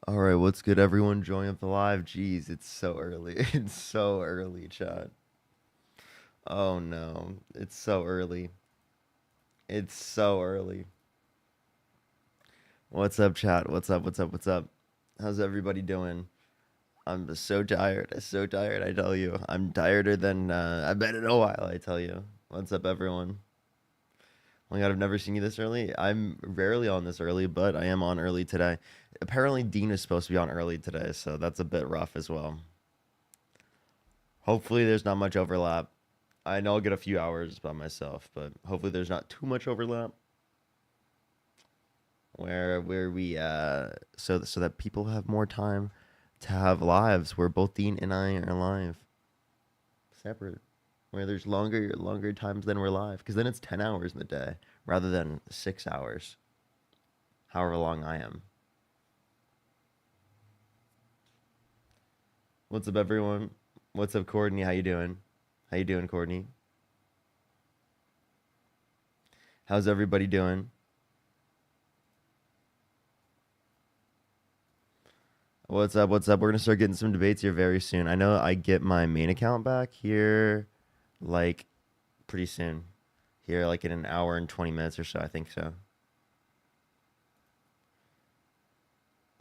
All right, what's good, everyone? Join up the live. Jeez, it's so early. It's so early, chat. Oh no, it's so early. It's so early. What's up, chat? What's up? What's up? What's up? How's everybody doing? I'm so tired. I'm so tired. I tell you, I'm tireder than I've been in a while. I tell you. What's up, everyone? Oh my God, I've never seen you this early. I'm rarely on this early, but I am on early today. Apparently, Dean is supposed to be on early today, so that's a bit rough as well. Hopefully, there's not much overlap. I know I'll get a few hours by myself, but hopefully there's not too much overlap where we so that people have more time to have lives where both Dean and I are live separate, where there's longer times than we're live, because then it's 10 hours in the day rather than 6 hours, however long I am. What's up, everyone? What's up, Courtney? How you doing? How you doing, Courtney? How's everybody doing? What's up? What's up? We're gonna start getting some debates here very soon. I know I get my main account back here, like pretty soon. Here, like in an hour and 20 minutes or so. I think so.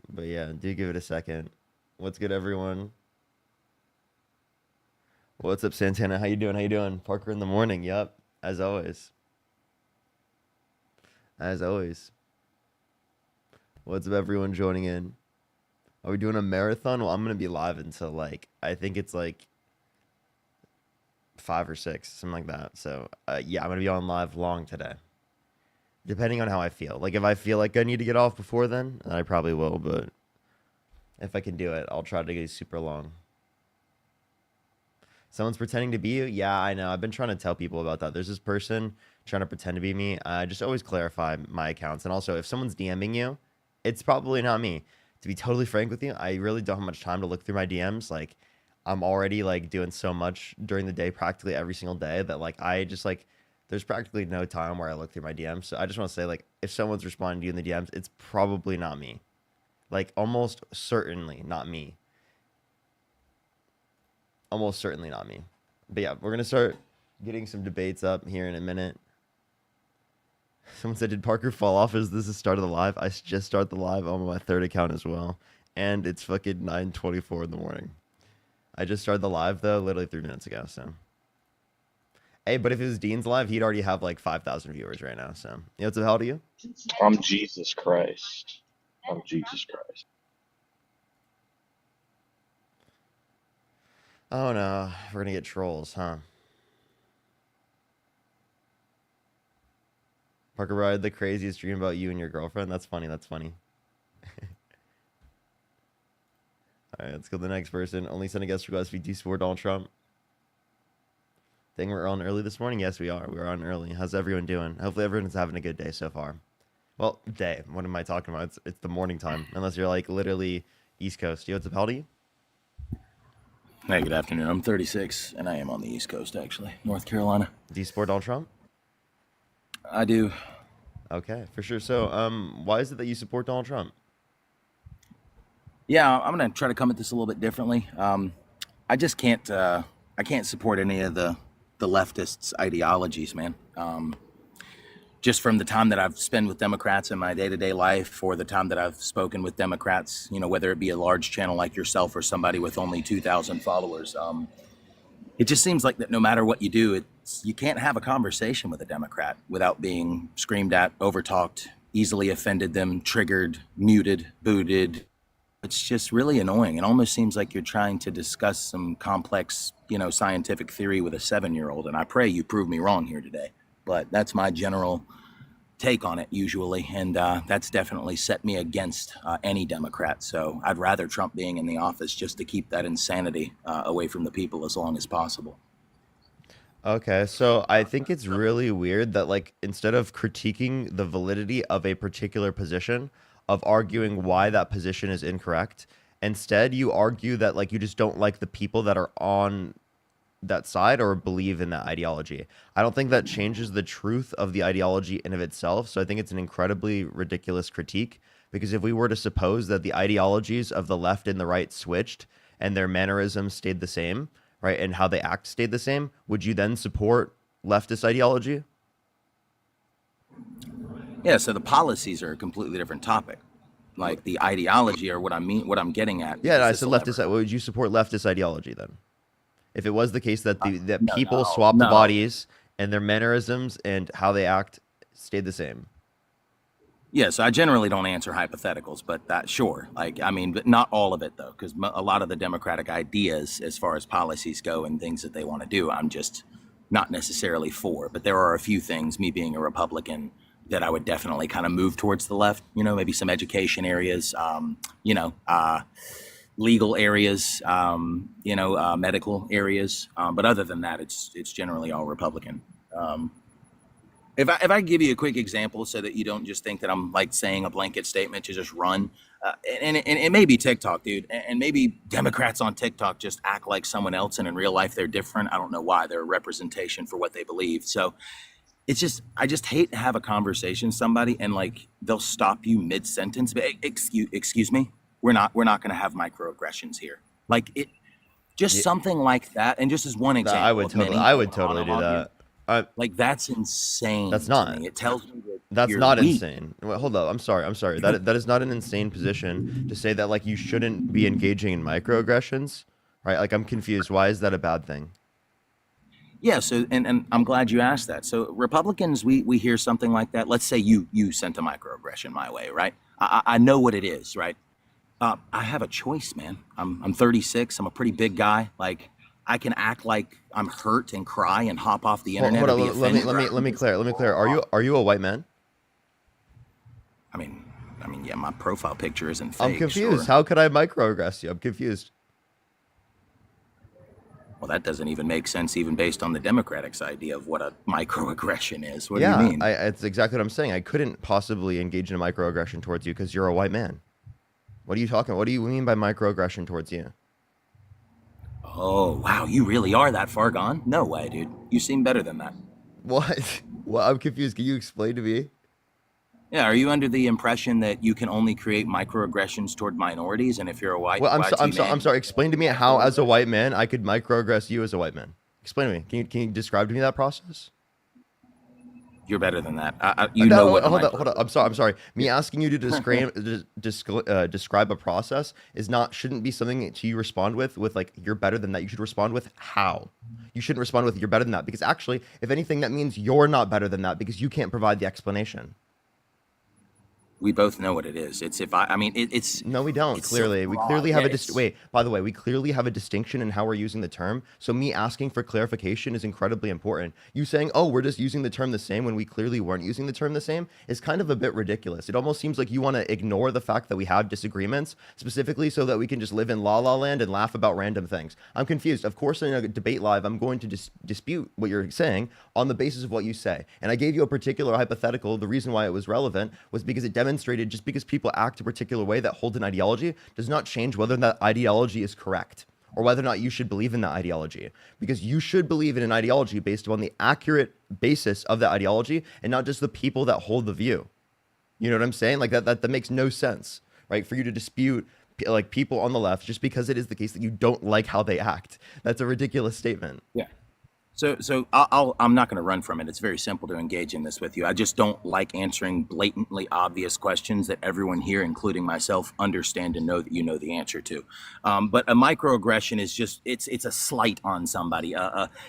But yeah, do give it a second. What's good, everyone? What's up, Santana? How you doing? How you doing? Parker in the morning. Yup, as always. As always. What's up, everyone joining in? Are we doing a marathon? Well, I'm gonna be live until like I think it's like 5 or 6, something like that. So yeah, I'm gonna be on live long today, depending on how I feel. Like if I feel like I need to get off before then I probably will. But if I can do it, I'll try to get super long. Someone's pretending to be you. Yeah, I know. I've been trying to tell people about that. There's this person trying to pretend to be me. I just always clarify my accounts. And also, if someone's DMing you, it's probably not me. To be totally frank with you, I really don't have much time to look through my DMs. Like, I'm already like doing so much during the day, practically every single day, that like I just like there's practically no time where I look through my DMs. So I just want to say, like, if someone's responding to you in the DMs, it's probably not me. Like, almost certainly not me. Almost certainly not me. But yeah, we're gonna start getting some debates up here in a minute. Someone said, "Did Parker fall off? Is this the start of the live?" I just start the live on my third account as well, and it's fucking 9:24 in the morning. I just started the live though, literally 3 minutes ago. So, hey, but if it was Dean's live, he'd already have like 5,000 viewers right now. So, you know, what's the hell to you? I'm Jesus Christ. I'm Jesus Christ. Oh no, we're gonna get trolls, huh? Parker bro, I had the craziest dream about you and your girlfriend. That's funny. That's funny. All right, let's go to the next person. Only send a guest request. VT support Donald Trump. Thing we're on early this morning. Yes, we are. We're on early. How's everyone doing? Hopefully, everyone's having a good day so far. Well, day. What am I talking about? It's the morning time. Unless you're like literally East Coast. You know what's up, how old are you? Hey, good afternoon. I'm 36, and I am on the East Coast, actually, North Carolina. Do you support Donald Trump? I do. Okay, for sure. So, why is it that you support Donald Trump? Yeah, I'm gonna try to come at this a little bit differently. I just can't. I can't support any of the leftists' ideologies, man. Just from the time that I've spent with Democrats in my day-to-day life, or the time that I've spoken with Democrats, you know, whether it be a large channel like yourself or somebody with only 2,000 followers. It just seems like that no matter what you do, you can't have a conversation with a Democrat without being screamed at, overtalked, easily offended them, triggered, muted, booted. It's just really annoying. It almost seems like you're trying to discuss some complex, you know, scientific theory with a 7-year-old. And I pray you prove me wrong here today. But that's my general take on it usually, and that's definitely set me against any Democrat. So I'd rather Trump being in the office just to keep that insanity away from the people as long as possible. Okay, so I think it's really weird that like instead of critiquing the validity of a particular position, of arguing why that position is incorrect, instead you argue that like you just don't like the people that are on that side or believe in that ideology. I don't think that changes the truth of the ideology in of itself. So I think it's an incredibly ridiculous critique, because if we were to suppose that the ideologies of the left and the right switched and their mannerisms stayed the same, right, and how they act stayed the same, would you then support leftist ideology? Yeah, so the policies are a completely different topic. Like the ideology, or what I'm getting at. Yeah, Because I this said will never. leftist. Would you support leftist ideology then? If it was the case that that No, people no, swapped no. bodies and their mannerisms and how they act stayed the same. Yeah, so I generally don't answer hypotheticals, but that sure. Like, I mean, but not all of it though, because a lot of the Democratic ideas, as far as policies go and things that they want to do, I'm just not necessarily for. But there are a few things, me being a Republican, that I would definitely kind of move towards the left. You know, maybe some education areas, legal areas, medical areas. But other than that, it's generally all Republican. If I give you a quick example so that you don't just think that I'm like saying a blanket statement to just run, and it may be TikTok, dude, and maybe Democrats on TikTok just act like someone else, and in real life they're different. I don't know why. They're a representation for what they believe. So it's just, I just hate to have a conversation with somebody and like they'll stop you mid sentence. But excuse me, we're not going to have microaggressions here. Like it, just Yeah, something like that. And just as one example of many, I of would a totally do monologue here, that. I, like that's that's insane to not. me. It tells me that That's you're not weak. insane. Wait, hold up. I'm sorry. I'm sorry. That is not an insane position to say that like you shouldn't be engaging in microaggressions, right? Like I'm confused. Why is that a bad thing? Yeah, so and I'm glad you asked that. So Republicans, we hear something like that. Let's say you sent a microaggression my way, right? I know what it is, right? I have a choice, man. I'm 36. I'm a pretty big guy. Like I can act like I'm hurt and cry and hop off the internet Hold or on. be offended. Let me clear. Let me clear. Are you a white man? I mean, yeah, my profile picture isn't I'm fake, confused. sure. How could I microaggress you? I'm confused. Well, that doesn't even make sense, even based on the Democrats' idea of what a microaggression is. What do you Yeah, mean? it's exactly what I'm saying. I couldn't possibly engage in a microaggression towards you because you're a white man. What are you talking? What do you mean by microaggression towards you? Oh, wow, you really are that far gone? No way, dude. You seem better than that. What? Well, I'm confused. Can you explain to me? Yeah, are you under the impression that you can only create microaggressions toward minorities, and if you're a Well, YT man, I'm sorry. Explain to me how, as a white man, I could microaggress you as a white man. Explain to me. Can you describe to me that process? you're better than that. You know No, what a hold on. I'm sorry. I'm sorry. Me asking you to describe a process is not shouldn't be something to you respond with like you're better than that. You should respond with how. You shouldn't respond with you're better than that because actually, if anything, that means you're not better than that because you can't provide the explanation. We both know what it is. It's if I mean, it's No, we don't. it's so Clearly, we broad. clearly Yeah, have a it's wait. By the way, we clearly have a distinction in how we're using the term. So me asking for clarification is incredibly important. You saying, "Oh, we're just using the term the same" when we clearly weren't using the term the same is kind of a bit ridiculous. It almost seems like you want to ignore the fact that we have disagreements specifically so that we can just live in la la land and laugh about random things. I'm confused. Of course, in a debate live, I'm going to dispute what you're saying on the basis of what you say. And I gave you a particular hypothetical. The reason why it was relevant was because it demonstrated just because people act a particular way that holds an ideology does not change whether that ideology is correct or whether or not you should believe in that ideology. Because you should believe in an ideology based upon the accurate basis of that ideology and not just the people that hold the view. You know what I'm saying? Like that makes no sense, right? For you to dispute like people on the left just because it is the case that you don't like how they act. That's a ridiculous statement. yeah. So I'm not going to run from it. It's very simple to engage in this with you. I just don't like answering blatantly obvious questions that everyone here, including myself, understand and know that you know the answer to. But a microaggression is just it's a slight on somebody,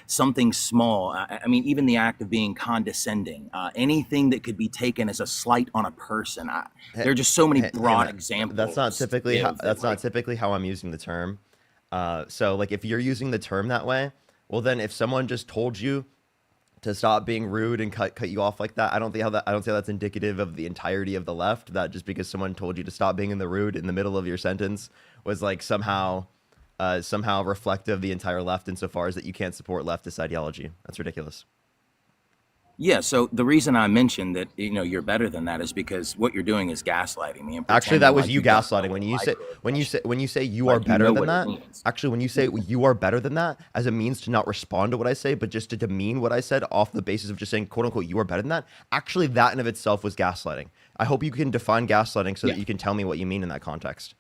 something small. I mean, even the act of being condescending, anything that could be taken as a slight on a person. Hey, There are just so many broad man, examples. that's not typically to how, give that, that's not like, typically how I'm using the term. So like if you're using the term that way, well then if someone just told you to stop being rude and cut you off like that, I don't think that's indicative of the entirety of the left. That just because someone told you to stop being in the rude in the middle of your sentence was like somehow reflective of the entire left insofar as that you can't support leftist ideology. That's ridiculous. Yeah, so the reason I mentioned that you're better than that is because what you're doing is gaslighting me and Actually, that pretending was like you you don't know gaslighting. what When you say you are like you better know than what it that. means. Actually, when you say you are better than that as a means to not respond to what I say, but just to demean what I said off the basis of just saying quote unquote you are better than that. Actually, that in of itself was gaslighting. I hope you can define gaslighting so Yeah. that you can tell me what you mean in that context.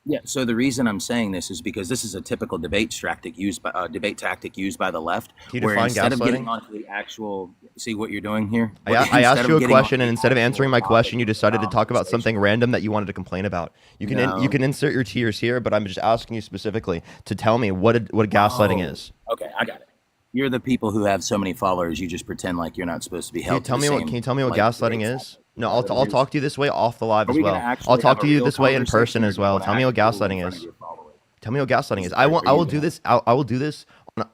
Yeah. So the reason I'm saying this is because this is a typical debate tactic used by the left, Can you where define instead of getting gaslighting? onto the actual, see what you're doing here. I Instead asked you of a getting onto question, and the instead of actual answering my topic question, you of the decided to talk about something conversation. random that you wanted to complain about. You No. can insert your tears here, but I'm just asking you specifically to tell me what gaslighting Oh, is. okay, I got it. You're the people who have so many followers, you just pretend like you're not supposed to be held to the same Can you tell me what like gaslighting debate is? tactic. Is No, that what it I'll is? talk to you this way off the live Are as we going to well. I'll actually have talk a to you real this way in person conversation, or as do you well. want to Tell me act what a fool in gaslighting front of is. your followers? Tell me what gaslighting This is. is great for I will you, do man. this. I will do this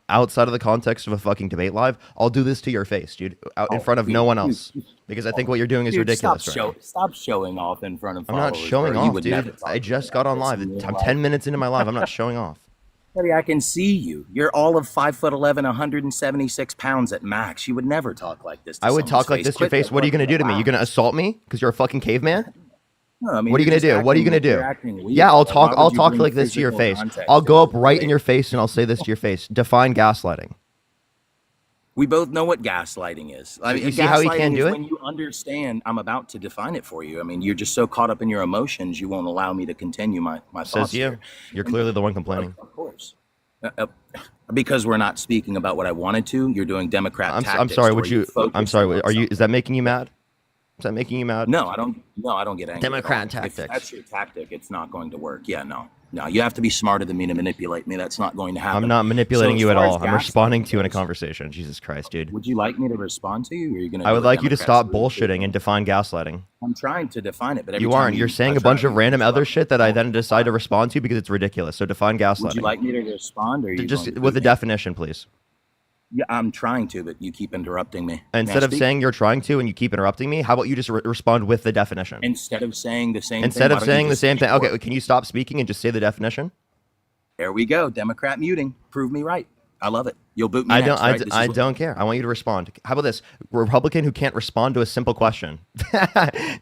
outside of the context of a fucking debate live. I'll do this to your face, dude, out in Oh, front of no dude, one else, because I think what you're doing is stop ridiculous right now. stop showing off in front of I'm not followers, bro. showing You off, would never dude. talk I to me just got like on this live. in real I'm life. 10 minutes into my live. I'm not showing off. Buddy, I can see you. You're all of 5'11", 176 pounds at max. You would never talk like this to I would someone's talk like face. this to your Quit face. What are you letting gonna it do to me? You gonna lapse. assault me because you're a fucking caveman? No, I mean, What are you you're gonna just do? What are you acting gonna like you're do? acting weird. Yeah, Like, why I'll would you talk bring like this to your physical face. context I'll go into up right in debate? your face and I'll say this to your face. Define gaslighting. We both know what gaslighting is. I So mean, you see how he gaslighting can't is do it? when you understand. I'm about to define it for you. I mean, you're just so caught up in your emotions, you won't allow me to continue my Says thoughts you. here. You're And clearly the one complaining. of course, uh, uh, because we're not speaking about what I wanted to, you're doing Democrat I'm tactics sorry. to where you I'm focus in sorry. on Are you? Is something. that making you Yeah. mad? Is that making you mad? No, I don't. No, I don't get angry at all. Democrat If tactics. that's your tactic, it's not going to work. Yeah, no. You have to be smarter than me to manipulate me. That's not going to I'm happen. not So manipulating as you at far as all. I'm responding gaslighting to you in a goes, conversation. Jesus Christ, dude. would you like me to respond to you, or are you going to I do would what like you to Democrats stop do? bullshitting and define gaslighting. I'm trying to define it, but every You time aren't. You're saying I a try bunch to of random other interrupt, shit that I you then decide to don't. respond to because it's ridiculous. So define Would you gaslighting. like me to respond, or are you going Just to with boot a me? definition, please. Yeah, I'm trying to, but you keep interrupting me. May I Instead of speak? saying you're trying to and you keep interrupting me, how about you just respond with the definition? Instead of saying the same thing, Instead why of don't you saying the just same speak thing, for okay, it? can you stop speaking and just say the definition? There we go. Democrat muting. Prove me right. I love it. You'll boot me next, right? This I is what don't care. I want you to respond. How about this? Republican who can't respond to a simple question.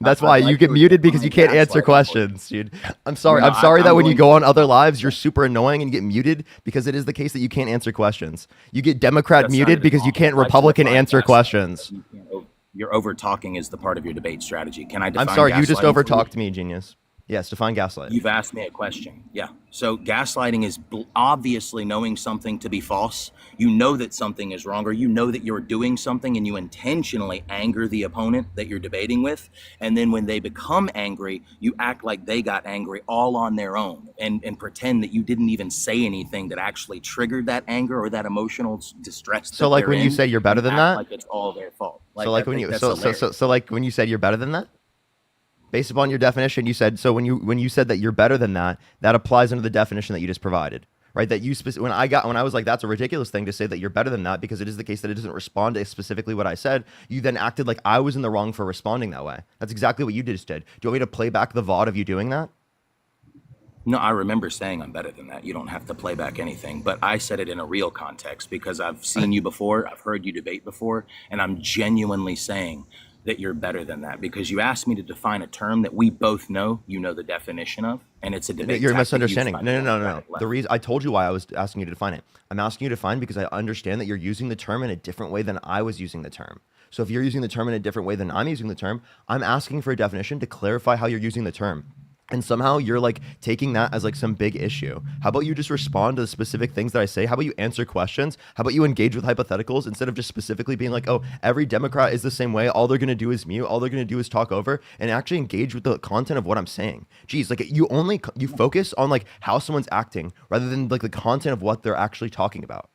That's I'd why you like get to muted because you define can't answer gaslighting for you. questions, dude. I'm sorry. No, I'm sorry that I'm when you going go to on other define lives, you're gaslighting. super annoying and you get muted because it is the case that you can't answer questions. You get Democrat That muted sounded because you awful. can't I'd like to Republican define answer gaslighting, but questions. you can't. Your over talking is the part of your debate strategy. Can I I'm define sorry. You just gaslighting for you? overtalked me, genius. Yes, define gaslighting. You've asked me a question. Yeah. So gaslighting is obviously knowing something to be false. You know that something is wrong, or you know that you're doing something and you intentionally anger the opponent that you're debating with. And then when they become angry, you act like they got angry all on their own and pretend that you didn't even say anything that actually triggered that anger or that emotional distress So that like they're when you in, say you're better and than act that. like it's all their fault. So Like, I like when think you that's so hilarious. like when you said you're better than that. Based upon your definition, you said so when you said that you're better than that, that applies under the definition that you just provided, right? That you when I was like that's a ridiculous thing to say that you're better than that because it is the case that it doesn't respond to specifically what I said. You then acted like I was in the wrong for responding that way. That's exactly what you just did. Do you want me to play back the VOD of you doing that? No, I remember saying I'm better than that. You don't have to play back anything. But I said it in a real context because I've seen you before, I've heard you debate before, and I'm genuinely saying that you're better than that because you asked me to define a term that we both know you know the definition of, and it's a debate You're tactic used misunderstanding. by the No. Democratic The left. reason I told you why I was asking you to define it. I'm asking you to define because I understand that you're using the term in a different way than I was using the term. So if you're using the term in a different way than I'm using the term, I'm asking for a definition to clarify how you're using the term. And somehow you're like taking that as like some big issue. How about you just respond to the specific things that I say? How about you answer questions? How about you engage with hypotheticals instead of just specifically being like, oh, every Democrat is the same way. All they're going to do is mute. All they're going to do is talk over and actually engage with the content of what I'm saying. Geez, like you focus on like how someone's acting rather than like the content of what they're actually talking about.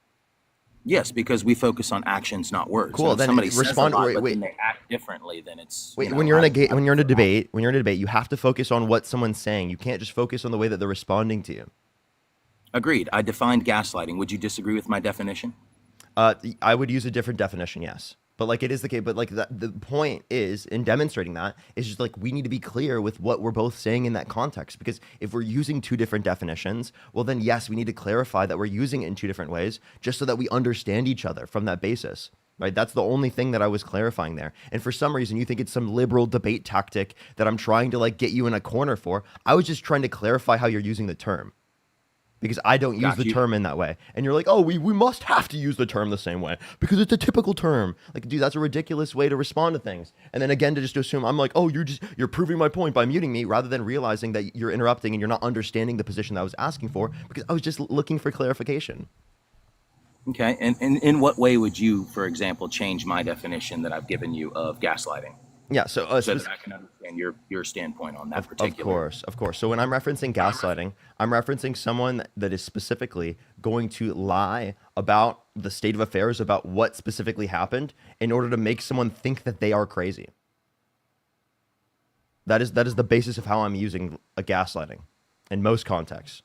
Yes, because we focus on actions, not words. Cool. And if Then somebody says a respond. lot, Wait, but wait. then they act differently, then it's Wait, you when know you're in a I when you're in a prefer debate, you have to focus on what someone's saying. You can't just focus on the way that they're responding to you. Agreed. I defined gaslighting. Would you disagree with my definition? I would use a different definition, yes. But like it is the case, but like the point is in demonstrating that is just like we need to be clear with what we're both saying in that context. Because if we're using two different definitions, well then yes, we need to clarify that we're using it in two different ways just so that we understand each other from that basis. right? That's the only thing that I was clarifying there. And for some reason, you think it's some liberal debate tactic that I'm trying to like get you in a corner for. I was just trying to clarify how you're using the term, because I don't use the Got you. term in that way. And you're like, oh, we must have to use the term the same way because it's a typical term. Like, dude, that's a ridiculous way to respond to things. And then again, to just assume I'm like, oh, you're proving my point by muting me, rather than realizing that you're interrupting and you're not understanding the position that I was asking for, because I was just looking for clarification. Okay. And in what way would you, for example, change my definition that I've given you of gaslighting Yeah. So, so that I can understand your standpoint on that Of particular? course, of course. So when I'm referencing gaslighting, I'm referencing someone that is specifically going to lie about the state of affairs, about what specifically happened, in order to make someone think that they are crazy. That is the basis of how I'm using a gaslighting in most contexts.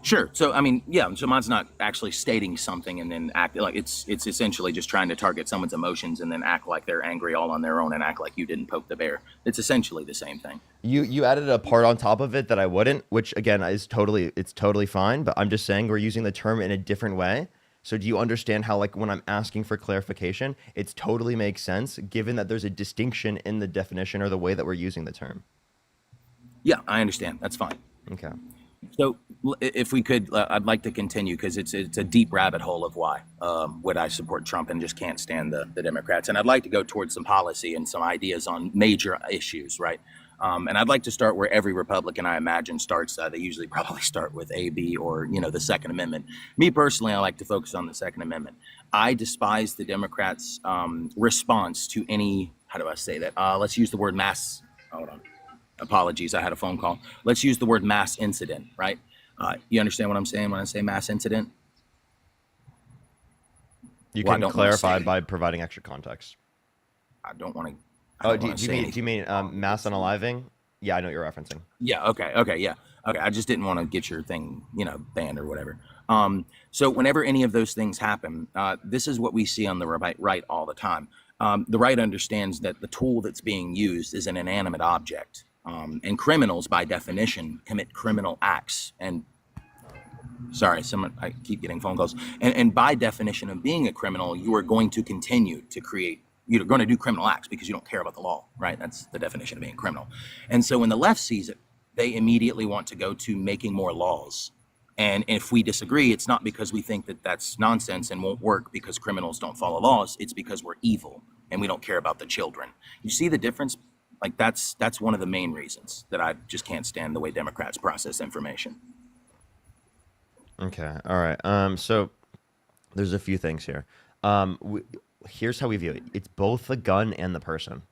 Sure. So I mean, yeah. So mine's not actually stating something and then act like it's essentially just trying to target someone's emotions and then act like they're angry all on their own and act like you didn't poke the bear. It's essentially the same thing. You added a part on top of it that I wouldn't, which again is totally fine. But I'm just saying we're using the term in a different way. So do you understand how, like, when I'm asking for clarification, it's totally makes sense given that there's a distinction in the definition or the way that we're using the term? Yeah, I understand. That's fine. Okay. So if we could, I'd like to continue because it's a deep rabbit hole of why would I support Trump and just can't stand the Democrats. And I'd like to go towards some policy and some ideas on major issues, right? And I'd like to start where every Republican, I imagine, starts. They usually probably start with A, B, or the Second Amendment. Me personally, I like to focus on the Second Amendment. I despise the Democrats' response to any. How do I say that? Let's use the word mass. Hold on. Apologies, I had a phone call. Let's use the word mass incident, right? You understand what I'm saying when I say mass incident? You Well, I can don't wanna clarify say- by providing extra context. I don't want to. Oh, do you mean mass unaliving? Yeah, I know what you're referencing. Yeah. Okay. Yeah. Okay. I just didn't want to get your thing, banned or whatever. So whenever any of those things happen, this is what we see on the right all the time. The right understands that the tool that's being used is an inanimate object, and criminals, by definition, commit criminal acts. And sorry, I keep getting phone calls. And by definition of being a criminal, you are going to continue to create. You're going to do criminal acts because you don't care about the law, right? That's the definition of being criminal. And so when the left sees it, they immediately want to go to making more laws. And if we disagree, it's not because we think that that's nonsense and won't work because criminals don't follow laws. It's because we're evil and we don't care about the children. You see the difference? Like that's one of the main reasons that I just can't stand the way Democrats process information. Okay. All right. So there's a few things here. Here's how we view it. It's both the gun and the person,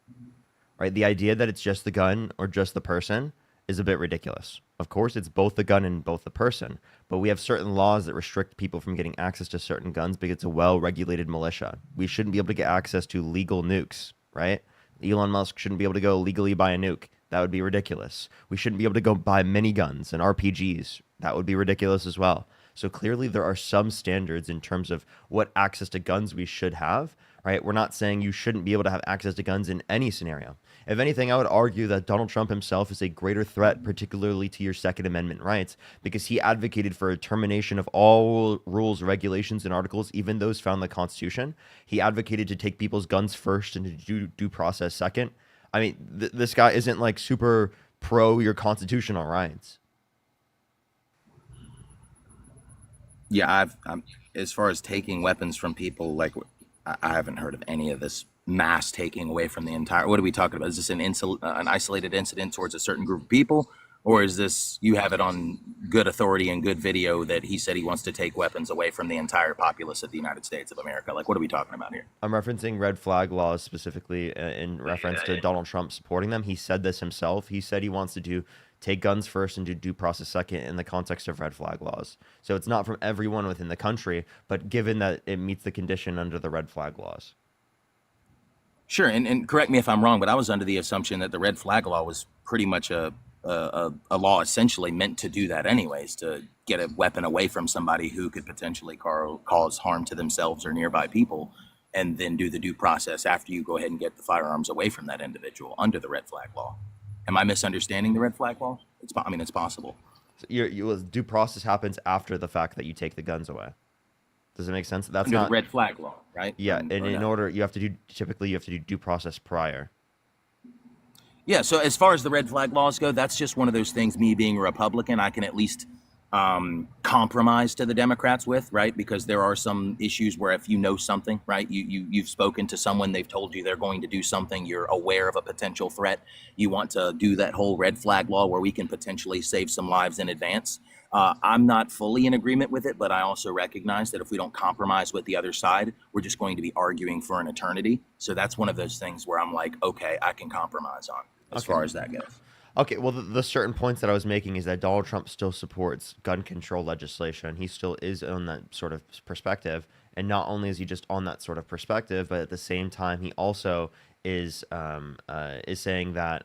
right? The idea that it's just the gun or just the person is a bit ridiculous. Of course, it's both the gun and both the person, but we have certain laws that restrict people from getting access to certain guns because it's a well-regulated militia. We shouldn't be able to get access to legal nukes, right? Elon Musk shouldn't be able to go legally buy a nuke. That would be ridiculous. We shouldn't be able to go buy miniguns and RPGs. That would be ridiculous as well. So clearly there are some standards in terms of what access to guns we should have, right? We're not saying you shouldn't be able to have access to guns in any scenario. If anything, I would argue that Donald Trump himself is a greater threat, particularly to your Second Amendment rights, because he advocated for a termination of all rules, regulations, and articles, even those found in the Constitution. He advocated to take people's guns first and to do due process second. I mean, this guy isn't like super pro your constitutional rights. Yeah, I'm as far as taking weapons from people, like I haven't heard of any of this mass taking away from the entire. What are we talking about? Is this an isolated incident towards a certain group of people, or is this you have it on good authority and good video that he said he wants to take weapons away from the entire populace of the United States of America? Like, what are we talking about here? I'm referencing red flag laws specifically in reference to Donald Trump supporting them. He said this himself. He said he wants to take guns first and do due process second in the context of red flag laws. So it's not from everyone within the country, but given that it meets the condition under the red flag laws. Sure, and correct me if I'm wrong, but I was under the assumption that the red flag law was pretty much a law essentially meant to do that anyways, to get a weapon away from somebody who could potentially cause harm to themselves or nearby people, and then do the due process after you go ahead and get the firearms away from that individual under the red flag law. Am I misunderstanding the red flag law? It's possible. So due process happens after the fact that you take the guns away. Does it make sense? That's Under the not. red flag law, right? Yeah, and Or in no? order, you have to do typically you have to do due process prior. Yeah, so as far as the red flag laws go, that's just one of those things, me being a Republican, I can at least compromise to the Democrats with, right? Because there are some issues where if you know something, right, you've spoken to someone, they've told you they're going to do something, you're aware of a potential threat, you want to do that whole red flag law where we can potentially save some lives in advance. I'm not fully in agreement with it, but I also recognize that if we don't compromise with the other side, we're just going to be arguing for an eternity. So that's one of those things where I'm like, okay, I can compromise on as Okay. far as that goes. Okay, well, the certain points that I was making is that Donald Trump still supports gun control legislation. He still is on that sort of perspective, and not only is he just on that sort of perspective, but at the same time, he also is saying that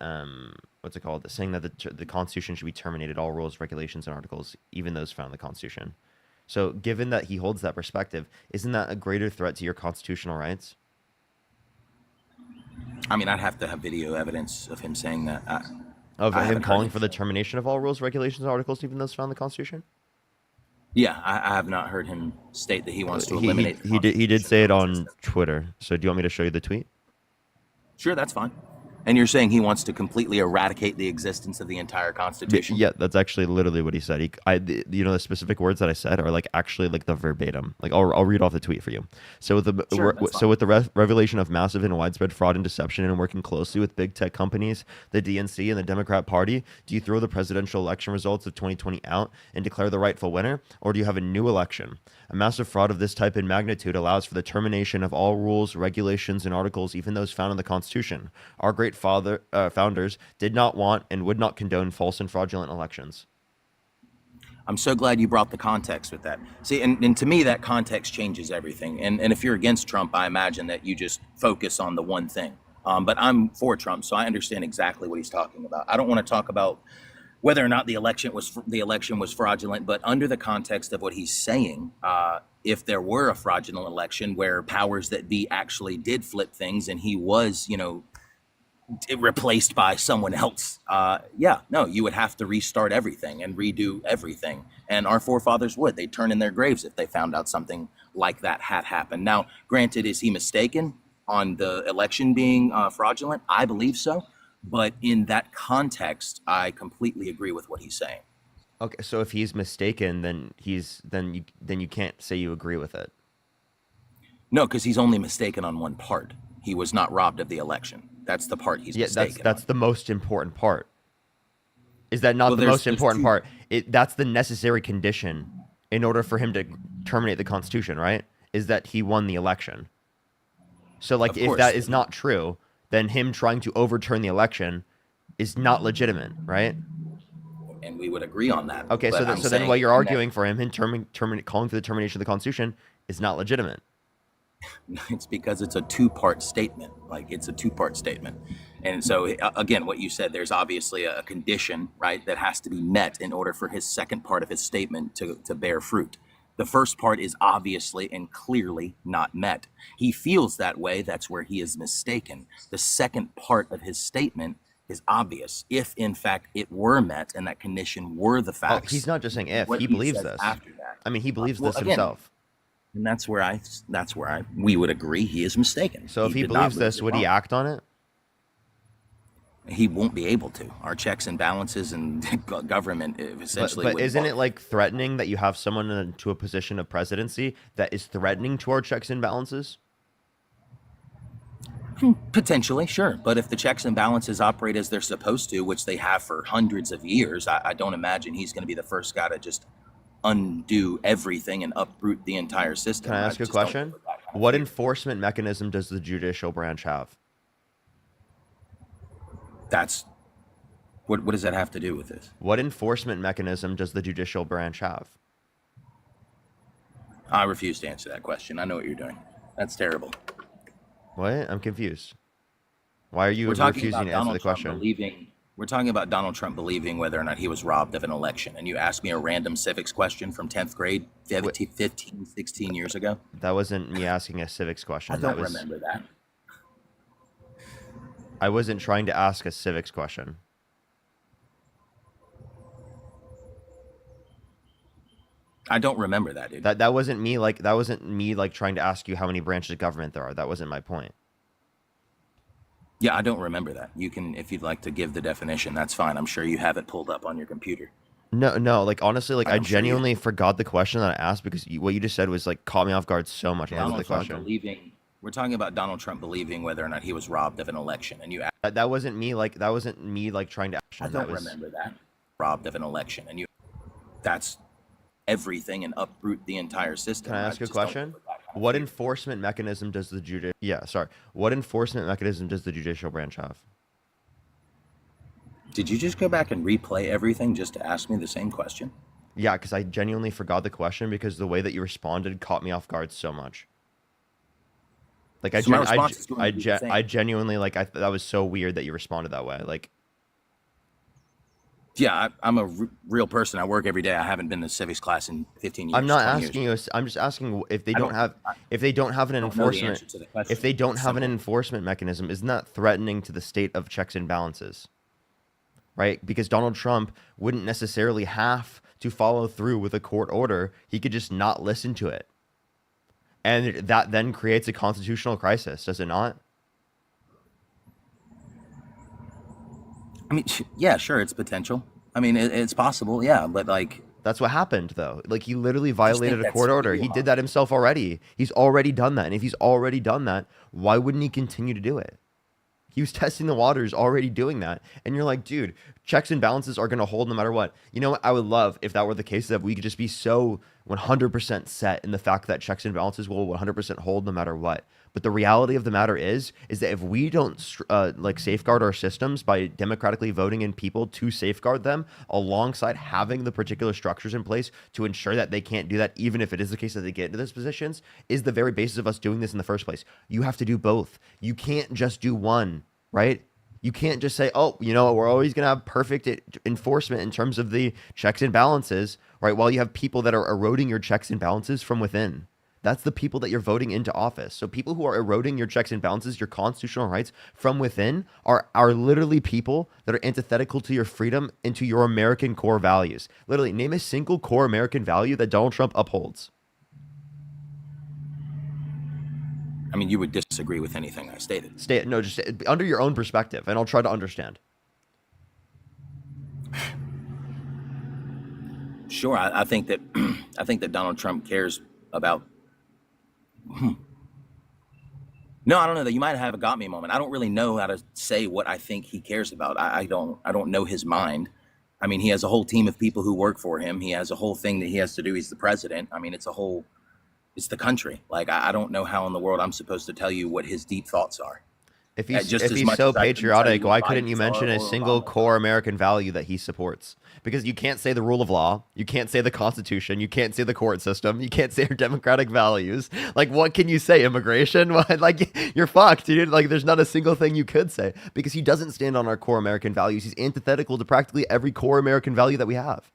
what's it called? Saying that the Constitution should be terminated, all rules, regulations, and articles, even those found in the Constitution. So, given that he holds that perspective, isn't that a greater threat to your constitutional rights? I mean, I'd have to have video evidence of him saying that. Of I him haven't heard calling him for the say. termination of all rules, regulations, and articles, even those found in the Constitution? Yeah, I have not heard him state that he wants to He eliminate the he did Constitution say it from on existence. Twitter. So do you want me to show you the tweet? Sure, that's fine. And you're saying he wants to completely eradicate the existence of the entire Constitution? Yeah, that's actually literally what he said. You know, the specific words that I said are like actually like the verbatim. Like I'll read off the tweet for you. So Sure, that's fine. with the revelation of massive and widespread fraud and deception, and working closely with big tech companies, the DNC and the Democrat Party, do you throw the presidential election results of 2020 out and declare the rightful winner, or do you have a new election? A massive fraud of this type and magnitude allows for the termination of all rules, regulations, and articles, even those found in the Constitution. Our great founders did not want and would not condone false and fraudulent elections. I'm so glad you brought the context with that. See, and to me, that context changes everything. And if you're against Trump, I imagine that you just focus on the one thing. But I'm for Trump, so I understand exactly what he's talking about. I don't want to talk about whether or not the election was fraudulent, but under the context of what he's saying, if there were a fraudulent election where powers that be actually did flip things and he was, replaced by someone else, you would have to restart everything and redo everything. And our forefathers would. They'd turn in their graves if they found out something like that had happened. Now, granted, is he mistaken on the election being fraudulent? I believe so. But in that context, I completely agree with what he's saying. Okay, so if he's mistaken, then you can't say you agree with it. No, because he's only mistaken on one part. He was not robbed of the election. That's the part he's Yeah, mistaken that's on. the most important part. Is that not Well, the most important two. part? That's the necessary condition in order for him to terminate the Constitution, right? Is that he won the election. So, like, Of if course. that is not true, then him trying to overturn the election is not legitimate, right? And we would agree on that. Okay, But so then while you're arguing for him, calling for the termination of the Constitution is not legitimate. It's because it's a two-part statement. Like, it's a two-part statement. And so, again, what you said, there's obviously a condition, right, that has to be met in order for his second part of his statement to bear fruit. The first part is obviously and clearly not met. He feels that way. That's where he is mistaken. The second part of his statement is obvious. If, in fact, it were met and that condition were the Oh, facts. he's not just saying if. What He believes says this. after that. I mean, he believes Well, this again, himself. And that's where we would agree he is mistaken. So if he did not believes lose this, it would he wrong. act on it? He won't be able to. Our checks and balances and government essentially. But would isn't work. it like threatening that you have someone into a position of presidency that is threatening to our checks and balances? Potentially, sure. But if the checks and balances operate as they're supposed to, which they have for hundreds of years, I don't imagine he's going to be the first guy to just undo everything and uproot the entire system. Can I ask you a just don't question? put that kind of What fear. enforcement mechanism does the judicial branch have? That's what does that have to do with this? What enforcement mechanism does the judicial branch have? I refuse to answer that question. I know what you're doing. That's terrible. What? I'm confused. Why are you We're talking refusing about to answer Donald the Trump question? believing. We're talking about Donald Trump believing whether or not he was robbed of an election. And you asked me a random civics question from 10th grade 15, 16 years ago. That wasn't me asking a civics question. I don't That was, remember that. I wasn't trying to ask a civics question. I don't remember that, dude. That wasn't me like trying to ask you how many branches of government there are. That wasn't my point. Yeah, I don't remember that. You can, if you'd like to give the definition, that's fine. I'm sure you have it pulled up on your computer. No, like honestly, like I I'm sure you genuinely forgot the question that I asked because what you just said was like caught me off guard so much. What was the Donald Trump question? we're talking about Donald Trump believing whether or not he was robbed of an election, and you asked, That wasn't me like trying to I action. don't That was remember that, robbed of an election, and that's everything and uproot the entire system. Can I ask you a just don't question? remember that kind of What fear. enforcement mechanism does the What enforcement mechanism does the judicial branch have? Did you just go back and replay everything just to ask me the same question? Yeah, because I genuinely forgot the question because the way that you responded caught me off guard so much. Like So my response is going to be the same. I genuinely like that was so weird that you responded that way. Like, Yeah, I'm a real person. I work every day. I haven't been to civics class in 15 years. I'm not 20 asking years. you. I'm just asking if they I don't have if they don't have an I don't know the enforcement answer to the question. if they don't It's have an simple. enforcement mechanism, isn't that threatening to the state of checks and balances? Right? Because Donald Trump wouldn't necessarily have to follow through with a court order. He could just not listen to it. And that then creates a constitutional crisis, does it not? I mean, yeah, sure, it's potential. I mean, it's possible, yeah, but like, That's what happened, though. Like, he literally think violated a that's court order. He real. did that himself already. He's already done that. And if he's already done that, why wouldn't he continue to do it? He was testing the waters, already doing that. And you're like, dude, checks and balances are going to hold no matter what. You know what? I would love if that were the case, that we could just be so 100% set in the fact that checks and balances will 100% hold no matter what. But the reality of the matter is that if we don't like safeguard our systems by democratically voting in people to safeguard them alongside having the particular structures in place to ensure that they can't do that, even if it is the case that they get into those positions, is the very basis of us doing this in the first place. You have to do both. You can't just do one, right? You can't just say, oh, you know, we're always going to have perfect enforcement in terms of the checks and balances, right? While you have people that are eroding your checks and balances from within. That's the people that you're voting into office. So people who are eroding your checks and balances, your constitutional rights from within are literally people that are antithetical to your freedom and to your American core values. Literally, name a single core American value that Donald Trump upholds. I mean, you would disagree with anything I stated. Just under your own perspective, and I'll try to understand. Sure, I think that I think that Donald Trump cares about. No, I don't know that. You might have a got me moment. I don't really know how to say what I think he cares about. I don't know his mind. I mean, he has a whole team of people who work for him. He has a whole thing that he has to do. He's the president. I mean, it's the country. Like, I don't know how in the world I'm supposed to tell you what his deep thoughts are. If he's Just as if he's much so as I couldn't tell patriotic, you why what couldn't you Biden's mention are a or single Obama's core are. American value that he supports? Because you can't say the rule of law, you can't say the Constitution, you can't say the court system, you can't say your democratic values. Like, what can you say? Immigration? Like, you're fucked, dude. Like, there's not a single thing you could say because he doesn't stand on our core American values. He's antithetical to practically every core American value that we have.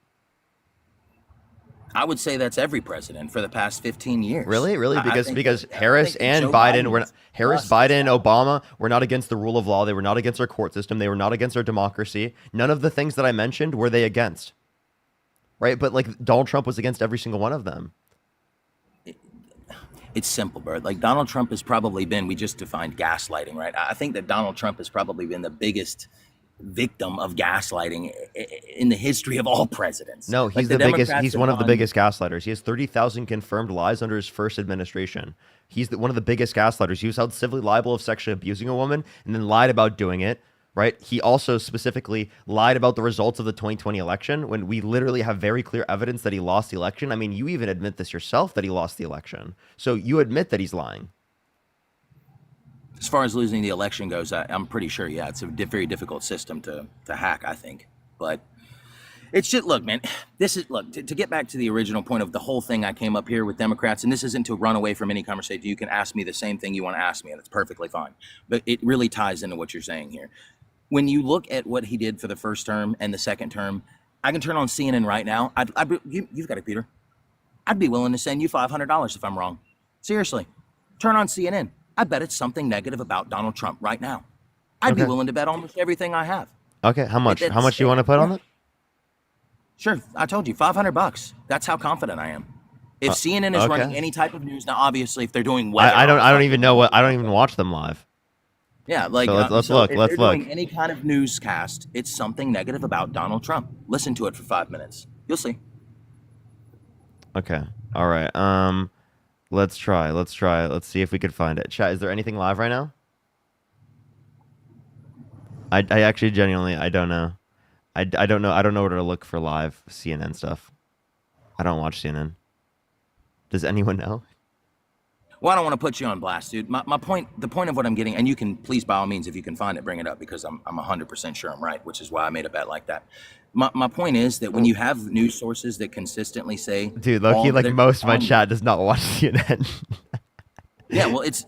I would say that's every president for the past 15 years. Really? I Because think that, Harris I think that and Joe Biden were Biden's Harris, just Biden, that. Obama were not against the rule of law. They were not against our court system. They were not against our democracy. None of the things that I mentioned were they against. Right? But like Donald Trump was against every single one of them. It's simple, Bert. Like, Donald Trump has probably been, we just defined gaslighting, right? I think that Donald Trump has probably been the biggest victim of gaslighting in the history of all presidents. No, Like, he's the the biggest. Democrats He's have one of the gone- biggest gaslighters. He has 30,000 confirmed lies under his first administration. He's one of the biggest gaslighters. He was held civilly liable of sexually abusing a woman and then lied about doing it. Right? He also specifically lied about the results of the 2020 election when we literally have very clear evidence that he lost the election. I mean, you even admit this yourself that he lost the election. So you admit that he's lying. As far as losing the election goes, I'm pretty sure, yeah, it's a very difficult system to hack, I think. But it's just, look, man, to get back to the original point of the whole thing I came up here with Democrats, and this isn't to run away from any conversation. You can ask me the same thing you want to ask me, and it's perfectly fine. But it really ties into what you're saying here. When you look at what he did for the first term and the second term, I can turn on CNN right now. You've got a computer. I'd be willing to send you $500 if I'm wrong. Seriously, turn on CNN. I bet it's something negative about Donald Trump right now. I'd be Okay. willing to bet almost everything I have. Okay, how much? How much do you want to put on it? Sure, I told you, $500. That's how confident I am. If CNN is running Okay. any type of news, now obviously if they're doing weather, I don't on a I don't even know what I don't even watch them live. yeah, like So let's so look. if Let's they're look. doing any kind of newscast, it's something negative about Donald Trump. Listen to it for 5 minutes. You'll see. Okay. All right. Let's try. Let's try. Let's see if we could find it. Chat, is there anything live right now? I actually genuinely I don't know. I don't know. I don't know where to look for live CNN stuff. I don't watch CNN. Does anyone know? Well, I don't want to put you on blast, dude. My point, the point of what I'm getting, and you can please by all means, if you can find it, bring it up because I'm 100% sure I'm right, which is why I made a bet like that. My point is that when you have news sources that consistently say, Dude, Loki, all like they're most of my telling you- chat does not watch CNN. yeah, well, it's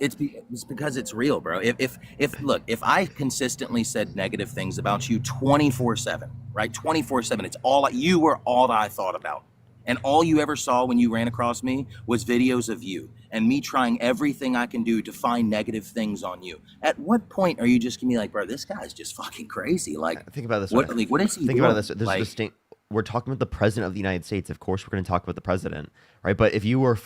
because it's real, bro. If look, if I consistently said negative things about you 24/7, right, 24/7, it's all you were all that I thought about. And all you ever saw when you ran across me was videos of you and me trying everything I can do to find negative things on you. At what point are you just gonna be like, bro, this guy's just fucking crazy? Like, Think about it this what? way. Like, what is he Think doing? about it this way. There's Like, a distinct. We're talking about the president of the United States. Of course, we're going to talk about the president, right? But if you were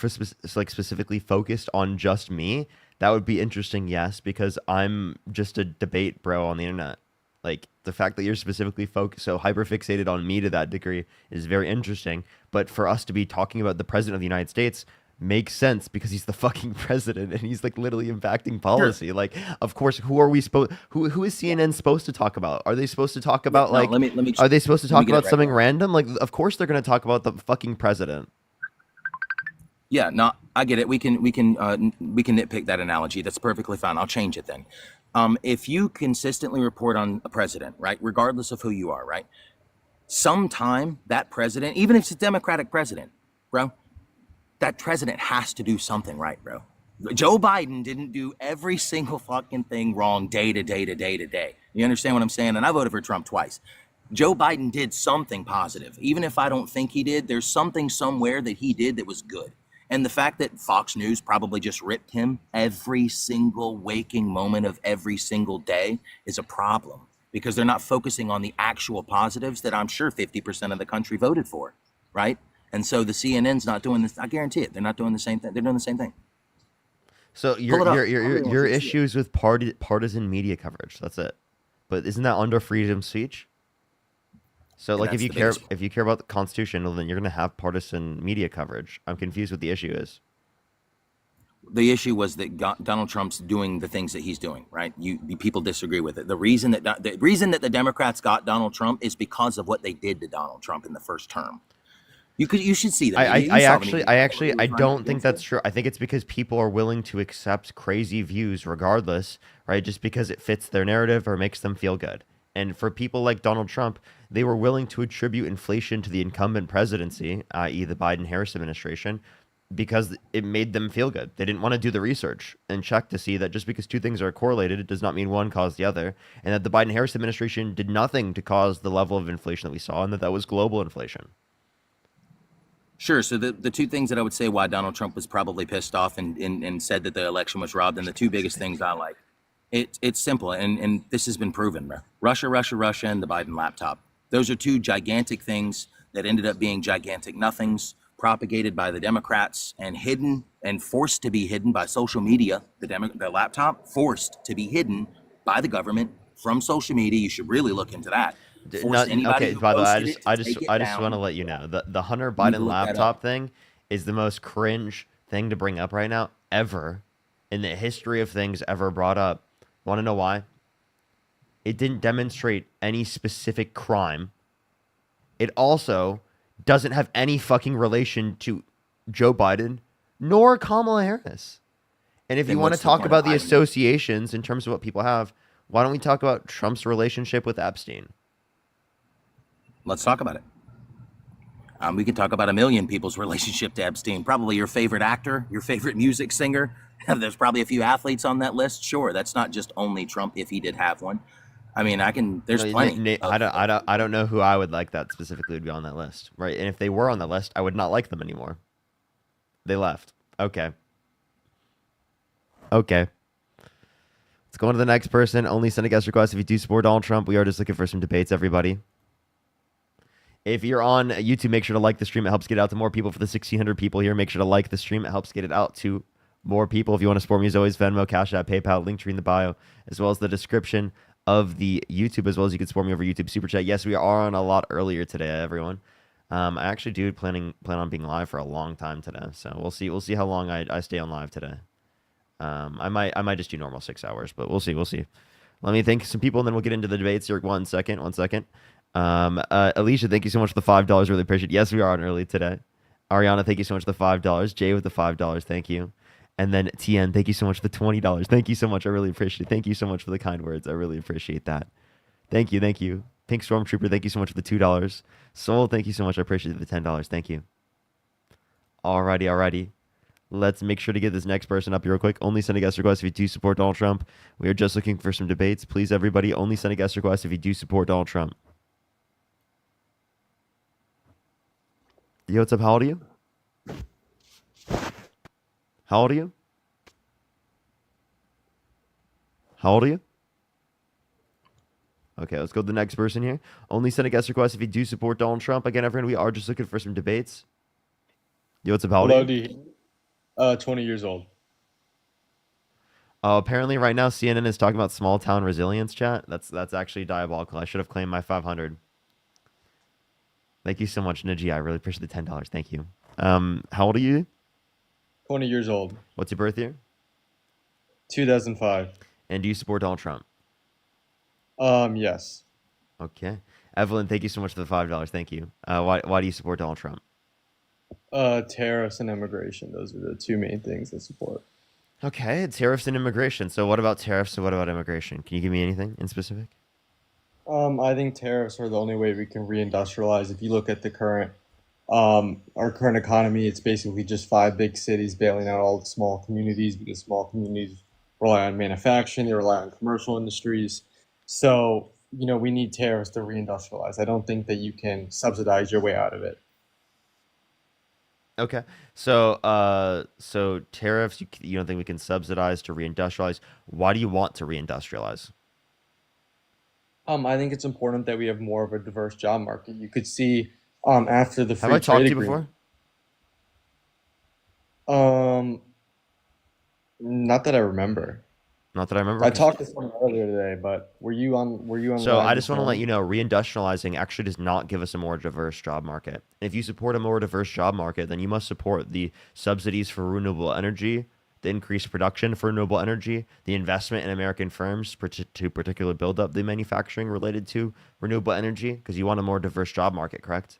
like specifically focused on just me, that would be interesting, yes, because I'm just a debate bro on the internet. Like the fact that you're specifically focused, so hyper fixated on me to that degree is very interesting. But for us to be talking about the president of the United States makes sense because he's the fucking president and he's like literally impacting policy. Like, of course, who are we supposed? Who is CNN supposed to talk about? Are they supposed to talk about no, like? let me. Are they supposed to Let me talk get it about right something now. random? Like, of course they're going to talk about the fucking president. Yeah, no, I get it. We can nitpick that analogy. That's perfectly fine. I'll change it then. If you consistently report on a president, right, regardless of who you are, right, sometime that president, even if it's a Democratic president, bro, that president has to do something right, bro. Joe Biden didn't do every single fucking thing wrong day to day to day to day. You understand what I'm saying? And I voted for Trump twice. Joe Biden did something positive. Even if I don't think he did, there's something somewhere that he did that was good. And the fact that Fox News probably just ripped him every single waking moment of every single day is a problem because they're not focusing on the actual positives that I'm sure 50% of the country voted for, right? And so the CNN's not doing this. I guarantee it. They're not doing the same thing. They're doing the same thing. So Pull it up. I really want your you to see it. issues with partisan media coverage. That's it. But isn't that under freedom of speech? So And like that's the if biggest you care about the Constitution, well, then you're going to have partisan media coverage. I'm confused what the issue is. The issue was that Donald Trump's doing the things that he's doing, right? People disagree with it. The reason that the Democrats got Donald Trump is because of what they did to Donald Trump in the first term. You should see that. I don't think that's true. I think it's because people are willing to accept crazy views regardless, right? Just because it fits their narrative or makes them feel good. And for people like Donald Trump, they were willing to attribute inflation to the incumbent presidency, i.e. the Biden-Harris administration, because it made them feel good. They didn't want to do the research and check to see that just because two things are correlated, it does not mean one caused the other, and that the Biden-Harris administration did nothing to cause the level of inflation that we saw, and that was global inflation. Sure. So the two things that I would say why Donald Trump was probably pissed off and said that the election was robbed, and the two biggest things I like, it's simple, and this has been proven, bro. Russia, and the Biden laptop. Those are two gigantic things that ended up being gigantic nothings, propagated by the Democrats and hidden and forced to be hidden by social media. The laptop forced to be hidden by the government from social media. You should really look into that. Okay, by the way, I just want to let you know the Hunter Biden laptop thing is the most cringe thing to bring up right now ever in the history of things ever brought up. Want to know why? It didn't demonstrate any specific crime. It also doesn't have any fucking relation to Joe Biden nor Kamala Harris. And if you want to talk about the associations in terms of what people have, why don't we talk about Trump's relationship with Epstein? Let's talk about it. We can talk about a million people's relationship to Epstein. Probably your favorite actor, your favorite music singer. There's probably a few athletes on that list. Sure, that's not just only Trump if he did have one. I mean, there's plenty. I don't know who I would like that specifically would be on that list, right? And if they were on the list, I would not like them anymore. They left. Okay. Let's go on to the next person. Only send a guest request if you do support Donald Trump. We are just looking for some debates, everybody. If you're on YouTube, make sure to like the stream. It helps get it out to more people. For the 1,600 people here, make sure to like the stream. It helps get it out to more people. If you want to support me, as always, Venmo, Cash App, PayPal, link tree in the bio, as well as the description of the YouTube, as well as you can support me over YouTube Super Chat. Yes, we are on a lot earlier today, everyone. I actually do plan on being live for a long time today, so we'll see. We'll see how long I stay on live today. I might just do normal 6 hours, but we'll see. We'll see. Let me thank some people, and then we'll get into the debates here. One second. Alicia, thank you so much for the $5. Really appreciate it. Yes, we are on early today. Ariana, thank you so much for the $5. Jay with the $5. Thank you. And then TN, thank you so much for the $20. Thank you so much. I really appreciate it. Thank you so much for the kind words. I really appreciate that. Thank you. Thank you. Pink Stormtrooper, thank you so much for the $2. Soul, thank you so much. I appreciate the $10. Thank you. Alrighty. Let's make sure to get this next person up here real quick. Only send a guest request if you do support Donald Trump. We are just looking for some debates. Please, everybody, only send a guest request if you do support Donald Trump. Yo, what's up? How old are you? How old are you? How old are you? Okay, let's go to the next person here. Only send a guest request if you do support Donald Trump. Again, everyone, we are just looking for some debates. Yo, what's up? How old are Hello, you? D. 20 years old. Apparently, right now, CNN is talking about small town resilience, chat. That's actually diabolical. I should have claimed my 500. Thank you so much, Najee. I really appreciate the $10. Thank you. How old are you? 20 years old. What's your birth year? 2005. And do you support Donald Trump? Yes. Okay. Evelyn, thank you so much for the $5. Thank you. Why do you support Donald Trump? Tariffs and immigration. Those are the two main things I support. Okay, tariffs and immigration. So what about tariffs and what about immigration? Can you give me anything in specific? I think tariffs are the only way we can reindustrialize. If you look at the our current economy, it's basically just five big cities bailing out all the small communities because small communities rely on manufacturing, they rely on commercial industries. So, we need tariffs to reindustrialize. I don't think that you can subsidize your way out of it. Okay. So tariffs, you don't think we can subsidize to reindustrialize. Why do you want to reindustrialize? I think it's important that we have more of a diverse job market. You could see after the Have free I talked trade to you agreement. before? Not that I remember. Not that I remember. I Okay. talked to someone earlier today, but were you on So live I this just want to let morning? you know, reindustrializing actually does not give us a more diverse job market. If you support a more diverse job market, then you must support the subsidies for renewable energy, the increased production for renewable energy, the investment in American firms to particularly build up the manufacturing related to renewable energy, because you want a more diverse job market, correct?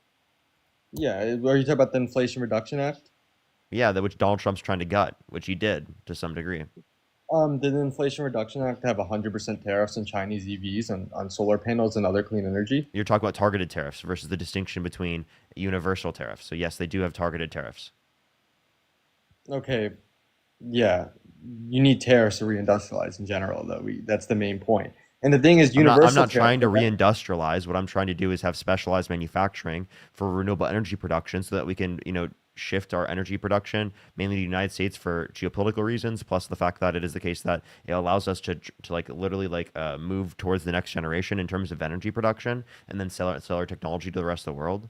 Yeah, are you talking about the Inflation Reduction Act? Yeah, that which Donald Trump's trying to gut, which he did to some degree. Did the Inflation Reduction Act have 100% tariffs on Chinese EVs on solar panels and other clean energy? You're talking about targeted tariffs versus the distinction between universal tariffs. So yes, they do have targeted tariffs. Okay, yeah, you need tariffs to reindustrialize in general, though. That's the main point. And the thing is, I'm universal not tariffs. trying to reindustrialize. What I'm trying to do is have specialized manufacturing for renewable energy production so that we can, shift our energy production mainly to the United States for geopolitical reasons, plus the fact that it is the case that it allows us to like literally move towards the next generation in terms of energy production and then sell our technology to the rest of the world.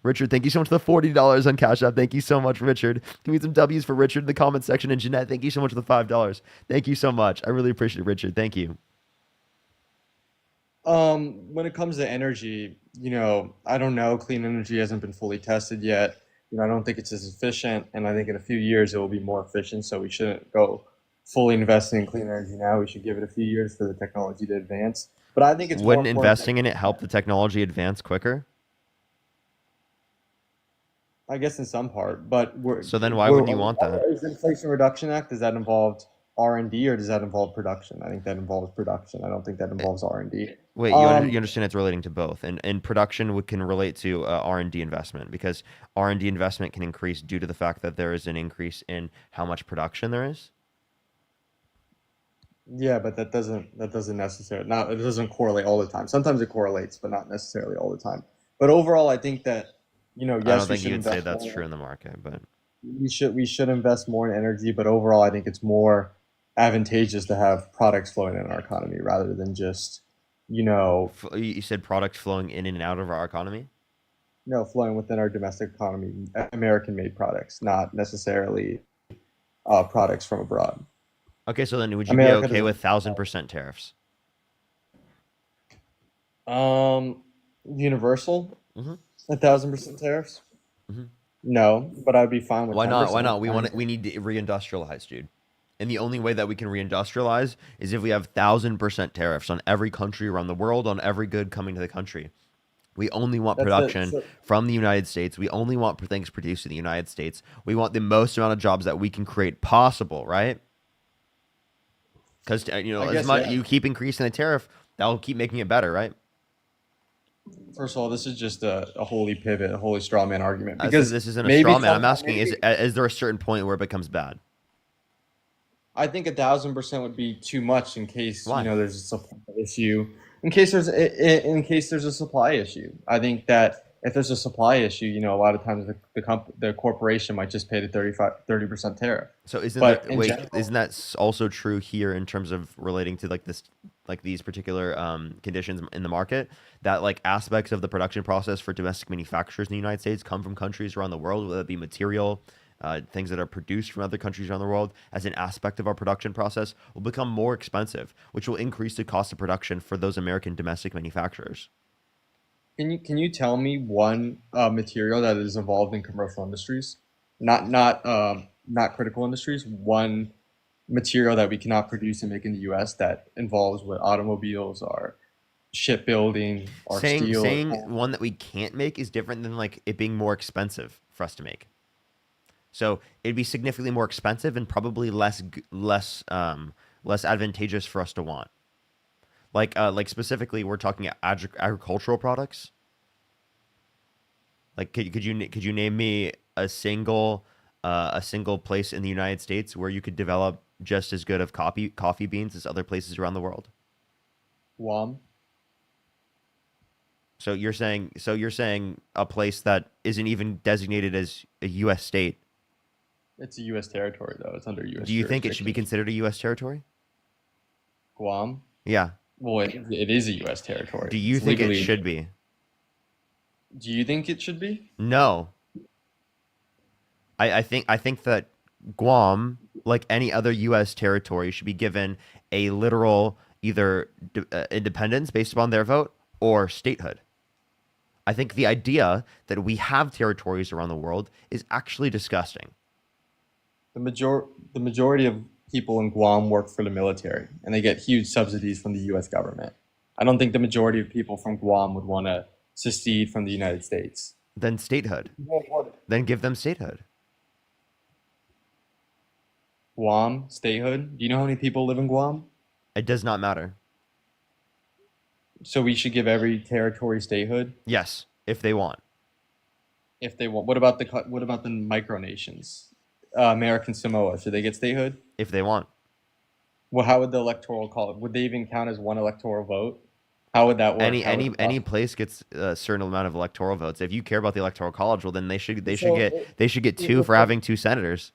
Richard, thank you so much for the $40 on Cash App. Thank you so much, Richard. Give me some W's for Richard in the comment section. And Jeanette, thank you so much for the $5. Thank you so much. I really appreciate it, Richard. Thank you. When it comes to energy, I don't know. Clean energy hasn't been fully tested yet. I don't think it's as efficient, and I think in a few years it will be more efficient. So we shouldn't go fully investing in clean energy now. We should give it a few years for the technology to advance. But I think it's more Wouldn't important. investing in it help the technology advance quicker? I guess in some part, but So then why wouldn't you want that? is the Inflation Reduction Act, does that involve R&D or does that involve production? I think that involves production. I don't think that involves R&D. Wait, you understand it's relating to both, and production can relate to R&D investment because R&D investment can increase due to the fact that there is an increase in how much production there is. Yeah, but that doesn't necessarily, not, it doesn't correlate all the time. Sometimes it correlates, but not necessarily all the time. But overall, I think that, I don't yes, we think should you would say invest that's more. true in the market, but We should invest more in energy, but overall, I think it's more advantageous to have products flowing in our economy rather than just, you said products flowing in and out of our economy. No, flowing within our domestic economy, American-made products, not necessarily products from abroad. Okay, so then would you be America okay doesn't. with 1,000% tariffs? Universal, Hmm. 1,000% tariffs. Hmm. No, but I'd be fine with Why ten not? Why percent. not? We need to reindustrialize, dude. And the only way that we can reindustrialize is if we have 1,000% tariffs on every country around the world, on every good coming to the country. We only want That's the production so, from the United States. We only want things produced in the United States. We want the most amount of jobs that we can create possible, right? Because I as guess, much yeah. you keep increasing the tariff, that'll keep making it better, right? First of all, this is just a holy pivot, a holy straw man argument This, because this isn't a maybe straw man. I'm sometime, asking: maybe is there a certain point where it becomes bad? I think 1,000% would be too much in case Why? there's a supply issue. In case there's a supply issue, I think that if there's a supply issue, a lot of times the corporation might just pay the 30% tariff. So isn't there? But in Wait, general, isn't that also true here in terms of relating to like this, like these particular conditions in the market? That like aspects of the production process for domestic manufacturers in the United States come from countries around the world, whether it be material, things that are produced from other countries around the world, as an aspect of our production process, will become more expensive, which will increase the cost of production for those American domestic manufacturers. can you tell me one material that is involved in commercial industries, not critical industries? One material that we cannot produce and make in the U.S. that involves what automobiles are, shipbuilding, or steel. Saying one that we can't make is different than like it being more expensive for us to make. So it'd be significantly more expensive and probably less advantageous for us to want. Like specifically, we're talking agricultural products. Like could you name me a single place in the United States where you could develop just as good of coffee beans as other places around the world? Guam. So you're saying a place that isn't even designated as a U.S. state. It's a U.S. territory, though. It's under U.S. Do you think it should be jurisdiction. considered a U.S. territory? Guam. Yeah. Well, it is a U.S. territory. Do you It's think it legally. should be? Do you think it should be? No. I think that Guam, like any other U.S. territory, should be given a literal either independence based upon their vote or statehood. I think the idea that we have territories around the world is actually disgusting. The majority of people in Guam work for the military, and they get huge subsidies from the U.S. government. I don't think the majority of people from Guam would want to secede from the United States. Then statehood. Then give them statehood. Guam statehood. Do you know how many people live in Guam? It does not matter. So we should give every territory statehood Yes, if they want. if they want. What about the micronations? American Samoa, should they get statehood? If they want. Well, how would the electoral college? Would they even count as one electoral vote? How would that work? Any How would any it any possibly? place gets a certain amount of electoral votes. If you care about the electoral college, well then So they should get two if, for having two senators.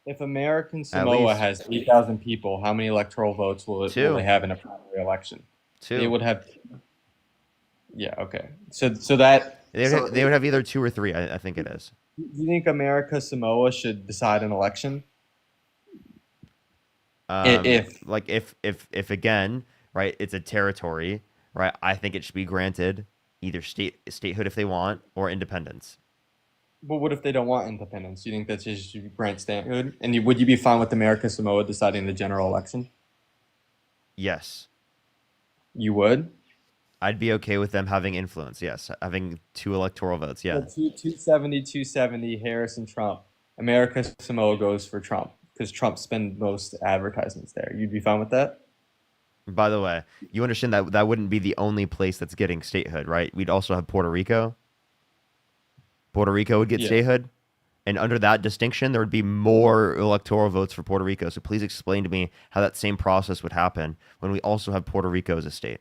if American At Samoa least has 8,000 people, how many electoral votes will they two. have in a primary election? They Two. would have. Yeah. Okay. So that. They would have either two or three, I think it is. Do you think America Samoa should decide an election? If Like if again, right, it's a territory, right? I think it should be granted either statehood if they want or independence. But what if they don't want independence? Do you think that just should grant statehood? And would you be fine with America Samoa deciding the general election? Yes. You would. I'd be okay with them having influence. Yes, having two electoral votes. So Yeah. 270, Harris and Trump. America Samoa goes for Trump because Trump spends most advertisements there. You'd be fine with that? By the way, you understand that that wouldn't be the only place that's getting statehood, right? We'd also have Puerto Rico. Puerto Rico would get Yeah. statehood. And under that distinction, there would be more electoral votes for Puerto Rico. So please explain to me how that same process would happen when we also have Puerto Rico as a state.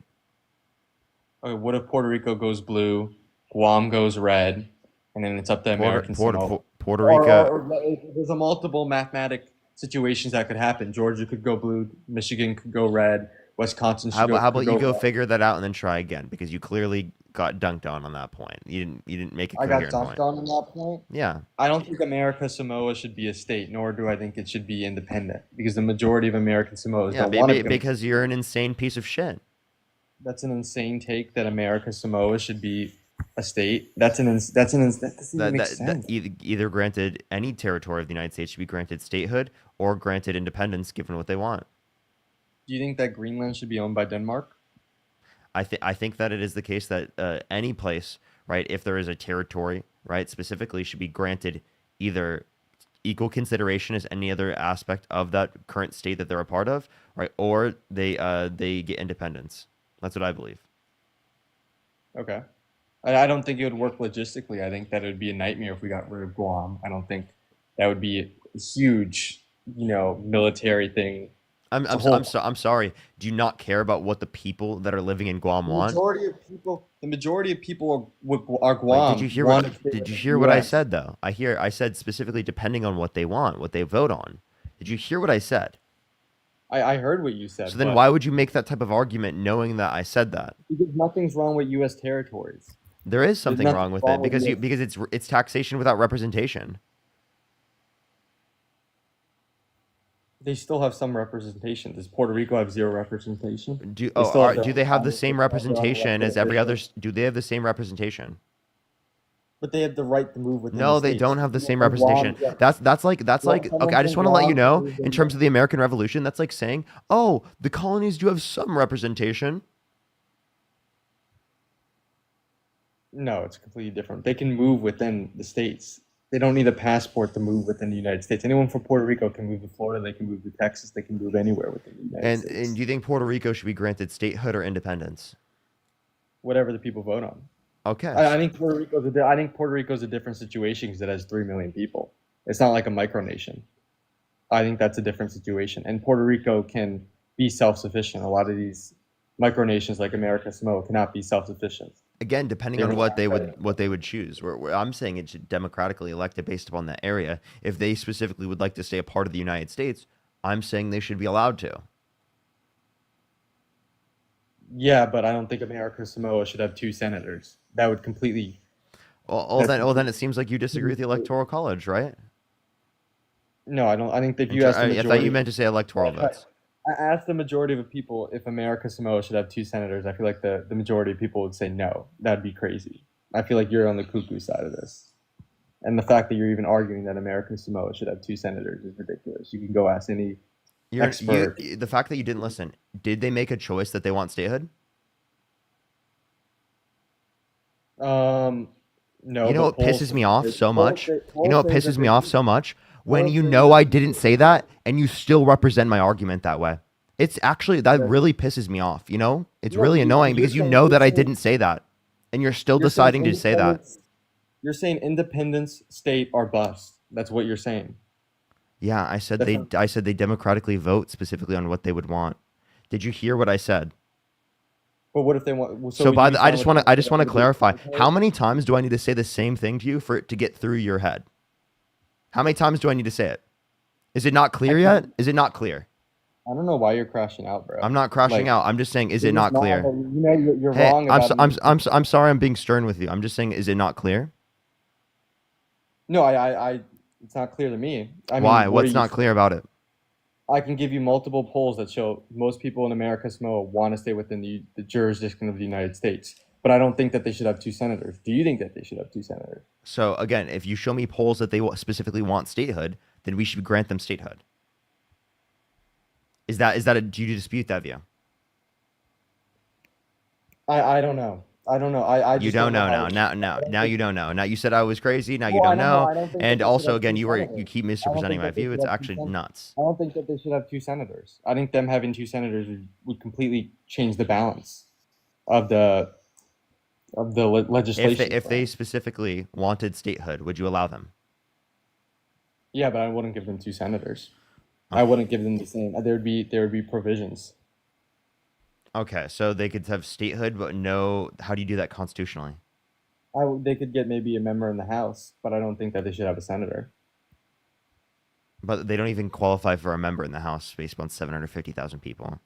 Okay, what if Puerto Rico goes blue, Guam goes red, and then it's up to American Samoa? Puerto Rico. There's a multiple mathematic situations that could happen. Georgia could go blue, Michigan could go red, Wisconsin How should about, go how about could you go go red. figure that out and then try again because you clearly got dunked on that point. You didn't make a I got coherent dunked point. on that point. Yeah. I don't think America Samoa should be a state, nor do I think it should be independent, because the majority of American Samoans Yeah, don't want to. because you're an insane piece of shit. That's an insane take that America Samoa should be a state. That doesn't even make sense. Either granted any territory of the United States should be granted statehood or granted independence, given what they want. Do you think that Greenland should be owned by Denmark? I think that it is the case that any place, right, if there is a territory, right, specifically should be granted either equal consideration as any other aspect of that current state that they're a part of, right, or they get independence. That's what I believe. Okay. I don't think it would work logistically. I think that it would be a nightmare if we got rid of Guam. I don't think that would be a huge, military thing. I'm sorry. Do you not care about what the people that are living in Guam want? The majority of people are Guam. Did you hear what I said though? I said specifically depending on what they want, what they vote on. Did you hear what I said? I heard what you said. So then why would you make that type of argument knowing that I said that? Because nothing's wrong with U.S. territories. There is something wrong with it because it's taxation without representation. They still have some representation. Does Puerto Rico have zero representation? Do they have the same representation as every other? Do they have the same representation? But they have the right to move within. No, they don't have the same representation. That's like okay. I just want to let you know, in terms of the American Revolution, that's like saying, oh, the colonies do have some representation. No, it's completely different. They can move within the states. They don't need a passport to move within the United States. Anyone from Puerto Rico can move to Florida. They can move to Texas. They can move anywhere within the United States. And do you think Puerto Rico should be granted statehood or independence? Whatever the people vote on. Okay. I think Puerto Rico's a different situation because it has 3 million people. It's not like a micronation. I think that's a different situation. And Puerto Rico can be self-sufficient. A lot of these micronations like America Samoa cannot be self-sufficient. Again, depending on what they would choose. I'm saying it should democratically elected based upon that area. If they specifically would like to stay a part of the United States, I'm saying they should be allowed to. Yeah, but I don't think America Samoa should have 2 senators. That would completely. Well, then it seems like you disagree with the Electoral College, right? No, I don't. I think if you ask the majority, I thought you meant to say electoral votes. I asked the majority of the people if America Samoa should have 2 senators. I feel like the majority of people would say no. That'd be crazy. I feel like you're on the cuckoo side of this. And the fact that you're even arguing that America Samoa should have 2 senators is ridiculous. You can go ask any expert. The fact that you didn't listen, did they make a choice that they want statehood? No. You know what pisses me off so much? You know what pisses me off so much? When you know I didn't say that and you still represent my argument that way. It's actually, that really pisses me off, you know? It's really annoying because you know that I didn't say that. And you're still deciding to say that. You're saying independence, state, or bust. That's what you're saying. Yeah, I said they democratically vote specifically on what they would want. Did you hear what I said? But what if they want? I just want to clarify. How many times do I need to say the same thing to you for it to get through your head? How many times do I need to say it? Is it not clear yet? Is it not clear? I don't know why you're crashing out, bro. I'm not crashing out. I'm just saying, is it not clear? You're wrong. I'm sorry. I'm being stern with you. I'm just saying, is it not clear? No, it's not clear to me. Why? What's not clear about it? I can give you multiple polls that show most people in America Samoa want to stay within the jurisdiction of the United States. But I don't think that they should have 2 senators. Do you think that they should have 2 senators? So again, if you show me polls that they specifically want statehood, then we should grant them statehood. Do you dispute that view? I don't know. You don't know now. Now you don't know. Now you said I was crazy. Now you don't know. And also, again, you keep misrepresenting my view. It's actually nuts. I don't think that they should have 2 senators. I think them having 2 senators would completely change the balance of the legislation. If they specifically wanted statehood, would you allow them? Yeah, but I wouldn't give them 2 senators. I wouldn't give them the same. There would be provisions. Okay, so they could have statehood, but no. How do you do that constitutionally? They could get maybe a member in the House, but I don't think that they should have a senator. But they don't even qualify for a member in the House based on 750,000 people.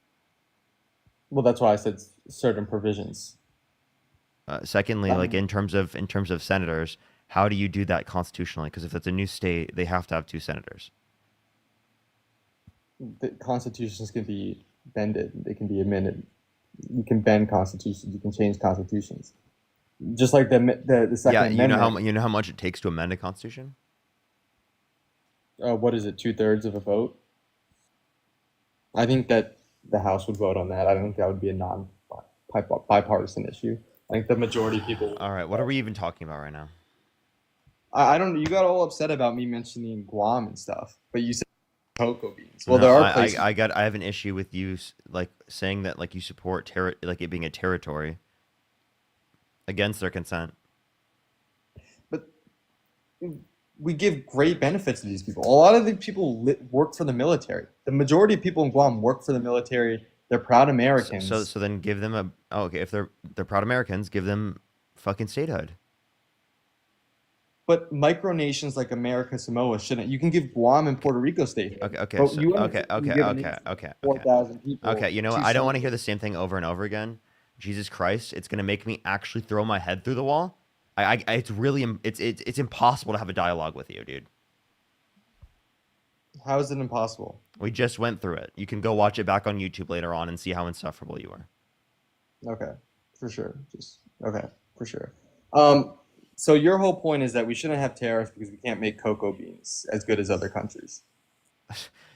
Well, that's why I said certain provisions. Secondly, like Um, in terms of senators, how do you do that constitutionally? Because if it's a new state, they have to have two senators. the constitutions can be bended. They can be amended. You can bend constitutions. You can change constitutions. Just like the Second Yeah, Amendment. you know how much it takes to amend a constitution. What is it? 2/3 of a vote. I think that the House would vote on that. I don't think that would be a bipartisan issue. I think the majority of people would All right, what are we even talking about right now? I don't. You got all upset about me mentioning Guam and stuff, but you said cocoa beans. Well, No, there are places, I have an issue with you like saying that like you support like it being a territory against their consent. but we give great benefits to these people. A lot of the people work for the military. The majority of people in Guam work for the military. They're proud Americans. So then give them a oh, okay, if they're proud Americans, give them fucking statehood. But micronations like America, Samoa shouldn't. You can give Guam and Puerto Rico statehood. Okay, But so you okay, can okay, give a okay, nation okay, of okay. 4,000 people Okay, you know what? two I don't want to hear senators. the same thing over and over again. Jesus Christ, it's gonna make me actually throw my head through the wall. It's really, it's impossible to have a dialogue with you, dude. How is it impossible? We just went through it. You can go watch it back on YouTube later on and see how insufferable you are. Okay, for sure. Just okay, for sure. Um, so your whole point is that we shouldn't have tariffs because we can't make cocoa beans as good as other countries.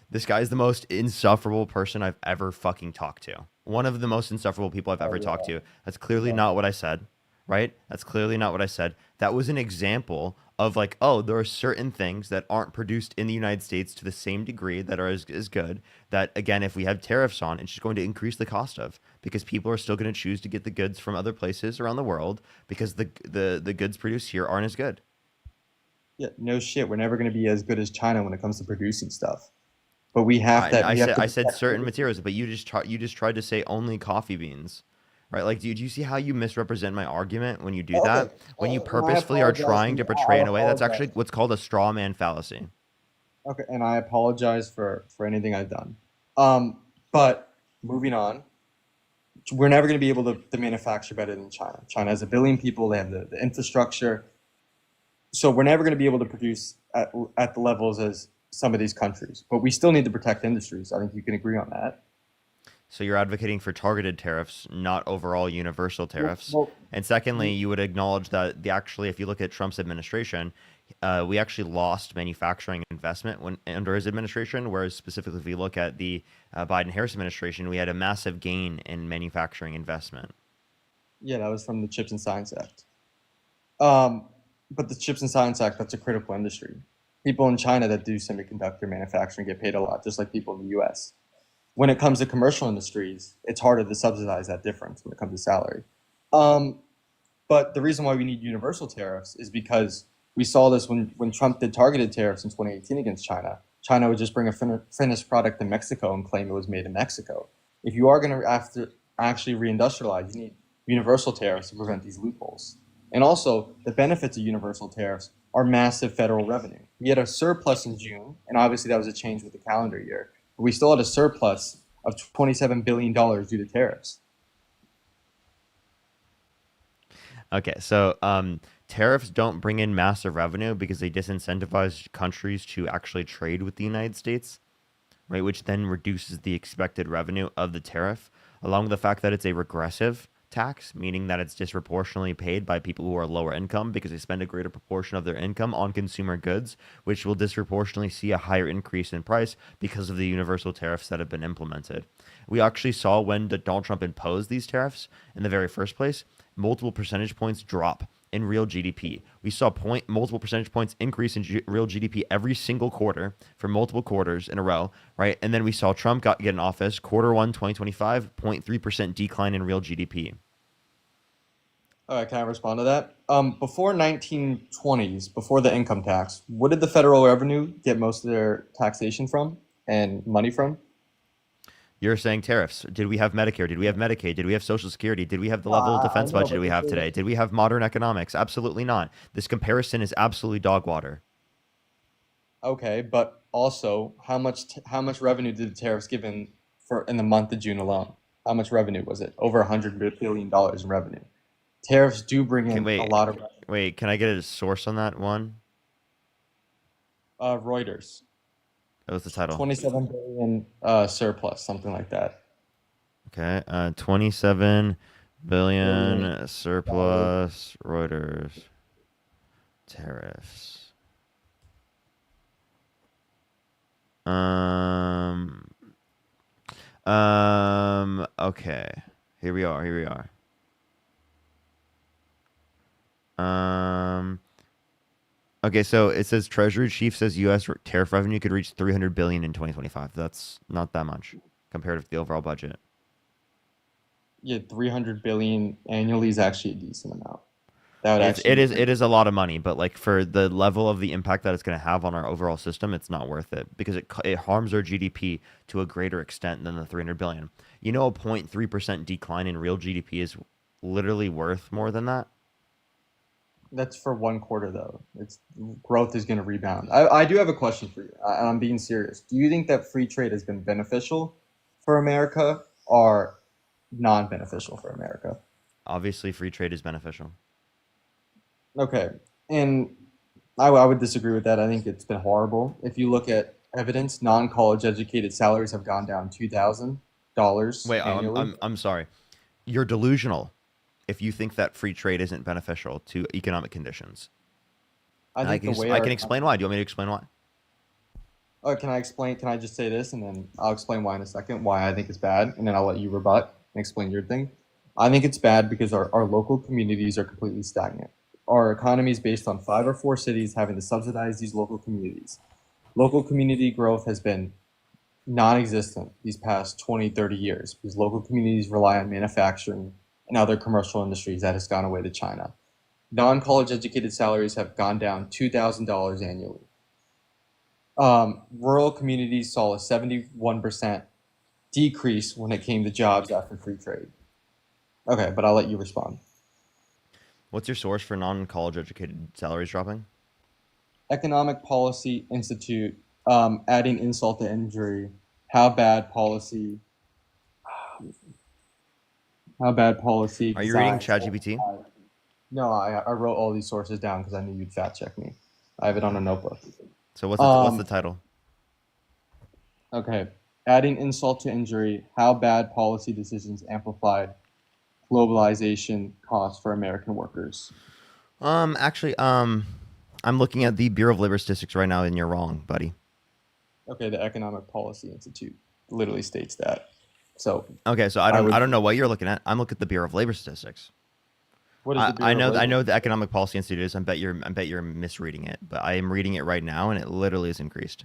This guy is the most insufferable person I've ever fucking talked to. One of the most insufferable people I've Oh ever talked yeah, to. That's clearly yeah. not what I said, right? That's clearly not what I said. That was an example of like, oh, there are certain things that aren't produced in the United States to the same degree that are as good. That again, if we have tariffs on, it's just going to increase the cost of because people are still going to choose to get the goods from other places around the world because the goods produced here aren't as good. Yeah, no shit. We're never going to be as good as China when it comes to producing stuff. But we have that. We have to I said protect certain industry. materials, but you just tried to say only coffee beans, right? Like, do you see how you misrepresent my argument when you do Okay, that? When you and I purposefully are apologize trying for to I portray in a way that's actually apologize. what's called a straw man fallacy. Okay, and I apologize for anything I've done. But moving on, we're never going to be able to manufacture better than China. China has 1 billion people. They have the infrastructure. So we're never going to be able to produce at the levels as some of these countries. But we still need to protect industries. I think you can agree on that. So you're advocating for targeted tariffs, not overall universal Well, tariffs. well, And secondly, you, you would acknowledge that if you look at Trump's administration, we actually lost manufacturing investment when under his administration. Whereas specifically, if you look at the Biden-Harris administration, we had a massive gain in manufacturing investment. yeah, that was from the Chips and Science Act. Um, but the Chips and Science Act, that's a critical industry. People in China that do semiconductor manufacturing get paid a lot, just like people in the US. When it comes to commercial industries, it's harder to subsidize that difference when it comes to salary. Um, but the reason why we need universal tariffs is because we saw this when Trump did targeted tariffs in 2018 against China. China would just bring a finished product to Mexico and claim it was made in Mexico. If you are going to have to actually reindustrialize, you need universal tariffs to prevent these loopholes. And also, the benefits of universal tariffs are massive federal revenue. We had a surplus in June, and obviously that was a change with the calendar year. But we still had a surplus of $27 billion due to tariffs. Okay, so tariffs don't bring in massive revenue because they disincentivize countries to actually trade with the United States, right? Which then reduces the expected revenue of the tariff, along with the fact that it's a regressive tax, meaning that it's disproportionately paid by people who are lower income because they spend a greater proportion of their income on consumer goods, which will disproportionately see a higher increase in price because of the universal tariffs that have been implemented. We actually saw when Donald Trump imposed these tariffs in the very first place, multiple percentage points drop in real GDP. We saw multiple percentage points increase in real GDP every single quarter for multiple quarters in a row, right? And then we saw Trump get in office, Q1 2025, 0.3% decline in real GDP. All right, can I respond to that? Before 1920s, before the income tax, what did the federal revenue get most of their taxation from and money from? You're saying tariffs. Did we have Medicare? Did we have Medicaid? Did we have Social Security? Did we have the No, level of I defense know, budget but we have today? Did we have modern economics? Absolutely not. This comparison is absolutely dog water. okay, but also how much revenue did the tariffs give in the month of June alone? How much revenue was it? Over $100 billion in revenue. Tariffs do bring Can in a wait, lot of wait. Can I get a source on that one? Reuters. What was the title? 27 billion surplus, something like that. Okay, 27 Billion billion dollars. surplus. Reuters tariffs. Um. Okay. Here we are. Here we are. Um. Okay, so it says Treasury Chief says U.S. tariff revenue could reach 300 billion in 2025. That's not that much compared to the overall budget. Yeah, 300 billion annually is actually a decent amount. That would It's actually be it pretty. is a lot of money, but like for the level of the impact that it's going to have on our overall system, it's not worth it because it harms our GDP to a greater extent than the 300 billion. You know, a 0.3% decline in real GDP is literally worth more than that. That's for one quarter though. It's growth is going to rebound. I do have a question for you, and I'm being serious. Do you think that free trade has been beneficial for America or non-beneficial for America? Obviously, free trade is beneficial. Okay, and I would disagree with that. I think it's been horrible. If you look at evidence, non-college educated salaries have gone down $2,000 Wait, annually. I'm sorry. You're delusional if you think that free trade isn't beneficial to economic conditions. I And think the way I our can explain why. Do you want me to explain why? can I explain? Can I just say this and then I'll explain why in a second, why I think it's bad, and then I'll let you rebut and explain your thing. I think it's bad because our local communities are completely stagnant. Our economy is based on 5 or 4 cities having to subsidize these local communities. Local community growth has been non-existent these past 20, 30 years because local communities rely on manufacturing and other commercial industries that has gone away to China. Non-college educated salaries have gone down $2,000 annually. Rural communities saw a 71% decrease when it came to jobs after free trade. Okay, but I'll let you respond. What's your source for non-college educated salaries dropping? Economic Policy Institute, adding insult to injury, how bad policy, how bad policy Are you reading designs. ChatGPT? No, I wrote all these sources down because I knew you'd fact check me. I have it on a notebook. So what's the Um, title? okay, adding insult to injury, how bad policy decisions amplified globalization costs for American workers. Actually, I'm looking at the Bureau of Labor Statistics right now, and you're wrong, buddy. Okay, the Economic Policy Institute literally states that. So Okay, so I would. I don't know what you're looking at. I'm looking at the Bureau of Labor Statistics. What is the I Bureau of know Labor? the Economic Policy Institute is. I bet you're misreading it, but I am reading it right now, and it literally is increased.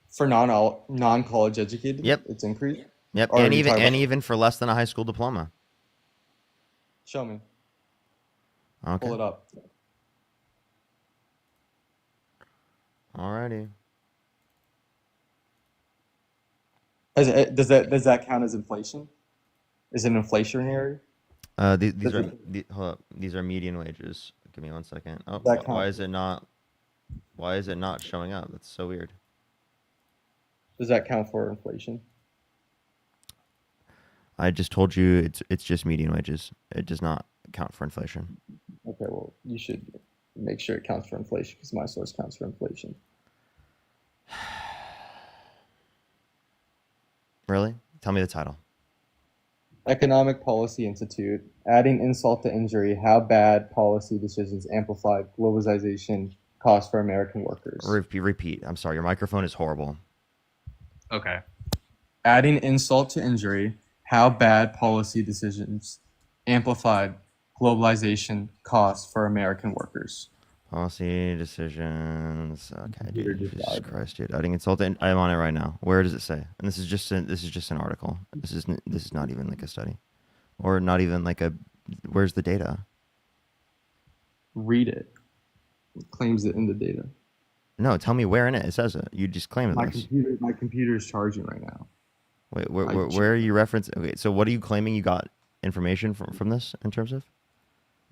For non-college educated, Yep, it's increased. yep, Or are you talking about? even for less than a high school diploma. Show me. Okay, Pull it up. alrighty. Does that count as inflation? Is it inflationary? These Does are it, hold up. These are median wages. Give me 1 second. Oh, does that why count? is it not? Why is it not showing up? That's so weird. Does that count for inflation? I just told you it's just median wages. It does not count for inflation. Okay, well, you should make sure it counts for inflation because my source counts for inflation. Really? Tell me the title. Economic Policy Institute, adding insult to injury, how bad policy decisions amplified globalization costs for American workers. Repeat. I'm sorry. Your microphone is horrible. Okay. Adding insult to injury, how bad policy decisions amplified globalization costs for American workers. Policy decisions. Okay, Computer dude. just Jesus died. Christ, dude. Adding insulting. I'm on it right now. Where does it say? And this is just an article. This is not even like a study, or not even like a. Where's the data? Read it. It claims it in the data. No, tell me where in it. It says it. You just claimed this. My computer is charging right now. Wait, where are you referencing? Okay, so what are you claiming you got information from this in terms of?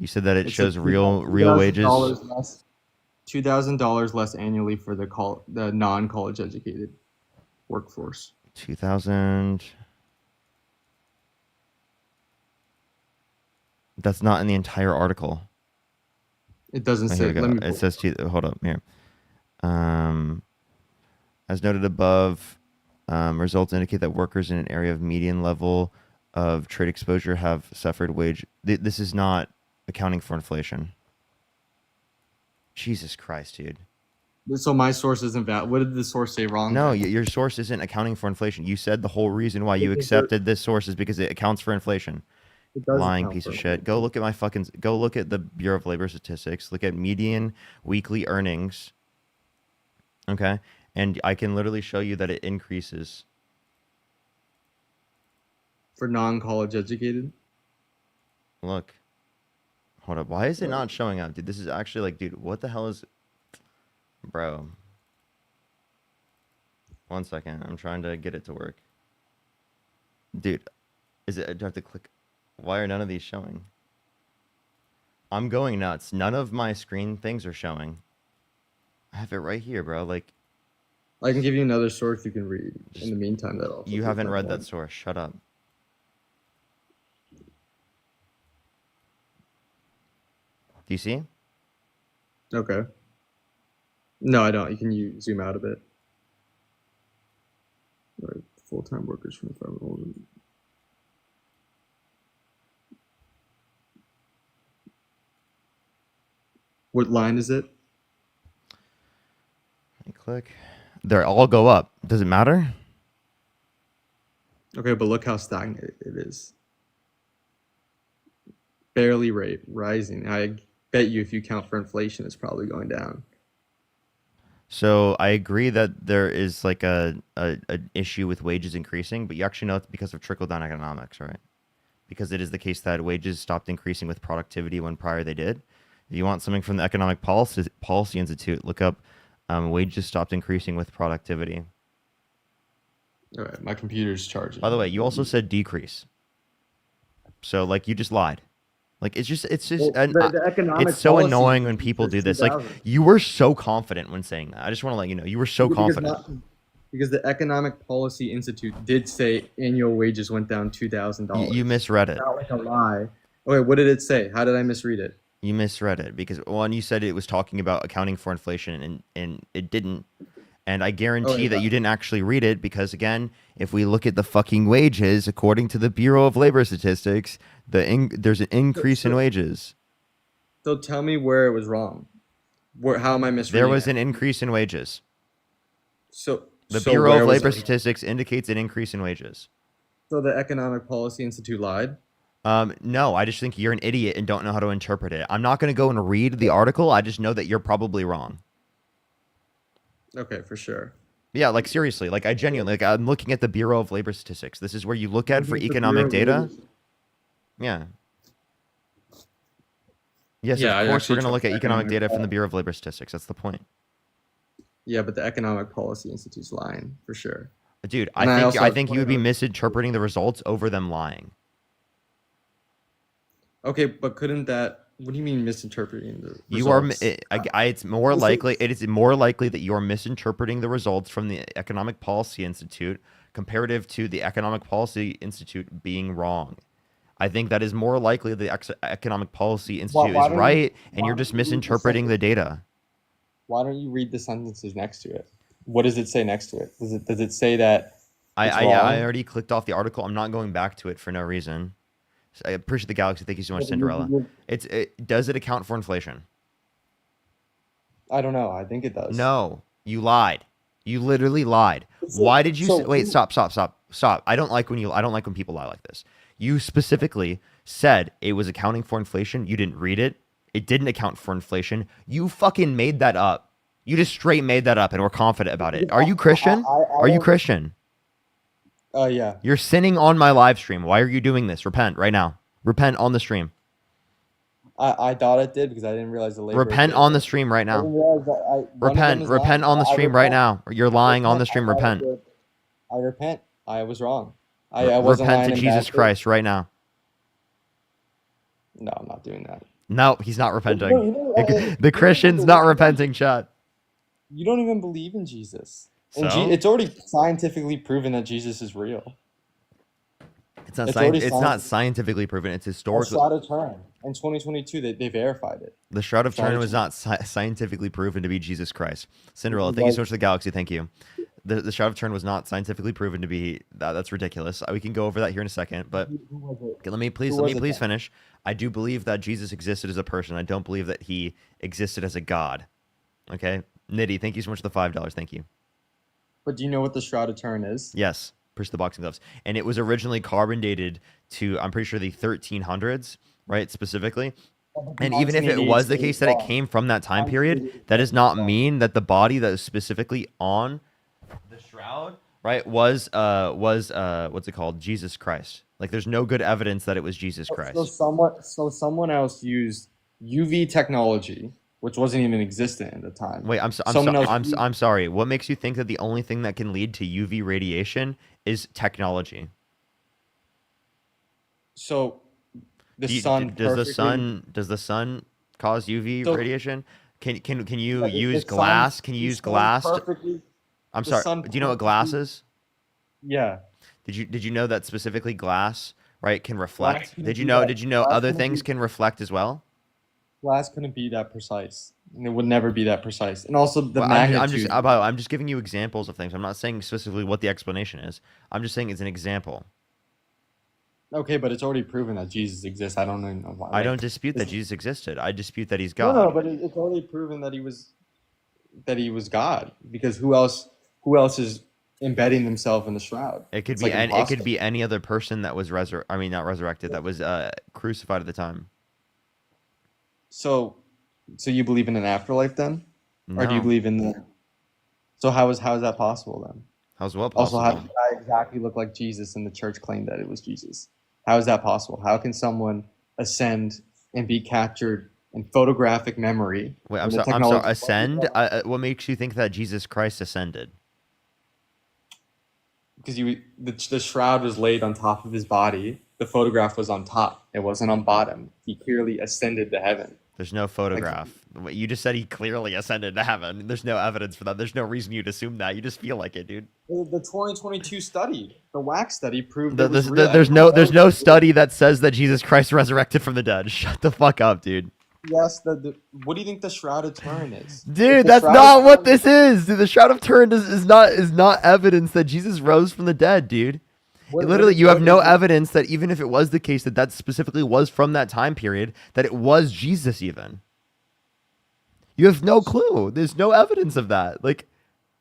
You said that it shows real wages. $2,000 less annually for the non-college educated workforce. 2000. That's not in the entire article. It doesn't Oh, here say. we go. Let me. It says to hold up here. As noted above, results indicate that workers in an area of median level of trade exposure have suffered wage. This is not accounting for inflation. Jesus Christ, dude. So my source isn't valid. What did the source say wrong? No, then? your source isn't accounting for inflation. You said the whole reason why you Because there- accepted this source is because it accounts for inflation. It does Lying account piece for of shit. inflation. Go look at my fucking. Go look at the Bureau of Labor Statistics. Look at median weekly earnings. Okay, and I can literally show you that it increases. For non-college educated. Look. Hold up. Why is it not showing up, dude? This is actually like, dude, what the hell is... Bro. 1 second. I'm trying to get it to work. Dude, is it... Do I have to click... Why are none of these showing? I'm going nuts. None of my screen things are showing. I have it right here, bro. Like... I can give you another source you can read. In the meantime, that also. You haven't read that source. Shut up. Do you see? Okay. No, I don't. You zoom out a bit. All right. Full-time workers from the federal. What line is it? Let me click. They all go up. Does it matter? Okay, but look how stagnant it is. Barely rising. I bet you if you count for inflation, it's probably going down. So I agree that there is like an issue with wages increasing, but you actually know it's because of trickle-down economics, right? Because it is the case that wages stopped increasing with productivity when prior they did. If you want something from the Economic Policy Institute, look up wages stopped increasing with productivity. All right, my computer's charging. By the way, you also said decrease. So like you just lied. Like it's just Well, the economic it's so policy annoying when people says do this. Like 2000. you were so confident when saying that. I just want to let you know you were so confident. Because the Economic Policy Institute did say annual wages went down $2,000. You misread it. Not like a lie. Okay, what did it say? How did I misread it? You misread it because one, you said it was talking about accounting for inflation, and it didn't. And I guarantee that you didn't actually read it because, again, if we look at the fucking wages, according to the Bureau of Labor Statistics, there's an increase in wages. So tell me where it was wrong. How am I misreading There was it? an increase in wages. So The so Bureau where of was Labor it? Statistics indicates an increase in wages. So the Economic Policy Institute lied? No, I just think you're an idiot and don't know how to interpret it. I'm not going to go and read the article. I just know that you're probably wrong. Okay, for sure. Yeah, like seriously, like I genuinely, like I'm looking at the Bureau of Labor Statistics. This is where you look at for economic data. Yeah. Yes, Yeah, of I course we're actually going to look at trust economic economic data from the Bureau of Labor Statistics. That's the point. Yeah, but the Economic Policy Institute's lying, for sure. Dude, And I also I have think you would be 20 misinterpreting the results over them lying. Okay, but couldn't that... What do you mean misinterpreting the results? You are it's more likely it is more likely that you're misinterpreting the results from the Economic Policy Institute comparative to the Economic Policy Institute being wrong. I think that is more likely the Economic Policy Institute is right and you're just misinterpreting the data. Why don't you read the sentences next to it? What does it say next to it? Does it say that it's wrong? I already clicked off the article. I'm not going back to it for no reason. I appreciate the Galaxy. Thank you so much, Cinderella. Does it account for inflation? I don't know. I think it does. No, you lied. You literally lied. Why did you wait? Stop. I don't like when people lie like this. You specifically said it was accounting for inflation. You didn't read it. It didn't account for inflation. You fucking made that up. You just straight made that up and were confident about it. Are you Christian? Are you Christian? Yeah. You're sinning on my live stream. Why are you doing this? Repent right now. Repent on the stream. I thought it did because I didn't realize the labor. Repent on the stream right now. Repent on the stream right now. You're lying on the stream. Repent. I repent. I was wrong. I wasn't repent lying to Jesus Christ right now. No, I'm not doing that. No, he's not repenting. The Christian's not repenting, chat. You don't even believe in Jesus. And So? it's already scientifically proven that Jesus is real. It's already It's not scientifically proven. It's a historically. Shroud of Turin in 2022. They verified it. The Shroud of Shroud Turin of was Turin. not scientifically proven to be Jesus Christ. Cinderella, It thank you was. so much for the galaxy. Thank you. The Shroud of Turin was not scientifically proven to be that. That's ridiculous. We can go over that here in a second, but Who was it? okay, Who let was me it please then? finish. I do believe that Jesus existed as a person. I don't believe that he existed as a god. Okay, Nitty, thank you so much for the $5. Thank you. But do you know what the Shroud of Turin is? Yes, push the boxing gloves. And it was originally carbon dated to, I'm pretty sure, the 1300s, right? Specifically. And even if it 1988 was the study case was that it wrong. came from that time period, 1988 that does study was not wrong. mean that the body that was specifically on the shroud, right, was what's it called? Jesus Christ. Like there's no good evidence that it was Jesus So Christ. someone else used UV technology, which wasn't even existent at the time. Wait, Someone else used, I'm sorry. What makes you think that the only thing that can lead to UV radiation is technology? so the Do you, sun perfectly. does the sun cause UV So radiation? Can you yeah, use glass? Can you use glass? perfectly. I'm The sorry. sun Do you know what glass perfectly. is? Yeah, Did you know that specifically glass, right, can glass reflect? couldn't be that. Did you know Glass other couldn't things be. can reflect as well? Glass couldn't be that precise, and it would never be that precise. And also the Well, magnitude. I'm just giving you examples of things. I'm not saying specifically what the explanation is. I'm just saying it's an example. Okay, but it's already proven that Jesus exists. I don't even know why. I don't Like, dispute that it's, Jesus existed. I dispute that he's no, God. but it's already proven that he was God. Because who else is embedding themselves in the shroud? It's like It could impossible. be any other person that was I mean not resurrected, that was crucified at the time. So, so you believe in an afterlife then, or do you No. believe in the? So how is that possible then? How's well Also, how did possible? the guy exactly look like Jesus, and the church claimed that it was Jesus? How is that possible? How can someone ascend and be captured in photographic memory Wait, when the I'm sorry. technology wasn't Ascend? there? What makes you think that Jesus Christ ascended? Because the shroud was laid on top of his body. The photograph was on top. It wasn't on bottom. He clearly ascended to heaven. There's no Like photograph. You just said he clearly ascended to heaven. There's no evidence for that. There's no reason you'd assume that. You just feel like it, dude. the 2022 study, the wax study proved it was real. There's no study that says that Jesus Christ resurrected from the dead. Shut the fuck up, dude. Yes, what do you think the Shroud of Turin is? Dude, The that's Shroud not of what Turin, this is. Dude, the Shroud of Turin is not evidence that Jesus rose from the dead, dude. Literally, you have what no is it? evidence that even if it was the case that that specifically was from that time period, that it was Jesus even. You have no clue. There's no evidence of that. Like,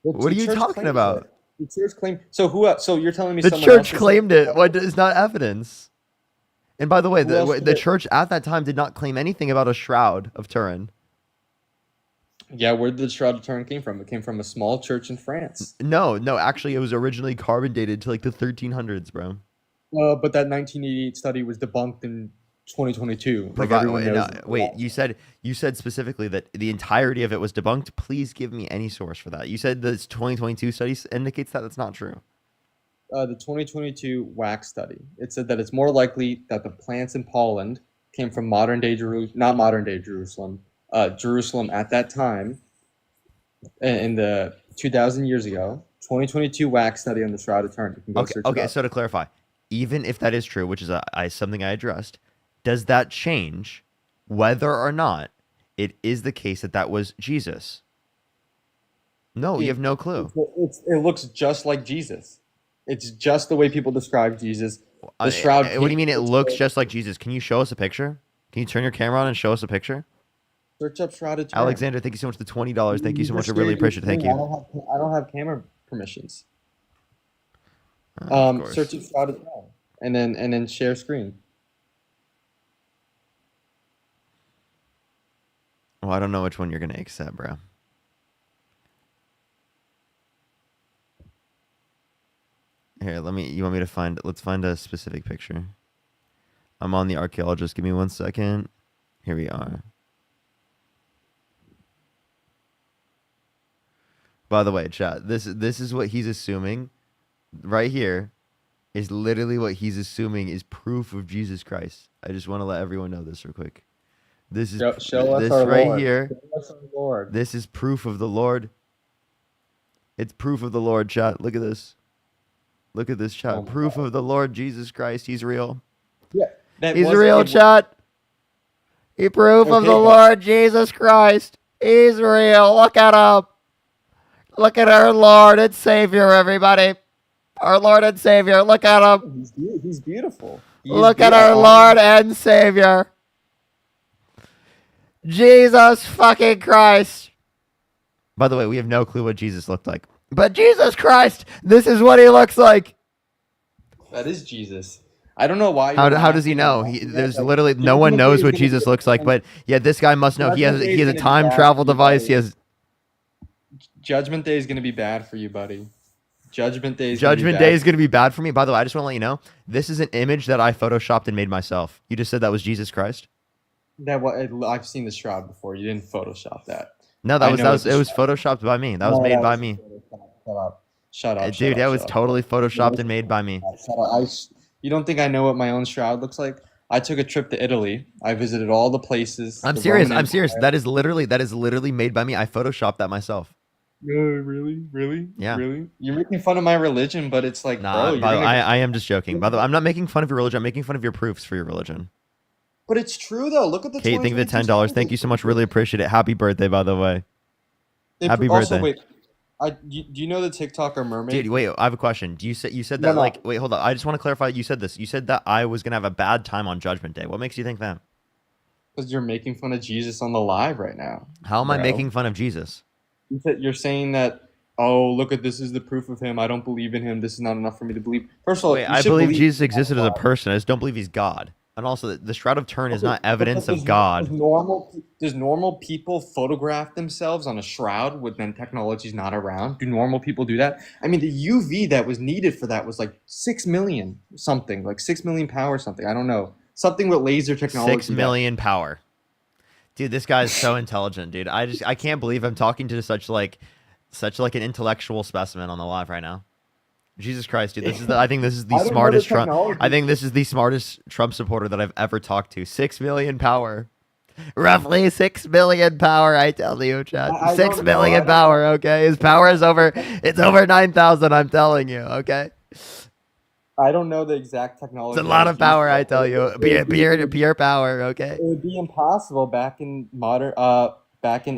what are you church talking claims about? it. The church claimed. So who else? So you're telling me The someone else church is claimed it. What is not evidence? And by the way, who else the did it? church at that time did not claim anything about a shroud of Turin. Yeah, where did the Shroud of Turin came from? It came from a small church in France. No, actually, it was originally carbon dated to like the 1300s, bro. But that 1988 study was debunked in 2022. Like everyone Wait, knows. wait, you said specifically that the entirety of it was debunked. Please give me any source for that. You said this 2022 study indicates that that's not true. The 2022 wax study. It said that it's more likely that the plants in Poland came from modern day Jerusalem, not modern day Jerusalem, Jerusalem at that time, in the 2,000 years ago. 2022 wax study on the Shroud of Turin. You can go search it Okay. up. So to clarify, even if that is true, which is something I addressed, does that change whether or not it is the case that that was Jesus? No, you have no clue. It looks just like Jesus. It's just the way people describe Jesus. The shroud. What do you mean it looks just like Jesus? Can you show us a picture? Can you turn your camera on and show us a picture? Search up Shroud of Turin. Alexander, thank you so much for the $20. Thank you so You're much. I really sharing your appreciate it. Thank screen. you. I don't have camera permissions. Of course. Search up Shroud of Turin, and then share screen. Well, I don't know which one you're gonna accept, bro. Here, you want me to let's find a specific picture. I'm on the archaeologist. Give me 1 second. Here we are. By the way, chat, this is what he's assuming. Right here is literally what he's assuming is proof of Jesus Christ. I just want to let everyone know this real quick. This is Show us this our right Lord. here. Show us our Lord. This is proof of the Lord. It's proof of the Lord, chat. Look at this. Look at this chat. Oh my Proof God. of the Lord Jesus Christ. He's real. Yeah, that He's was real, chat. He proof of okay, the but Lord Jesus Christ. He's real. Look at him. Look at our Lord and Savior, everybody. Our Lord and Savior. Look at him. he's beautiful. He is Look at beautiful. our Lord and Savior. Jesus fucking Christ. By the way, we have no clue what Jesus looked like. But Jesus Christ, this is what he looks like. That is Jesus. I don't know why. How You're does he laughing know? about that. There's Like, literally no one Judgment Day knows is what gonna be Jesus looks like, bad. but yeah, this guy must know. He has Judgment Day he is has a gonna be time bad travel for you, device. He buddy. has Judgment Day is gonna be bad for you, buddy. Judgment Day is Judgment Day is going to be bad for me. By the way, I just want to let you know, this is an image that I photoshopped and made myself. You just said that was Jesus Christ? I've seen the shroud before. You didn't Photoshop that. No, I know it's a it was shroud. photoshopped by me. That was No, made that by was me. Photoshopped. Shut up. Dude, that was totally photoshopped No, and made by me. shut up. You don't think I know what my own shroud looks like? I took a trip to Italy. I visited all the places. I'm the serious. Roman I'm serious. Empire. That is literally made by me. I photoshopped that myself. Really? Yeah. Really? You're making fun of my religion, but it's like, Nah, bro, you're I am just joking. By the way, I'm not making fun of your religion. I'm making fun of your proofs for your religion. But it's true though. Look at the Kate, thank you for the $10. Thank you so much. Really appreciate it. Happy birthday, by the way. Happy Also, birthday. wait. Do you know the TikToker mermaid? Dude, wait, I have a question. You said that No. like wait, hold on. I just want to clarify. You said this. You said that I was gonna have a bad time on Judgment Day. What makes you think that? Because you're making fun of Jesus on the live right now. How am I bro. making fun of Jesus? You're saying that. Oh, look at this is the proof of him. I don't believe in him. This is not enough for me to believe. First of all, Wait, you I should believe believe Jesus existed as a person. I just don't believe he's God. And also, the Shroud of Turin is not evidence of God. Does normal people photograph themselves on a shroud when technology's not around? Do normal people do that? I mean, the UV that was needed for that was like 6 million something, like 6 million power or something. I don't know. Something with laser technology. 6 million power. Dude, this guy's so intelligent, dude. I can't believe I'm talking to such an intellectual specimen on the live right now. Jesus Christ, dude. I think this is the smartest Trump. I think this is the smartest Trump supporter that I've ever talked to. 6 million power. Roughly 6 million power, I tell you, chat. 6 million power, okay? His power is over 9,000, I'm telling you, okay? I don't know the exact technology. It's a lot of power, I tell you. Pure power, okay? It would be impossible back in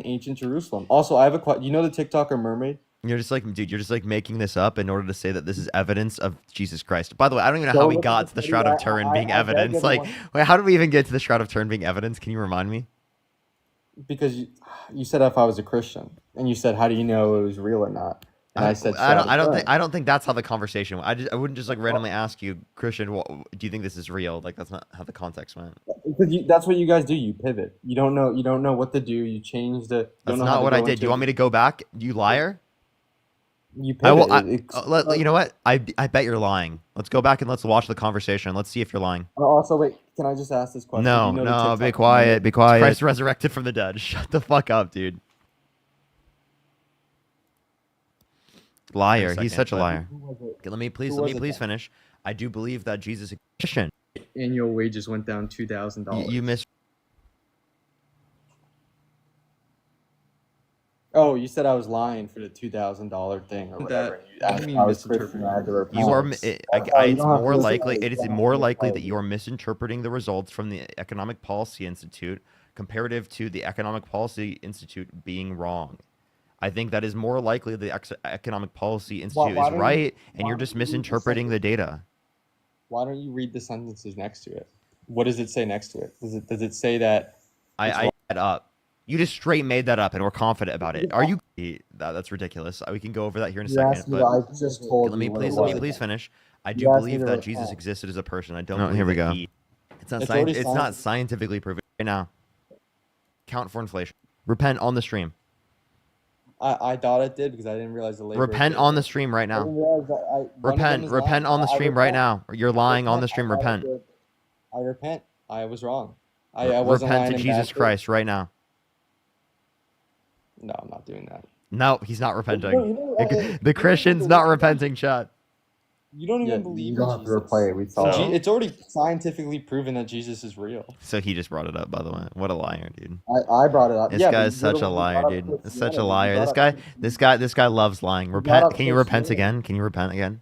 ancient Jerusalem. Also, I have a question. You know the TikToker mermaid? You're just like, dude, you're just like making this up in order to say that this is evidence of Jesus Christ. By the way, I don't even know how we got to the Shroud of Turin being evidence. Like, wait, how did we even get to the Shroud of Turin being evidence? Can you remind me? Because you said if I was a Christian, and you said, how do you know it was real or not? And I said, I don't think that's how the conversation went. I wouldn't just like randomly ask you, Christian, do you think this is real? Like, that's not how the context went. Because that's what you guys do. You pivot. You don't know what to do. You change the. That's not what I did. Do you want me to go back? You liar. You pivot. You know what? I bet you're lying. Let's go back and let's watch the conversation. Let's see if you're lying. Also, wait. Can I just ask this question? No, be quiet. Be quiet. Christ resurrected from the dead. Shut the fuck up, dude. Liar. He's such a liar. Okay, let me please finish. I do believe that Jesus is Christian. Annual wages went down $2,000. You missed. Oh, you said I was lying for the $2,000 thing or whatever. You are. It's more likely. It is more likely that you are misinterpreting the results from the Economic Policy Institute comparative to the Economic Policy Institute being wrong. I think that is more likely the Economic Policy Institute is right, and you're just misinterpreting the data. Why don't you read the sentences next to it? What does it say next to it? Does it say that? I made that up. You just straight made that up, and we're confident about it. Are you? That's ridiculous. We can go over that here in a second. But I just told let me please finish. I do believe that Jesus existed as a person. I don't. Believe here we go. It's not scientifically proven right now. Count for inflation. Repent on the stream. I thought it did because I didn't realize the labor. Repent on the stream right now. Repent on the stream right now. You're lying on the stream. Repent. I repent. I was wrong. I wasn't lying. Repent to Jesus Christ right now. No, I'm not doing that. No, he's not repenting. The Christian's not repenting, chat. You don't even believe in Jesus. It's already scientifically proven that Jesus is real. So he just brought it up, by the way. What a liar, dude. I brought it up. This guy's such a liar, dude. It's such a liar. This guy loves lying. Repent. Can you repent again? Can you repent again?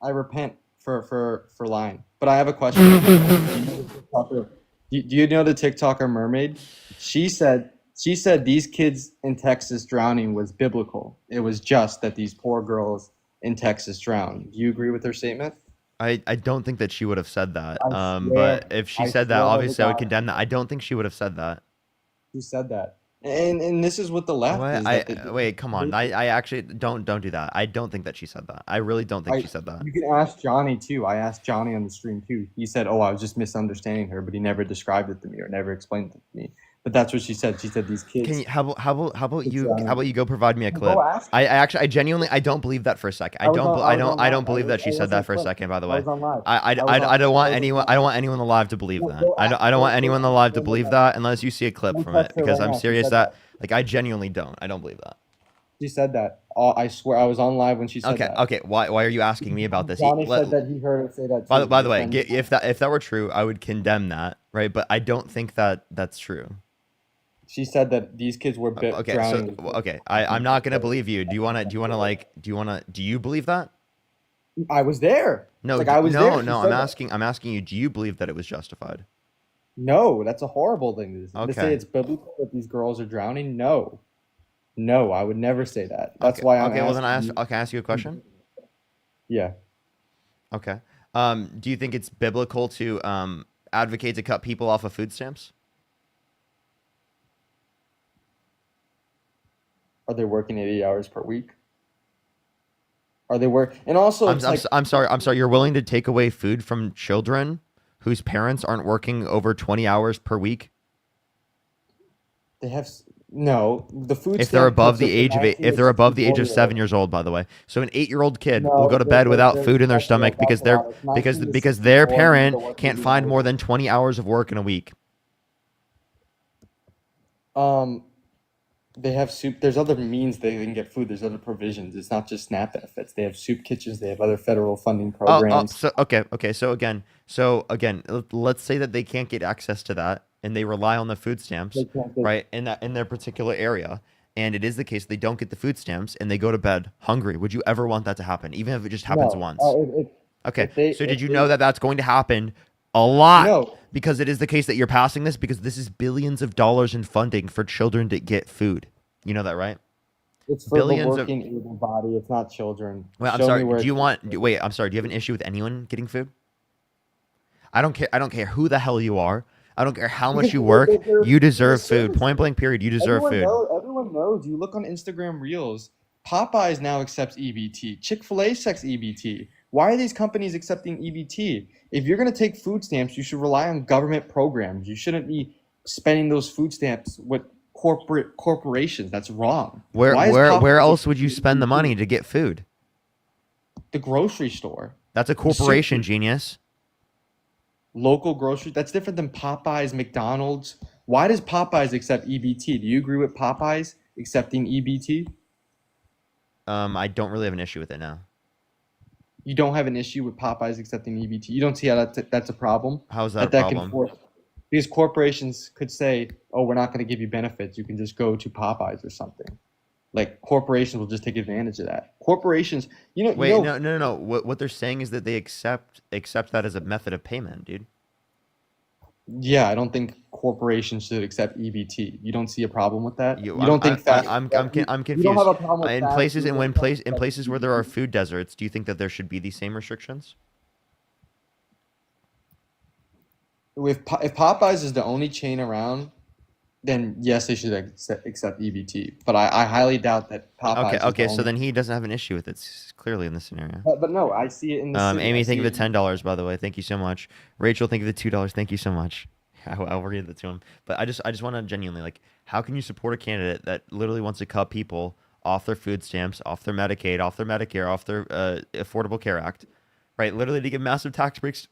I repent for lying. But I have a question. Do you know the TikToker Mermaid? She said these kids in Texas drowning was biblical. It was just that these poor girls in Texas drowned. Do you agree with her statement? I don't think that she would have said that. I But swear, if she I said that, swear to obviously I would God, condemn that. I don't think she would have said that. she said that. And this is what the left What? is that Wait, come on. I actually don't do that. I don't think that she said that. I really don't think I she said that. you can ask Johnny too. I asked Johnny on the stream too. He said, "Oh, I was just misunderstanding her," but he never described it to me or never explained it to me. But that's what she said. She said these Can kids. you how about It's, you go provide me a Go clip? ask. I genuinely I don't believe that for a second. I was on. I was on I live. don't believe that she It said wasn't that a for a clip. second, by the I way. was on live. I I was on. don't I want was on anyone live. in the live to believe No, that. go ask. I don't want anyone in the live to Go look believe at that unless you see a clip it. from it Text her because right I'm now. She serious said that that. like I genuinely don't. I don't believe that. She said that. Oh, I swear I was on live when she said Okay, that. okay. Why are you asking me about this? Johnny said that he heard her say that By too. by the Your way, friend. if that were true, I would condemn that, right? But I don't think that that's true. She said that these kids were Okay, so drowning. okay, I'm not gonna believe you. Do you believe that? I was there. No, Like I was there. She no. said that. I'm asking you. Do you believe that it was justified? No, that's a horrible thing to say. To say Okay. it's biblical that these girls are drowning. No, no, I would never say that. That's Okay. why I'm Okay. Well, then asking you. I ask you a question. Yeah, Okay. Do you think it's biblical to advocate to cut people off of food stamps? are they working 80 hours per week? Are they work? And also, it's like I'm sorry. I'm sorry. You're willing to take away food from children whose parents aren't working over 20 hours per week they have no. The food if they're stamp above puts the up to age of 19 if to they're above the age of 64-year-olds. 7 years old. By the way, so an 8-year-old kid will go No, to bed without food in their that's no, stomach that's because a lot. It's 19 to because their 64. These are parent the working can't find more ages. than 20 hours of work in a week. Um, they have soup. There's other means they can get food. There's other provisions. It's not just SNAP benefits. They have soup kitchens. They have other federal funding programs. So okay. Let's say that they can't get access to that and they rely on the food stamps, They can't get. right? In their particular area, and it is the case they don't get the food stamps and they go to bed hungry. Would you ever want that to happen, even if it just happens No. once? Okay. So did If you they know that that's going to happen a lot? no, Because it is the case that you're passing this because this is billions of dollars in funding for children to get food. You know that, right? it's for the Billions of. working able body. It's not children. Well, I'm Show sorry. me where Do you it's want? Wait, I'm sorry. Do you have an issue with anyone getting food? I don't care. I don't care who the hell you are. I don't care how much because you work. they're You the deserve food. service. Point blank. Period. You deserve food. Everyone knows. You look on Instagram Reels. Popeyes now accepts EBT. Chick-fil-A accepts EBT. Why are these companies accepting EBT? If you're going to take food stamps, you should rely on government programs. You shouldn't be spending those food stamps with corporations. That's wrong. Why is Where Popeyes else would you accepting spend the money EBT? to get food? The grocery store. That's a The corporation, soup genius. local grocery. That's different than Popeyes, McDonald's. Why does Popeyes accept EBT? Do you agree with Popeyes accepting EBT? I don't really have an issue with it now. You don't have an issue with Popeyes accepting EBT. You don't see how that's a problem. How is that a That can problem? force because corporations could say, "Oh, we're not going to give you benefits. You can just go to Popeyes or something." Like corporations will just take advantage of that. Corporations, Wait, no. What they're saying is that they accept that as a method of payment, dude. Yeah, I don't think corporations should accept EBT. You don't see a problem with that. You, You don't think fast. I'm You confused. don't have a problem with In fast places food in restaurants in places where accepting there are EBT? food deserts, do you think that there should be these same restrictions? If Popeyes is the only chain around, then yes, they should accept EBT. But I highly doubt that Popeyes is the Okay. So only. then he doesn't have an issue with it. Clearly in this scenario. But no, I see it in the city. I Amy, thank see you for it. the $10, by the way. Thank you so much. Rachel, thank you for the $2. Thank you so much. I'll read that to him. But I just want to genuinely like, how can you support a candidate that literally wants to cut people off their food stamps, off their Medicaid, off their Medicare, off their Affordable Care Act, right? Literally to give massive tax breaks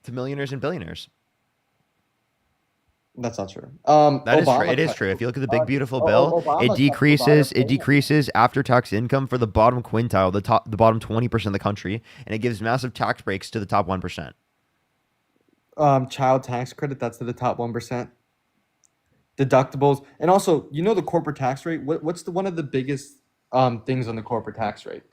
to millionaires and billionaires. That's not true. That is true. Obama It is cut. true. If you look at the big beautiful bill, Obama it cut decreases provider decreases after tax income for the bottom quintile, the bottom 20% of the country, and it gives massive tax breaks to the top 1%. child tax credit. That's to the top 1%. Deductibles, and also, the corporate tax rate. What's one of the biggest things on the corporate tax rate?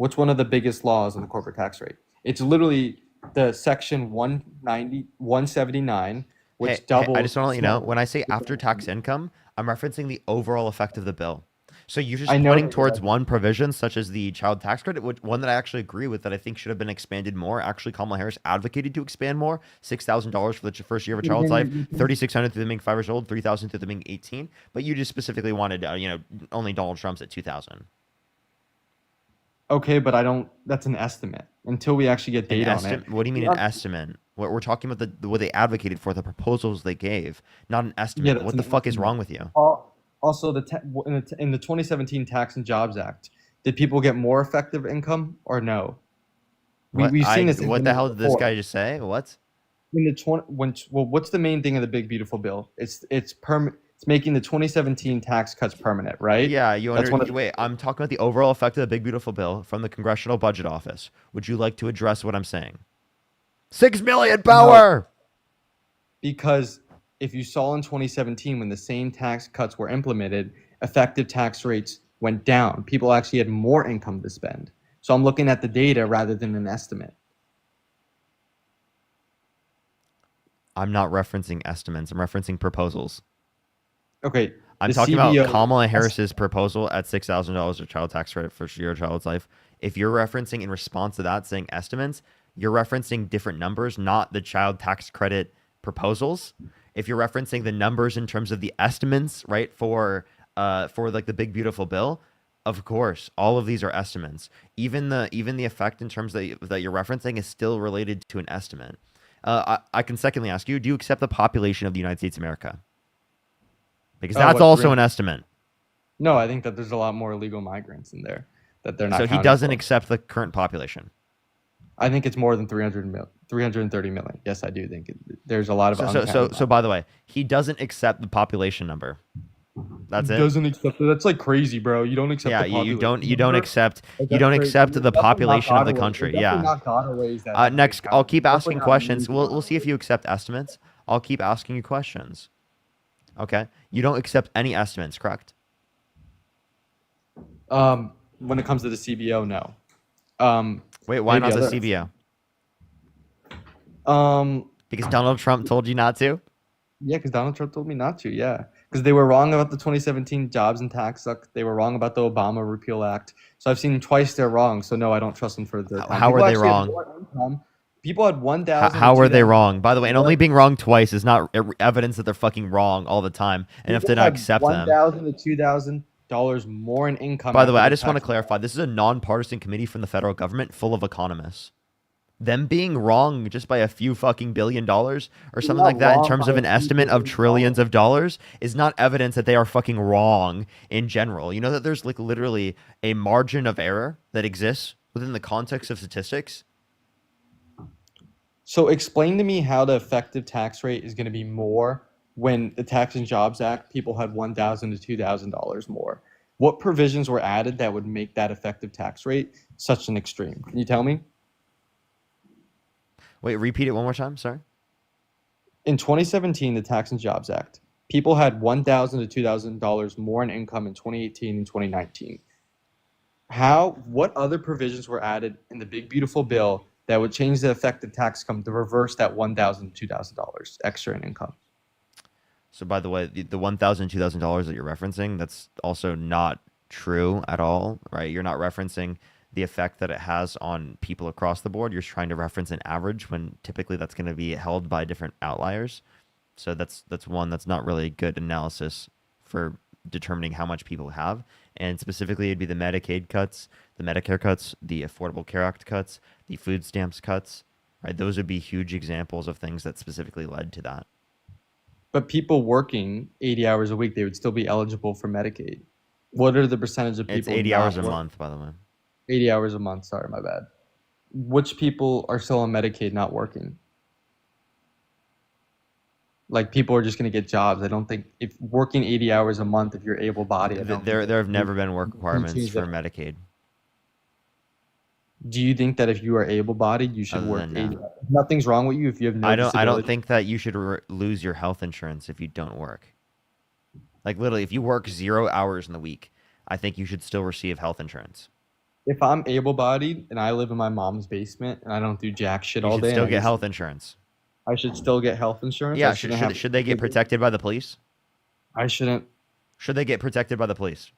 What's one of the biggest laws on the corporate tax rate? It's literally the section 179, Hey, which hey, I doubles just want to let you know, when I say after tax small. income, I'm referencing the overall effect of the bill. So you're I just know pointing that you're towards right. one provision, such as the child tax credit, which one that I actually agree with that I think should have been expanded more. Actually, Kamala Harris advocated to expand more, $6,000 for the first year of a child's life, 3,600 through them being 5 years old, 3,000 through them being 18. But you just specifically wanted, only Donald Trump's at 2,000. Okay, but I don't. That's an estimate until we actually get An data on it. estimate? What do you mean an estimate? What we're talking about what they advocated for, the proposals they gave, not an Yeah, estimate. that's What an the fuck is estimate. wrong with you? Also, in the 2017 Tax and Jobs Act, did people get more effective income or no? We've seen this What the implemented hell did this before. guy just say? What? In the 20 when well, what's the main thing of the big beautiful bill? It's making the 2017 tax cuts permanent, right? Yeah, That's one of the, wait, I'm talking about the overall effect of the big beautiful bill from the Congressional Budget Office. Would you like to address what I'm saying? 6 million no, power. because if you saw in 2017 when the same tax cuts were implemented, effective tax rates went down. People actually had more income to spend. So I'm looking at the data rather than an estimate. I'm not referencing estimates. I'm referencing proposals. Okay, I'm the talking about CBO. Kamala Harris's proposal at $6,000 of child tax credit for your child's life. If you're referencing in response to that saying estimates, you're referencing different numbers, not the child tax credit proposals. If you're referencing the numbers in terms of the estimates, right, for like the big beautiful bill, of course, all of these are estimates. Even the effect in terms that you're referencing is still related to an estimate. I can secondly ask you, do you accept the population of the United States of America? Because that's What also an 300? estimate. No, I think that there's a lot more illegal migrants in there that they're not So he counting doesn't for. accept the current population. I think it's more than 330 million. Yes, I do think there's a lot of uncounted. So by the way, he doesn't accept the population number. That's it. Doesn't accept it. That's like crazy, bro. You don't accept Yeah, the population you don't number. accept Like, you that's don't crazy. accept the Definitely not population of God the away. We're country. definitely Yeah. not God aways that have been Next, I'll counted. keep We're asking definitely not questions. millions. We'll see if you accept estimates. I'll keep asking you questions. Okay. You don't accept any estimates, correct? When it comes to the CBO, no. Wait, why Maybe not the other. CBO? Um, Because Donald Trump told you not to? yeah, because Donald Trump told me not to. Yeah, because they were wrong about the 2017 Jobs and Tax Act. They were wrong about the Obama Repeal Act. So I've seen twice they're wrong. So no, I don't trust them for the third time. How are People they actually had wrong? more income. People had 1,000 to How are they 2,000 wrong? By the way, and only more. being wrong twice is not evidence that they're fucking wrong all the time, and if People they not had accept them. $1,000 to $2,000 more in income By the after way, I the just want to tax. clarify. This is a nonpartisan committee from the federal government full of economists. Them being wrong just by a few fucking $1 billion or They're something like not that in wrong terms by of a an few estimate of billion trillions dollars. of dollars is not evidence that they are fucking wrong in general. You know that there's like literally a margin of error that exists within the context of statistics. So explain to me how the effective tax rate is going to be more when the Tax and Jobs Act, people had $1,000 to $2,000 more. What provisions were added that would make that effective tax rate such an extreme? Can you tell me? Wait, repeat it one more time. Sorry. In 2017, the Tax and Jobs Act, people had $1,000 to $2,000 more in income in 2018 and 2019. What other provisions were added in the big beautiful bill that would change the effective tax come to reverse that $1,000 to $2,000 extra in income? So by the way, the $1,000, $2,000 that you're referencing, that's also not true at all, right? You're not referencing the effect that it has on people across the board. You're trying to reference an average when typically that's going to be held by different outliers. So that's one that's not really good analysis for determining how much people have. And specifically, it'd be the Medicaid cuts, the Medicare cuts, the Affordable Care Act cuts, the food stamps cuts, right? Those would be huge examples of things that specifically led to that. But people working 80 hours a week, they would still be eligible for Medicaid. What are the percentage of It's people 80 not hours a work- month, by the way. 80 hours a month? Sorry, my bad. Which people are still on Medicaid not working? Like people are just going to get jobs. I don't think if working 80 hours a month, if you're able-bodied, I don't think There have never been work you requirements change for that. Medicaid. Do you think that if you are able-bodied, you should Other work than 80 no. hours? Nothing's wrong with you if you have no I don't disability. think that you should lose your health insurance if you don't work. Like literally, if you work 0 hours in the week, I think you should still receive health insurance. if I'm able-bodied and I live in my mom's basement and I don't do jack shit You all should day, still and get health insurance. I should still get health insurance. Yeah, I shouldn't have. should they get protected by the police? I shouldn't. Should they get protected by the police?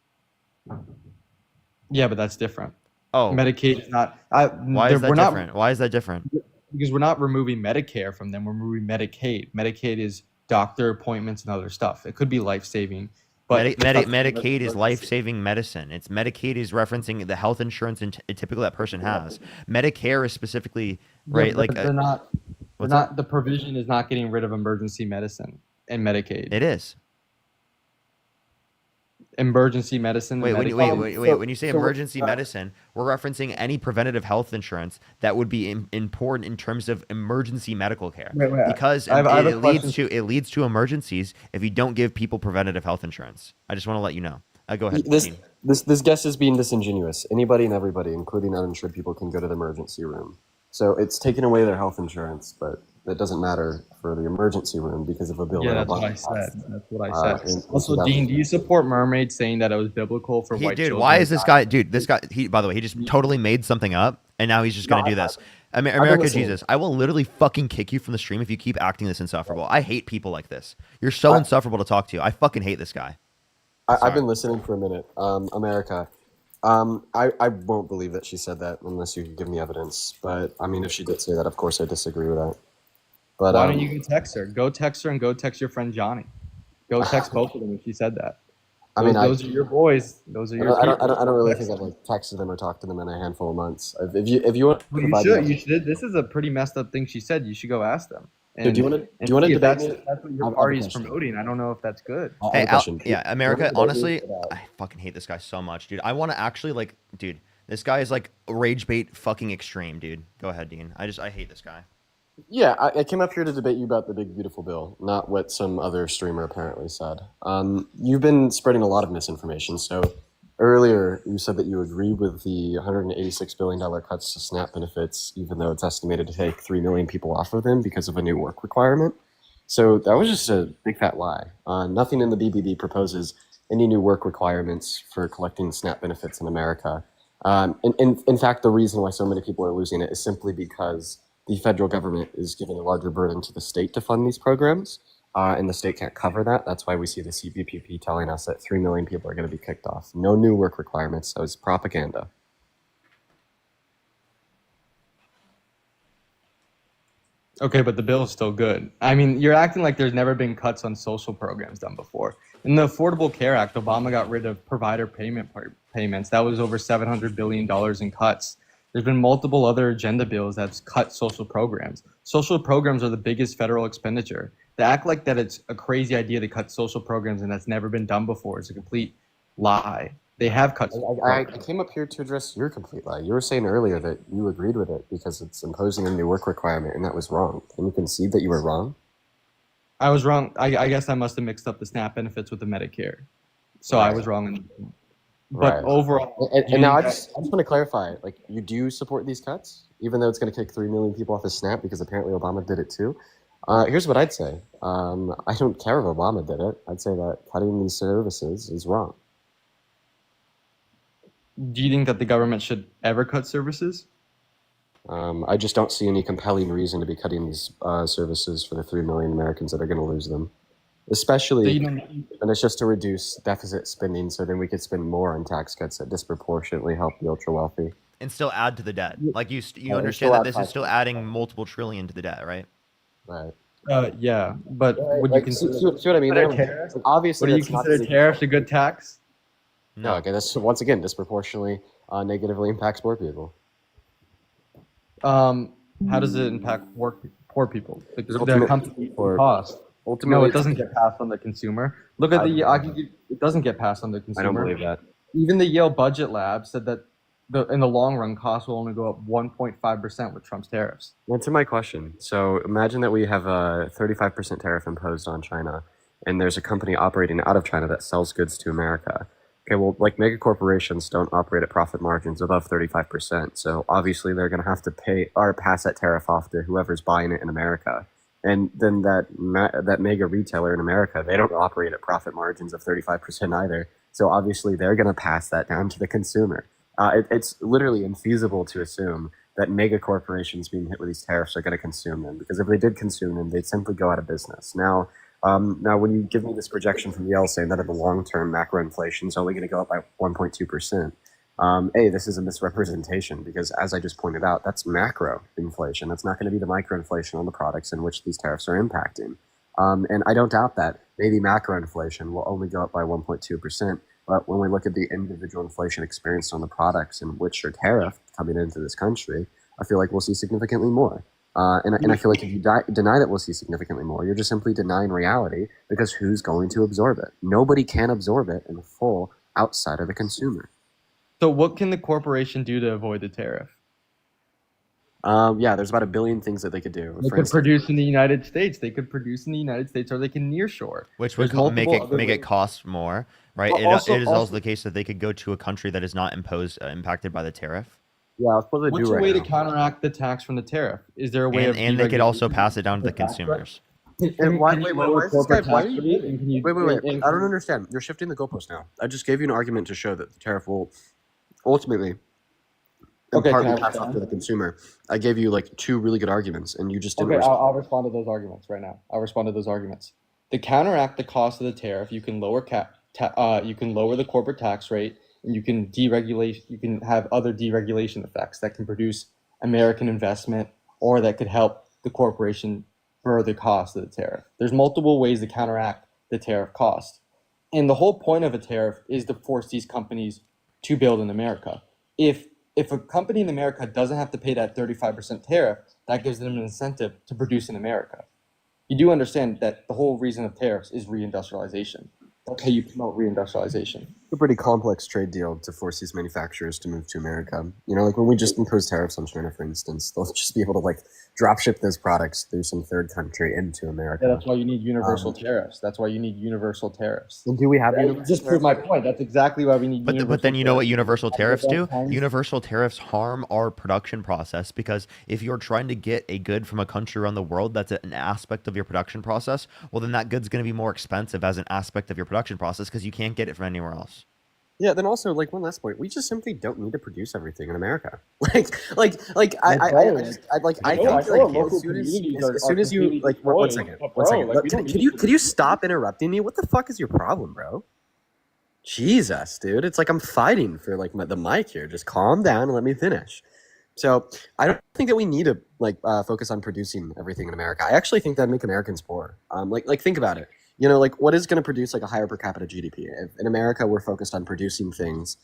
Yeah, but that's different. Oh, Medicaid is not. why is that we're different? not Why is that different? because we're not removing Medicare from them. We're removing Medicaid. Medicaid is doctor appointments and other stuff. It could be life-saving, but Medicaid is life-saving medicine. It's Medicaid is referencing the health insurance and typically that person has. Medicare is specifically right. Yeah, Like they're not. They're what's not. The provision is not getting rid of emergency medicine and Medicaid. it is. Emergency medicine. Wait, and wait, Medicaid. wait, wait. When you say emergency medicine, we're referencing any preventative health insurance that would be important in terms of emergency medical care, Wait, because I have a it leads to emergencies if you don't give people preventative health insurance. I just want to let you know. Go ahead. This Dean. this guest is being disingenuous. Anybody and everybody, including uninsured people, can go to the emergency room. So it's taking away their health insurance, but that doesn't matter for the emergency room because of a bill. Yeah, that that's what I Obama said. That's what I said. and Also, Dean, do you support mermaids saying that it was biblical for white Dude, children? why is this guy? Dude, this guy. He, by the way, he just totally made something up, and now he's just gonna do this. America, listening. Jesus, I will literally fucking kick you from the stream if you keep acting this insufferable. I hate people like this. You're so insufferable to talk to. I fucking hate this guy. I've been listening for a minute. America. I won't believe that she said that unless you can give me evidence. But I mean, if she did say that, of course I disagree with that. But Why don't you go text her? Go text her and go text your friend Johnny. Go text both of them if she said that. I mean, those are your boys. Those are your. I don't people. really Text think I've like texted them or talked to them in a handful of months. If you want, to Well, you provide should. me- You should. This is a pretty messed up thing she said. You should go ask them. Dude, do you want and to see if debate me? that's what I your have a party is question. promoting. I don't know if that's good. I have a question. Yeah, America. Do you want to Honestly, debate me about- I fucking hate this guy so much, dude. I want to actually like, dude. This guy is like rage bait fucking extreme, dude. Go ahead, Dean. I hate this guy. Yeah, I came up here to debate you about the big beautiful bill, not what some other streamer apparently said. You've been spreading a lot of misinformation. So earlier you said that you agree with the $186 billion cuts to SNAP benefits, even though it's estimated to take 3 million people off of them because of a new work requirement. So that was just a big fat lie. Nothing in the BBB proposes any new work requirements for collecting SNAP benefits in America. In fact, the reason why so many people are losing it is simply because the federal government is giving a larger burden to the state to fund these programs, and the state can't cover that. That's why we see the CBPP telling us that 3 million people are going to be kicked off. No new work requirements, so it's propaganda. Okay, but the bill is still good. I mean, you're acting like there's never been cuts on social programs done before. In the Affordable Care Act, Obama got rid of provider payments. That was over $700 billion in cuts. There's been multiple other agenda bills that's cut social programs. Social programs are the biggest federal expenditure. They act like that it's a crazy idea to cut social programs and that's never been done before. It's a complete lie. They have cut. I came up here to address your complete lie. You were saying earlier that you agreed with it because it's imposing a new work requirement, and that was wrong. Can you concede that you were wrong? I was wrong. I guess I must have mixed up the SNAP benefits with the Medicare. So I was wrong. But Right. overall, And now I just want to clarify, like, you do support these cuts, even though it's going to kick 3 million people off of SNAP because apparently Obama did it too. Here's what I'd say. I don't care if Obama did it. I'd say that cutting these services is wrong. do you think that the government should ever cut services? I just don't see any compelling reason to be cutting these services for the 3 million Americans that are going to lose them. So Especially, you don't, and it's just to reduce deficit spending so then we could spend more on tax cuts that disproportionately help the ultra wealthy. And still add to the debt. Like you still understand that add this is still adding multiple trillion to the debt, right? Right. yeah, but would you Like, consider, see what I mean? consider there? tariffs? Obviously, What do you that's not consider the- tariffs a good tax? No, okay, that's once again disproportionately negatively impacts poor people. How does it impact poor people? Like, their Ultimate- company or- cost. Ultimately, No, it doesn't get passed on the consumer. Look at it doesn't get passed on the I consumer. don't believe that. Even the Yale Budget Lab said that in the long run, costs will only go up 1.5% with Trump's tariffs. Answer my question. So imagine that we have a 35% tariff imposed on China, and there's a company operating out of China that sells goods to America. Okay, well, like mega corporations don't operate at profit margins above 35%. So obviously they're going to have to pay or pass that tariff off to whoever's buying it in America. And then that mega retailer in America, they don't operate at profit margins of 35% either. So obviously they're going to pass that down to the consumer. It's literally infeasible to assume that mega corporations being hit with these tariffs are going to consume them, because if they did consume them, they'd simply go out of business. Now, when you give me this projection from Yale saying that in the long term, macro inflation is only going to go up by 1.2%, this is a misrepresentation, because as I just pointed out, that's macro inflation. That's not going to be the micro inflation on the products in which these tariffs are impacting. And I don't doubt that maybe macro inflation will only go up by 1.2%. But when we look at the individual inflation experienced on the products in which are tariffed coming into this country, I feel like we'll see significantly more. And I feel like if you deny that we'll see significantly more, you're just simply denying reality, because who's going to absorb it? Nobody can absorb it in full outside of the consumer. So what can the corporation do to avoid the tariff? There's about 1 billion things that they could do. They could produce in the United States. They could produce in the United States, or they can nearshore. Which would make it cost more, right? Well, it is also the case that they could go to a country that is not impacted by the tariff. Yeah, that's what they What's do a way right to now. counteract the tax from the tariff? Is there a way And they could also pass it down to the consumers. And why is this guy? Why are you? Wait. And I don't understand. You're shifting the goalpost now. I just gave you an argument to show that the tariff will ultimately and partly pass off to the consumer. I gave you like 2 really good arguments, and you just didn't. Okay, I'll respond to those arguments right now. I'll respond to those arguments. To counteract the cost of the tariff, you can lower you can lower the corporate tax rate, and you can deregulate. You can have other deregulation effects that can produce American investment, or that could help the corporation further the cost of the tariff. There's multiple ways to counteract the tariff cost, and the whole point of a tariff is to force these companies to build in America. If a company in America doesn't have to pay that 35% tariff, that gives them an incentive to produce in America. You do understand that the whole reason of tariffs is reindustrialization. That's how you promote reindustrialization. It's a pretty complex trade deal to force these manufacturers to move to America. You know, like when we just impose tariffs on China, for instance, they'll just be able to like drop ship those products through some third country into America. Yeah, that's why you need universal tariffs. That's why you need universal tariffs. And do we have universal Just prove my point. That's exactly why we need universal But then you know what universal tariffs do? tariffs. Universal tariffs harm our production process, because if you're trying to get a good from a country around the world that's an aspect of your production process, well, then that good's going to be more expensive as an aspect of your production process, because you can't get it from anywhere else. Yeah, then also like one last point, we just simply don't need to produce everything in America. I think like as soon as you like one second. Could you stop interrupting me? What the fuck is your problem, bro? Jesus, dude, it's like I'm fighting for like the mic here. Just calm down and let me finish. So I don't think that we need to like focus on producing everything in America. I actually think that'd make Americans poor. Like think about it. You know, like what is going to produce like a higher per capita GDP? If in America, we're focused on producing things,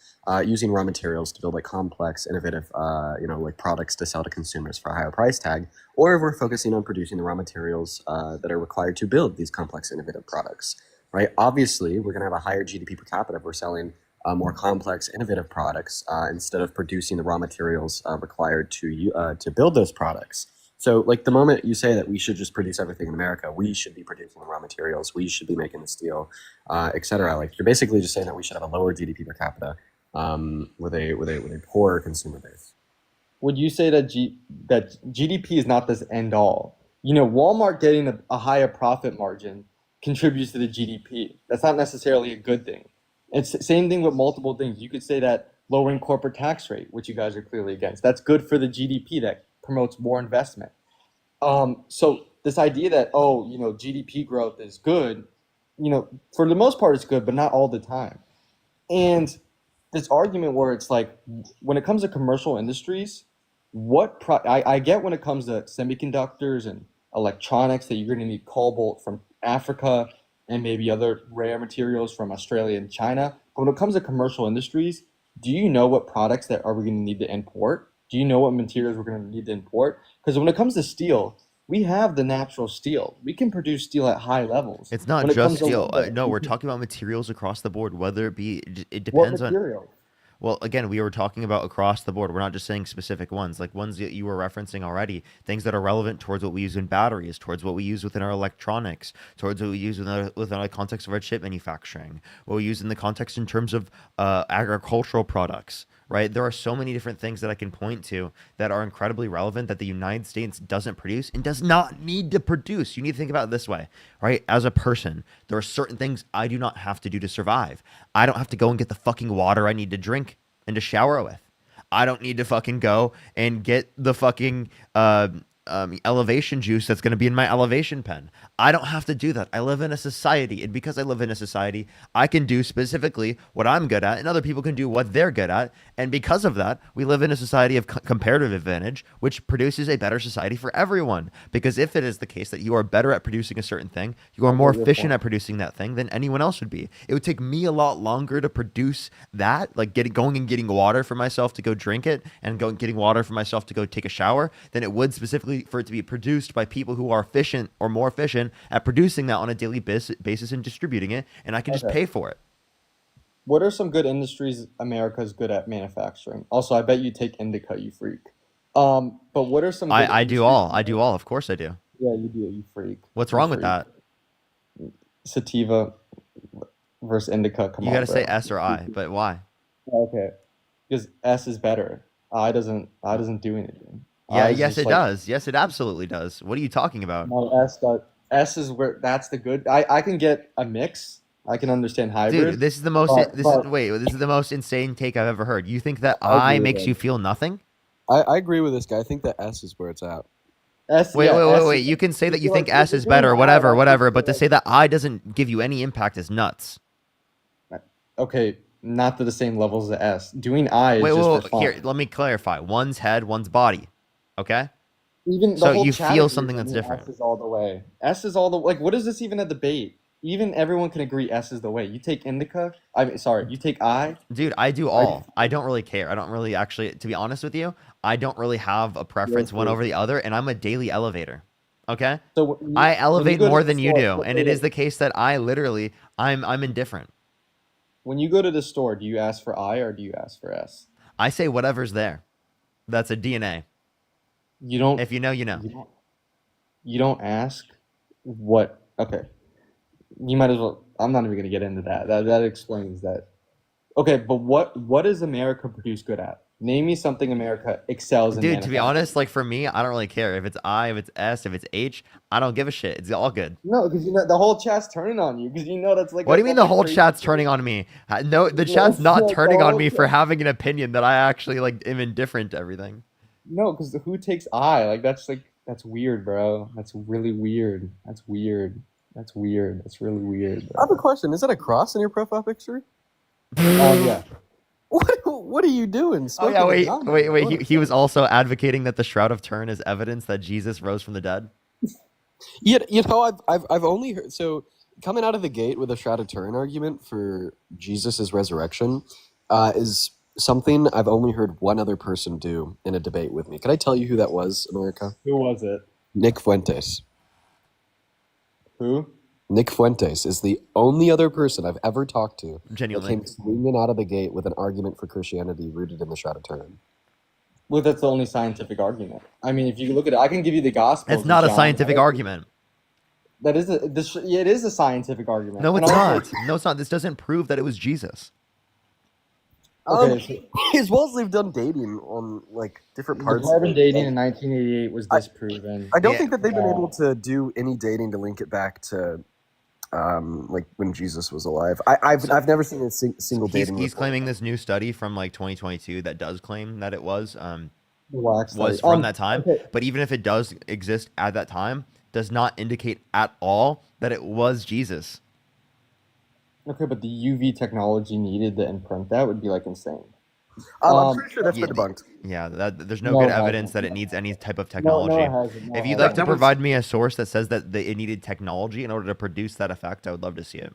using raw materials to build like complex, innovative, like products to sell to consumers for a higher price tag, or if we're focusing on producing the raw materials that are required to build these complex, innovative products, right? Obviously, we're going to have a higher GDP per capita if we're selling more complex, innovative products instead of producing the raw materials required to build those products. So like the moment you say that we should just produce everything in America, we should be producing the raw materials, we should be making the steel, et cetera. Like you're basically just saying that we should have a lower GDP per capita with a poorer consumer base. Would you say that that GDP is not this end all? You know, Walmart getting a higher profit margin contributes to the GDP. That's not necessarily a good thing. It's the same thing with multiple things. You could say that lowering corporate tax rate, which you guys are clearly against, that's good for the GDP. That promotes more investment. So this idea that, GDP growth is good, for the most part it's good, but not all the time. And this argument where it's like, when it comes to commercial industries, I get when it comes to semiconductors and electronics that you're going to need cobalt from Africa and maybe other rare materials from Australia and China. But when it comes to commercial industries, do you know what products that are we going to need to import? Do you know what materials we're going to need to import? Because when it comes to steel, we have the natural steel. We can produce steel at high levels. It's not just steel. No, we're talking about materials across the board, whether it be, it depends what material? Well, again, we were talking about across the board. We're not just saying specific ones, like ones that you were referencing already, things that are relevant towards what we use in batteries, towards what we use within our electronics, towards what we use within the context of our chip manufacturing, what we use in the context in terms of agricultural products, right? There are so many different things that I can point to that are incredibly relevant that the United States doesn't produce and does not need to produce. You need to think about it this way, right? As a person, there are certain things I do not have to do to survive. I don't have to go and get the fucking water I need to drink and to shower with. I don't need to fucking go and get the fucking elevation juice that's going to be in my elevation pen. I don't have to do that. I live in a society, and because I live in a society, I can do specifically what I'm good at, and other people can do what they're good at. And because of that, we live in a society of comparative advantage, which produces a better society for everyone. Because if it is the case that you are better at producing a certain thing, you are more efficient at producing that thing than anyone else would be. It would take me a lot longer to produce that, like going and getting water for myself to go drink it, and getting water for myself to go take a shower, than it would specifically for it to be produced by people who are efficient or more efficient at producing that on a daily basis and distributing it, and I can just pay for it. What are some good industries America's good at manufacturing? Also, I bet you take indica, you freak. But what are some good I do all. industries- I do all. Of course I do. Yeah, you do, you freak. What's You wrong with freak. that? Sativa versus indica. Come You on, got to say bro. S or I, but why? Okay, because S is better. I doesn't do anything. Yeah, I is yes, just it like, does. Yes, it absolutely does. What are you talking about? no, S does. S is where that's the good. I can get a mix. I can understand hybrid. Dude, this is the most. but- but- This is the most insane take I've ever heard. You think that I agree I with makes that. you feel nothing? I agree with this guy. I think that S is where it's at. S. Wait, yeah, wait, wait, S wait. is- You can say that you feel think like S you're is doing better, I, whatever, like, whatever. you But to feel say that I doesn't give you any impact is nuts. okay, not to the same levels as S. Doing I is Wait, just wait, for fun. here. Let me clarify. One's head, one's body. Okay. Even the So whole you chat feel agrees something with that's me, different. S is all the way. S is all the like. What is this even a debate? Even everyone can agree S is the way. You take indica. I mean, sorry, you take I. Dude, I do all. I don't really care. I don't really actually, to be honest with you, I don't really have a preference one cool. over the other, and I'm a daily elevator. Okay? So when I when elevate go to more the than you store- do, wait, and wait, it is wait. the case that I literally, I'm indifferent. When you go to the store, do you ask for I or do you ask for S? I say whatever's there. That's a DNA. You don't. If you know, you know. You don't. You don't ask what. Okay. You might as well. I'm not even gonna get into that. That explains that. Okay, but what does America produce good at? Name me something America excels in. Dude, to be manufacturing. honest, like for me, I don't really care. If it's I, if it's S, if it's H, I don't give a shit. It's all good. No, because you know the whole chat's turning on you. Because you know that's like. What do you mean the that's a whole crazy chat's thing. turning on me? No, the Yeah, chat's not like the turning on whole me for chat- having an opinion that I actually like am indifferent to everything. No, because who takes I? That's weird, bro. That's really weird. That's weird. That's weird. That's really weird. I have Bro. a question. Is that a cross in your profile picture? Yeah. What are you doing? Oh yeah, Smoking a wait, gun? wait, wait. What? He was also advocating that the Shroud of Turin is evidence that Jesus rose from the dead. You know, I've only heard so coming out of the gate with a Shroud of Turin argument for Jesus' resurrection is something I've only heard one other person do in a debate with me. Can I tell you who that was, America? Who was it? Nick Fuentes. Who? Nick Fuentes is the only other person I've ever talked to that Genuinely. came swinging out of the gate with an argument for Christianity rooted in the Shroud of Turin. Well, that's the only scientific argument. I mean, if you look at it, I can give you the gospel. It's not a scientific argument. That is it is a scientific argument. No, And it's also- not. No, it's not. This doesn't prove that it was Jesus. Okay, As well as they've done dating on like different the parts. carbon of it. dating in 1988 was disproven. I don't Yeah. think that they've been Yeah. able to do any dating to link it back to like when Jesus was alive. I've never seen a single dating. He's report. claiming this new study from like 2022 that does claim that it was The wax was study. from that time. Okay. But even if it does exist at that time, does not indicate at all that it was Jesus. Okay, but the UV technology needed to imprint that would be like insane. I'm pretty sure that's yeah, been debunked. Yeah, there's no No, good it evidence hasn't. that it needs any type of No, technology. it hasn't. No, If it you'd like to That was- provide me a source that says that it needed technology in order to produce that effect, I would love to see it.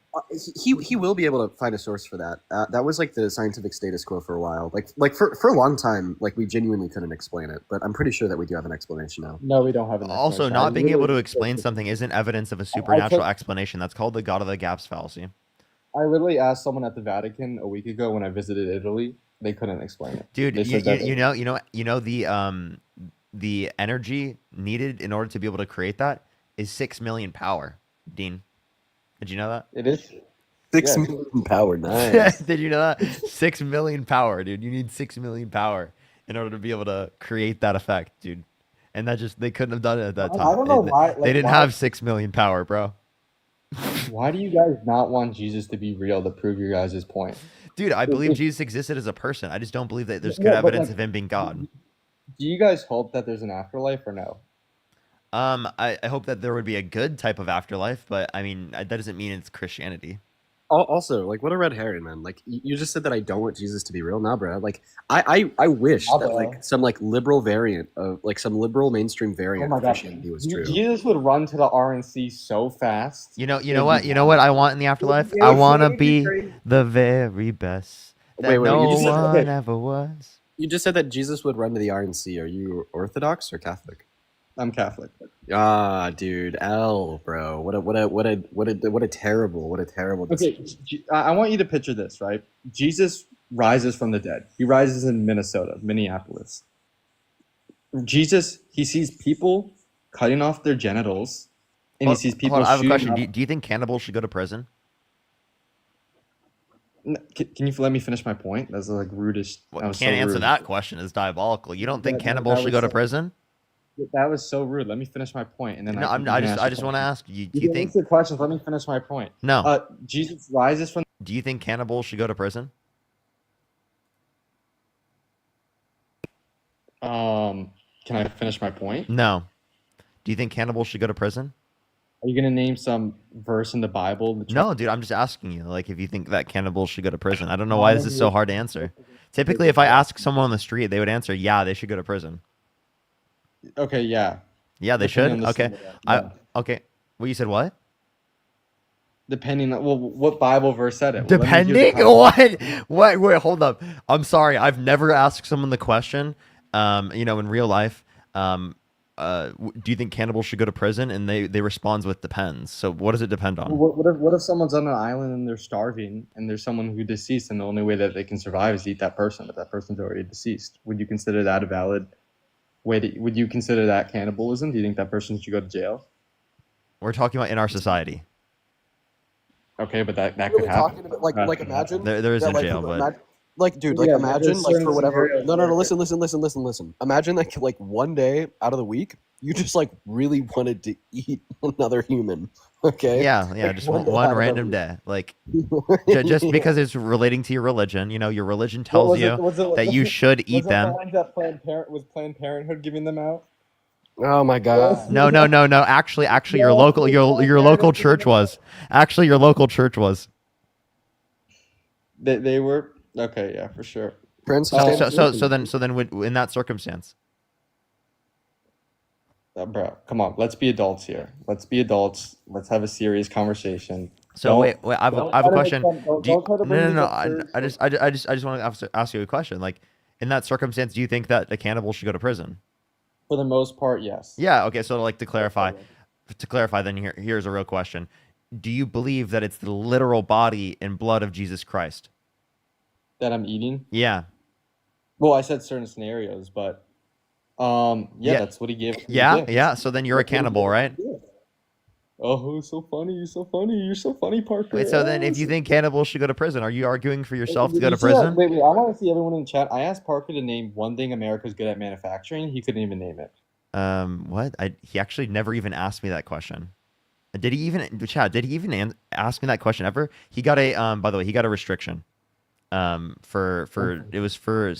He will be able to find a source for that. That was like the scientific status quo for a while. Like for a long time, like we genuinely couldn't explain it. But I'm pretty sure that we do have an explanation now. No, we don't have an Also, explanation. not I being able to literally- explain something isn't evidence of a supernatural took- explanation. That's called the God of the Gaps fallacy. I literally asked someone at the Vatican a week ago when I visited Italy. They couldn't explain it. Dude, They said that- you know the energy needed in order to be able to create that is 6 million power. Dean, did you know that? It is. 6 Yes. million power, nice. Did you know that? 6 million power, dude. You need 6 million power in order to be able to create that effect, dude. And that just they couldn't have done it at that I time. don't know why- They like, didn't why- have 6 million power, bro. Why do you guys not want Jesus to be real to prove your guys' point? Dude, I believe If, Jesus existed as a person. I just don't believe that there's good no, but evidence like, of him being God. do you guys hope that there's an afterlife or no? I hope that there would be a good type of afterlife, but I mean, that doesn't mean it's Christianity. Also, like, what a red herring, man. Like, you just said that I don't want Jesus to be real. Nah, bro. Like, I wish Nah, that, bro. like, some, like, liberal variant of, like, some liberal mainstream Oh variant my of God, Christianity was true. Jesus would run to the RNC so fast. You know It'd be what? You know wild. what I want in the afterlife? It I would want to be be crazy. the very best that Wait, you no just said, one ever was. you just said that Jesus would run to the RNC. Are you Orthodox or Catholic? I'm Catholic. Ah, dude, bro. What a terrible Okay, I want you to picture this, right? Jesus rises from the dead. He rises in Minnesota, Minneapolis. Jesus, he sees people cutting off their genitals, and he sees Hold people on, I have a shooting question. up. Do you think cannibals should go to prison? Can you let me finish my point? That's like rudest. Well, That was can't so answer rude. that question. It's diabolical. You don't think That, that, cannibals that should was go to so, prison? that was so rude. Let me finish my point, and then No, you can ask I your just want to question. ask you. Do You you can think? answer questions. Let me finish my point. No. Jesus rises from. Do you think cannibals should go to prison? Can I finish my point? No. Do you think cannibals should go to prison? Are you gonna name some verse in the Bible? No, dude. I'm just asking you. Like, if you think that cannibals should go to prison. I don't know No, why I this don't is so believe- hard to answer. Typically, if I ask someone on the street, they would answer, "Yeah, they should go to prison." Okay, yeah. Yeah, they Depending should. on the Okay. scenario, yeah. Okay. Well, you said what? Depending on what Bible verse said it. Well, let me hear the Depending? context. What? Wait, hold up. I'm sorry. I've never asked someone the question. In real life, do you think cannibals should go to prison? And they responds with depends. So what does it depend on? What if someone's on an island and they're starving and there's someone who deceased and the only way that they can survive is to eat that person, but that person's already deceased? Would you consider that a valid way to, would you consider that cannibalism? Do you think that person should go to jail? We're talking about in our society. Okay, but that could Really happen. talking about, like imagine There is that, in like, jail, but dude, like, Yeah, imagine, there's like, certain for whatever. scenarios No, where it listen. Imagine, like one day out of the week, you just, like, really wanted to eat another human. Okay. yeah, Like, just one day out one of the random week. day. Like just Yeah. because it's relating to your religion. Your religion tells you that you should eat was it them. the ones that was Planned Parenthood giving them out? Oh my god. No. Actually, your No, local it was your Planned local Parenthood giving church them out. was. Actually, your local church was. They were okay, yeah, for sure. Prince So Stanley. in that circumstance. Bro, come on, let's be adults here. Let's be adults. Let's have a serious conversation. So Don't- wait, I have don't a try to make question. fun- don't- Do you, don't try to bring no, these no, up I serious. I just want to ask you a question. Like, in that circumstance, do you think that a cannibal should go to prison? For the most part, yes. Yeah. Okay. So like to clarify, then here's a real question. Do you believe that it's the literal body and blood of Jesus Christ? That I'm eating. Yeah. Well, I said certain scenarios, but Yeah. that's what he gave. Yeah. So then you're a cannibal, right? Oh, so funny! You're so funny! You're so funny, Parker. Wait. So then, if you think cannibals should go to prison, are you arguing for yourself to go to prison? Wait, I want to see everyone in chat. I asked Parker to name one thing America's good at manufacturing. He couldn't even name it. What? He actually never even asked me that question. Did he even, Chad? Did he even ask me that question ever? He got a by the way, he got a restriction. It was for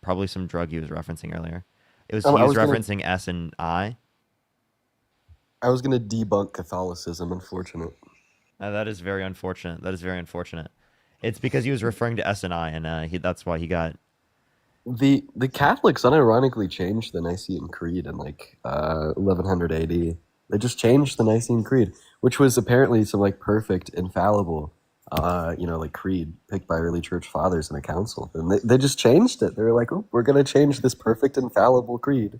probably some drug he was referencing earlier. He was referencing S and I. I was gonna debunk Catholicism. Unfortunate. That is very unfortunate. It's because he was referring to S and I, and that's why he got. The Catholics unironically changed the Nicene Creed in 1100 AD. They just changed the Nicene Creed, which was apparently some perfect, infallible, creed picked by early church fathers in a council, and they just changed it. They were like, "Oh, we're gonna change this perfect, infallible creed."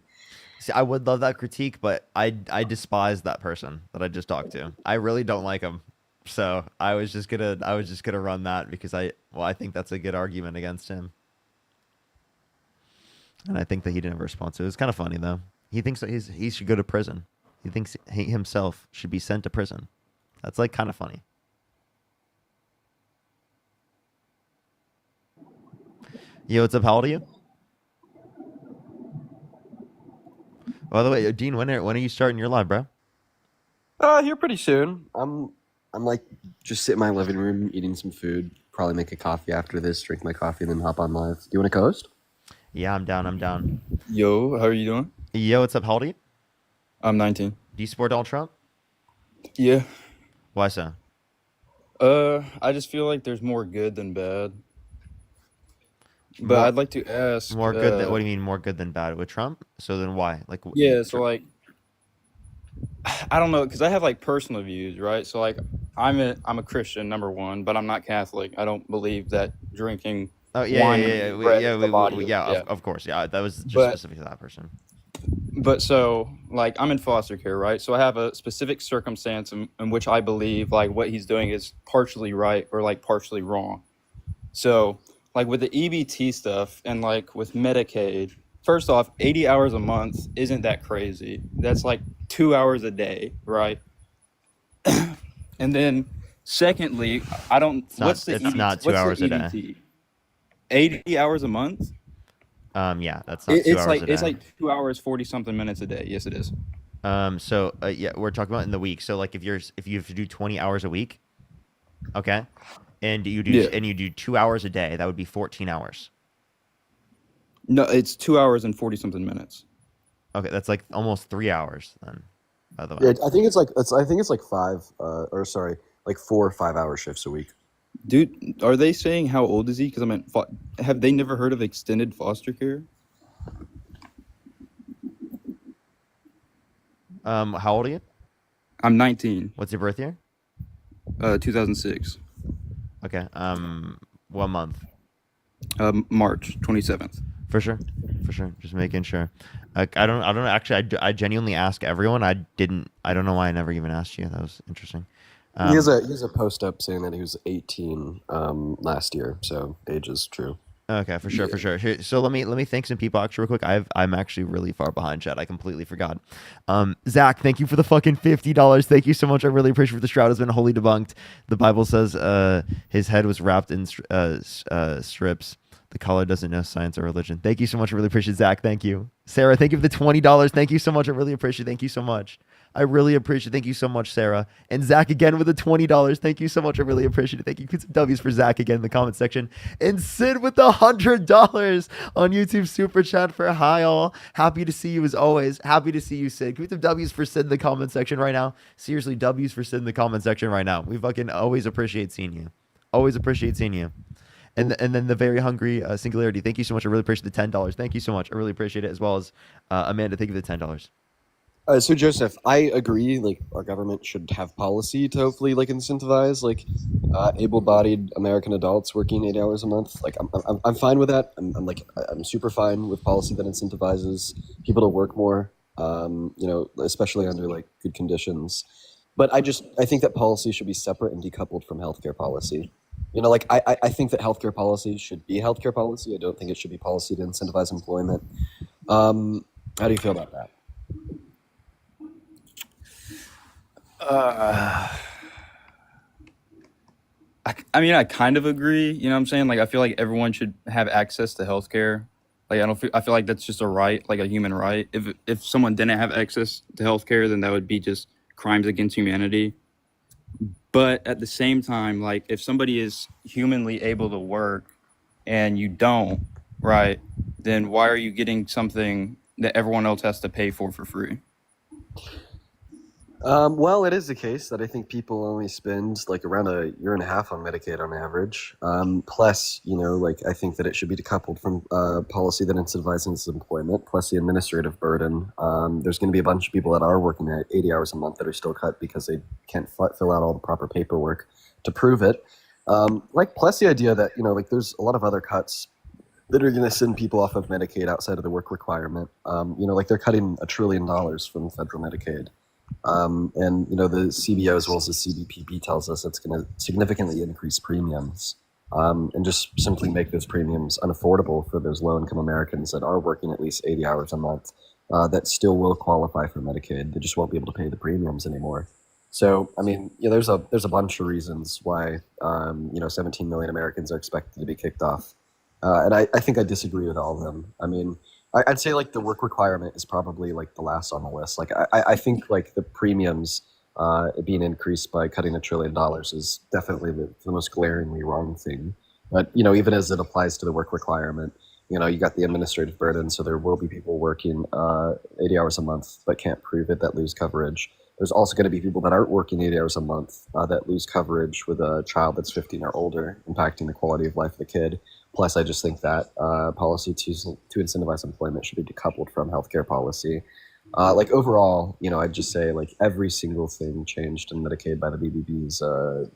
See, I would love that critique, but I despise that person that I just talked to. I really don't like him, so I was just gonna run that because I think that's a good argument against him. And I think that he didn't respond to it. It's kind of funny, though. He thinks that he should go to prison. He thinks he himself should be sent to prison. That's kind of funny. Yo, what's up? How old are you? By the way, Dean, when are you starting your live, bro? Here pretty soon. I'm like just sit in my living room eating some food. Probably make a coffee after this. Drink my coffee and then hop on live. Do you want to co-host? Yeah, I'm down. I'm down. Yo, how are you doing? Yo, what's up? How old are you? I'm 19. Do you support Donald Trump? Yeah. Why so? I just feel like there's more good than bad. But More, I'd like to ask, more good than what do you mean more good than bad with Trump? So then why? Like, yeah, so like, I don't know, because I have like personal views, right? So like, I'm a Christian, number one, but I'm not Catholic. I don't believe that drinking oh yeah, wine yeah, would yeah, be bread yeah, is the body. yeah. Yeah. Of course, yeah. That was just But specific to that person. But so, like, I'm in foster care, right? So I have a specific circumstance in which I believe, like, what he's doing is partially right or, like, partially wrong. So, like, with the EBT stuff and, like, with Medicaid, first off, 80 hours a month isn't that crazy. That's, like, 2 hours a day, right? And then, secondly, I don't, It's not. what's the It's EBT? not 2 What's the hours a day. EBT? 80 hours a month? Yeah, that's not 2 It's hours like a day. it's like 2 hours 40 something minutes a day. Yes, it is. So yeah, we're talking about in the week. So like if you have to do 20 hours a week, okay, and you do 2 hours a day, that would be 14 hours. No, it's 2 hours and 40 something minutes. Okay, that's like almost 3 hours then. By the way, Yeah, I think it's like like 4 or 5 hour shifts a week. Dude, are they saying how old is he? Because I mean, have they never heard of extended foster care? How old are you? I'm 19. What's your birth year? 2006. Okay. What month? March 27th. For sure. Just making sure. I don't actually. I genuinely ask everyone. I don't know why I never even asked you. That was interesting. He has a post up saying that he was 18 last year, so age is true. Okay, for sure. Here, so let me thank some people actually real quick. I'm actually really far behind, chat. I completely forgot. Zach, thank you for the fucking $50. Thank you so much. I really appreciate it. The shroud has been wholly debunked. The Bible says his head was wrapped in strips. The caller doesn't know science or religion. Thank you so much. I really appreciate it. Zach. Thank you. Sarah, thank you for the $20. Thank you so much. I really appreciate it. Thank you so much. I really appreciate it. Thank you so much, Sarah. And Zach again with the $20. Thank you so much. I really appreciate it. Thank you. Put some W's for Zach again in the comment section. And Sid with the $100 on YouTube Super Chat for hi all. Happy to see you as always. Happy to see you, Sid. Can we put some W's for Sid in the comment section right now? Seriously, W's for Sid in the comment section right now. We fucking always appreciate seeing you. Always appreciate seeing you. And then the very hungry singularity. Thank you so much. I really appreciate the $10. Thank you so much. I really appreciate it, as well as Amanda. Thank you for the $10. So Joseph, I agree. Like our government should have policy to hopefully like incentivize like able-bodied American adults working 8 hours a month. Like I'm fine with that. I'm super fine with policy that incentivizes people to work more. Especially under like good conditions. But I think that policy should be separate and decoupled from healthcare policy. I think that healthcare policy should be healthcare policy. I don't think it should be policy to incentivize employment. How do you feel about that? I mean, I kind of agree. You know what I'm saying? Like, I feel like everyone should have access to healthcare. Like, I feel like that's just a right, like a human right. If someone didn't have access to healthcare, then that would be just crimes against humanity. But at the same time, like if somebody is humanly able to work and you don't, right, then why are you getting something that everyone else has to pay for free? Well, it is the case that I think people only spend like around a year and a half on Medicaid on average. Plus, I think that it should be decoupled from policy that incentivizes employment, plus the administrative burden. There's going to be a bunch of people that are working at 80 hours a month that are still cut because they can't fill out all the proper paperwork to prove it. Plus the idea that, there's a lot of other cuts that are going to send people off of Medicaid outside of the work requirement. They're cutting $1 trillion from federal Medicaid. The CBO as well as the CBPP tells us it's going to significantly increase premiums and just simply make those premiums unaffordable for those low-income Americans that are working at least 80 hours a month that still will qualify for Medicaid. They just won't be able to pay the premiums anymore. So, I mean, there's a bunch of reasons why 17 million Americans are expected to be kicked off, and I think I disagree with all of them. I mean, I'd say like the work requirement is probably like the last on the list. Like I think like the premiums being increased by cutting $1 trillion is definitely the most glaringly wrong thing. But, even as it applies to the work requirement, you got the administrative burden, so there will be people working 80 hours a month but can't prove it that lose coverage. There's also going to be people that aren't working 80 hours a month that lose coverage with a child that's 15 or older, impacting the quality of life of the kid. Plus, I just think that policy to incentivize employment should be decoupled from healthcare policy. Overall, I'd just say like every single thing changed in Medicaid by the BBB's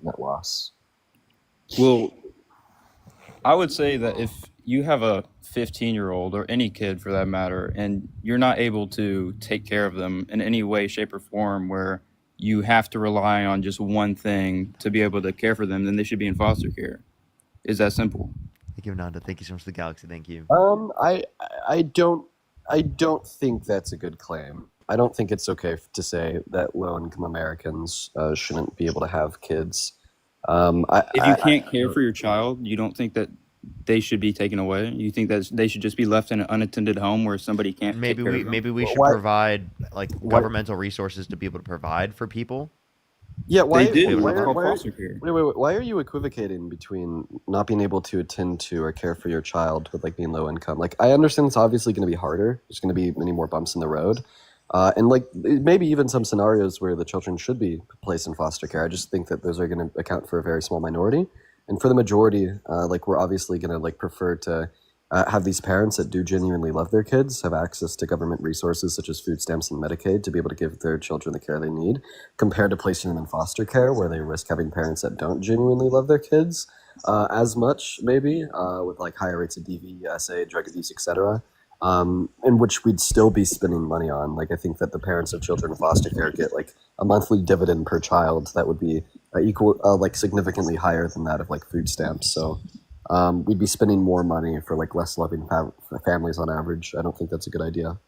net loss. Well, I would say that if you have a 15-year-old or any kid for that matter, and you're not able to take care of them in any way, shape, or form where you have to rely on just one thing to be able to care for them, then they should be in foster care. It's that simple. Thank you, Nanda. Thank you so much to the Galaxy. Thank you. I don't think that's a good claim. I don't think it's okay to say that low-income Americans shouldn't be able to have kids. If you can't care for your child, you don't think that they should be taken away? You think that they should just be left in an unattended home where somebody can't take care of them? Maybe we should Why- provide like why- governmental resources to be able to provide for people. Yeah, why? They do. Why, It's called why, foster care. wait. Why are you equivocating between not being able to attend to or care for your child with like being low income? Like, I understand it's obviously going to be harder. There's going to be many more bumps in the road, and like maybe even some scenarios where the children should be placed in foster care. I just think that those are going to account for a very small minority, and for the majority, like we're obviously going to like prefer to have these parents that do genuinely love their kids have access to government resources such as food stamps and Medicaid to be able to give their children the care they need, compared to placing them in foster care where they risk having parents that don't genuinely love their kids as much, maybe, with like higher rates of DV, SA, drug abuse, etc. In which we'd still be spending money on. Like, I think that the parents of children in foster care get like a monthly dividend per child that would be like significantly higher than that of like food stamps. So we'd be spending more money for like less loving families on average. I don't think that's a good idea.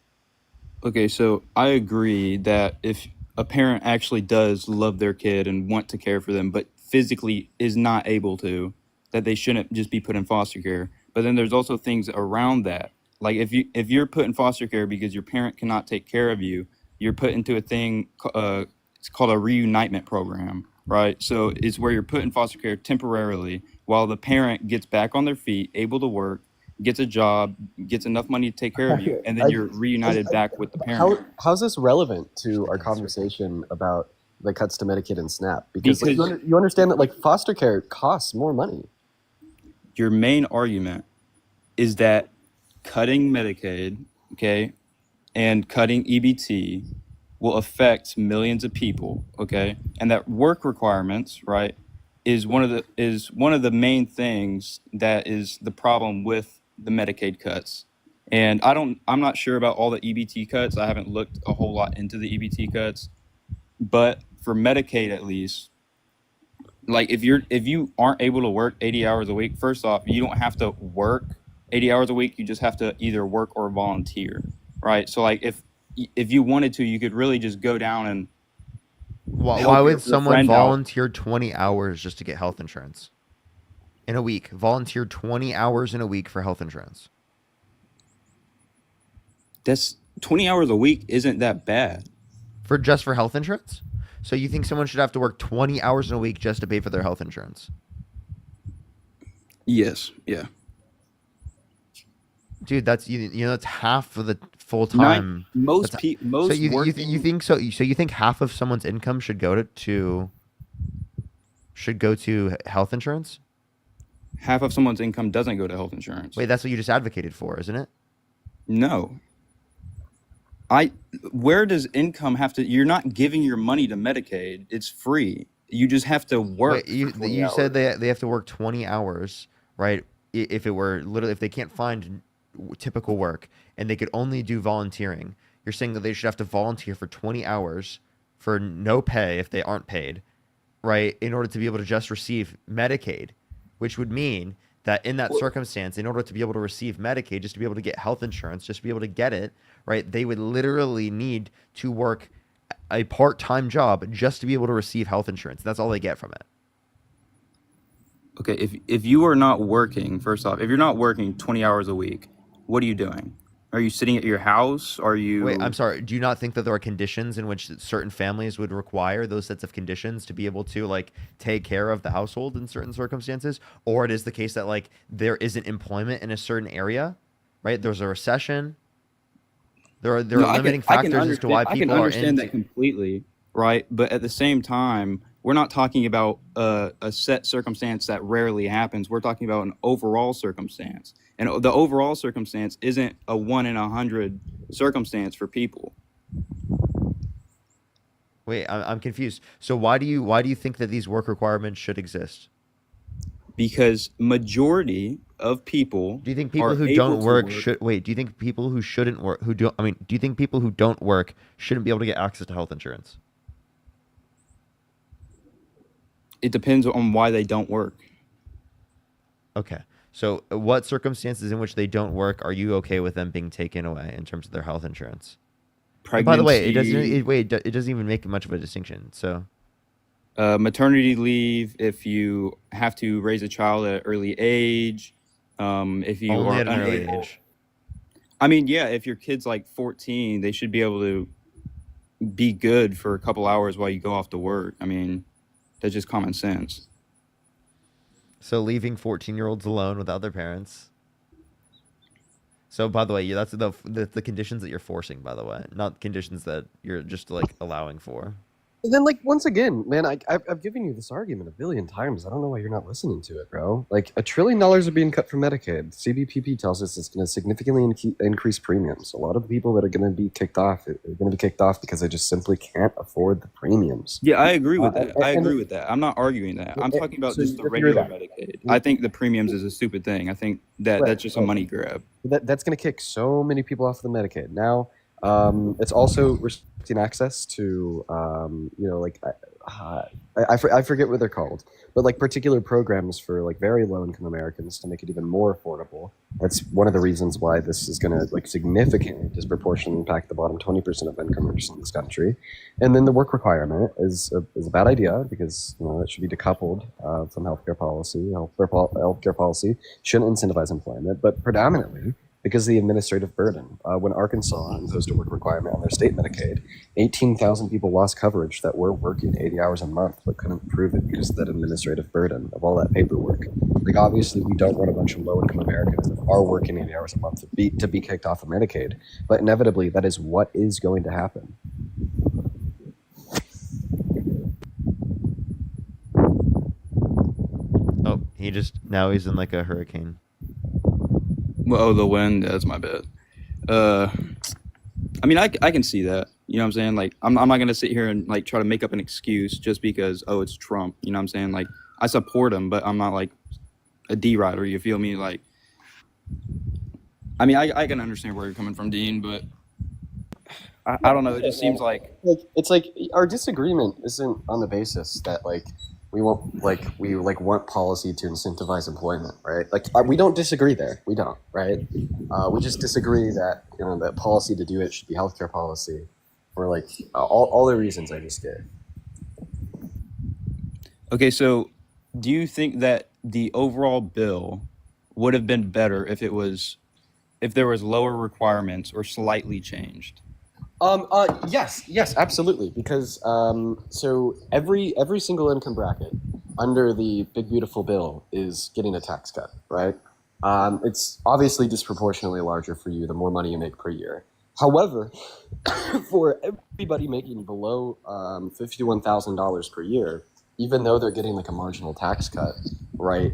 Okay, so I agree that if a parent actually does love their kid and want to care for them, but physically is not able to, that they shouldn't just be put in foster care. But then there's also things around that. Like if you're put in foster care because your parent cannot take care of you, you're put into a thing, it's called a reunitement program, right? So it's where you're put in foster care temporarily while the parent gets back on their feet, able to work, gets a job, gets enough money to take care of you, and then you're reunited back with the parent. How's this relevant to our conversation about the cuts to Medicaid and SNAP? Because like, you understand that like foster care costs more money. Your main argument is that cutting Medicaid, okay, and cutting EBT will affect millions of people, okay, and that work requirements, right, is one of the main things that is the problem with the Medicaid cuts. And I'm not sure about all the EBT cuts. I haven't looked a whole lot into the EBT cuts, but for Medicaid at least, like if you aren't able to work 80 hours a week, first off, you don't have to work 80 hours a week. You just have to either work or volunteer, right? So like if you wanted to, you could really just go down and Why would someone volunteer 20 hours just to get health insurance in a week? Volunteer 20 hours in a week for health insurance. That's 20 hours a week isn't that bad. For health insurance? So you think someone should have to work 20 hours in a week just to pay for their health insurance? Yes. Yeah. Dude, that's that's half of the full time. Most people. So you think so? So you think half of someone's income should go to health insurance? Half of someone's income doesn't go to health insurance. Wait, that's what you just advocated for, isn't it? No. Where does income have to? You're not giving your money to Medicaid. It's free. You just have to work. Wait, you said they have to work 20 hours, right? If they can't find typical work and they could only do volunteering, you're saying that they should have to volunteer for 20 hours for no pay if they aren't paid, right, in order to be able to just receive Medicaid, which would mean that in that circumstance, in order to be able to receive Medicaid, just to be able to get health insurance, just to be able to get it, right, they would literally need to work a part-time job just to be able to receive health insurance. That's all they get from it. Okay, if you are not working, first off, if you're not working 20 hours a week, what are you doing? Are you sitting at your house? Are Wait, I'm you? sorry. Do you not think that there are conditions in which certain families would require those sets of conditions to be able to like take care of the household in certain circumstances? Or it is the case that like there isn't employment in a certain area, right? There's a recession. There No, are limiting I can factors as to understand why I can people are understand in. that completely, right? But at the same time, we're not talking about a set circumstance that rarely happens. We're talking about an overall circumstance, and the overall circumstance isn't a 1 in 100 circumstance for people. Wait, I'm confused. So why do you think that these work requirements should exist? Because majority of people Do you think people are who able don't to work work. should wait? Do you think people who shouldn't work who don't? I mean, do you think people who don't work shouldn't be able to get access to health insurance? It depends on why they don't work. Okay. So, what circumstances in which they don't work are you okay with them being taken away in terms of their health insurance? And by the way, Pregnancy, it doesn't even make much of a distinction. So, maternity leave, if you have to raise a child at an early age, if you only are at an early unable. age. I mean, yeah, if your kid's like 14, they should be able to be good for a couple hours while you go off to work. I mean, that's just common sense. So, leaving 14-year-olds alone without their parents. So, by the way, yeah, that's the conditions that you're forcing, by the way, not conditions that you're just like allowing for. And then, like, once again, man, I've given you this argument a billion times. I don't know why you're not listening to it, bro. Like, $1 trillion are being cut from Medicaid. CBPP tells us it's going to significantly increase premiums. A lot of the people that are going to be kicked off are going to be kicked off because they just simply can't afford the premiums. Yeah, I agree with that. I And agree with that. I'm not arguing that. I'm talking about so just the you hear regular that. Medicaid. I think the premiums is a stupid thing. I think that Right, that's just a right. money grab. That's going to kick so many people off the Medicaid. Now, it's also restricting access to, like, I forget what they're called, but like particular programs for like very low income Americans to make it even more affordable. That's one of the reasons why this is going to like significantly disproportionately impact the bottom 20% of income earners in this country. And then the work requirement is a bad idea because it should be decoupled from healthcare policy. Healthcare policy shouldn't incentivize employment, but predominantly because of the administrative burden. When Arkansas imposed a work requirement on their state Medicaid, 18,000 people lost coverage that were working 80 hours a month but couldn't prove it because of that administrative burden of all that paperwork. Like, obviously, we don't want a bunch of low-income Americans that are working 80 hours a month to be kicked off of Medicaid, but inevitably, that is what is going to happen. Oh, now he's in like a hurricane. Well, oh, the wind. That's my bad. I mean, I can see that. You know what I'm saying? Like, I'm not gonna sit here and like try to make up an excuse just because it's Trump. You know what I'm saying? Like, I support him, but I'm not like a D rider. You feel me? Like, I mean, I can understand where you're coming from, Dean, but I don't know. It just seems like It's like our disagreement isn't on the basis that like we want policy to incentivize employment, right? Like, we don't disagree there. We don't, right? We just disagree that that policy to do it should be healthcare policy, for like all the reasons I just gave. okay. So, do you think that the overall bill would have been better if there was lower requirements or slightly changed? Yes, absolutely. Because so every single income bracket under the big beautiful bill is getting a tax cut, right? It's obviously disproportionately larger for you the more money you make per year. However, for everybody making below $51,000 per year, even though they're getting like a marginal tax cut, right?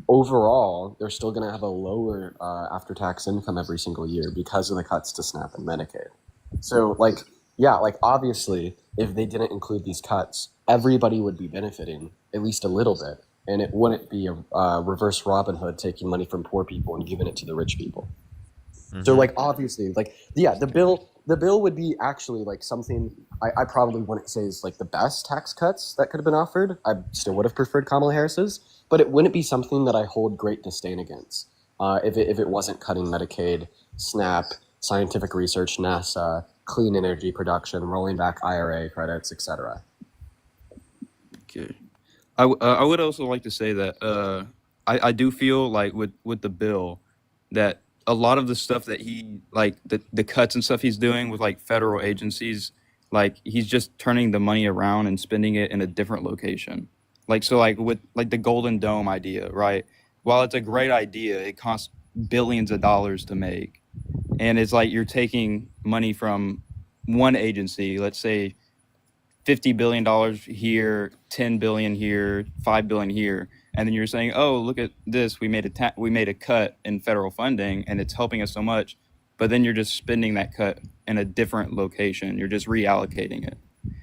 Overall, they're still going to have a lower after-tax income every single year because of the cuts to SNAP and Medicaid. So, like, yeah, like obviously, if they didn't include these cuts, everybody would be benefiting at least a little bit, and it wouldn't be a reverse Robin Hood taking money from poor people and giving it to the rich people. So, like, obviously, like, yeah, the bill would be actually like something I probably wouldn't say is like the best tax cuts that could have been offered. I still would have preferred Kamala Harris's, but it wouldn't be something that I hold great disdain against. If it wasn't cutting Medicaid, SNAP, scientific research, NASA, clean energy production, rolling back IRA credits, etc. Okay. I would also like to say that I do feel like with the bill that a lot of the stuff that he like the cuts and stuff he's doing with like federal agencies, like he's just turning the money around and spending it in a different location. Like so like with like the Golden Dome idea, right? While it's a great idea, it costs billions of dollars to make. And it's like you're taking money from one agency, let's say $50 billion here, 10 billion here, 5 billion here, and then you're saying, "Oh, look at this! We made a cut in federal funding, and it's helping us so much." But then you're just spending that cut in a different location. You're just reallocating it,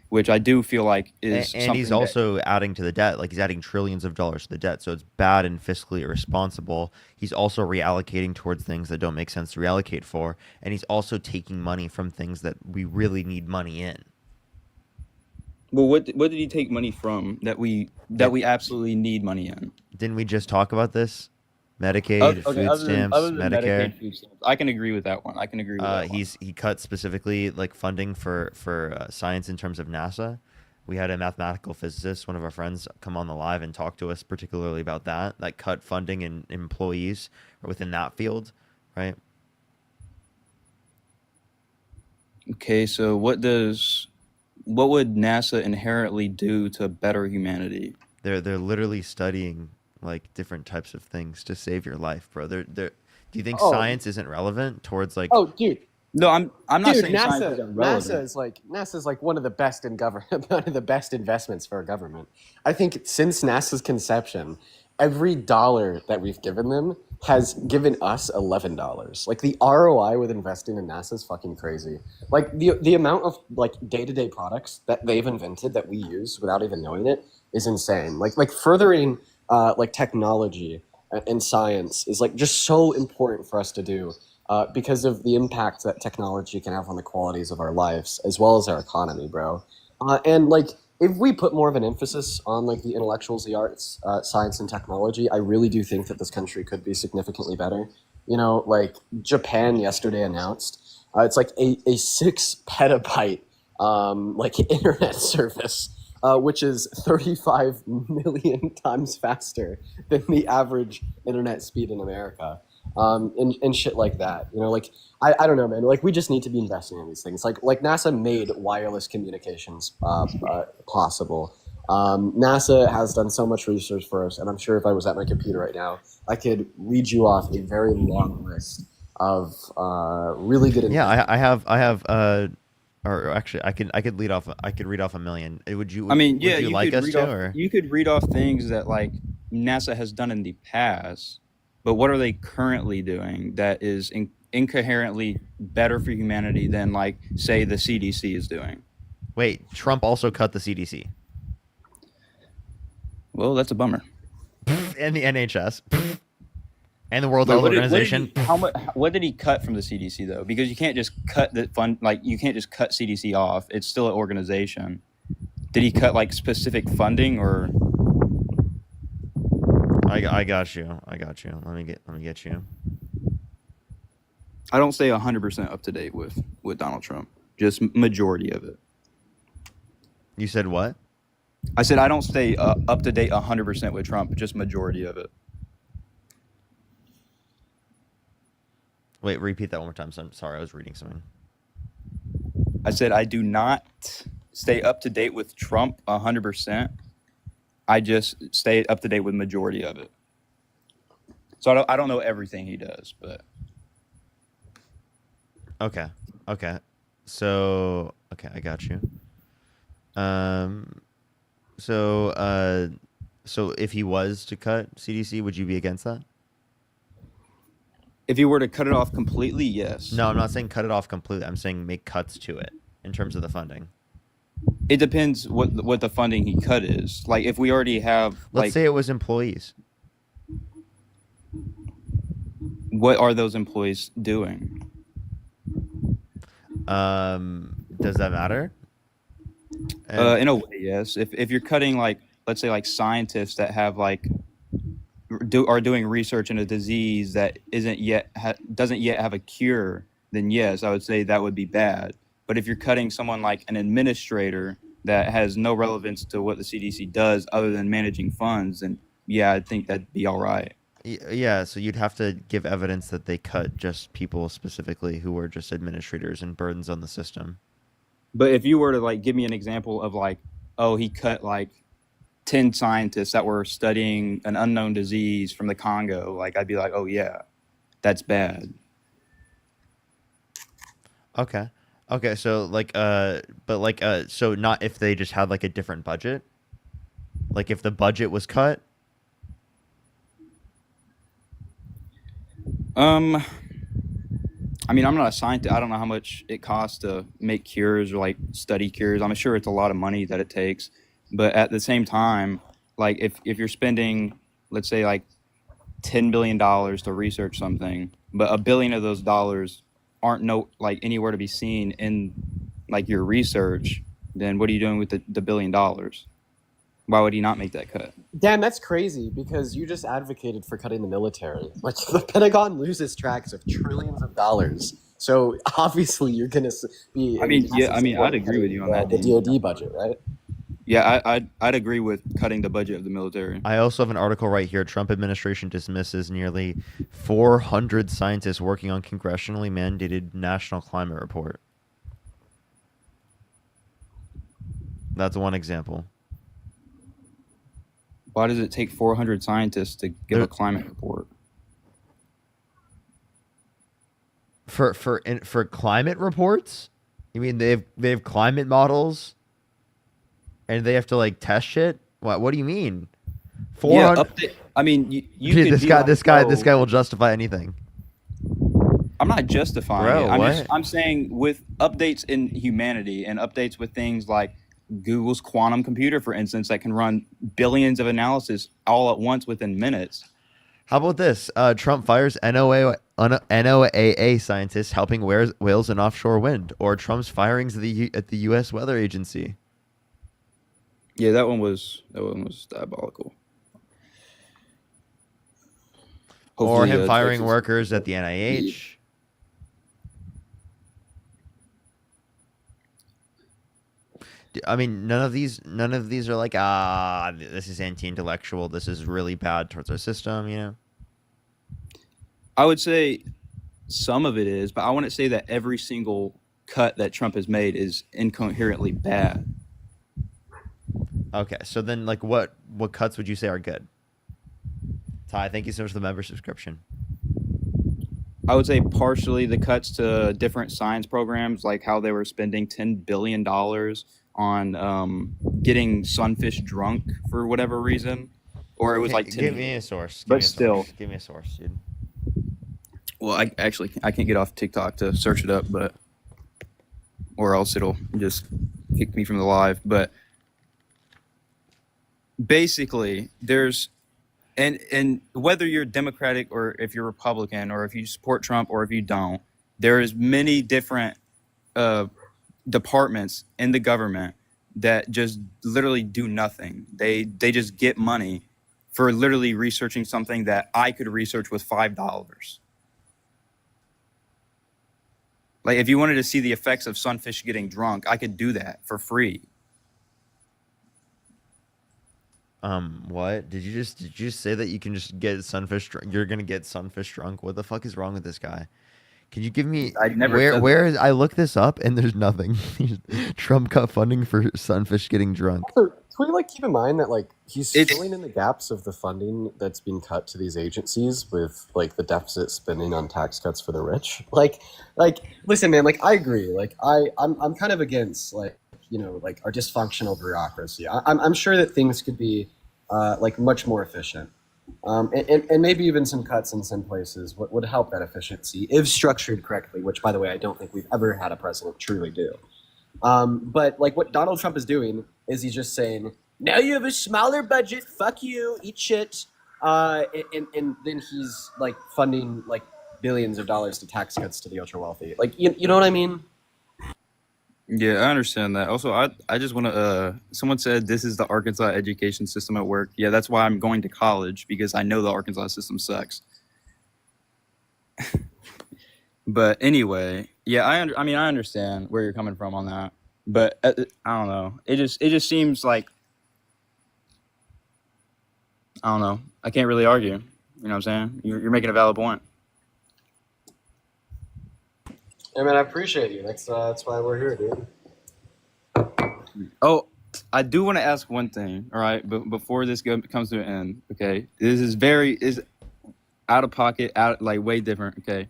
which I do feel like is And he's something that also adding to the debt. Like he's adding trillions of dollars to the debt. So it's bad and fiscally irresponsible. He's also reallocating towards things that don't make sense to reallocate for. And he's also taking money from things that we really need money in. Well, what did he take money from that we absolutely need money in? Didn't we just talk about this? Medicaid, Okay, food stamps, other than Medicare. Medicaid, food stamps, I can agree with that one. I can agree with that one. He cut specifically like funding for science in terms of NASA. We had a mathematical physicist, one of our friends, come on the live and talk to us particularly about that. That cut funding and employees within that field, right? Okay, so what would NASA inherently do to better humanity? They're literally studying like different types of things to save your life, bro. Do you think Oh, science isn't relevant towards like oh, dude, No, I'm not dude, saying science NASA, isn't relevant. NASA's like one of the best in government, one of the best investments for a government. I think since NASA's conception, every dollar that we've given them has given us $11. Like the ROI with investing in NASA is fucking crazy. Like the amount of like day-to-day products that they've invented that we use without even knowing it is insane. Like furthering like technology and science is like just so important for us to do because of the impact that technology can have on the qualities of our lives as well as our economy, bro. And like if we put more of an emphasis on like the intellectuals, the arts, science, and technology, I really do think that this country could be significantly better. You know, like Japan yesterday announced, it's like a 6 petabyte like internet service, which is 35 million times faster than the average internet speed in America. And shit like that. You know, like I don't know, man. Like we just need to be investing in these things. Like NASA made wireless communications possible. NASA has done so much research for us, and I'm sure if I was at my computer right now, I could read you off a very long list of really good. Yeah, I have or actually I could read off a million. Would you I mean, would yeah, you you like could us read to off or you could read off things that like NASA has done in the past, but what are they currently doing that is incoherently better for humanity than like say the CDC is doing? wait, Trump also cut the CDC Well, that's a bummer. and the NHS and the World Wait, Health what did Organization. he, how much? What did he cut from the CDC though? Because you can't just cut the fund. Like you can't just cut CDC off. It's still an organization. Did he cut like specific funding or? I got you. I got you. Let me get you. I don't stay 100% up to date with Donald Trump. Just majority of it. You said what? I said I don't stay up to date 100% with Trump. Just majority of it. Wait, repeat that one more time. So I'm sorry, I was reading something. I said I do not stay up to date with Trump 100%. I just stay up to date with majority of it. So I don't know everything he does, but Okay. So okay, I got you. So if he was to cut CDC, would you be against that? if he were to cut it off completely, yes. No, I'm not saying cut it off completely. I'm saying make cuts to it in terms of the funding. It depends what the funding he cut is. Like if we already have Let's say it was employees. what are those employees doing? Does that matter? In a way, yes. If you're cutting like let's say like scientists that have like are doing research in a disease that doesn't yet have a cure, then yes, I would say that would be bad. But if you're cutting someone like an administrator that has no relevance to what the CDC does other than managing funds, then yeah, I think that'd be all right. Yeah, so you'd have to give evidence that they cut just people specifically who were just administrators and burdens on the system. But if you were to like give me an example of like, oh, he cut like 10 scientists that were studying an unknown disease from the Congo, like I'd be like, oh yeah, that's bad. Okay. Okay, so like but like so not if they just had like a different budget? Like if the budget was cut? Um, I mean, I'm not a scientist. I don't know how much it costs to make cures or like study cures. I'm sure it's a lot of money that it takes. But at the same time, like if you're spending, let's say like $10 billion to research something, but $1 billion of those dollars aren't like anywhere to be seen in like your research, then what are you doing with the $1 billion? Why would he not make that cut? Dan, that's crazy because you just advocated for cutting the military. Like the Pentagon loses tracks of trillions of dollars. So obviously you're going to be. I mean, yeah, I mean, I'd support agree with you on that, the Dean. DoD budget, right? Yeah, I'd agree with cutting the budget of the military. I also have an article right here. Trump administration dismisses nearly 400 scientists working on congressionally mandated national climate report. That's one example. Why does it take 400 scientists to give a climate report? For climate reports? You mean they have climate models and they have to like test shit? What do you mean? 400 Yeah, I mean, you Dude, could this be guy like, this guy will justify anything. I'm not justifying Bro, it. what? I'm saying with updates in humanity and updates with things like Google's quantum computer, for instance, that can run billions of analysis all at once within minutes. How about this? Trump fires NOAA scientists helping whales in offshore wind, or Trump's firings at the U.S. Weather Agency. Yeah, that one was diabolical. Or Hopefully, him firing Texas- workers at the NIH. I mean, none of these are like, this is anti-intellectual. This is really bad towards our system, you know? I would say some of it is, but I wouldn't say that every single cut that Trump has made is incoherently bad. Okay, so then, like, what cuts would you say are good? Ty, thank you so much for the member subscription. I would say partially the cuts to different science programs, like how they were spending $10 billion on getting sunfish drunk for whatever reason, or it was like 10 give me a source. But still. Give me a source, dude. Well, I can't get off TikTok to search it up, but or else it'll just kick me from the live. But basically, there's and whether you're Democratic or if you're Republican or if you support Trump or if you don't, there is many different departments in the government that just literally do nothing. They just get money for literally researching something that I could research with $5. Like if you wanted to see the effects of sunfish getting drunk, I could do that for free. What? Did you just say that you can just get sunfish drunk? You're gonna get sunfish drunk? What the fuck is wrong with this guy? Can you give me I never said where is I looked this up and there's nothing. Trump cut funding for sunfish getting drunk. Also, can we keep in mind that he's filling in the gaps of the funding that's being cut to these agencies with the deficit spending on tax cuts for the rich? Listen, man, I agree. I'm kind of against our dysfunctional bureaucracy. I'm sure that things could be much more efficient. And maybe even some cuts in some places would help that efficiency if structured correctly, which, by the way, I don't think we've ever had a president truly do. But what Donald Trump is doing is he's just saying, now you have a smaller budget, fuck you, eat shit. And then he's funding billions of dollars to tax cuts to the ultra wealthy. You know what I mean? Yeah, I understand that. Also, I just want to, someone said this is the Arkansas education system at work. Yeah, that's why I'm going to college, because I know the Arkansas system sucks. But anyway, yeah, I mean, I understand where you're coming from on that. But I don't know. It just seems like, I don't know. I can't really argue. You know what I'm saying? You're making a valid point. I mean, I appreciate you. That's why we're here, dude. Oh, I do want to ask one thing. All right, but before this comes to an end, okay? This is out of pocket, out like way different. Okay,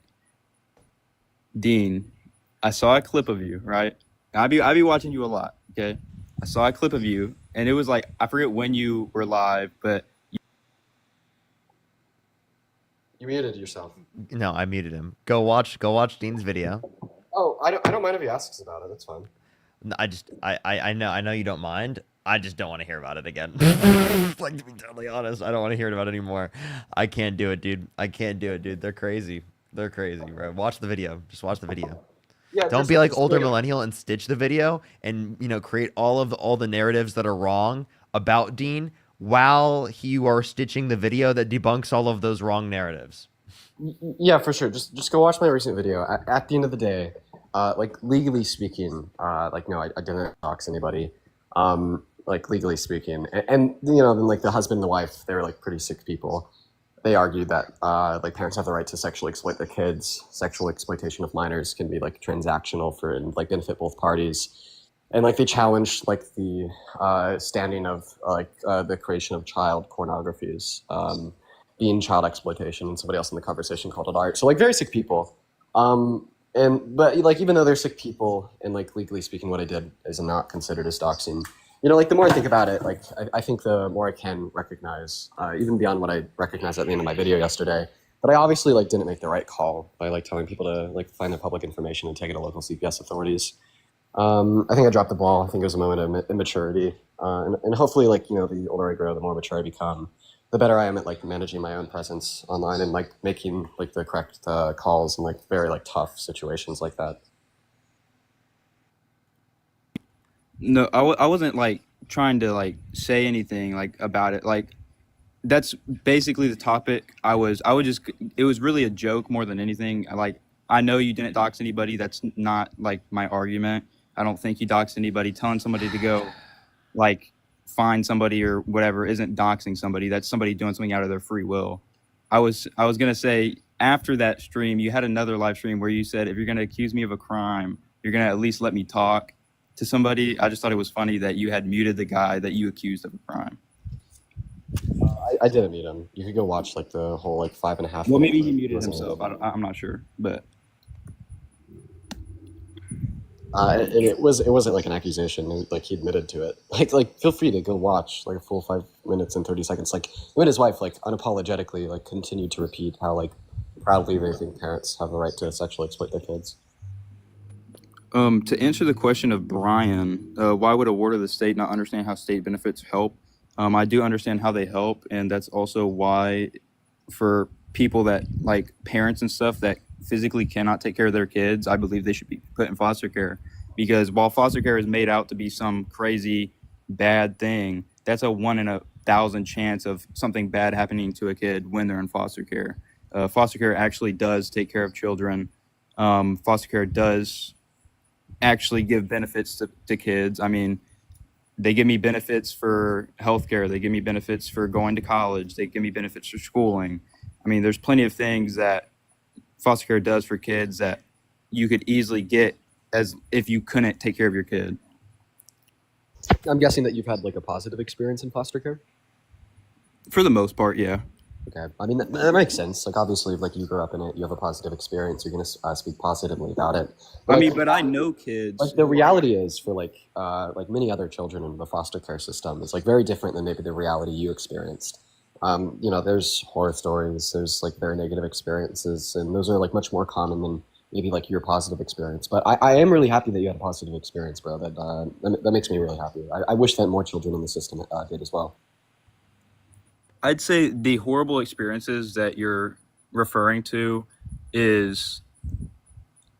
Dean, I saw a clip of you. Right, I be watching you a lot. Okay, I saw a clip of you, and it was like I forget when you were live, but You muted yourself. No, I muted him. Go watch Dean's video. Oh, I don't mind if he asks about it. That's fine. No, I know you don't mind. I just don't want to hear about it again. Like, to be totally honest, I don't want to hear about it anymore. I can't do it, dude. I can't do it, dude. They're crazy. They're crazy, bro. Watch the video. Just watch the video. Yeah. Don't just- be like just older wait. millennial and stitch the video and create all the narratives that are wrong about Dean while you are stitching the video that debunks all of those wrong narratives. Yeah, for sure. Just go watch my recent video. At the end of the day, like legally speaking, like no, I didn't dox anybody. Like legally speaking, and then like the husband and the wife, they were like pretty sick people. They argued that like parents have the right to sexually exploit their kids. Sexual exploitation of minors can be like transactional for and like benefit both parties. And like they challenged like the standing of like the creation of child pornographies. Being child exploitation, and somebody else in the conversation called it art. So like very sick people. But like even though they're sick people and like legally speaking, what I did is not considered as doxing. Like the more I think about it, like I think the more I can recognize, even beyond what I recognized at the end of my video yesterday, that I obviously like didn't make the right call by like telling people to like find the public information and take it to local CPS authorities. I think I dropped the ball. I think it was a moment of immaturity, and hopefully like the older I grow, the more mature I become, the better I am at like managing my own presence online and like making like the correct calls in like very like tough situations like that. no, I wasn't like trying to like say anything like about it. Like that's basically the topic. I would just it was really a joke more than anything. I know you didn't dox anybody. That's not like my argument. I don't think you doxed anybody. Telling somebody to go like find somebody or whatever isn't doxing somebody. That's somebody doing something out of their free will. I was gonna say after that stream, you had another live stream where you said if you're gonna accuse me of a crime, you're gonna at least let me talk to somebody. I just thought it was funny that you had muted the guy that you accused of a crime. I didn't mute him. You could go watch like the whole like 5.5. Well, maybe he muted himself. I'm not sure, but and it wasn't like an accusation. Like he admitted to it. Like feel free to go watch like a full 5 minutes and 30 seconds. Like him and his wife like unapologetically like continued to repeat how like proudly they think parents have the right to sexually exploit their kids. To answer the question of Brian, why would a ward of the state not understand how state benefits help? I do understand how they help, and that's also why for people that like parents and stuff that physically cannot take care of their kids, I believe they should be put in foster care. Because while foster care is made out to be some crazy bad thing, that's a 1 in 1,000 chance of something bad happening to a kid when they're in foster care. Foster care actually does take care of children. Foster care does actually give benefits to kids. I mean, they give me benefits for healthcare. They give me benefits for going to college. They give me benefits for schooling. I mean, there's plenty of things that foster care does for kids that you could easily get as if you couldn't take care of your kid. I'm guessing that you've had like a positive experience in foster care. For the most part, yeah. Okay, I mean that makes sense. Like obviously, if like you grew up in it, you have a positive experience. You're gonna speak positively about it. But I know kids. Like the reality is for like many other children in the foster care system, it's like very different than maybe the reality you experienced. There's horror stories, there's like very negative experiences, and those are like much more common than maybe like your positive experience. But I am really happy that you had a positive experience, bro. That makes me really happy. I wish that more children in the system did as well. I'd say the horrible experiences that you're referring to is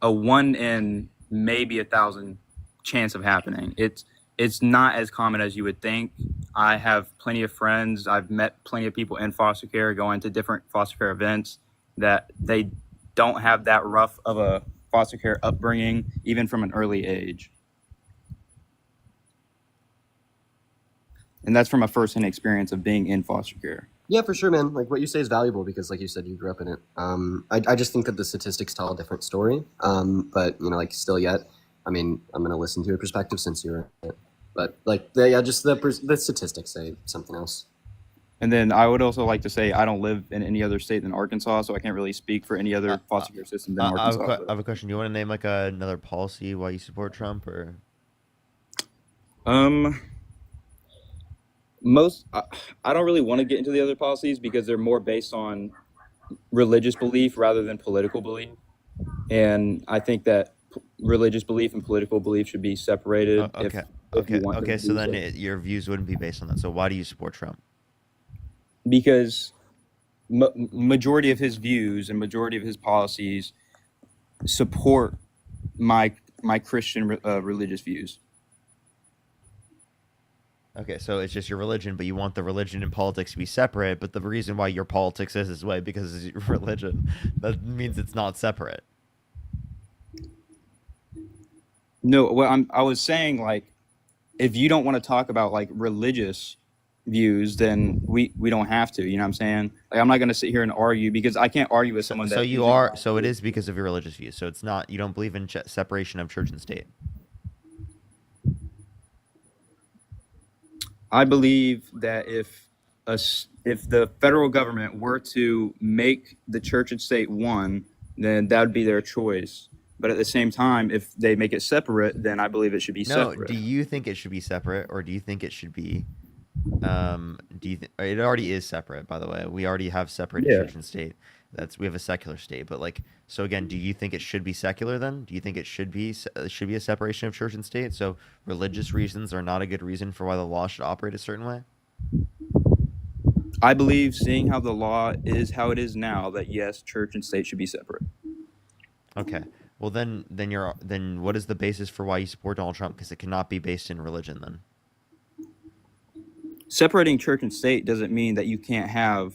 a 1 in maybe 1,000 chance of happening. It's not as common as you would think. I have plenty of friends. I've met plenty of people in foster care, going to different foster care events, that they don't have that rough of a foster care upbringing, even from an early age. And that's from a first-hand experience of being in foster care. Yeah, for sure, man. Like what you say is valuable because, like you said, you grew up in it. I just think that the statistics tell a different story. But like still yet, I mean, I'm gonna listen to your perspective since you're in it. But like, just the statistics say something else. And then I would also like to say I don't live in any other state than Arkansas, so I can't really speak for any Uh, other uh, foster care system than Arkansas. I have a question. Do you want to name like another policy why you support Trump, or Um, most I don't really want to get into the other policies because they're more based on religious belief rather than political belief, and I think that religious belief and political belief should be separated. okay, If you okay, want them okay? to So be then so. your views wouldn't be based on that. So why do you support Trump? Because majority of his views and majority of his policies support my Christian religious views. Okay, so it's just your religion, but you want the religion and politics to be separate. But the reason why your politics is this way because it's your religion. That means it's not separate. No, what I was saying, like, if you don't want to talk about like religious views, then we don't have to. You know what I'm saying? Like, I'm not going to sit here and argue because I can't argue with So, someone so that you isn't are. going So it to. is because of your religious views. So it's not. You don't believe in separation of church and state. I believe that if the federal government were to make the church and state one, then that would be their choice. But at the same time, if they make it separate, then I believe it should be No. separate. Do you think it should be separate, or do you think it should be? Do you it already is separate, by the way. We already have separated Yeah. church and state. We have a secular state, but like, so again, do you think it should be secular then? Do you think it should be a separation of church and state? So religious reasons are not a good reason for why the law should operate a certain way? I believe, seeing how the law is how it is now, that yes, church and state should be separate. Okay. Well, then what is the basis for why you support Donald Trump? Because it cannot be based in religion then. Separating church and state doesn't mean that you can't have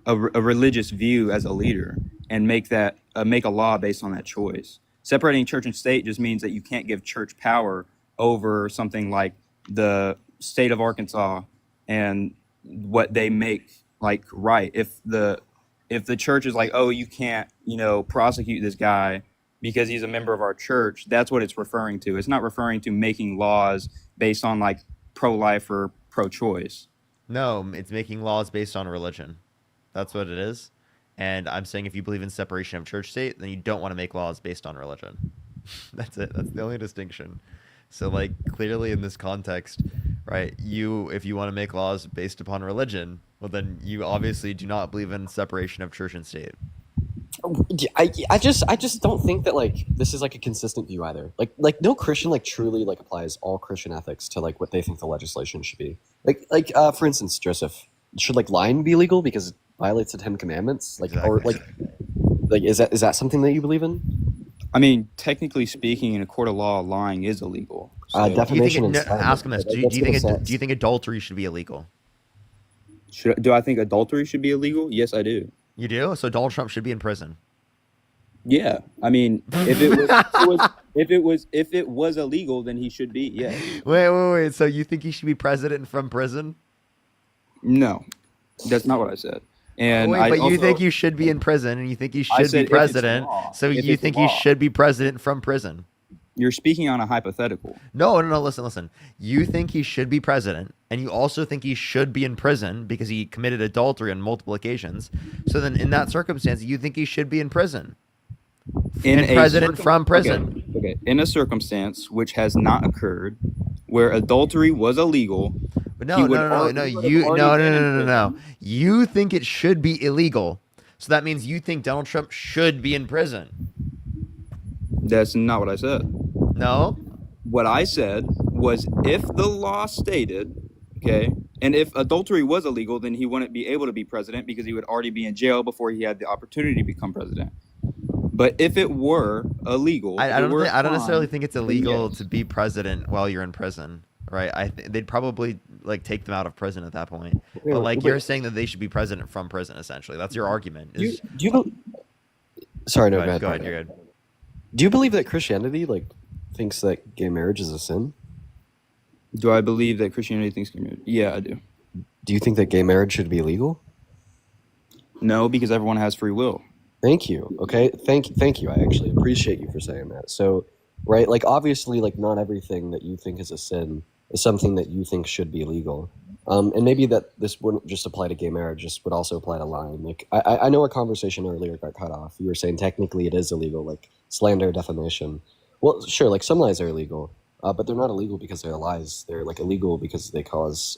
a religious view as a leader and make a law based on that choice. Separating church and state just means that you can't give church power over something like the state of Arkansas and what they make like right. If the church is like, oh, you can't, prosecute this guy because he's a member of our church, that's what it's referring to. It's not referring to making laws based on like pro-life or pro-choice. No, it's making laws based on religion. That's what it is. And I'm saying if you believe in separation of church state, then you don't want to make laws based on religion. That's it. That's the only distinction. So like clearly in this context, right, if you want to make laws based upon religion, well then you obviously do not believe in separation of church and state. I just don't think that like this is like a consistent view either. Like no Christian like truly like applies all Christian ethics to like what they think the legislation should be. Like for instance, Joseph, should like lying be illegal because it violates the Ten Commandments? Like or Exactly. like is that something that you believe in? I mean, technically speaking, in a court of law, lying is illegal. So Do you think Defamation and ask him this. slander. Do you think adultery should be illegal? do I think adultery should be illegal? Yes, I do. You do? So Donald Trump should be in prison. Yeah, I mean, if it was illegal, then he should be. Yeah. Wait. So you think he should be president from prison? No, that's not what I said. And Wait, I but you also, think you should be in prison, and you think he I should said be if it's president. law. So If you it's think he law. should be president from prison? You're speaking on a hypothetical. No. Listen. You think he should be president, and you also think he should be in prison because he committed adultery on multiple occasions. So then, in that circumstance, you think he should be in prison, In and a president from prison. Okay. In a circumstance which has not occurred, where adultery was illegal. But He no. would already been in No. prison. You think it should be illegal. So that means you think Donald Trump should be in prison. That's not what I said. No. What I said was if the law stated, okay, and if adultery was illegal, then he wouldn't be able to be president because he would already be in jail before he had the opportunity to become president. But if it were illegal, I don't necessarily crime, think it's then illegal yes. to be president while you're in prison, right? They'd probably like take them out of prison at that point. But like you're saying that they should be president from prison, essentially. That's your argument. Do you Sorry, no, Go ahead. You're good. Do you believe that Christianity like thinks that gay marriage is a sin? Do I believe that Christianity thinks community? Yeah, I do. do you think that gay marriage should be legal? No, because everyone has free will. Thank you. Okay. Thank you. I actually appreciate you for saying that. So, right, like obviously, like not everything that you think is a sin is something that you think should be legal. And maybe that this wouldn't just apply to gay marriage, just would also apply to lying. Like I know our conversation earlier got cut off. You were saying technically it is illegal, like slander, defamation. Well, sure, like some lies are illegal, but they're not illegal because they're lies. They're like illegal because they cause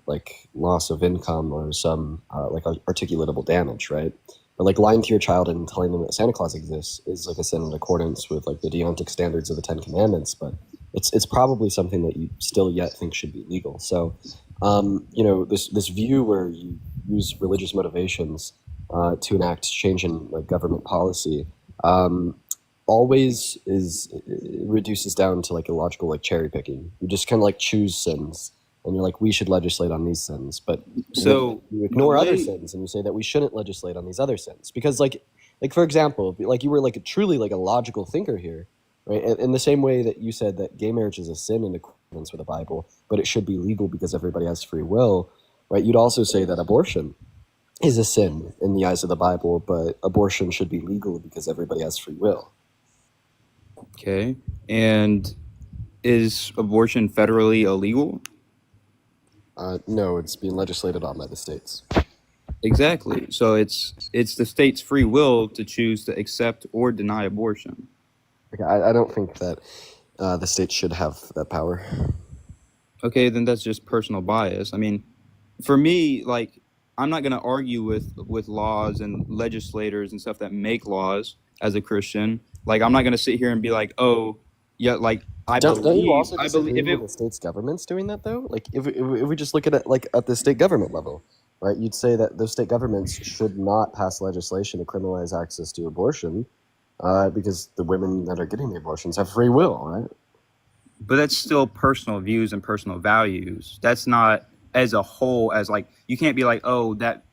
like loss of income or some like articulatable damage, right? Or like lying to your child and telling them that Santa Claus exists is like a sin in accordance with like the deontic standards of the Ten Commandments, but it's probably something that you still yet think should be legal. So, you know, this view where you use religious motivations to enact change in like government policy um, always is it reduces down to like illogical like cherry picking. You just kind of like choose sins, and you're like we should legislate on these sins, but So you the ignore other way, sins and you say that we shouldn't legislate on these other sins because like for example, like you were like truly like a logical thinker here, right? In the same way that you said that gay marriage is a sin in accordance with the Bible, but it should be legal because everybody has free will, right? You'd also say that abortion is a sin in the eyes of the Bible, but abortion should be legal because everybody has free will. okay, and is abortion federally illegal? No, it's being legislated on by the states. Exactly. So it's the state's free will to choose to accept or deny abortion. Okay, I don't think that the states should have that power. Okay, then that's just personal bias. I mean, for me, like I'm not going to argue with laws and legislators and stuff that make laws as a Christian. Like I'm not going to sit here and be like, "Oh, yeah, like Don't you also I believe disagree if with it the states' governments doing that though? Like if we just look at it like at the state government level, right? You'd say that those state governments should not pass legislation to criminalize access to abortion, because the women that are getting the abortions have free will, right? but that's still personal views and personal values. That's not as a whole as like you can't be like, "Oh, that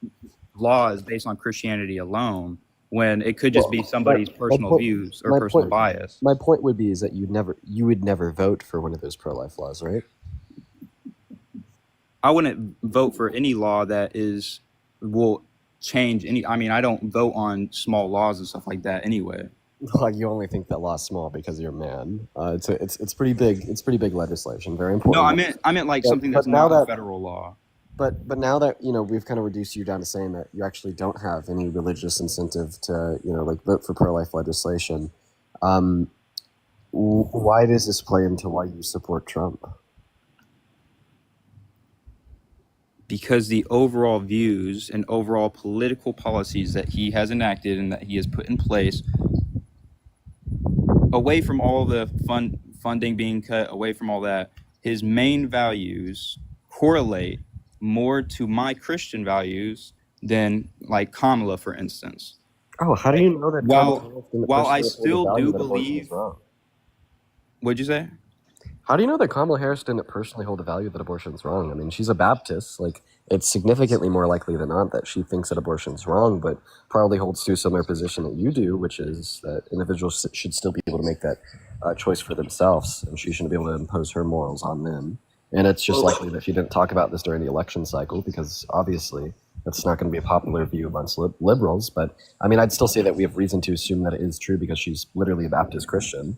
law is based on Christianity alone," when it could just Well, be somebody's my personal point views or my personal point bias. my point would be is that you would never vote for one of those pro-life laws, right? I wouldn't vote for any law that will change any. I mean, I don't vote on small laws and stuff like that anyway. Like you only think that law's small because you're a man. It's pretty big. It's pretty big legislation, very No, important. I meant like But something but that's now not a that federal law. but now that you know we've kind of reduced you down to saying that you actually don't have any religious incentive to like vote for pro-life legislation. Um, why does this play into why you support Trump? Because the overall views and overall political policies that he has enacted and that he has put in place, away from all the funding being cut, away from all that, his main values correlate more to my Christian values than like Kamala, for instance. Oh, how do you know that Kamala While Harris didn't while I personally hold the still value do that abortion is believe, wrong? what'd you say? How do you know that Kamala Harris didn't personally hold the value that abortion's wrong? I mean, she's a Baptist. Like, it's significantly more likely than not that she thinks that abortion's wrong, but probably holds to a similar position that you do, which is that individuals should still be able to make that choice for themselves, and she shouldn't be able to impose her morals on them. And it's just likely that she didn't talk about this during the election cycle because obviously that's not going to be a popular view amongst liberals. But I mean, I'd still say that we have reason to assume that it is true because she's literally a Baptist Christian.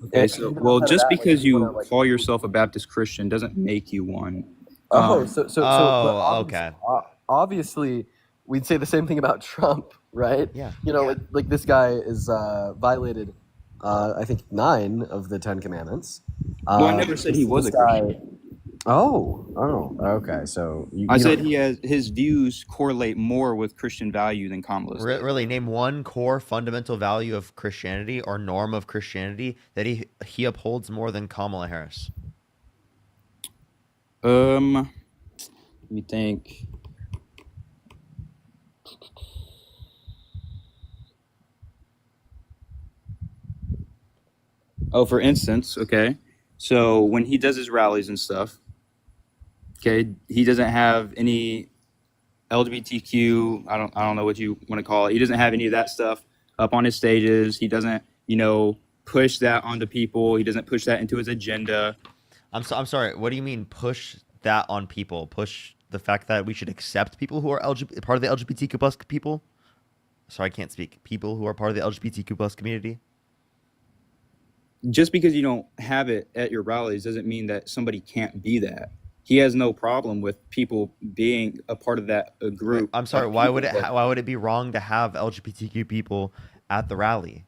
Okay, And so even well, outside of just that, like, because if you want to you like, call yourself a Baptist Christian doesn't make you one. oh, Um, but Oh, okay. obviously, we'd say the same thing about Trump, right? Yeah. You know, like this guy is violated, I think 9 of the 10 Commandments. well, I never said he was a Christian. Oh, okay. So I you said don't. his views correlate more with Christian value than Kamala's did. Really, name one core fundamental value of Christianity or norm of Christianity that he upholds more than Kamala Harris. Let me think. Oh, for instance, okay. So when he does his rallies and stuff, okay, he doesn't have any LGBTQ. I don't know what you want to call it. He doesn't have any of that stuff up on his stages. He doesn't, push that onto people. He doesn't push that into his agenda. I'm sorry. What do you mean push that on people, push the fact that we should accept people who are part of the LGBTQ plus people. Sorry, I can't speak. People who are part of the LGBTQ plus community. Just because you don't have it at your rallies doesn't mean that somebody can't be that. He has no problem with people being a part of that group. I'm sorry. of Why people would it? that- Why would it be wrong to have LGBTQ people at the rally?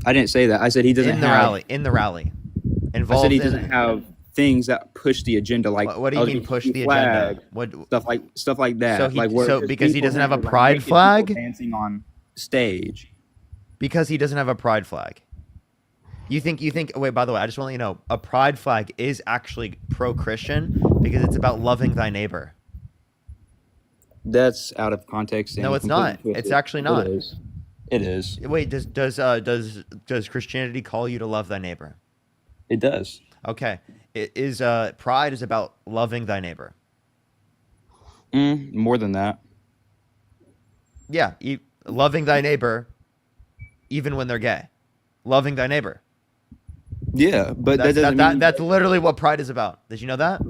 I didn't say that. I said he doesn't In the have. rally. In the rally. I Involved said he in. doesn't have things that push the agenda, like What do you mean LGBT push the flag, agenda? What? stuff like that. So he- like where so there's because he people doesn't who have a are, like, pride naked people flag? dancing on stage. Because he doesn't have a pride flag. You think? Wait. By the way, I just want to let you know, a pride flag is actually pro-Christian because it's about loving thy neighbor. That's out of context. No, and it's not. completely It's twisted. actually not. It is. It is. Wait. Does Christianity call you to love thy neighbor? It does. Okay. It is. Pride is about loving thy neighbor. More than that. Yeah. Loving thy neighbor, even when they're gay. Loving thy neighbor. Yeah, but that That's, doesn't that, mean that's literally what pride is about. Did you know that?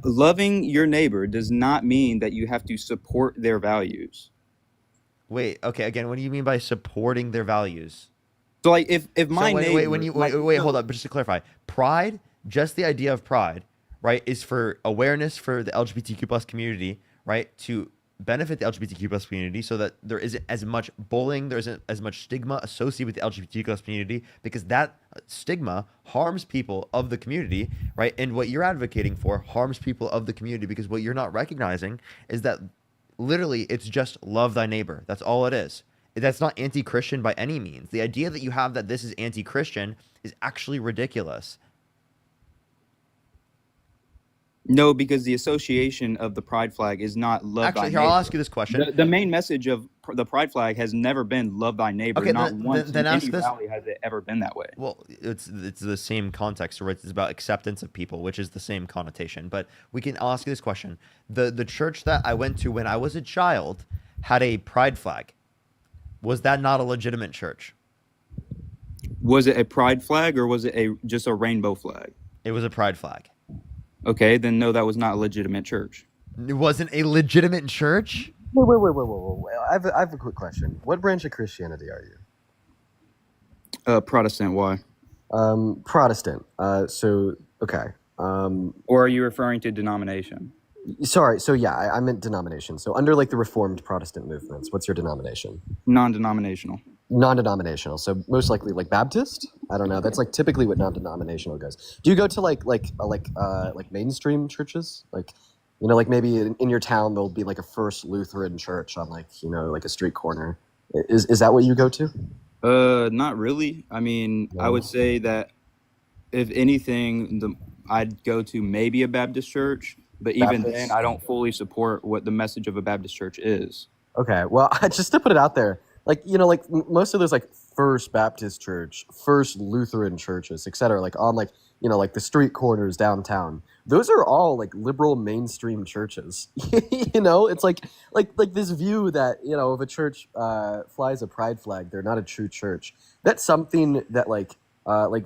loving your neighbor does not mean that you have to support their values. Wait. Okay. Again, what do you mean by supporting their values? So, like, if my So wait, neighbor, wait, when you wait, hold up, but just to clarify, pride, just the idea of pride, right, is for awareness for the LGBTQ plus community, right, to benefit the LGBTQ plus community, so that there isn't as much bullying, there isn't as much stigma associated with the LGBTQ plus community, because that stigma harms people of the community, right? And what you're advocating for harms people of the community, because what you're not recognizing is that literally it's just love thy neighbor. That's all it is. That's not anti-Christian by any means. The idea that you have that this is anti-Christian is actually ridiculous. no, because the association of the pride flag is not love Actually, thy here, neighbor. I'll ask you this question. The main message of the pride flag has never been love thy neighbor. Okay, Not then- once then in ask any this- rally has it ever been that way. Well, it's the same context, right? It's about acceptance of people, which is the same connotation. But I'll ask you this question. The church that I went to when I was a child had a pride flag. Was that not a legitimate church? Was it a pride flag or was it just a rainbow flag? It was a pride flag. Okay, then no, that was not a legitimate church. It wasn't a legitimate church? Wait. I have a quick question. What branch of Christianity are you? Protestant, why? Protestant. Okay. Or are you referring to denomination? Sorry. So yeah, I meant denomination. So under like the Reformed Protestant movements, what's your denomination? Non-denominational. Non-denominational. So most likely like Baptist. I don't know. That's like typically what non-denominational goes. Do you go to like mainstream churches? Like, you know, like maybe in your town there'll be like a First Lutheran church on like, you know, like a street corner. Is that what you go to? Not really. I mean, I would say that if anything, I'd go to maybe a Baptist church, but even Baptist. then, I don't fully support what the message of a Baptist church is. Okay, well, just to put it out there, like, you know, like most of those like First Baptist Church, First Lutheran churches, etc., like on like, you know, like the street corners downtown, those are all like liberal mainstream churches. You know, it's like this view that, you know, if a church flies a pride flag, they're not a true church. That's something that like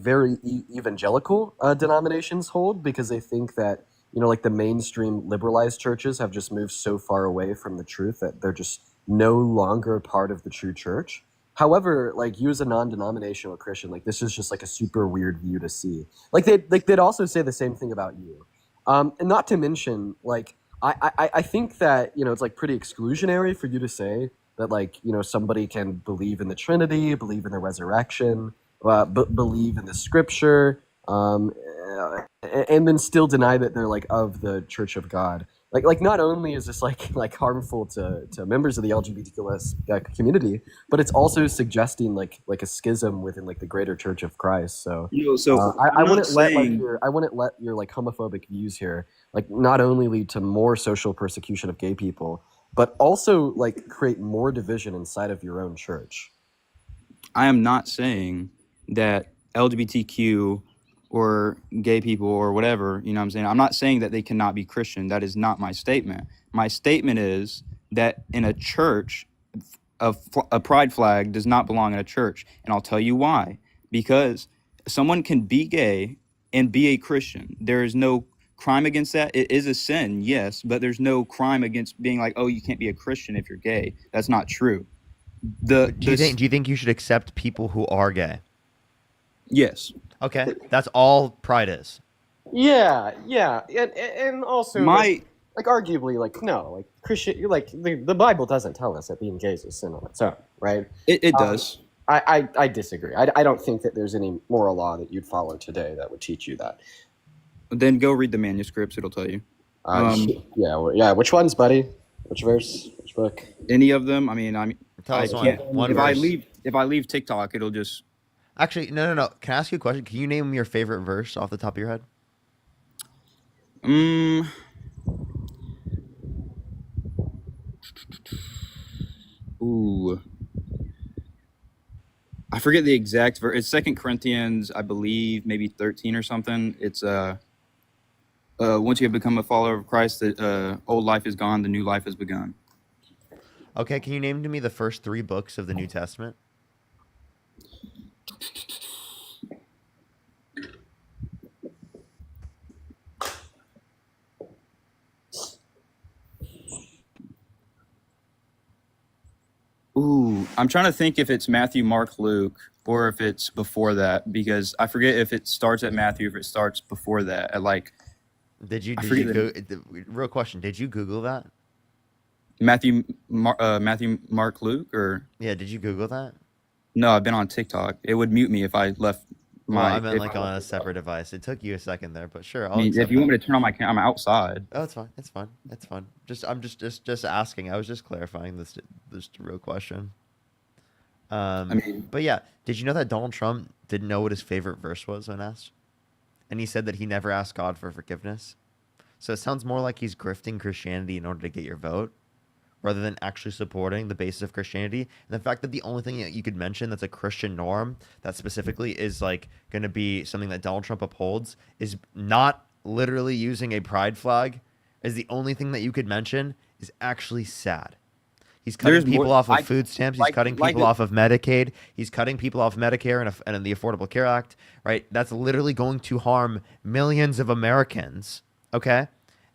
very evangelical denominations hold, because they think that, you know, like the mainstream liberalized churches have just moved so far away from the truth that they're just no longer part of the true church. However, like you as a non-denominational Christian, like this is just like a super weird view to see. Like they'd also say the same thing about you. And not to mention, like I think that, you know, it's like pretty exclusionary for you to say that, like, you know, somebody can believe in the Trinity, believe in the resurrection, believe in the Scripture, and then still deny that they're like of the Church of God. Like not only is this like harmful to members of the LGBTQ community, but it's also suggesting like a schism within like the greater Church of Christ. So You know, so I wouldn't let your like homophobic views here like not only lead to more social persecution of gay people, but also like create more division inside of your own church. I am not saying that LGBTQ or gay people or whatever, you know what I'm saying? I'm not saying that they cannot be Christian. That is not my statement. My statement is that in a church, a pride flag does not belong in a church. And I'll tell you why. Because someone can be gay and be a Christian. There is no crime against that. It is a sin, yes, but there's no crime against being like, oh, you can't be a Christian if you're gay. That's not true. Do you think you should accept people who are gay? Yes. Okay, that's all pride is. Yeah, and also My like arguably like no, like Christian, like the Bible doesn't tell us that being gay is a sin on its own, right? it does. I disagree. I don't think that there's any moral law that you'd follow today that would teach you that. Then go read the manuscripts. It'll tell you. Yeah. Which ones, buddy? Which verse? Which book? Any of them. I mean, Tell I us can't. one If verse. I leave TikTok, it'll just. Actually, no. Can I ask you a question? Can you name your favorite verse off the top of your head? Ooh. I forget the exact verse. It's 2 Corinthians, I believe, maybe 13 or something. It's once you have become a follower of Christ, the old life is gone, the new life has begun. Okay, can you name to me the first 3 books of the New Testament? Ooh, I'm trying to think if it's Matthew, Mark, Luke, or if it's before that, because I forget if it starts at Matthew, if it starts before that. At like Real question, did you Google that? Matthew, Mark, Luke, or Yeah, did you Google that? no? I've been on TikTok. It would mute me if I left Well, my. I meant if like on a separate device. It took you a second there, but sure. I mean, if you want me to turn on my camera, I'm outside. Oh, it's fine. It's fine. It's fine. I'm just asking. I was just clarifying this real question. But yeah, did you know that Donald Trump didn't know what his favorite verse was when asked? And he said that he never asked God for forgiveness. So it sounds more like he's grifting Christianity in order to get your vote, rather than actually supporting the basis of Christianity. And the fact that the only thing that you could mention that's a Christian norm that specifically is like going to be something that Donald Trump upholds is not literally using a pride flag is the only thing that you could mention is actually sad. He's cutting people off of food stamps. He's cutting people off of Medicaid. He's cutting people off Medicare and the Affordable Care Act, right? That's literally going to harm millions of Americans, okay?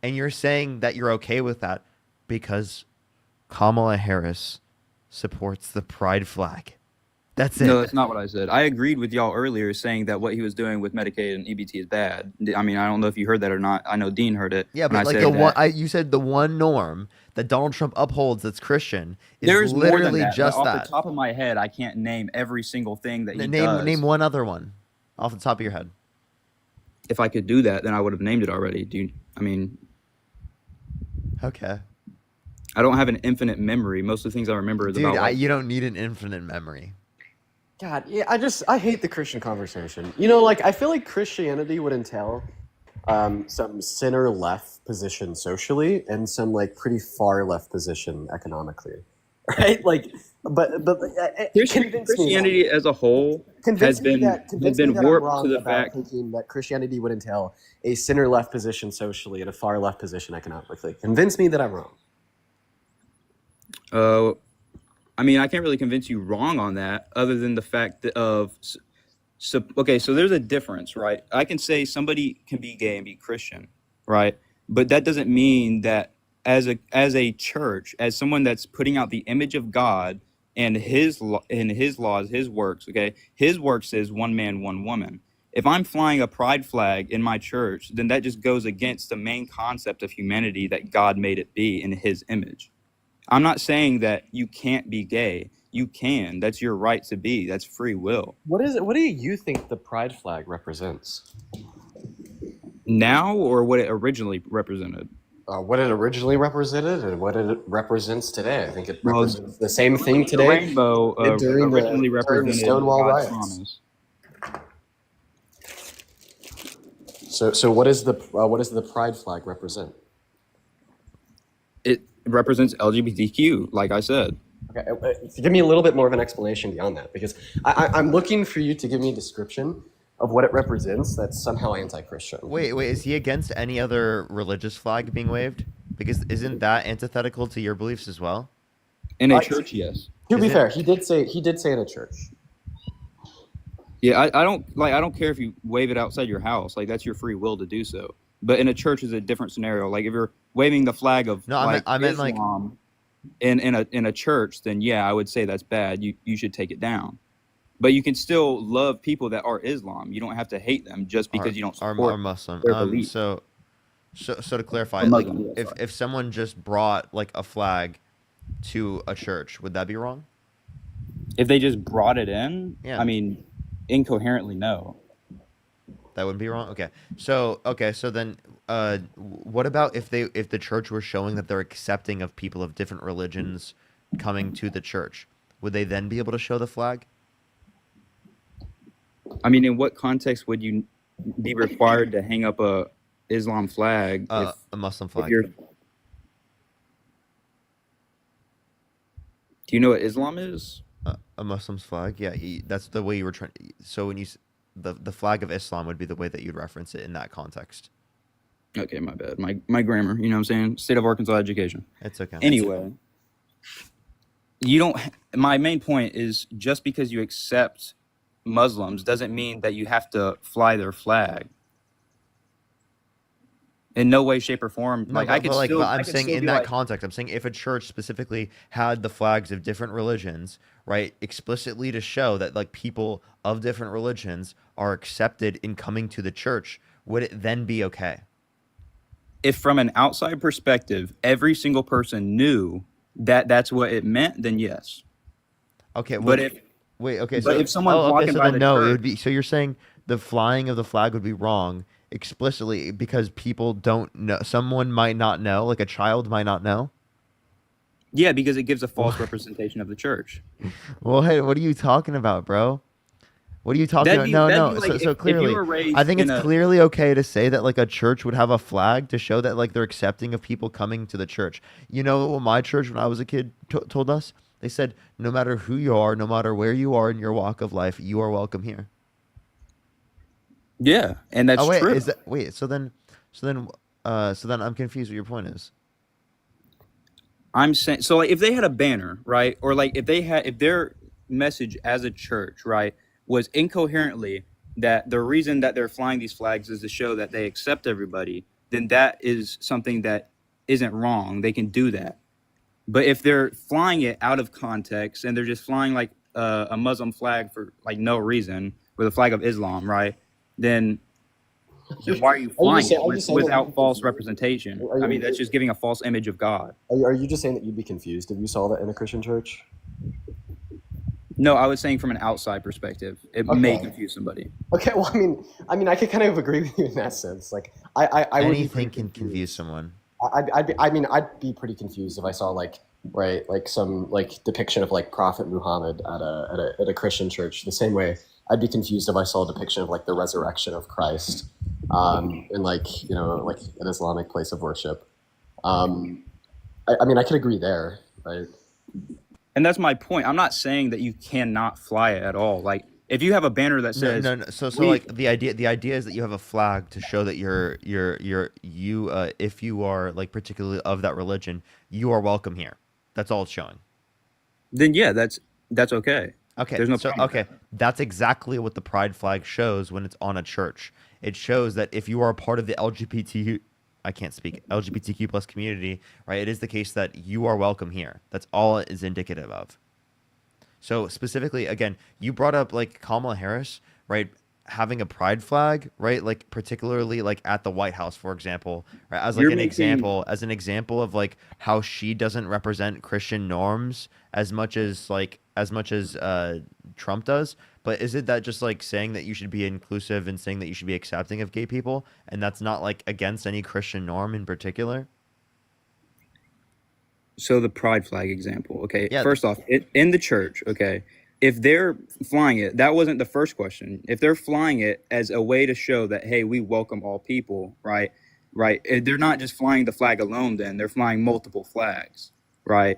And you're saying that you're okay with that because Kamala Harris supports the pride flag. That's it. No, that's not what I said. I agreed with y'all earlier saying that what he was doing with Medicaid and EBT is bad. I mean, I don't know if you heard that or not. I know Dean heard it. Yeah, but like you said the one norm that Donald Trump upholds that's Christian is There's literally more than that, just off that. the top of my head, I can't name every single thing that he Name does. one other one off the top of your head. If I could do that, then I would have named it already, dude. I mean, Okay. I don't have an infinite memory. Most of the things I remember is Dude, about. you don't need an infinite memory. God, yeah, I hate the Christian conversation. You know, like I feel like Christianity would entail some center left position socially and some like pretty far left position economically, right? Like, but Christianity as a whole has been warped to the fact thinking that Christianity would entail a center left position socially and a far left position economically. Convince me that I'm wrong. I mean, I can't really convince you wrong on that, other than the fact that okay, so there's a difference, right? I can say somebody can be gay and be Christian, right? But that doesn't mean that as a church, as someone that's putting out the image of God and his laws, his works, okay? His work says one man, one woman. If I'm flying a pride flag in my church, then that just goes against the main concept of humanity that God made it be in his image. I'm not saying that you can't be gay. You can. That's your right to be. That's free will. What do you think the pride flag represents? Now, or what it originally represented? What it originally represented and what it represents today. I think it represents the same thing today. The rainbow originally represented Stonewall God's riots. promise. So what does the pride flag represent? It represents LGBTQ, like I said. Okay, give me a little bit more of an explanation beyond that, because I'm looking for you to give me a description of what it represents that's somehow anti-Christian. Wait, is he against any other religious flag being waved? Because isn't that antithetical to your beliefs as well? In a church, yes. To be fair, he did say in a church. Yeah, I don't care if you wave it outside your house. Like, that's your free will to do so. But in a church is a different scenario. Like if you're waving the flag of No, like I meant like Islam in a church, then yeah, I would say that's bad. You should take it down. But you can still love people that are Islam. You don't have to hate them just because you don't support are Muslim. their belief. So to clarify, Or like Muslim, yeah, sorry. if someone just brought like a flag to a church, would that be wrong? If they just brought it in, Yeah. I mean, incoherently, no. That wouldn't be wrong. Okay. So then, what about if the church were showing that they're accepting of people of different religions coming to the church? Would they then be able to show the flag? I mean, in what context would you be required to hang up a Islam flag? A Muslim If flag. you're, do you know what Islam is? A Muslim's flag. Yeah, that's the way you were trying. So when the flag of Islam would be the way that you'd reference it in that context. Okay, my bad. My grammar, you know what I'm saying? State of Arkansas education. It's okay. Anyway, you don't. My main point is just because you accept Muslims doesn't mean that you have to fly their flag. In no way, shape, or form. No, Like but, I could but, still. but I I'm could saying still in be that like, context, I'm saying if a church specifically had the flags of different religions, right, explicitly to show that like people of different religions are accepted in coming to the church, would it then be okay? if from an outside perspective, every single person knew that that's what it meant, then yes. Okay, well, But if wait, okay, but so if someone's okay, walking so by then the no, it church, would be. So you're saying the flying of the flag would be wrong explicitly because people don't know. Someone might not know, like a child might not know. yeah, because it gives a false representation of the church. Well, hey, what are you talking about, bro? What are you talking That'd about? be- No, that'd no. be like So if you clearly, were raised I think in it's a- clearly okay to say that like a church would have a flag to show that like they're accepting of people coming to the church. You know what my church when I was a kid told us? They said, no matter who you are, no matter where you are in your walk of life, you are welcome here. Yeah, and that's Oh wait, true. is that wait? So then I'm confused what your point is. I'm saying so like if they had a banner, right? Or like if their message as a church, right, was incoherently that the reason that they're flying these flags is to show that they accept everybody, then that is something that isn't wrong. They can do that. But if they're flying it out of context and they're just flying like a Muslim flag for like no reason with a flag of Islam, right? Then why are you flying saying- it are you saying that without you'd be false confused? representation? Are you- I mean, that's just giving a false image of God. Are you just saying that you'd be confused if you saw that in a Christian church? No, I was saying from an outside perspective, it may Okay. confuse somebody. Okay, well, I could kind of agree with you in that sense. Like, I would be Anything pretty can confuse someone. I'd be pretty confused if I saw like some like depiction of like Prophet Muhammad at a Christian church. The same way I'd be confused if I saw a depiction of like the resurrection of Christ, in like like an Islamic place of worship. I mean I could agree there, right? And that's my point. I'm not saying that you cannot fly it at all. Like if you have a banner that says No. So we- like the idea is that you have a flag to show that you if you are like particularly of that religion, you are welcome here. That's all it's showing. then yeah, that's okay. Okay. There's no so problem with okay, that's exactly what the pride flag shows when it's on a church. It shows that if you are a part of the LGBTQ plus community, right? It is the case that you are welcome here. That's all it is indicative of. So specifically, again, you brought up like Kamala Harris, right? Having a pride flag, right? Like particularly like at the White House, for example, right? As like You're an making- example of like how she doesn't represent Christian norms as much as Trump does. But is it that just like saying that you should be inclusive and saying that you should be accepting of gay people, and that's not like against any Christian norm in particular? So the pride flag example, okay. Yeah. First off, in the church, okay. If they're flying it, that wasn't the first question. If they're flying it as a way to show that, hey, we welcome all people, right? Right. They're not just flying the flag alone. Then they're flying multiple flags, right?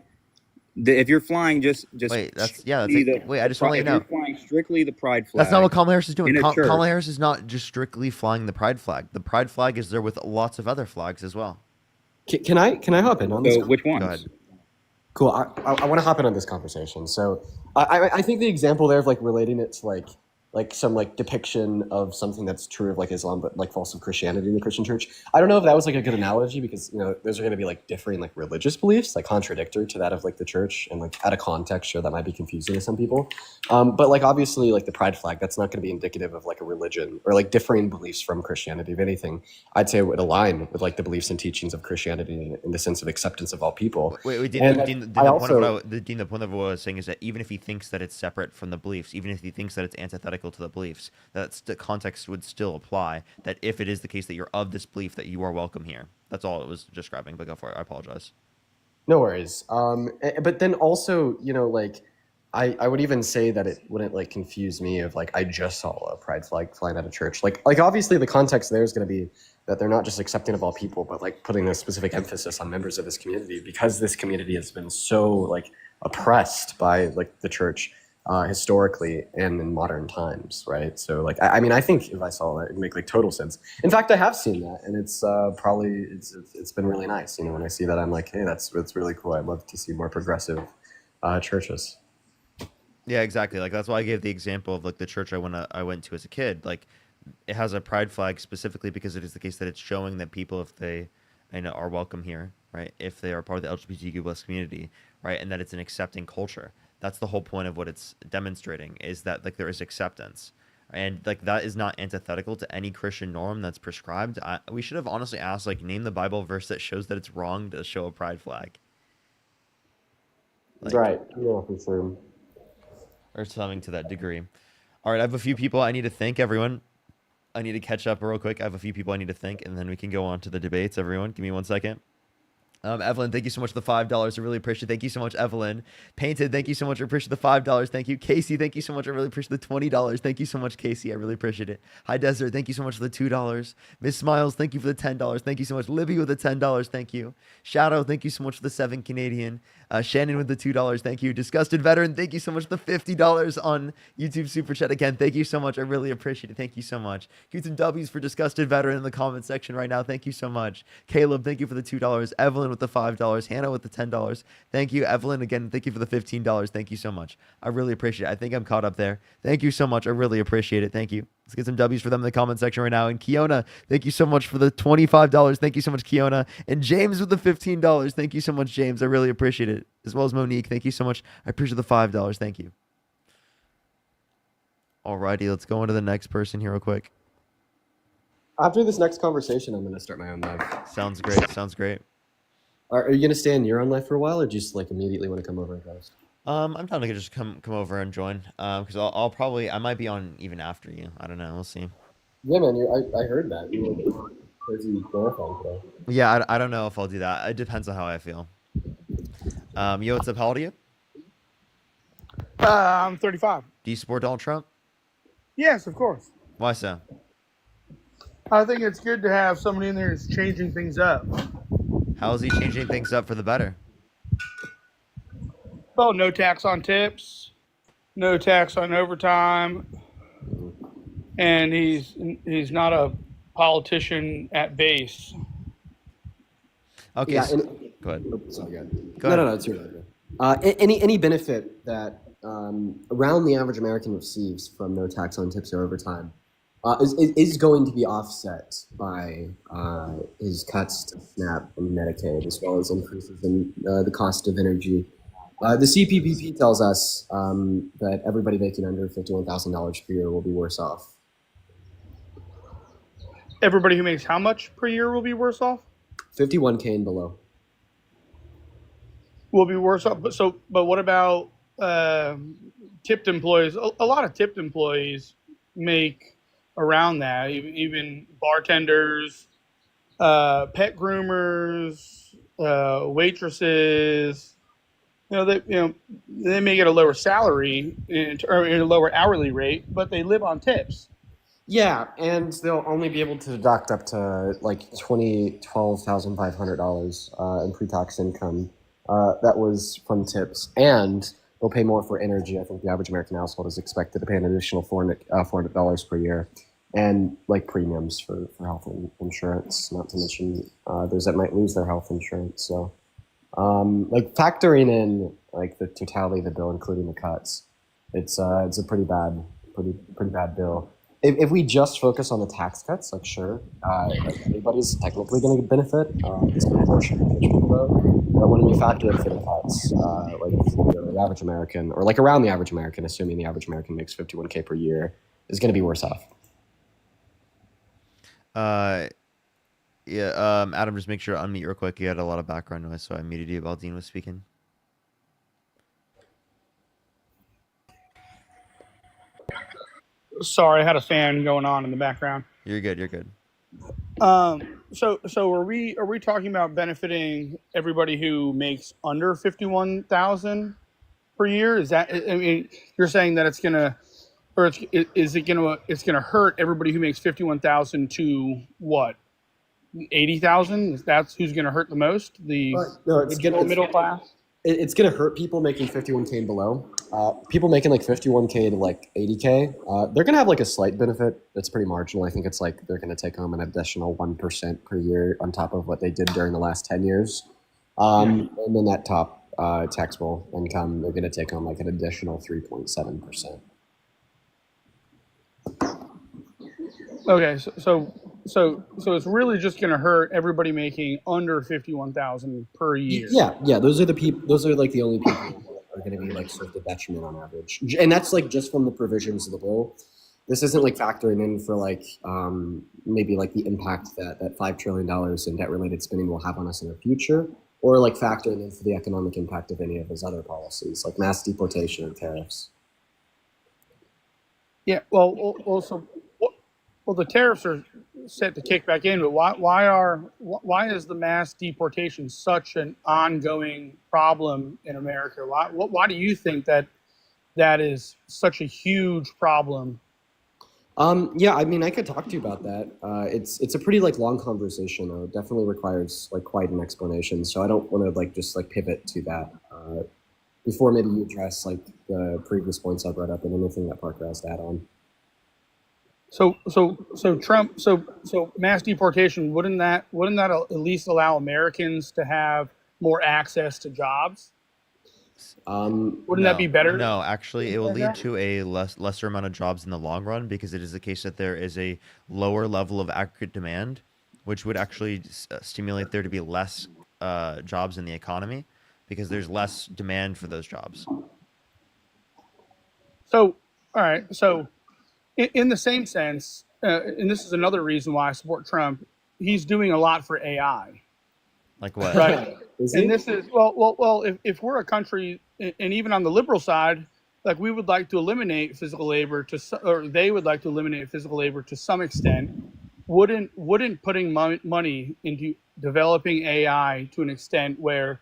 If you're flying just Wait, that's I just strictly want to let you if know. you're flying strictly the pride flag. That's not what Kamala Harris is doing. in a church. Kamala Harris is not just strictly flying the pride flag. The pride flag is there with lots of other flags as well. Can I hop in on this? So which ones? Go ahead. Cool. I want to hop in on this conversation. So I think the example there of like relating it to like like some like depiction of something that's true of like Islam, but like false of Christianity in the Christian church. I don't know if that was like a good analogy because, you know, those are going to be like differing like religious beliefs, like contradictory to that of like the church, and like out of context, sure, that might be confusing to some people. But like obviously like the pride flag, that's not going to be indicative of like a religion or like differing beliefs from Christianity. If anything, I'd say it would align with like the beliefs and teachings of Christianity in the sense of acceptance of all people. Wait, Dean, And Dean, Dean, I the point of also, the point of what I was saying is that even if he thinks that it's separate from the beliefs, even if he thinks that it's antithetical to the beliefs, that's the context would still apply. That if it is the case that you're of this belief, that you are welcome here. That's all it was describing. But go for it. I apologize. no worries. But then also, you know, like I would even say that it wouldn't like confuse me if like I just saw a pride flag flying at a church. Like obviously the context there is going to be that they're not just accepting of all people, but like putting a specific emphasis on members of this community because this community has been so like oppressed by like the church historically and in modern times, right? So like I mean I think if I saw that, it'd make like total sense. In fact, I have seen that, and it's probably it's been really nice. You know, when I see that, I'm like, hey, that's really cool. I'd love to see more progressive churches. Yeah, exactly. Like that's why I gave the example of like the church I went to as a kid. Like it has a pride flag specifically because it is the case that it's showing that people, if they, you know, are welcome here, right? If they are part of the LGBTQ plus community, right, and that it's an accepting culture. That's the whole point of what it's demonstrating, is that like there is acceptance, and like that is not antithetical to any Christian norm that's prescribed. We should have honestly asked, like, name the Bible verse that shows that it's wrong to show a pride flag, like, Right. Yeah, for sure. or something to that degree. All right, I have a few people I need to thank. Everyone, I need to catch up real quick. I have a few people I need to thank, and then we can go on to the debates. Everyone, give me 1 second. Evelyn, thank you so much for the $5. I really appreciate it. Thank you so much, Evelyn. Painted, thank you so much. I appreciate the $5. Thank you. Casey, thank you so much. I really appreciate the $20. Thank you so much, Casey. I really appreciate it. High Desert, thank you so much for the $2. Miss Smiles, thank you for the $10. Thank you so much. Libby with the $10. Thank you. Shadow, thank you so much for the 7 Canadian. Shannon with the $2. Thank you. Disgusted Veteran, thank you so much for the $50 on YouTube Super Chat. Again, thank you so much. I really appreciate it. Thank you so much. Give some W's for Disgusted Veteran in the comment section right now. Thank you so much. Caleb, thank you for the $2. Evelyn with the $5. Hannah with the $10. Thank you. Evelyn, again, thank you for the $15. Thank you so much. I really appreciate it. I think I'm caught up there. Thank you so much. I really appreciate it. Thank you. Let's get some W's for them in the comment section right now. And Kiona, thank you so much for the $25. Thank you so much, Kiona. And James with the $15. Thank you so much, James. I really appreciate it. As well as Monique. Thank you so much. I appreciate the $5. Thank you. Alrighty, let's go on to the next person here real quick. After this next conversation, I'm going to start my own live. Sounds great. Sounds great. Are you going to stay in your own life for a while, or just like immediately want to come over and host? I'm down to just come over and join. Because I'll probably, I might be on even after you. I don't know. We'll see. Yeah, man. I heard that you were crazy marathon today. Yeah, I don't know if I'll do that. It depends on how I feel. Yo, what's up? How old are you? I'm 35. Do you support Donald Trump? Yes, of course. Why so? I think it's good to have somebody in there that's changing things up. How is he changing things up for the better? Well, no tax on tips, no tax on overtime, and he's not a politician at base. Okay, Yeah, go ahead. Oh, sorry, Go ahead. No, it's your turn. Any benefit that around the average American receives from no tax on tips or overtime is going to be offset by his cuts to SNAP and Medicaid, as well as increases in the cost of energy. The CPPP tells us that everybody making under $51,000 per year will be worse off. Everybody who makes how much per year will be worse off? 51K and below. Will be worse off. But what about tipped employees? A lot of tipped employees make around that. Even bartenders, pet groomers, waitresses. They may get a lower salary or a lower hourly rate, but they live on tips. Yeah, and they'll only be able to deduct up to like $12,500 in pre-tax income. That was from tips, and they'll pay more for energy. I think the average American household is expected to pay an additional $400 per year, and like premiums for health insurance. Not to mention those that might lose their health insurance. So, like factoring in like the totality of the bill, including the cuts, it's a pretty bad pretty bad bill. If we just focus on the tax cuts, like sure, like everybody's technically going to benefit. This proportion of rich people, though. But when we factor in for the cuts, like the average American, or like around the average American, assuming the average American makes 51K per year, is going to be worse off. Yeah. Adam, just make sure to unmute real quick. You had a lot of background noise, so I muted you while Dean was speaking. Sorry, I had a fan going on in the background. You're good. You're good. So are we talking about benefiting everybody who makes under 51,000 per year? Is that, I mean, you're saying that it's gonna, or it's gonna hurt everybody who makes 51,000 to what? 80,000? That's who's gonna hurt the most? No, it's Middle class. It's going to hurt people making 51K and below. People making like 51K to like 80K, they're going to have like a slight benefit. That's pretty marginal. I think it's like they're going to take home an additional 1% per year on top of what they did during the last 10 years. And then that top taxable income, they're going to take home like an additional 3.7%. Okay, so it's really just going to hurt everybody making under 51,000 per year. Yeah. Those are the people. Those are like the only people that are going to be like sort of the detriment on average, and that's like just from the provisions of the bill. This isn't like factoring in for like maybe like the impact that $5 trillion in debt-related spending will have on us in the future, or like factoring in for the economic impact of any of his other policies, like mass deportation and tariffs. Yeah. Well, the tariffs are set to kick back in, but why is the mass deportation such an ongoing problem in America? Why do you think that is such a huge problem? Yeah, I mean, I could talk to you about that. It's a pretty like long conversation, though. It definitely requires like quite an explanation. So I don't want to like just like pivot to that before maybe you address like the previous points I brought up and anything that Parker has to add on. So Trump, so mass deportation, wouldn't that at least allow Americans to have more access to jobs? Wouldn't that be better? No, actually, it will lead to a lesser amount of jobs in the long run, because it is the case that there is a lower level of aggregate demand, which would actually stimulate there to be less jobs in the economy, because there's less demand for those jobs. So, all right. So, in the same sense, and this is another reason why I support Trump, he's doing a lot for AI. Like what? Right. And this is, well, if we're a country, and even on the liberal side, like we would like to eliminate physical labor or they would like to eliminate physical labor to some extent, wouldn't putting money into developing AI to an extent where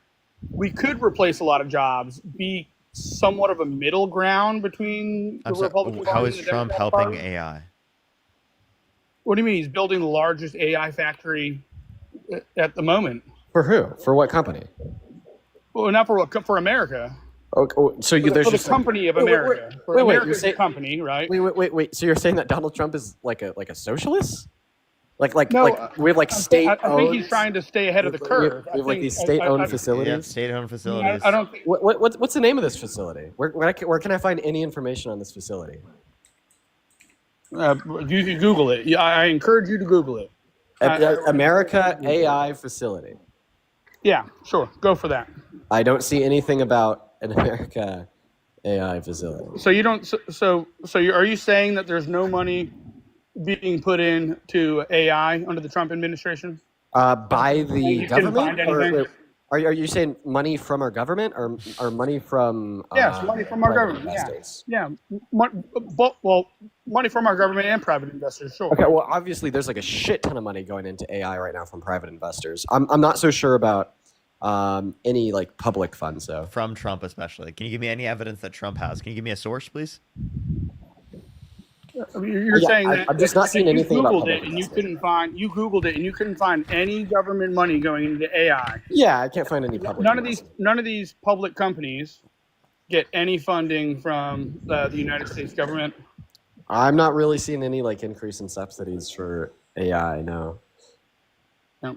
we could replace a lot of jobs be somewhat of a middle ground between the Republican Party How and is the Trump Democratic helping Party? AI? What do you mean? He's building the largest AI factory at the moment. For who? For what company? Well, not for America. Oh, so there's For the just company of America. wait, America's a company, right? Wait. So you're saying that Donald Trump is like a socialist? No, we have like state. I think he's trying to stay ahead of the curve. We have like these state-owned facilities. Yeah, state-owned facilities. I don't think. What's the name of this facility? Where can I find any information on this facility? You can Google it. Yeah, I encourage you to Google it. America AI facility. Yeah, sure. Go for that. I don't see anything about an America AI facility. So you don't. So are you saying that there's no money being put into AI under the Trump administration? By the You couldn't government? find anything? Are you saying money from our government or money from? Yes, money from our private government. investors? Yeah. Money from our government and private investors. Sure. Okay. Well, obviously, there's like a shit ton of money going into AI right now from private investors. I'm not so sure about any like public funds though. From Trump, especially. Can you give me any evidence that Trump has? Can you give me a source, please? You're saying that I'm just not seeing anything about public and you Googled it and you couldn't find any government money going into AI. Yeah, I can't find any public. None of these public companies get any funding from the United States government. I'm not really seeing any like increase in subsidies for AI. No. Yeah,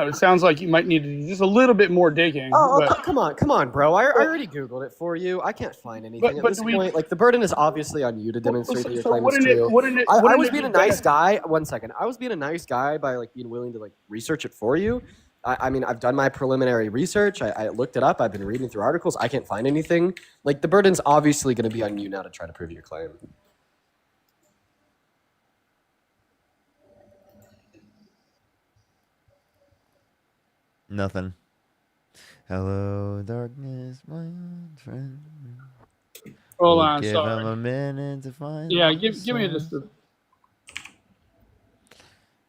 it sounds like you might need to do just a little bit more digging. But Come on, bro. I already Googled it for you. I can't find anything at but this do we? point. Like, the burden is obviously on you to demonstrate that your So claim is wouldn't it? true. Wouldn't it? I Wouldn't was it being be a nice better? guy. 1 second. I was being a nice guy by like being willing to like research it for you. I mean, I've done my preliminary research. I looked it up. I've been reading through articles. I can't find anything. Like, the burden's obviously going to be on you now to try to prove your claim. Nothing. Hello, darkness, my old friend. Hold We'll on, give sorry. him a minute to find. Yeah, the give me just. source.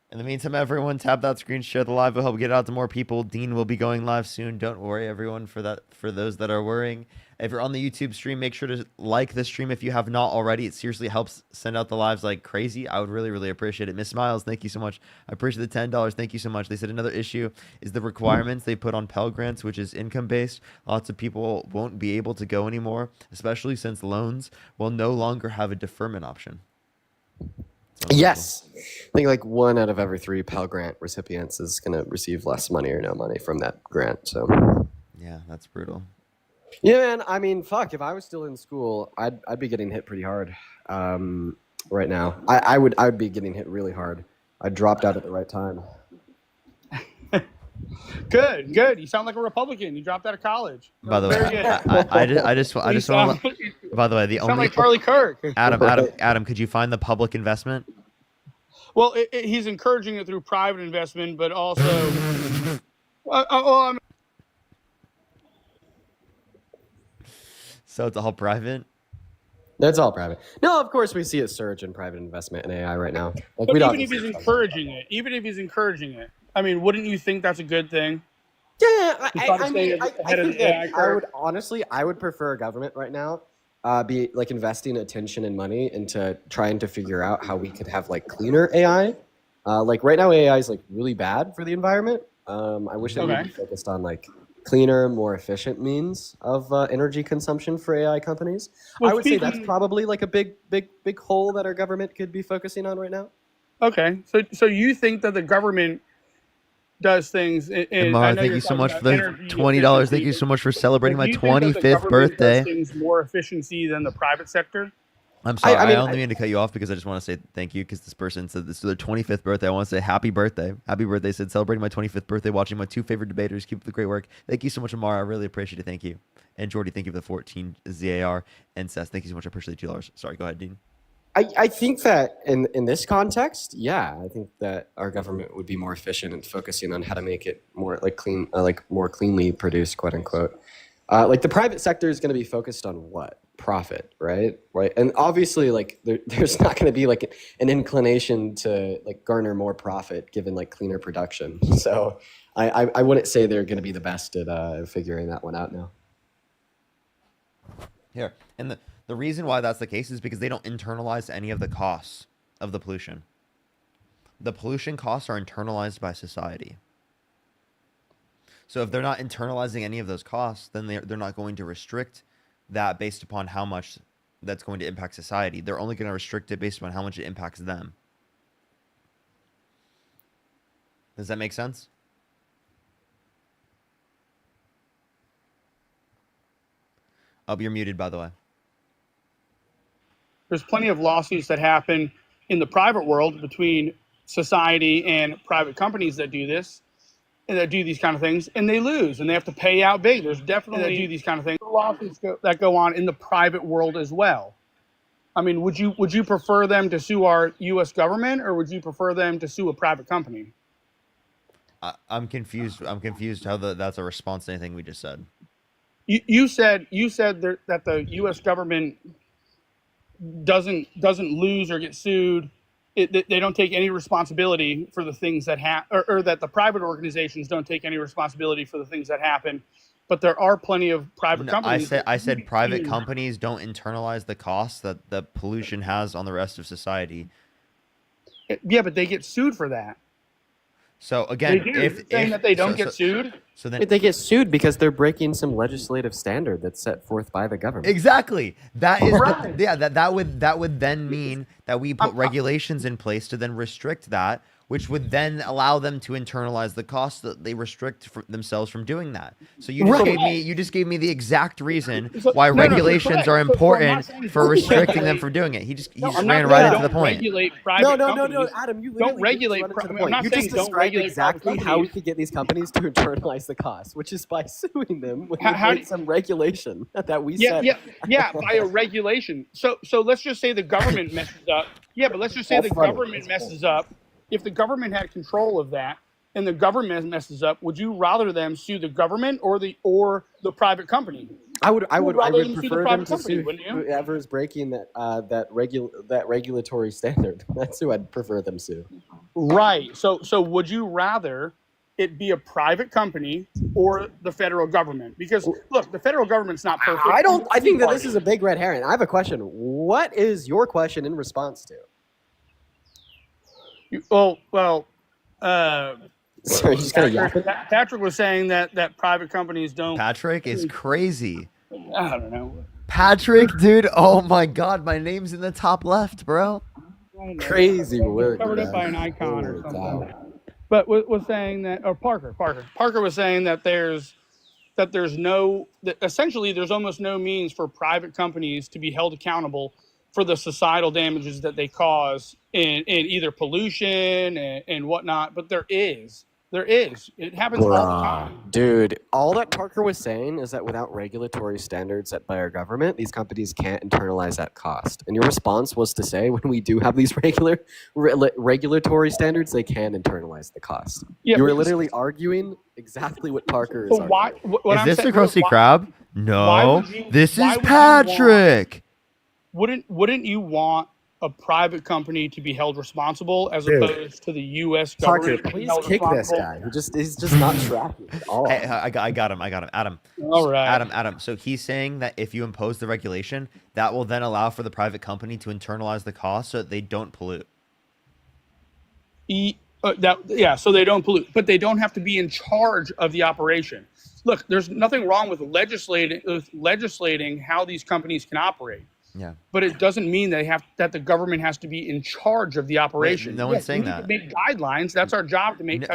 In the meantime, everyone, tap that screen, share the live. We'll help get it out to more people. Dean will be going live soon. Don't worry, everyone, for that. For those that are worrying, if you're on the YouTube stream, make sure to like the stream if you have not already. It seriously helps send out the lives like crazy. I would really, really appreciate it. Miss Miles, thank you so much. I appreciate the $10. Thank you so much. They said another issue is the requirements they put on Pell Grants, which is income based. Lots of people won't be able to go anymore, especially since loans will no longer have a deferment option. Yes. I think like 1 out of every 3 Pell Grant recipients is going to receive less money or no money from that grant. So, Yeah, that's brutal. yeah, man. I mean, fuck. If I was still in school, I'd be getting hit pretty hard right now. I would be getting hit really hard. I dropped out at the right time. Good, good. You sound like a Republican. You dropped out of college. By the way, Very good. I just want to. By the way, the You sound only like Charlie Kirk. Adam, could you find the public investment? Well, he's encouraging it through private investment, but also. So it's all private. That's all private. No, of course we see a surge in private investment in AI right now. Like, But we even if he's encouraging it, I mean, wouldn't you think that's a good thing? Yeah, To try to I stay mean, I ahead of think the AI that I curve? would honestly, I would prefer government right now be like investing attention and money into trying to figure out how we could have like cleaner AI. Like right now, AI is like really bad for the environment. I wish that we'd be focused on like cleaner, more efficient means of energy consumption for AI companies. Well, I would say that's speaking- probably like a big hole that our government could be focusing on right now. Okay, so you think that the government does things? And Mara, I know thank you're you so talking much about for the energy $20. efficiency, Thank you so much for but celebrating do my you think that the 25th government birthday. does things more efficiency than the private sector? I'm sorry. I mean, only mean to cut you off because I just want to say thank you because this person said this is their 25th birthday. I want to say happy birthday. Happy birthday. Said celebrating my 25th birthday, watching my 2 favorite debaters. Keep up the great work. Thank you so much, Amara. I really appreciate it. Thank you. And Jordy, thank you for the 14 ZAR. And Seth, thank you so much. I appreciate the $2. Sorry, go ahead, Dean. I think that in this context, yeah, I think that our government would be more efficient in focusing on how to make it more like clean, like more cleanly produced, quote unquote. Like the private sector is going to be focused on what? Profit, right? Right. And obviously, like there's not going to be like an inclination to like garner more profit given like cleaner production. So I wouldn't say they're going to be the best at figuring that one out now. Here. And the reason why that's the case is because they don't internalize any of the costs of the pollution. The pollution costs are internalized by society. So if they're not internalizing any of those costs, then they're not going to restrict that based upon how much that's going to impact society. They're only going to restrict it based upon how much it impacts them. Does that make sense? Oh, you're muted, by the way. There's plenty of lawsuits that happen in the private world between society and private companies that do this and that do these kind of things, and they lose and they have to pay out big. There's definitely that do these kind of things. Lawsuits that go on in the private world as well. I mean, would you prefer them to sue our U.S. government, or would you prefer them to sue a private company? I'm confused. I'm confused how that's a response to anything we just said. You said that the U.S. government doesn't lose or get sued. They don't take any responsibility for the things that happen, or that the private organizations don't take any responsibility for the things that happen. But there are plenty of private companies. I said private companies don't internalize the costs that the pollution has on the rest of society. Yeah, but they get sued for that. So again, if that they don't get sued, so then They get sued because they're breaking some legislative standard that's set forth by the government. exactly that is Right. that would then mean that we put regulations in place to then restrict that, which would then allow them to internalize the cost that they restrict themselves from doing that. So you just gave me the exact reason why regulations are important for restricting them from doing it. He just ran right into the point. Regulate private companies. No, Adam, you Don't literally regulate. just run into the I'm point. not You saying just don't described regulate private exactly how we companies. could get these companies to internalize the cost, which is by suing them when How we some regulation that we Yeah, set. yeah, by a regulation. So let's just say the government messes up. Yeah, but let's just say That's the funny. government messes up. If the government had control of that and the government messes up, would you rather them sue the government or the private company? I would rather them sue the prefer them private to company, sue wouldn't you? whoever is breaking that regulatory standard. That's who I'd prefer them sue. Right. So would you rather it be a private company or the federal government? Because look, the federal government's not perfect. I think that this is a big red herring. I have a question. What is your question in response to? Sorry, you just kind of yapping. Patrick was saying that private companies don't. Patrick is crazy. I don't know. Patrick, dude. Oh my God, my name's in the top left, bro. Crazy word. Covered up by an icon or something. But was saying that, or Parker was saying that essentially there's almost no means for private companies to be held accountable for the societal damages that they cause in either pollution and whatnot. But there is. It happens all the time. Dude, all that Parker was saying is that without regulatory standards set by our government, these companies can't internalize that cost. And your response was to say when we do have these regulatory standards, they can internalize the cost. Yeah, you were literally arguing exactly what Parker is arguing. Is this a Krusty Krab? No, this is Patrick. Wouldn't you want a private company to be held responsible as opposed to the U.S. government? Parker, please kick this guy. He's just not tracking at all. Hey, I got him. Adam. All right. Adam. So he's saying that if you impose the regulation, that will then allow for the private company to internalize the cost so that they don't pollute. So they don't pollute, but they don't have to be in charge of the operation. Look, there's nothing wrong with legislating how these companies can operate. Yeah. But it doesn't mean that the government has to be in charge of the operation. No one's saying that. Make guidelines. That's our job to make.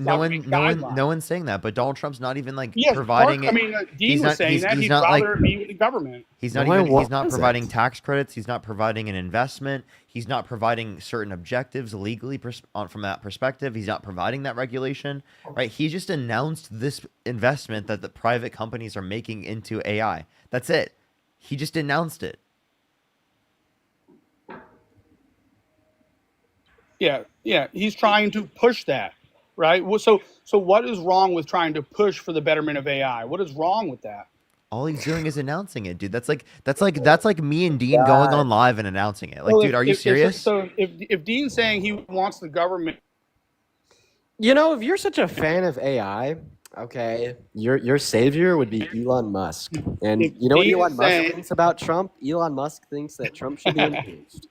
No one's saying that. But Donald Trump's not even providing it. Dean was saying that he'd rather it be with the government. He's not providing tax credits. He's not providing an investment. He's not providing certain objectives legally from that perspective. He's not providing that regulation. Right? He just announced this investment that the private companies are making into AI. That's it. He just announced it. Yeah. He's trying to push that, right? So what is wrong with trying to push for the betterment of AI? What is wrong with that? All he's doing is announcing it, dude. That's like me and Dean going on live and announcing it. Dude, are you serious? So if Dean's saying he wants the government, if you're such a fan of AI, okay, your savior would be Elon Musk. And you know what Elon Musk thinks about Trump? Elon Musk thinks that Trump should be impeached.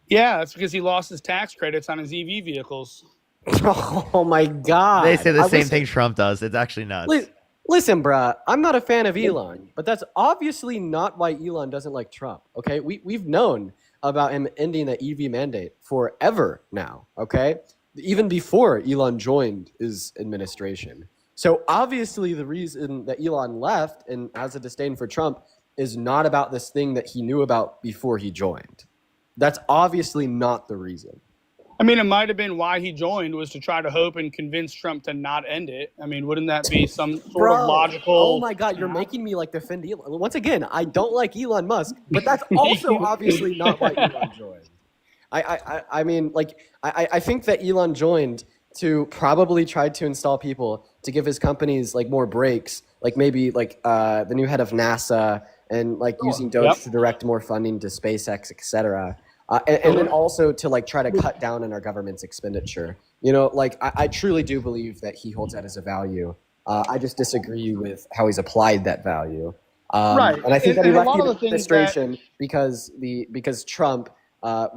Yeah, that's because he lost his tax credits on his EV vehicles. Oh my God! They say the same thing Trump does. It's actually nuts. Listen, bruh, I'm not a fan of Elon, but that's obviously not why Elon doesn't like Trump. Okay, we've known about him ending the EV mandate forever now. Okay, even before Elon joined his administration. So obviously, the reason that Elon left and has a disdain for Trump is not about this thing that he knew about before he joined. That's obviously not the reason. I mean, it might have been why he joined was to try to hope and convince Trump to not end it. I mean, wouldn't that be some sort of logical? Oh my God, you're making me defend Elon. Once again, I don't like Elon Musk, but that's also obviously not why Elon joined. I think that Elon joined to probably try to install people to give his companies more breaks, maybe the new head of NASA and using Doge to direct more funding to SpaceX, etc. And then also to try to cut down on our government's expenditure. I truly do believe that he holds that as a value. I just disagree with how he's applied that value. Right. And I think that he left the administration because Trump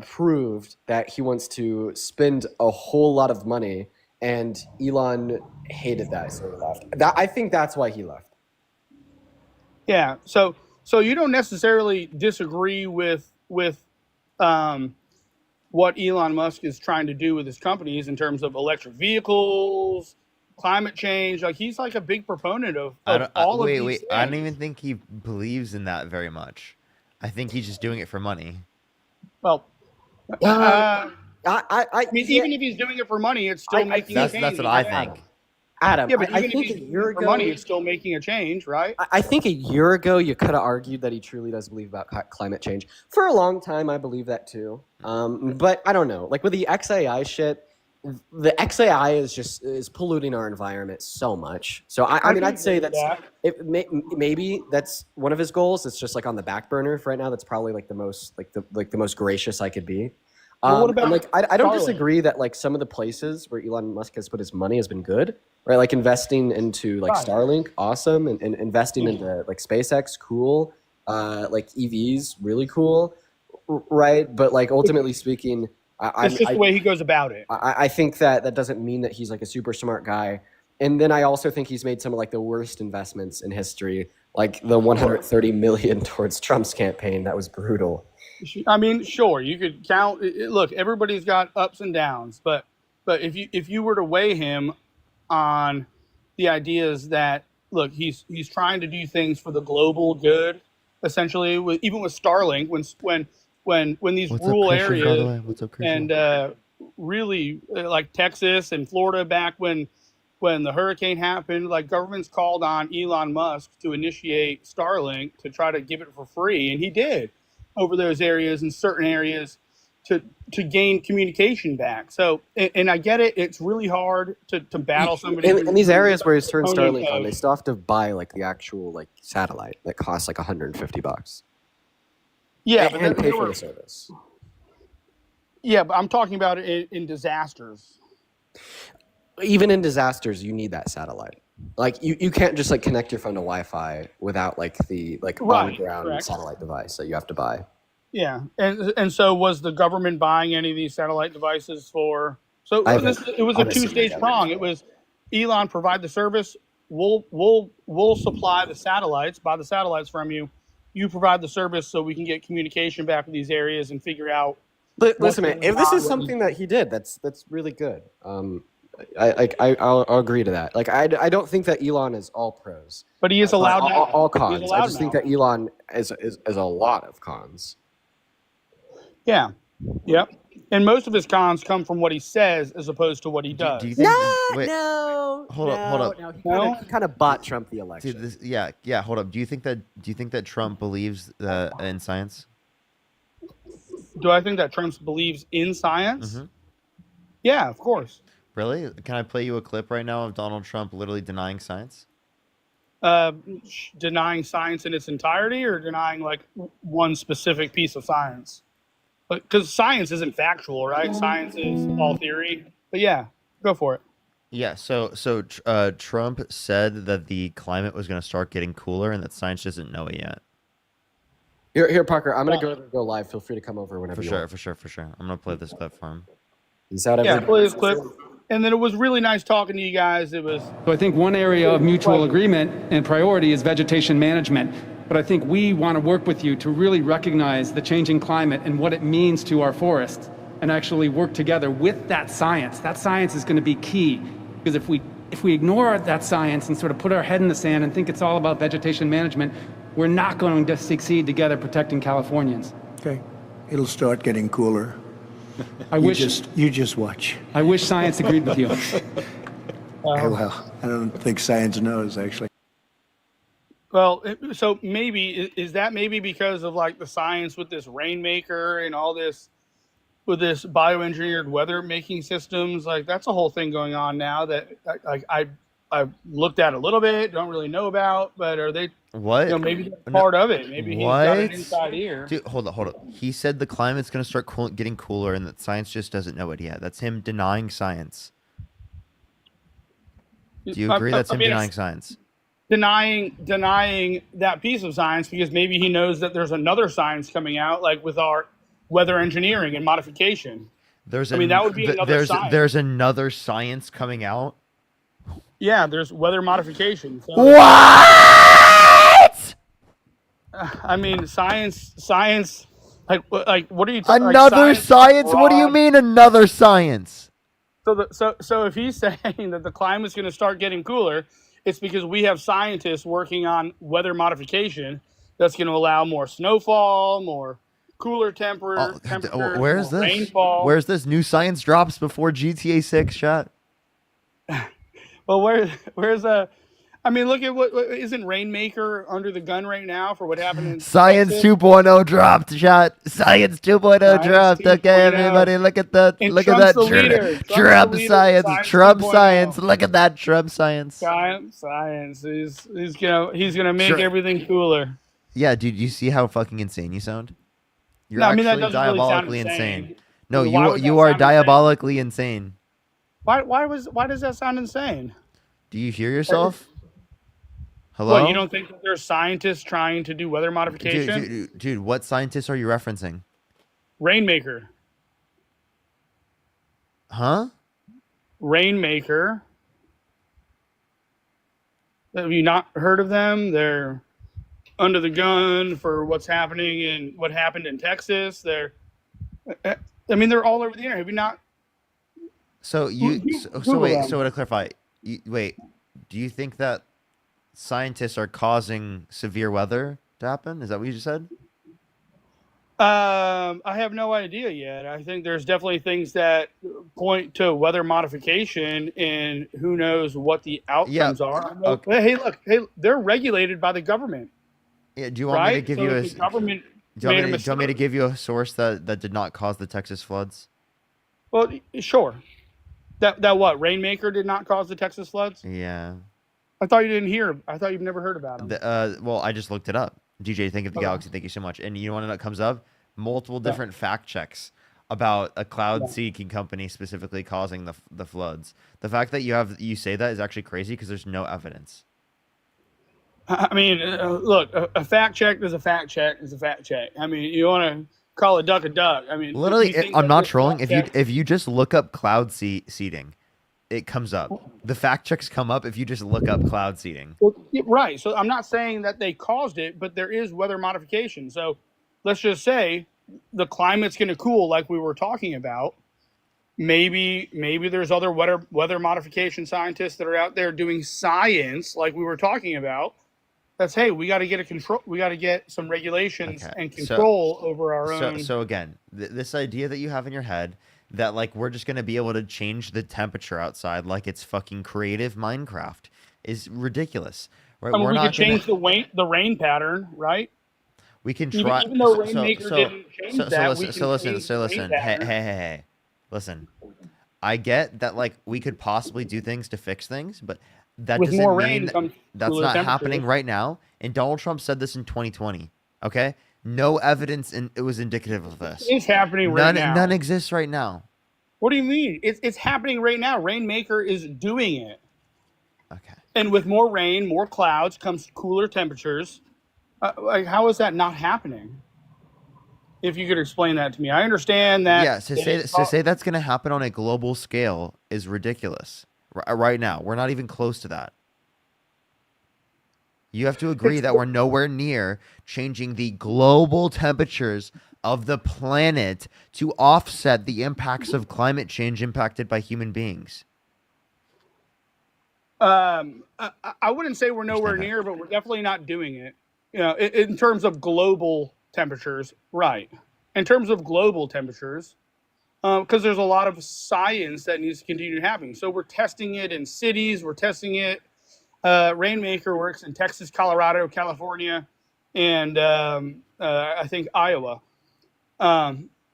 proved that he wants to spend a whole lot of money, and Elon hated that, so he left. I think that's why he left. Yeah. So you don't necessarily disagree with what Elon Musk is trying to do with his companies in terms of electric vehicles, climate change. Like he's like a big proponent of all of wait, these I don't things. even think he believes in that very much. I think he's just doing it for money. Well, I I mean, yeah, even if he's doing it for money, it's still making a That's change. what I think. Adam, Yeah, but I even if think he's a doing year it for ago, money, it's still making a change, right? I think a year ago you could have argued that he truly does believe about climate change. For a long time, I believe that too. But I don't know. Like with the XAI shit, the XAI is polluting our environment so much. So I mean, can I'd say agree with that's maybe that's one of his goals. It's just like on the back burner for right now. That's probably like the most gracious I could be. Well, what about and like I don't Starlink? disagree that like some of the places where Elon Musk has put his money has been good, right? Like investing into like Right. Starlink, awesome, and investing into like SpaceX, cool. Like EVs, really cool, right? But like ultimately speaking, It's just the way he goes about it. I think that doesn't mean that he's like a super smart guy. And then I also think he's made some of like the worst investments in history, like the 130 million towards Trump's campaign. That was brutal. I mean, sure, you could count. Look, everybody's got ups and downs, but if you were to weigh him on the ideas that look, he's trying to do things for the global good, essentially. Even with Starlink, when these What's up, rural Christian, by the areas way? What's up, Christian? and really like Texas and Florida back when the hurricane happened, like governments called on Elon Musk to initiate Starlink to try to give it for free, and he did over those areas in certain areas to gain communication back. So, and I get it; it's really hard to battle somebody In these areas where he's turned proponent Starlink on, of- they still have to buy like the actual like satellite that costs like $150. Yeah, but and there pay for were- the service. yeah, but I'm talking about it in disasters. Even in disasters, you need that satellite. Like you can't just like connect your phone to Wi-Fi without like the like Right, on ground correct. satellite device that you have to buy. Yeah, and so was the government buying any of these satellite devices for? So I haven't- it was a honestly, two-stage I prong. It was Elon provide the service. We'll supply the satellites, buy the satellites from you. You provide the service so we can get communication back with these areas and figure out. Listen, man, if this is what- something that he did, that's really good. I'll agree to that. Like I don't think that Elon is all pros. But he is allowed now. all He's cons. I allowed just think now. that Elon is a lot of cons. Yeah, yep. And most of his cons come from what he says as opposed to what he does. Do you think? Wait, no. hold up. No, No? he kind of bought Trump the election. dude, yeah. Hold up. Do you think that Trump believes in science? Do I think that Trump believes in science? Mm-hmm. Yeah, of course. Really? Can I play you a clip right now of Donald Trump literally denying science? Denying science in its entirety or denying like one specific piece of science? Because science isn't factual, right? Science is all theory. But yeah, go for it. Yeah. So Trump said that the climate was going to start getting cooler and that science doesn't know it yet. Here, Parker. I'm gonna go live. Feel free to come over whenever For you sure, want. for sure. I'm gonna play this clip for him. Peace out, Yeah, everybody. play this clip. And then it was really nice talking to you guys. It was So I think one area of mutual agreement and priority is vegetation management. But I think we want to work with you to really recognize the changing climate and what it means to our forests and actually work together with that science. That science is going to be key because if we ignore that science and sort of put our head in the sand and think it's all about vegetation management, we're not going to succeed together protecting Californians. Okay, it'll start getting cooler. You just watch. I wish science agreed with you. Well, I don't think science knows actually. well. So maybe is that maybe because of like the science with this rainmaker and all this with this bioengineered weather making systems? Like that's a whole thing going on now that I've looked at a little bit, don't really know about. But are they? What? Maybe that's part of it. Maybe he's got it What? inside ear. Dude, hold up. He said the climate's gonna start getting cooler and that science just doesn't know it yet. That's him denying science. Do you agree that's him denying science? Denying that piece of science because maybe he knows that there's another science coming out, like with our weather engineering and modification. There's that would be another science. There's another science coming out. Yeah, there's weather modification. So, What? I mean, science Like what are you talking? Another science? What do you mean another science? So if he's saying that the climate's going to start getting cooler, it's because we have scientists working on weather modification that's going to allow more snowfall, more cooler temperatures, Where's more this? rainfall. Where's this? New science drops before GTA 6, chat. Well, where's I mean, look at what isn't Rainmaker under the gun right now for what happened in Science Texas? 2.0 dropped, chat. Science 2.0 Science dropped. Okay, 2.0. everybody, look at that. And Look at Trump's that. the leader. Trump's Trump the leader. science. Trump 2.0. science. Look at that. Trump science. Science. He's gonna make Sure. everything cooler. Yeah, dude, you see how fucking insane you sound? You're No, I mean, that actually doesn't really sound diabolically insane. insane. No, Why would that you are sound insane? diabolically insane. Why does that sound insane? Do you hear yourself? Hello? What, you don't think that there's scientists trying to do weather modification? Dude, what scientists are you referencing? Rainmaker. Huh? Rainmaker. Have you not heard of them? They're under the gun for what happened in Texas. They're all over the internet. Have you not? So wait, so to clarify, wait, do you think that scientists are causing severe weather to happen? Is that what you just said? I have no idea yet. I think there's definitely things that point to weather modification, and who knows what the outcomes are. Okay. Hey, they're regulated by the government. Yeah, do you want me to give you a? The government Do you made a want mistake. me to give you a source that did not cause the Texas floods? Well, sure. That what? Rainmaker did not cause the Texas floods? Yeah. I thought you didn't hear. I thought you've never heard about them. Well, I just looked it up. DJ, think of the galaxy. Thank you so much. And you know what comes up? Multiple different fact checks about a cloud seeking company specifically causing the floods. The fact that you say that is actually crazy because there's no evidence. I mean, look, a fact check is a fact check is a fact check. I mean, you want to call a duck a duck. I mean, Literally, I'm not trolling. If you just look up cloud seeding, it comes up. The fact checks come up if you just look up cloud seeding. Right. So I'm not saying that they caused it, but there is weather modification. So let's just say the climate's going to cool like we were talking about. Maybe there's other weather modification scientists that are out there doing science like we were talking about. That's, hey, we got to get some regulations and control over our own. So again, this idea that you have in your head that like we're just gonna be able to change the temperature outside like it's fucking creative Minecraft is ridiculous, right? I mean, we could change the rain pattern, right? We can try. Even though Rainmaker didn't change that, we can change the listen. rain pattern. Hey. Listen, I get that like we could possibly do things to fix things, but that With doesn't more mean rain comes that's cooler not temperatures. happening right now. And Donald Trump said this in 2020. Okay, no evidence it was indicative of this. It's happening right now. None exists right now. What do you mean? It's happening right now. Rainmaker is doing it. Okay. And with more rain, more clouds comes cooler temperatures. Like, how is that not happening? If you could explain that to me, I understand that. Yeah. So say that's going to happen on a global scale is ridiculous. Right now, we're not even close to that. You have to agree that we're nowhere near changing the global temperatures of the planet to offset the impacts of climate change impacted by human beings. I wouldn't say we're nowhere near, but we're definitely not doing it. You know, in terms of global temperatures, right? In terms of global temperatures, because there's a lot of science that needs to continue happening. So we're testing it in cities. We're testing it. Rainmaker works in Texas, Colorado, California, and I think Iowa.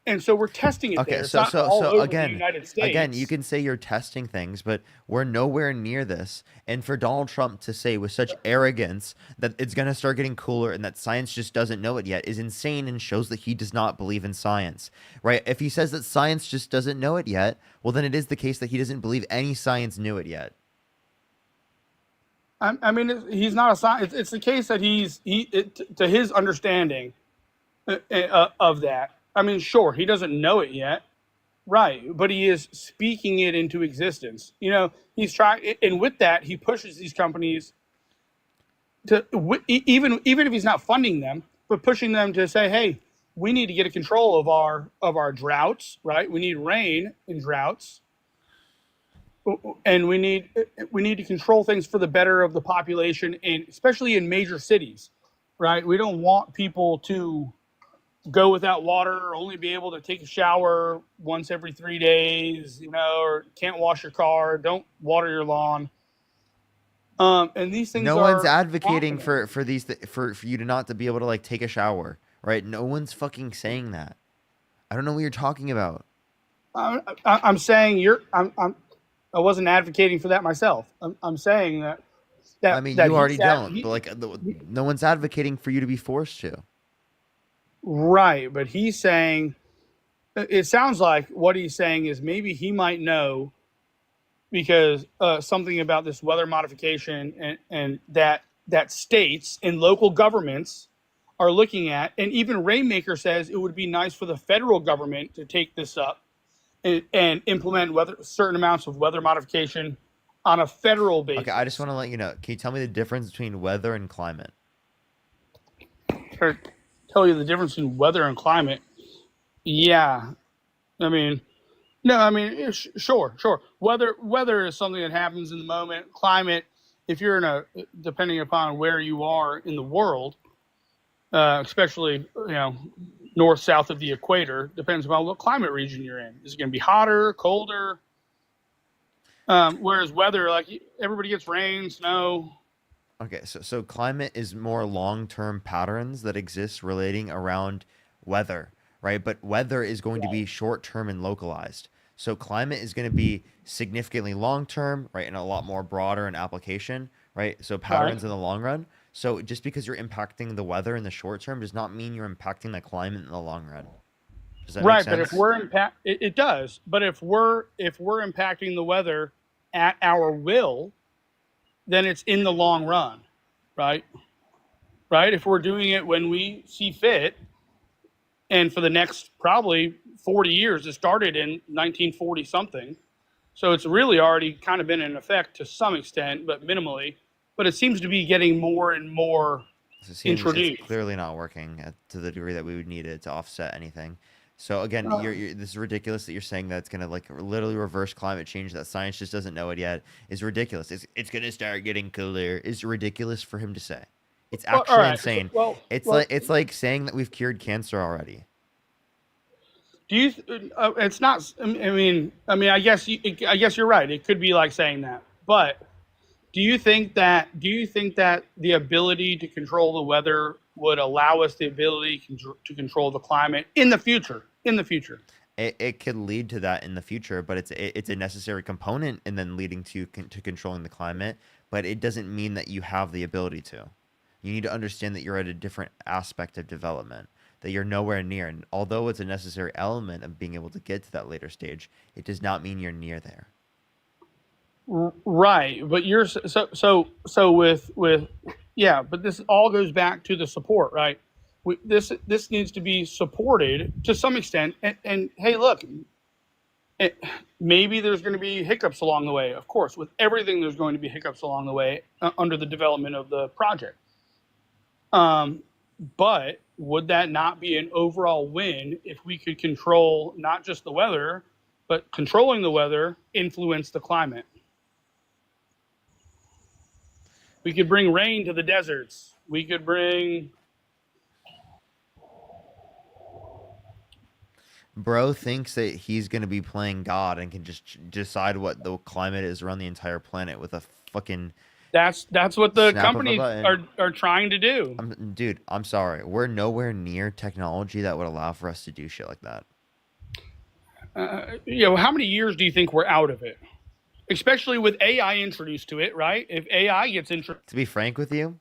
And so we're testing it there. It's not all over the United States. Again, you can say you're testing things, but we're nowhere near this. And for Donald Trump to say with such arrogance that it's going to start getting cooler and that science just doesn't know it yet is insane and shows that he does not believe in science, right? If he says that science just doesn't know it yet, well, then it is the case that he doesn't believe any science knew it yet. I mean, he's not a scientist. It's the case that to his understanding of that. I mean, sure, he doesn't know it yet, right? But he is speaking it into existence. You know, he's trying, and with that, he pushes these companies to even if he's not funding them, but pushing them to say, hey, we need to get a control of our droughts, right? We need rain in droughts, and we need to control things for the better of the population, and especially in major cities, right? We don't want people to go without water or only be able to take a shower once every 3 days, or can't wash your car, don't water your lawn. And these things No one's are advocating happening. for these for you to not to be able to like take a shower, right? No one's fucking saying that. I don't know what you're talking about. I'm saying I wasn't advocating for that myself. I'm saying that I that mean, that you already don't, but like he no one's advocating for you to be forced to. right, but he's saying it sounds like what he's saying is maybe he might know because something about this weather modification and that states and local governments are looking at, and even Rainmaker says it would be nice for the federal government to take this up and implement certain amounts of weather modification on a federal Okay, I just basis. want to let you know. Can you tell me the difference between weather and climate? Or tell you the difference in weather and climate. Yeah, I mean, no, I mean, sure. Weather is something that happens in the moment. Climate, if you're depending upon where you are in the world, especially north south of the equator, depends upon what climate region you're in. Is it going to be hotter, colder? Whereas weather, like everybody gets rain, snow. Okay, so climate is more long-term patterns that exist relating around weather, right? But weather is going to be short-term and localized. So climate is going to be significantly long-term, right, and a lot more broader in application, right? So Right. patterns in the long run. So just because you're impacting the weather in the short term does not mean you're impacting the climate in the long run. Does that make Right, but if sense? we're it does. But if we're impacting the weather at our will, then it's in the long run, right? Right. If we're doing it when we see fit, and for the next probably 40 years, it started in 1940 something, so it's really already kind of been in effect to some extent, but minimally. But it seems to be getting more and more So it seems it's introduced. clearly not working to the degree that we would need it to offset anything. So again, this is ridiculous that you're saying that it's gonna like literally reverse climate change. That science just doesn't know it yet is ridiculous. It's gonna start getting cooler. Is ridiculous for him to say. It's Well, all actually right. insane. Well, It's like saying that we've cured cancer already. do you? It's not. I guess. I guess you're right. It could be like saying that. But do you think that the ability to control the weather would allow us the ability to control the climate in the future? In the future. It could lead to that in the future, but it's a necessary component, and then leading to controlling the climate. But it doesn't mean that you have the ability to. You need to understand that you're at a different aspect of development, that you're nowhere near. And although it's a necessary element of being able to get to that later stage, it does not mean you're near there. Right, but you're so with yeah, but this all goes back to the support, right? This needs to be supported to some extent, and hey, look, it, maybe there's going to be hiccups along the way. Of course, with everything, there's going to be hiccups along the way under the development of the project. Um, but would that not be an overall win if we could control not just the weather, but controlling the weather influence the climate? We could bring rain to the deserts. We could bring. Bro thinks that he's going to be playing God and can just decide what the climate is around the entire planet with a fucking That's what the snap of a companies button. are trying to do. Dude, I'm sorry. We're nowhere near technology that would allow for us to do shit like that. How many years do you think we're out of it? Especially with AI introduced to it, right? If AI gets introduced, To be frank with you,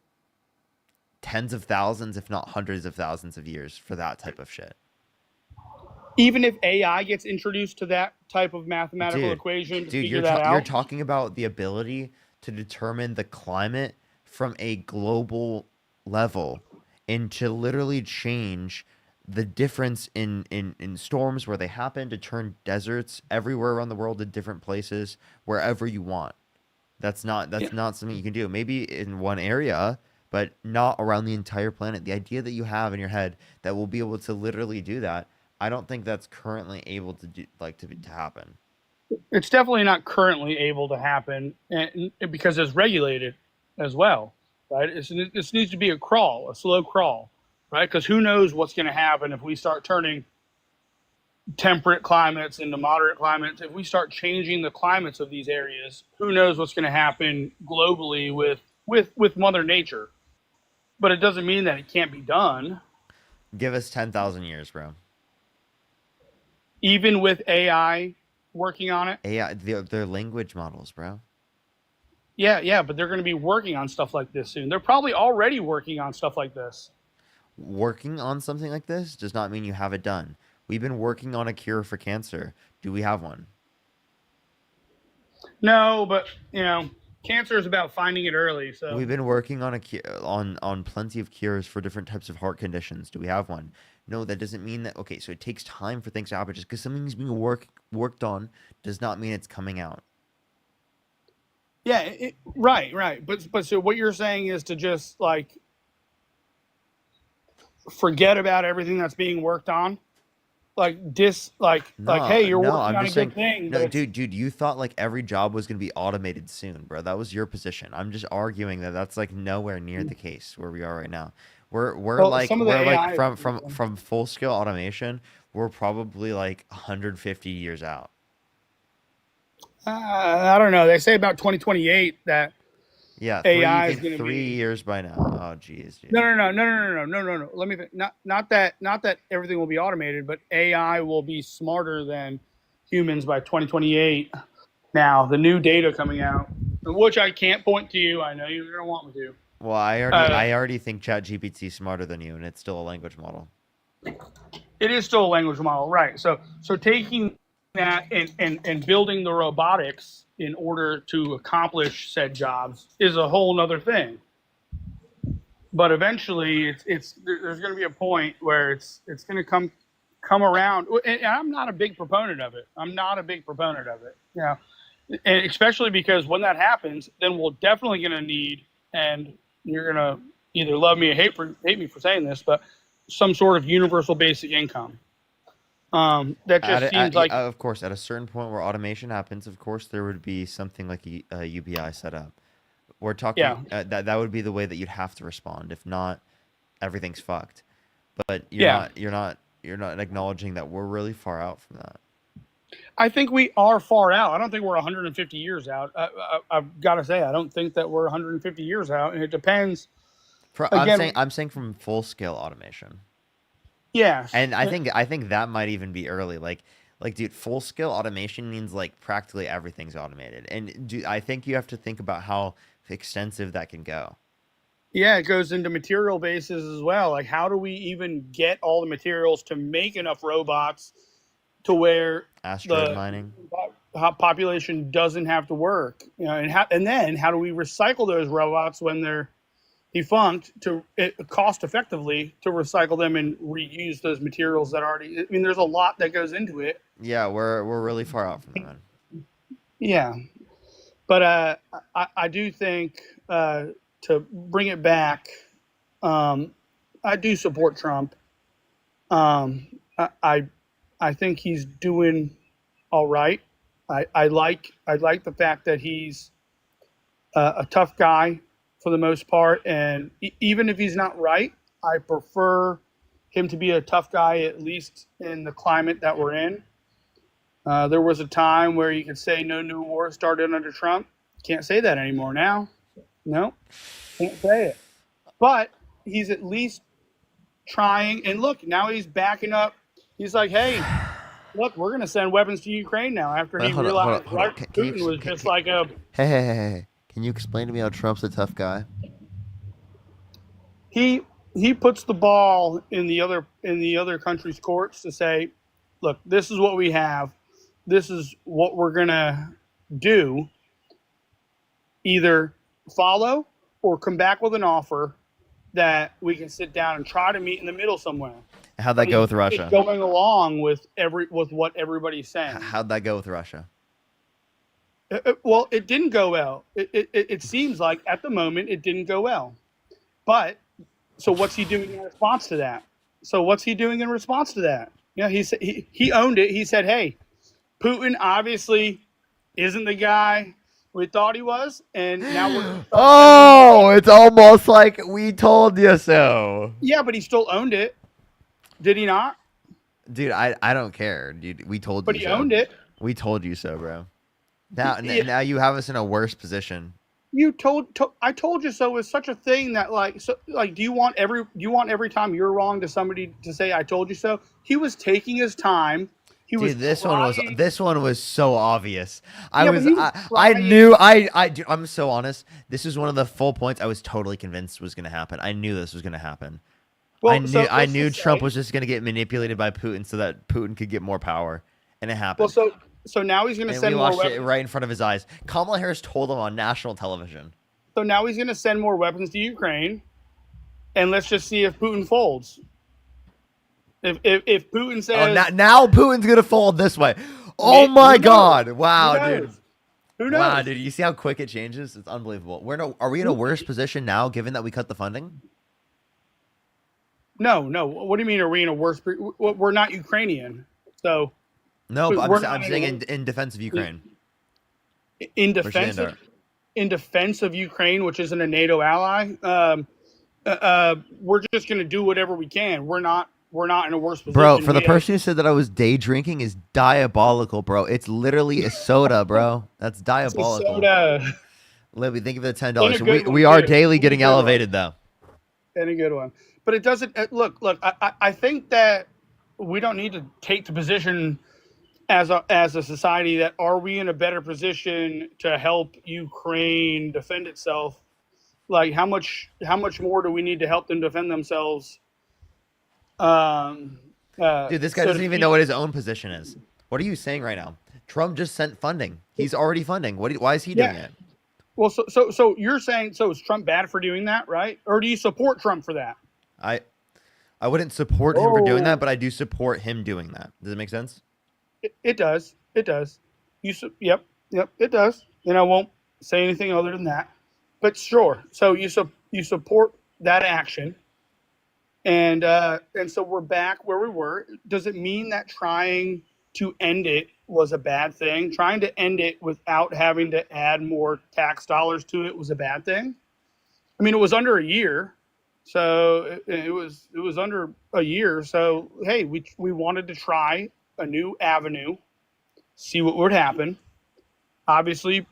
tens of thousands, if not hundreds of thousands of years for that type of shit. even if AI gets introduced to that type of mathematical Dude, equation to dude, figure that you're out, talking about the ability to determine the climate from a global level and to literally change the difference in storms where they happen to turn deserts everywhere around the world to different places wherever you want. That's yeah, not something you can do. Maybe in one area, but not around the entire planet. The idea that you have in your head that we'll be able to literally do that, I don't think that's currently able to do, like to happen. It's definitely not currently able to happen, and because it's regulated as well, right? This needs to be a crawl, a slow crawl, right? Because who knows what's going to happen if we start turning temperate climates into moderate climates. If we start changing the climates of these areas, who knows what's going to happen globally with Mother Nature? But it doesn't mean that it can't be done. Give us 10,000 years, bro. Even with AI working on it. AI, they're language models, bro. Yeah, but they're going to be working on stuff like this soon. They're probably already working on stuff like this. Working on something like this does not mean you have it done. We've been working on a cure for cancer. Do we have one? No, but cancer is about finding it early. So We've been working on on plenty of cures for different types of heart conditions. Do we have one? No, that doesn't mean that. Okay, so it takes time for things to happen. Just because something's being worked on does not mean it's coming out. yeah, right. But so what you're saying is to just like forget about everything that's being worked on, like hey, you're working I'm on a just good saying. thing. No, But dude, you thought like every job was gonna be automated soon, bro. That was your position. I'm just arguing that that's like nowhere near the case where we are right now. some of the We're AI like from full scale automation. We're probably like 150 years out. I don't know. They say about 2028 that Yeah, AI is think going to 3 years by now. Oh, jeez, dude. No. Let me think. Not that everything will be automated, but AI will be smarter than humans by 2028. Now, the new data coming out, which I can't point to you. I know you're going to want me to. Well, I already think ChatGPT is smarter than you, and it's still a language model. It is still a language model, right? So taking that and building the robotics in order to accomplish said jobs is a whole nother thing. But eventually, there's going to be a point where it's going to come around. And I'm not a big proponent of it. And especially because when that happens, then we're definitely going to need, and you're going to either love me or hate me for saying this, but some sort of universal basic income. That just seems like, of course, at a certain point where automation happens, of course, there would be something like a UBI set up. We're talking that would be the way that you'd have to respond. If not, everything's fucked. But you're not acknowledging that we're really far out from that. I think we are far out. I don't think we're 150 years out. I've got to say, I don't think that we're 150 years out, and it depends. I'm saying from full scale automation. Yeah, and I think that might even be early. Like, dude, full scale automation means like practically everything's automated, and I think you have to think about how extensive that can go. Yeah, it goes into material bases as well. Like, how do we even get all the materials to make enough robots to where asteroid mining population doesn't have to work? And then how do we recycle those robots when they're defunct to cost effectively to recycle them and reuse those materials that already. I mean, there's a lot that goes into it. Yeah, we're really far out from that. Yeah, but I do think to bring it back, I do support Trump. I think he's doing all right. I like the fact that he's a tough guy for the most part, and even if he's not right, I prefer him to be a tough guy, at least in the climate that we're in. There was a time where you could say no new war started under Trump. Can't say that anymore now. No, can't say it. But he's at least trying, and look, now he's backing up. He's like, hey, look, we're going to send weapons to Ukraine now after he realized Putin was just like a... Hey. Can you explain to me how Trump's a tough guy? He puts the ball in the other country's courts to say, look, this is what we have. This is what we're going to do. Either follow or come back with an offer that we can sit down and try to meet in the middle somewhere. How'd that go with Russia? Going along with what everybody's saying. How'd that go with Russia? Well, it didn't go well. It seems like at the moment it didn't go well. But so what's he doing in response to that? Yeah, he owned it. He said, "Hey, Putin obviously isn't the guy we thought he was, and now we're going to start Oh, it's almost like we told you so. Yeah, but he still owned it, did he not? Dude, I don't care, dude. We told But you he so. owned it. We told you so, bro. Now, Yeah. now you have us in a worse position. I told you so is such a thing that do you want every time you're wrong to somebody to say I told you so? He was taking his time. He was Dude, this trying. one was so obvious. Yeah, but he was I trying. knew dude, I'm so honest. This is one of the full points I was totally convinced was gonna happen. I knew this was gonna happen. Well, I knew so let's I knew just Trump say- was just gonna get manipulated by Putin so that Putin could get more power, and it happened. Well, so now he's going to and send we more watched it weapons. right in front of his eyes. Kamala Harris told him on national television. So now he's going to send more weapons to Ukraine, and let's just see if Putin folds. If Putin says, Oh, now Putin's gonna fold this way. Oh Who my knows? God! Who Wow, knows? dude. Who knows? Wow, dude. You see how quick it changes? It's unbelievable. Are we in a worse position now, given that we cut the funding? No. What do you mean? Are we in a worse? We're not Ukrainian, so No, but We're I'm not saying in in defense of Ukraine. in Where's the defense end in defense of Ukraine, which isn't a NATO ally. We're just going to do whatever we can. We're not in a worse position. Bro, for the We have- person who said that I was day drinking is diabolical, bro. It's literally a soda, bro. That's it's a diabolical. soda Libby, think of the $10. And a So good one, we are too. daily And a getting good one. elevated, though. and a good one, but it doesn't look. I think that we don't need to take the position as a society that are we in a better position to help Ukraine defend itself? Like how much more do we need to help them defend themselves? Dude, this guy so doesn't to even be- know what his own position is. What are you saying right now? Trump just sent funding. He's already funding. Why is he doing Yeah. it? Well, so you're saying is Trump bad for doing that, right? Or do you support Trump for that? I wouldn't support him for doing Oh. that, but I do support him doing that. Does it make sense? It does. It does. Yep. It does. And I won't say anything other than that. But sure. So you support that action, and so we're back where we were. Does it mean that trying to end it was a bad thing? Trying to end it without having to add more tax dollars to it was a bad thing? I mean, it was under a year, so it was under a year. So hey, we wanted to try a new avenue, see what would happen. Obviously,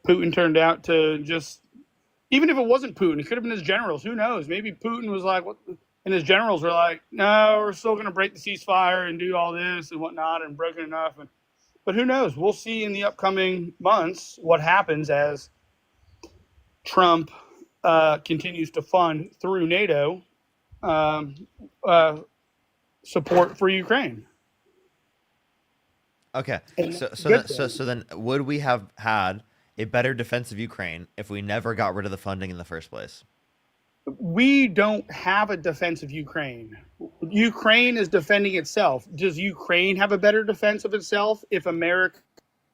Putin turned out to just, even if it wasn't Putin, it could have been his generals. Who knows? Maybe Putin was like, what? And his generals were like, no, we're still going to break the ceasefire and do all this and whatnot and broken enough. But who knows? We'll see in the upcoming months what happens as Trump continues to fund through NATO support for Ukraine. Okay. And So good so then would we have had a better defense of Ukraine if we never got rid of the funding in the first place? We don't have a defense of Ukraine. Ukraine is defending itself. Does Ukraine have a better defense of itself if America?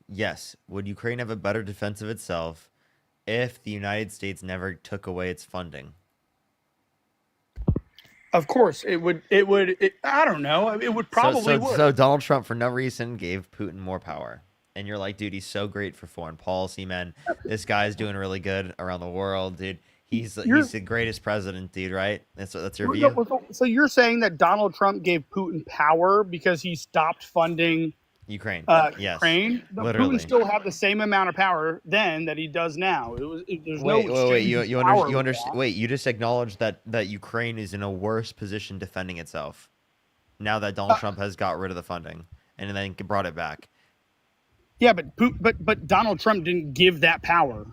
Yes. Would Ukraine have a better defense of itself if the United States never took away its funding? Of course, it would. I don't know. It would probably would. So Donald Trump, for no reason, gave Putin more power. And you're like, dude, he's so great for foreign policy, man. This guy's doing really good around the world, dude. He's the greatest president, dude, right? That's your view? So you're saying that Donald Trump gave Putin power because he stopped funding Ukraine. Yes. Ukraine? But literally. Putin still had the same amount of power then that he does now. There's Wait. exchange You of power understand? with that. Wait. You just acknowledged that Ukraine is in a worse position defending itself now that Donald Trump has got rid of the funding and then brought it back. Yeah, but Donald Trump didn't give that power.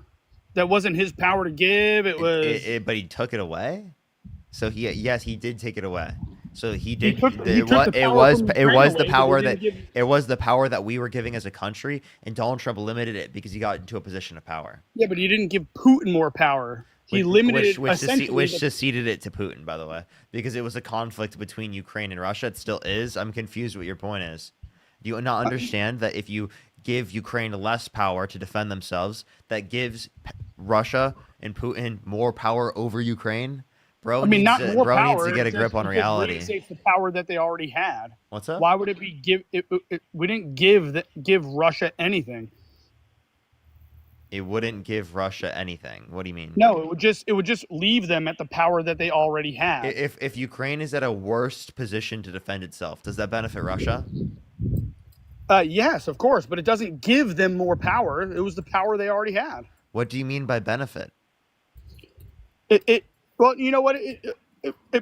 That wasn't his power to give. It was. But he took it away. So he did take it away. So he did. He took the It power was from it Ukraine was the away, but power he that didn't give- it was the power that we were giving as a country, and Donald Trump limited it because he got into a position of power. Yeah, but he didn't give Putin more power. He limited essentially. Which seceded it to Putin, by the way, because it was a conflict between Ukraine and Russia. It still is. I'm confused what your point is. Do you not understand that if you give Ukraine less power to defend themselves, that gives Russia and Putin more power over Ukraine? Bro I mean, needs not to more bro needs power. to get a It grip just, on it just reality. reinstates the power that they already had. What's up? Why would it be we didn't give Russia anything. It wouldn't give Russia anything. What do you mean? No, it would just leave them at the power that they already had. If Ukraine is at a worst position to defend itself, does that benefit Russia? Yes, of course, but it doesn't give them more power. It was the power they already had. What do you mean by benefit? Well, you know what?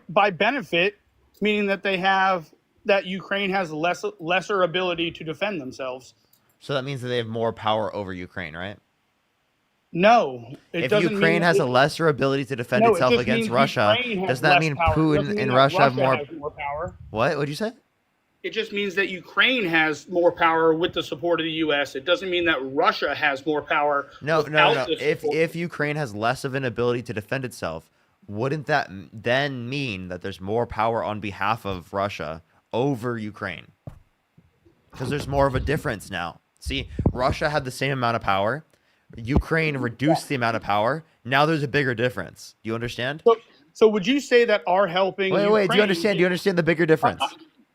By benefit, meaning that that Ukraine has lesser ability to defend themselves. So that means that they have more power over Ukraine, right? No, it If doesn't Ukraine mean has a lesser ability to defend no, it itself just against means Russia, Ukraine has does that less mean power. It doesn't Putin mean and that Russia have more? has more power. What? What'd you say? It just means that Ukraine has more power with the support of the U.S. It doesn't mean that Russia has more power. No. without the support. If Ukraine has less of an ability to defend itself, wouldn't that then mean that there's more power on behalf of Russia over Ukraine? Because there's more of a difference now. See, Russia had the same amount of power. Ukraine reduced the amount of power. Now there's a bigger difference. Do you understand? So would you say that our helping? Wait. Do you understand? Do you understand the bigger difference?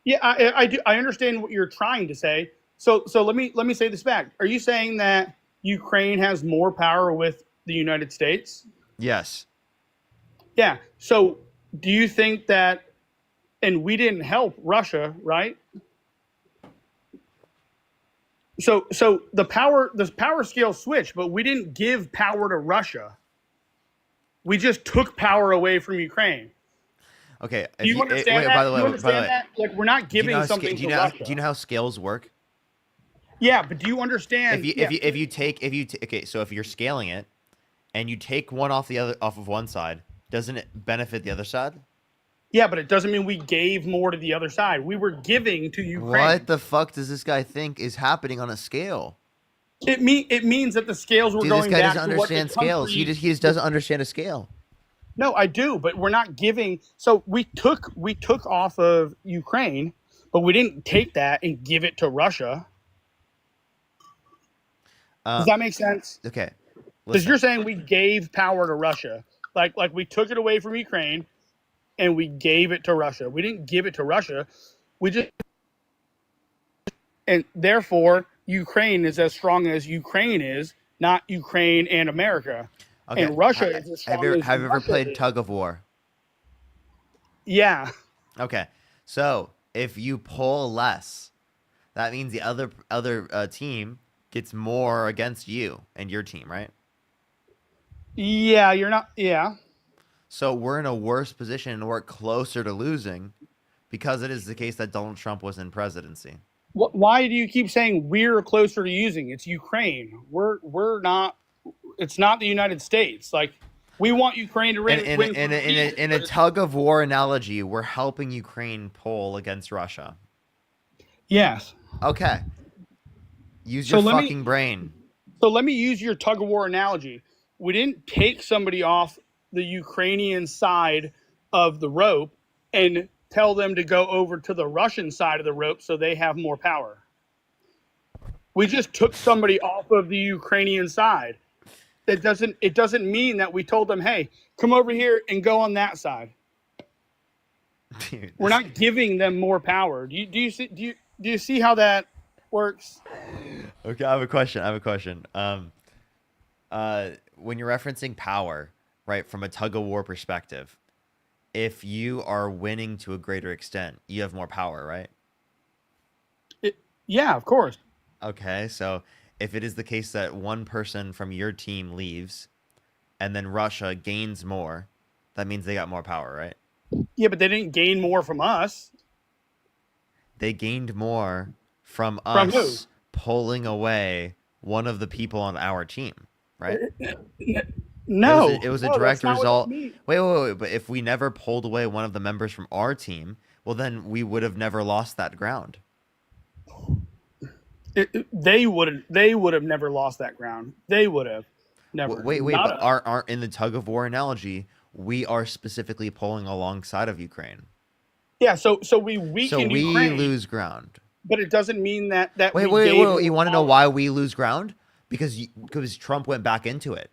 Yeah, I do. I understand what you're trying to say. So let me say this back. Are you saying that Ukraine has more power with the United States? Yes. Yeah. So do you think that? And we didn't help Russia, right? So the power scale switched, but we didn't give power to Russia. We just took power away from Ukraine. Okay. Do you understand that? By the way, do you understand that? Like, we're not giving something to Russia. Do you know how scales work? Yeah, but do you understand? If you take okay, so if you're scaling it, and you take one off of one side, doesn't it benefit the other side? Yeah, but it doesn't mean we gave more to the other side. We were giving to Ukraine. What the fuck does this guy think is happening on a scale? It means that the scales were Dude, going this guy back doesn't to what the understand scales. country- He just doesn't understand a scale. No, I do, but we're not giving. So we took off of Ukraine, but we didn't take that and give it to Russia. Does that make sense? Okay. Because you're saying we gave power to Russia, like we took it away from Ukraine, and we gave it to Russia. We didn't give it to Russia. We just, and therefore Ukraine is as strong as Ukraine is, not Ukraine and America. Okay. And Russia is as strong as Have you ever Russia played is. tug of war? Yeah. Okay. So if you pull less, that means the other team gets more against you and your team, right? Yeah, you're not. Yeah. So we're in a worse position and we're closer to losing because it is the case that Donald Trump was in presidency. Why do you keep saying we're closer to using? It's Ukraine. We're not. It's not the United States. Like, we want Ukraine to win. In a tug of war analogy, we're helping Ukraine pull against Russia. Yes. Okay. Use your fucking brain. So let me use your tug of war analogy. We didn't take somebody off the Ukrainian side of the rope and tell them to go over to the Russian side of the rope so they have more power. We just took somebody off of the Ukrainian side. It doesn't mean that we told them, hey, come over here and go on that side. Dude, we're not giving them more power. Do you see how that works? Okay, I have a question. When you're referencing power, right, from a tug of war perspective, if you are winning to a greater extent, you have more power, right? Yeah, of course. Okay, so if it is the case that one person from your team leaves and then Russia gains more, that means they got more power, right? Yeah, but they didn't gain more from us. They gained more from From us who? pulling away one of the people on our team, right? No. It was a No, direct that's not what result. I mean. Wait. But if we never pulled away one of the members from our team, well, then we would have never lost that ground. They would have never lost that ground. They would have never. Wait. But aren't in the tug of war analogy, we are specifically pulling alongside of Ukraine. Yeah. So we weaken So we Ukraine, lose ground. but it doesn't mean that Wait. You want to know why we lose ground? Because Trump went back into it.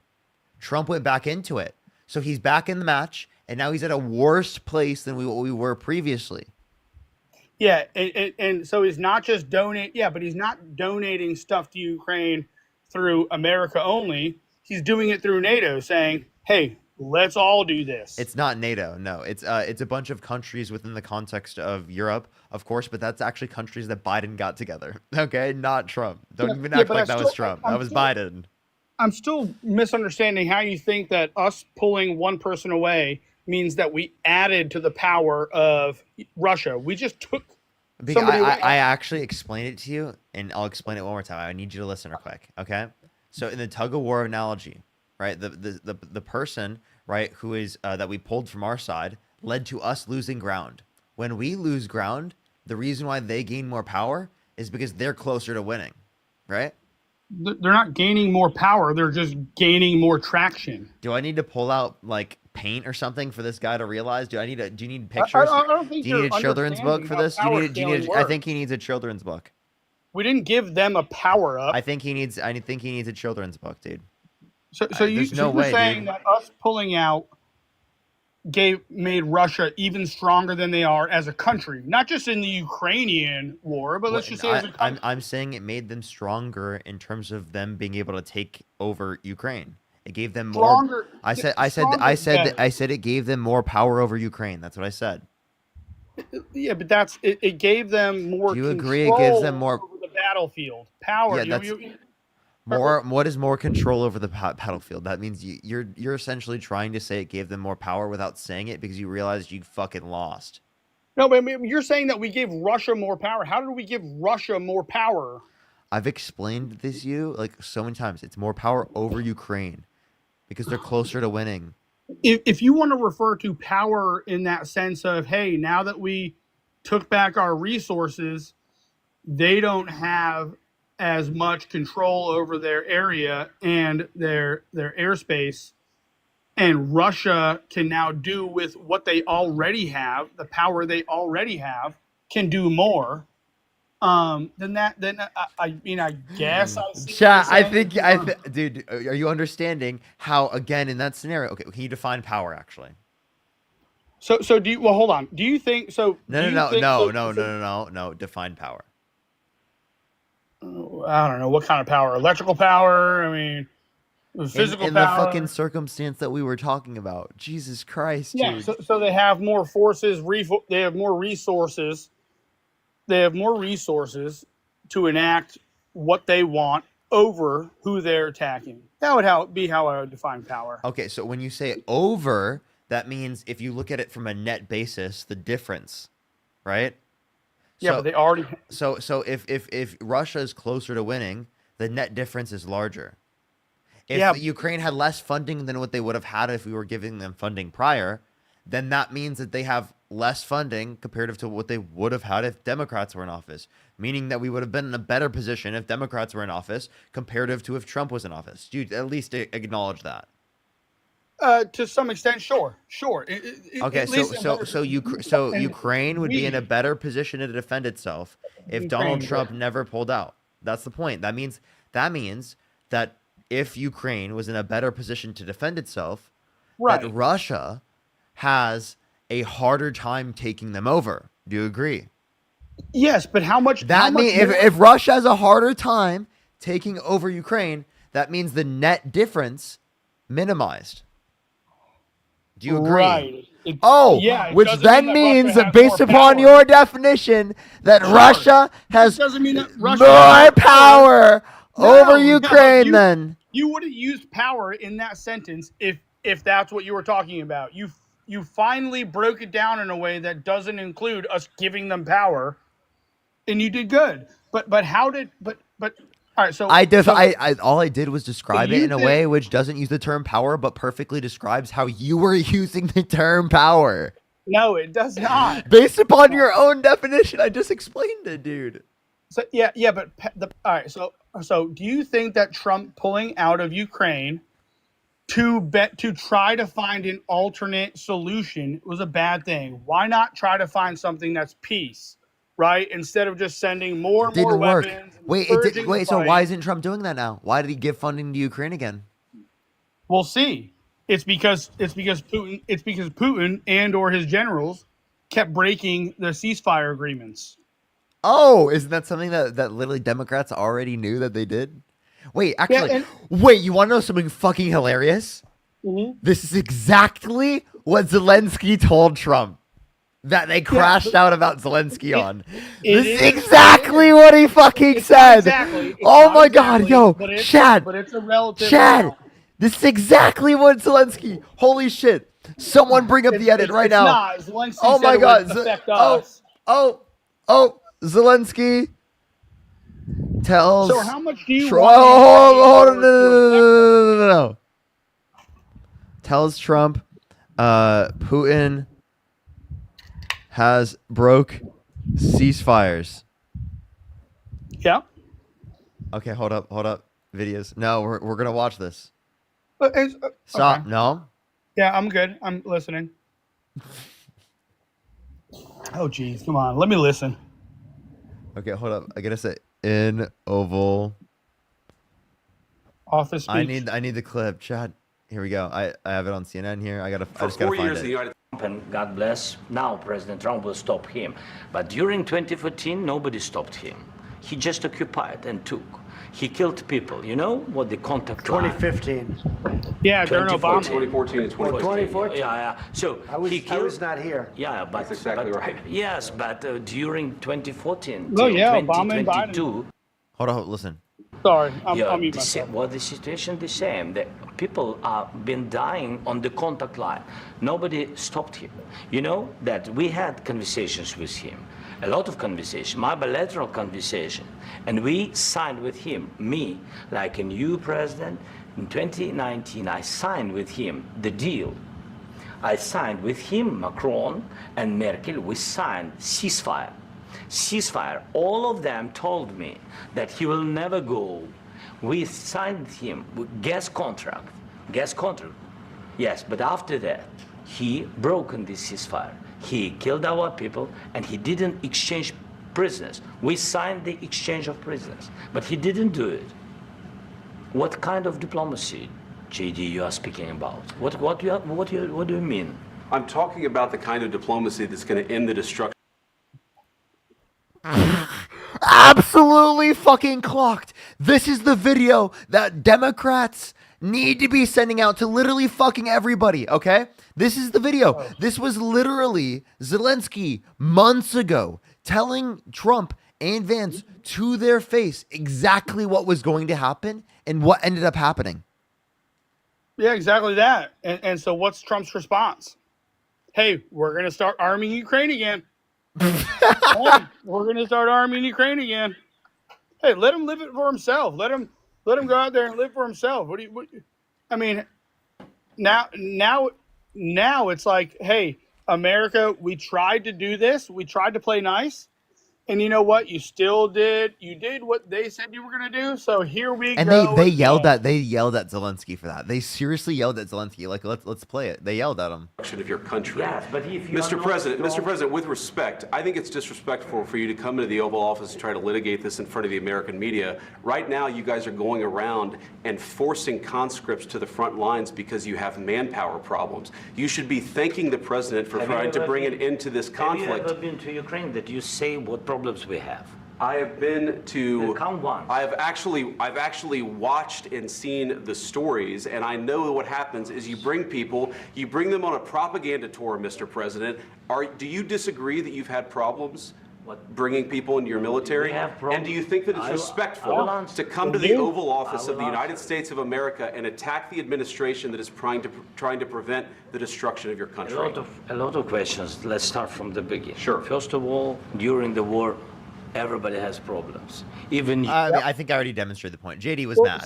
So he's back in the match, and now he's at a worse place than what we were previously. Yeah, and so he's not just donate. Yeah, but he's not donating stuff to Ukraine through America only. He's doing it through NATO, saying, "Hey, let's all do this." It's not NATO, no. It's a bunch of countries within the context of Europe, of course, but that's actually countries that Biden got together. Okay, not Trump. Don't even act but like that was Trump. That was Biden. I'm still misunderstanding how you think that us pulling one person away means that we added to the power of Russia. We just took somebody away. I actually explained it to you, and I'll explain it one more time. I need you to listen real quick, okay? So in the tug of war analogy, right, the person, right, who is that we pulled from our side led to us losing ground. When we lose ground, the reason why they gain more power is because they're closer to winning, right? They're not gaining more power. They're just gaining more traction. Do I need to pull out like paint or something for this guy to realize? Do you need pictures? I don't think do you need a children's book for this? I think he needs a children's book. We didn't give them a power up. I think he needs a children's book, dude. So you're saying that us pulling out made Russia even stronger than they are as a country, not just in the Ukrainian war, but let's just say as a country. I'm saying it made them stronger in terms of them being able to take over Ukraine. It gave them more. I said it gave them more power over Ukraine. That's what I said. Yeah, but it gave them more. Do you agree? It gives them more over the battlefield power. Yeah, what is more control over the battlefield? That means you're essentially trying to say it gave them more power without saying it because you realized you fucking lost. No, but you're saying that we gave Russia more power. How did we give Russia more power? I've explained this to you like so many times. It's more power over Ukraine because they're closer to winning. If you want to refer to power in that sense of, hey, now that we took back our resources, they don't have as much control over their area and their airspace, and Russia can now do with what they already have, the power they already have, can do more. I guess I see. Chat, dude, are you understanding how, again, in that scenario? Okay, can you define power actually? So do you? Well, hold on. Do you think so? No. Define power. I don't know what kind of power. Electrical power. I mean, physical in power. The fucking circumstance that we were talking about. Jesus Christ. Yeah. Dude. So they have more forces. They have more resources. They have more resources to enact what they want over who they're attacking. That would be how I would define power. Okay, so when you say over, that means if you look at it from a net basis, the difference, right? Yeah, but they already. So if Russia is closer to winning, the net difference is larger. If Ukraine had less funding than what they would have had if we were giving them funding prior, then that means that they have less funding comparative to what they would have had if Democrats were in office, meaning that we would have been in a better position if Democrats were in office comparative to if Trump was in office. Do you at least acknowledge that? To some extent, sure. Okay, so Ukraine would be in a better position to defend itself if Donald Trump never pulled out. That's the point. That means that if Ukraine was in a better position to defend itself, that Russia has a harder time taking them over. Do you agree? Yes, but how much? If Russia has a harder time taking over Ukraine, that means the net difference minimized. Do you agree? Right. Which then means that based upon your definition, that Russia has more power over Ukraine. Then you wouldn't use power in that sentence if that's what you were talking about. You finally broke it down in a way that doesn't include us giving them power, and you did good. But all right, so all I did was describe it in a way which doesn't use the term power, but perfectly describes how you were using the term power. No, it does not. Based upon your own definition, I just explained it, dude. So but all right. So do you think that Trump pulling out of Ukraine to try to find an alternate solution was a bad thing? Why not try to find something that's peace? Right, instead of just sending more and more weapons. Wait, so why isn't Trump doing that now? Why did he give funding to Ukraine again? We'll see. It's because Putin and or his generals kept breaking the ceasefire agreements. Oh, isn't that something that literally Democrats already knew that they did? Wait, Yeah, actually, and wait, you want to know something fucking hilarious? This is exactly what Zelensky told Trump that they crashed out about Zelensky on. This is exactly what he fucking it's not said. exactly. It's Oh not my exactly, god, yo, but it's Chad, a relative Chad, amount. this is exactly what Zelensky. Holy shit. Someone bring up the edit right It's now. not. Zelensky Oh said my it god. would affect Oh, us. oh, Zelensky tells So how much do you Hold want on, Ukraine to affect us? no. Tells Trump, Putin has broke ceasefires. Yeah. Okay, hold up. Videos. No, we're gonna watch this. Okay. Stop. No. Yeah, I'm good. I'm listening. Oh, geez, come on. Let me listen. Okay, hold up. I gotta say in Oval. Office speech. I need the clip, Chad. Here we go. I have it on CNN here. I just gotta For 4 find years, it. the United and God bless, now President Trump will stop him. But during 2014, nobody stopped him. He just occupied and took. He killed people. You know what the contact 2015. Yeah, during Obama. 2014 and 2014. Yeah. So I was killed. not here. Yeah, but That's exactly right. Yes, but during 2014 Oh, till yeah, Obama and Biden. 2022. Hold on, listen. Sorry, Yeah, I'll mute the myself. same, well, the situation the same. The people have been dying on the contact line. Nobody stopped him. You know that we had conversations with him, a lot of conversation, my bilateral conversation, and we signed with him, me, like a new president. In 2019, I signed with him the deal. I signed with him, Macron and Merkel, we signed ceasefire. Ceasefire. All of them told me that he will never go. We signed him with gas contract. Yes, but after that, he broken this ceasefire. He killed our people and he didn't exchange prisoners. We signed the exchange of prisoners, but he didn't do it. What kind of diplomacy, JD, you are speaking about? What do you mean? I'm talking about the kind of diplomacy that's going to end the destruction. Absolutely fucking clocked. This is the video that Democrats need to be sending out to literally fucking everybody, okay? This is the video. This was literally Zelensky months ago telling Trump and Vance to their face exactly what was going to happen and what ended up happening. Yeah, exactly that. And so what's Trump's response? Hey, we're going to start arming Ukraine again. Hey, we're going to start arming Ukraine again. Hey, let him live it for himself. Let him go out there and live for himself. I mean, now it's like, hey, America, we tried to do this. We tried to play nice. And you know what? You still did. You did what they said you were going to do. So here we And go. they yelled at Zelensky for that. They seriously yelled at Zelensky. Like, let's play it. They yelled at him. Of your country. Yes, but if you Mr. President, with respect, I think it's disrespectful for you to come into the Oval Office and try to litigate this in front of the American media. Right now, you guys are going around and forcing conscripts to the front lines because you have manpower problems. You should be thanking the president for trying to bring an end to this conflict. Have you ever been to Ukraine that you say what problems we have? I have been to. Count once. I've actually watched and seen the stories, and I know what happens is you bring them on a propaganda tour, Mr. President. Do you disagree that you've had problems bringing people into your military? And do you think that it's respectful to come to the Oval Office of the United States of America and attack the administration that is trying to prevent the destruction of your country? A lot of questions. Let's start from the beginning. Sure. First of all, during the war, everybody has problems. Even I think I already demonstrated the point. JD was mad.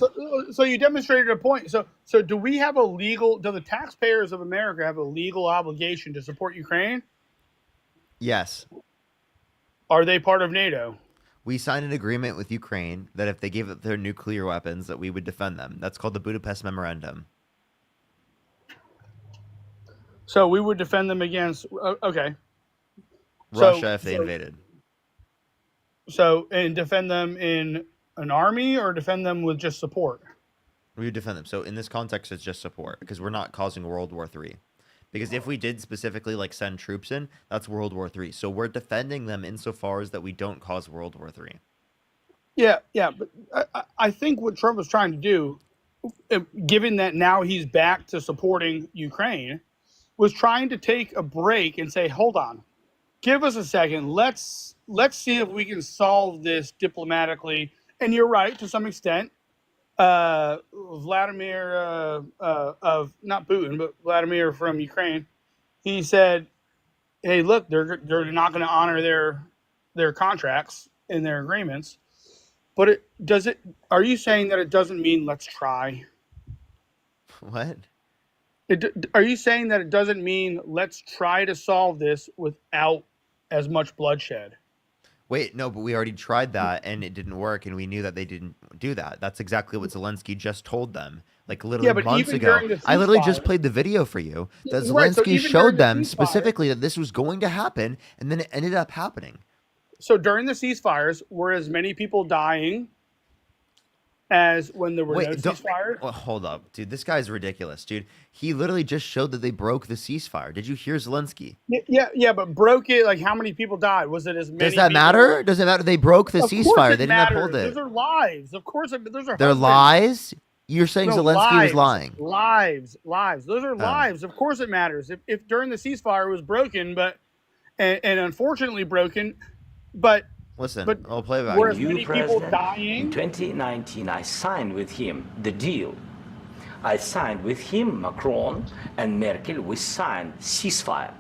So you demonstrated a point. So do we have do the taxpayers of America have a legal obligation to support Ukraine? Yes. Are they part of NATO? We signed an agreement with Ukraine that if they gave up their nuclear weapons, that we would defend them. That's called the Budapest Memorandum. So we would defend them against. Okay. Russia if they invaded. So, and defend them in an army or defend them with just support? We would defend them. So in this context, it's just support because we're not causing World War III. Because if we did specifically like send troops in, that's World War III. So we're defending them insofar as that we don't cause World War III. Yeah, but I think what Trump was trying to do, given that now he's back to supporting Ukraine, was trying to take a break and say, hold on, give us a second. Let's see if we can solve this diplomatically. And you're right, to some extent. Vladimir of not Putin, but Vladimir from Ukraine, he said, hey, look, they're not going to honor their contracts and their agreements. But are you saying that it doesn't mean let's try? What? Are you saying that it doesn't mean let's try to solve this without as much bloodshed? Wait, no, but we already tried that and it didn't work, and we knew that they didn't do that. That's exactly what Zelensky just told them, like literally months ago. I literally just played the video for you that Zelensky showed them specifically that this was going to happen, and then it ended up happening. So during the ceasefires, were as many people dying as when there were no ceasefires? Well, hold up, dude. This guy's ridiculous, dude. He literally just showed that they broke the ceasefire. Did you hear Zelensky? Yeah, but broke it, like how many people died? Was it as many? Does that matter? Does it matter? They broke the ceasefire. They didn't uphold it. Those are lies. Of course, those are. They're lies? You're saying Zelensky was lying? Lives. Those are lives. Of course it matters. If during the ceasefire it was broken, and unfortunately broken, but listen, I'll play back. Were as many people dying? In 2019, I signed with him the deal. I signed with him, Macron and Merkel. We signed ceasefire.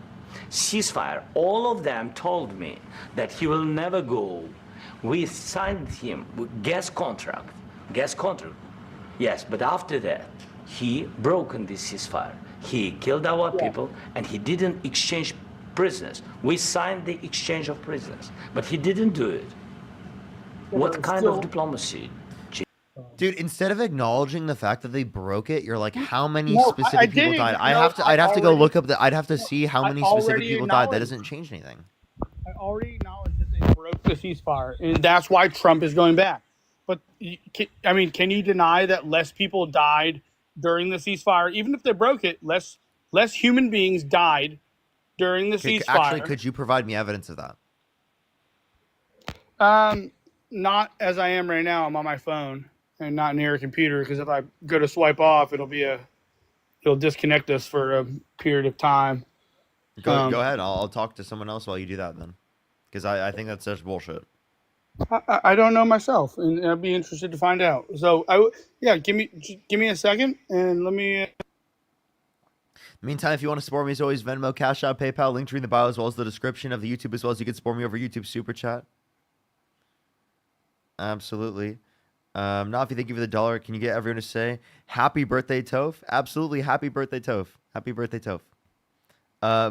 All of them told me that he will never go. We signed him with gas contract. Yes, but after that, he broken this ceasefire. He killed our people, and he didn't exchange prisoners. We signed the exchange of prisoners, but he didn't do it. What kind of diplomacy? Dude, instead of acknowledging the fact that they broke it, you're like, how many specific people died? I'd have to go look up I'd have to see how many specific people died. That doesn't change anything. I already acknowledged that they broke the ceasefire, and that's why Trump is going back. But can you deny that less people died during the ceasefire, even if they broke it? Less human beings died during the ceasefire. Actually, could you provide me evidence of that? Not as I am right now. I'm on my phone and not near a computer, because if I go to swipe off, it'll disconnect us for a period of time. Go ahead. I'll talk to someone else while you do that then, because I think that's such bullshit. I don't know myself, and I'd be interested to find out. So give me a second, and let me. Meantime, if you want to support me, as always, Venmo, Cash App, PayPal, link tree in the bio, as well as the description of the YouTube, as well as you can support me over YouTube Super Chat. Absolutely. Nafi, thank you for the $1. Can you get everyone to say happy birthday, Toph? Absolutely. Happy birthday, Toph. Happy birthday, Toph.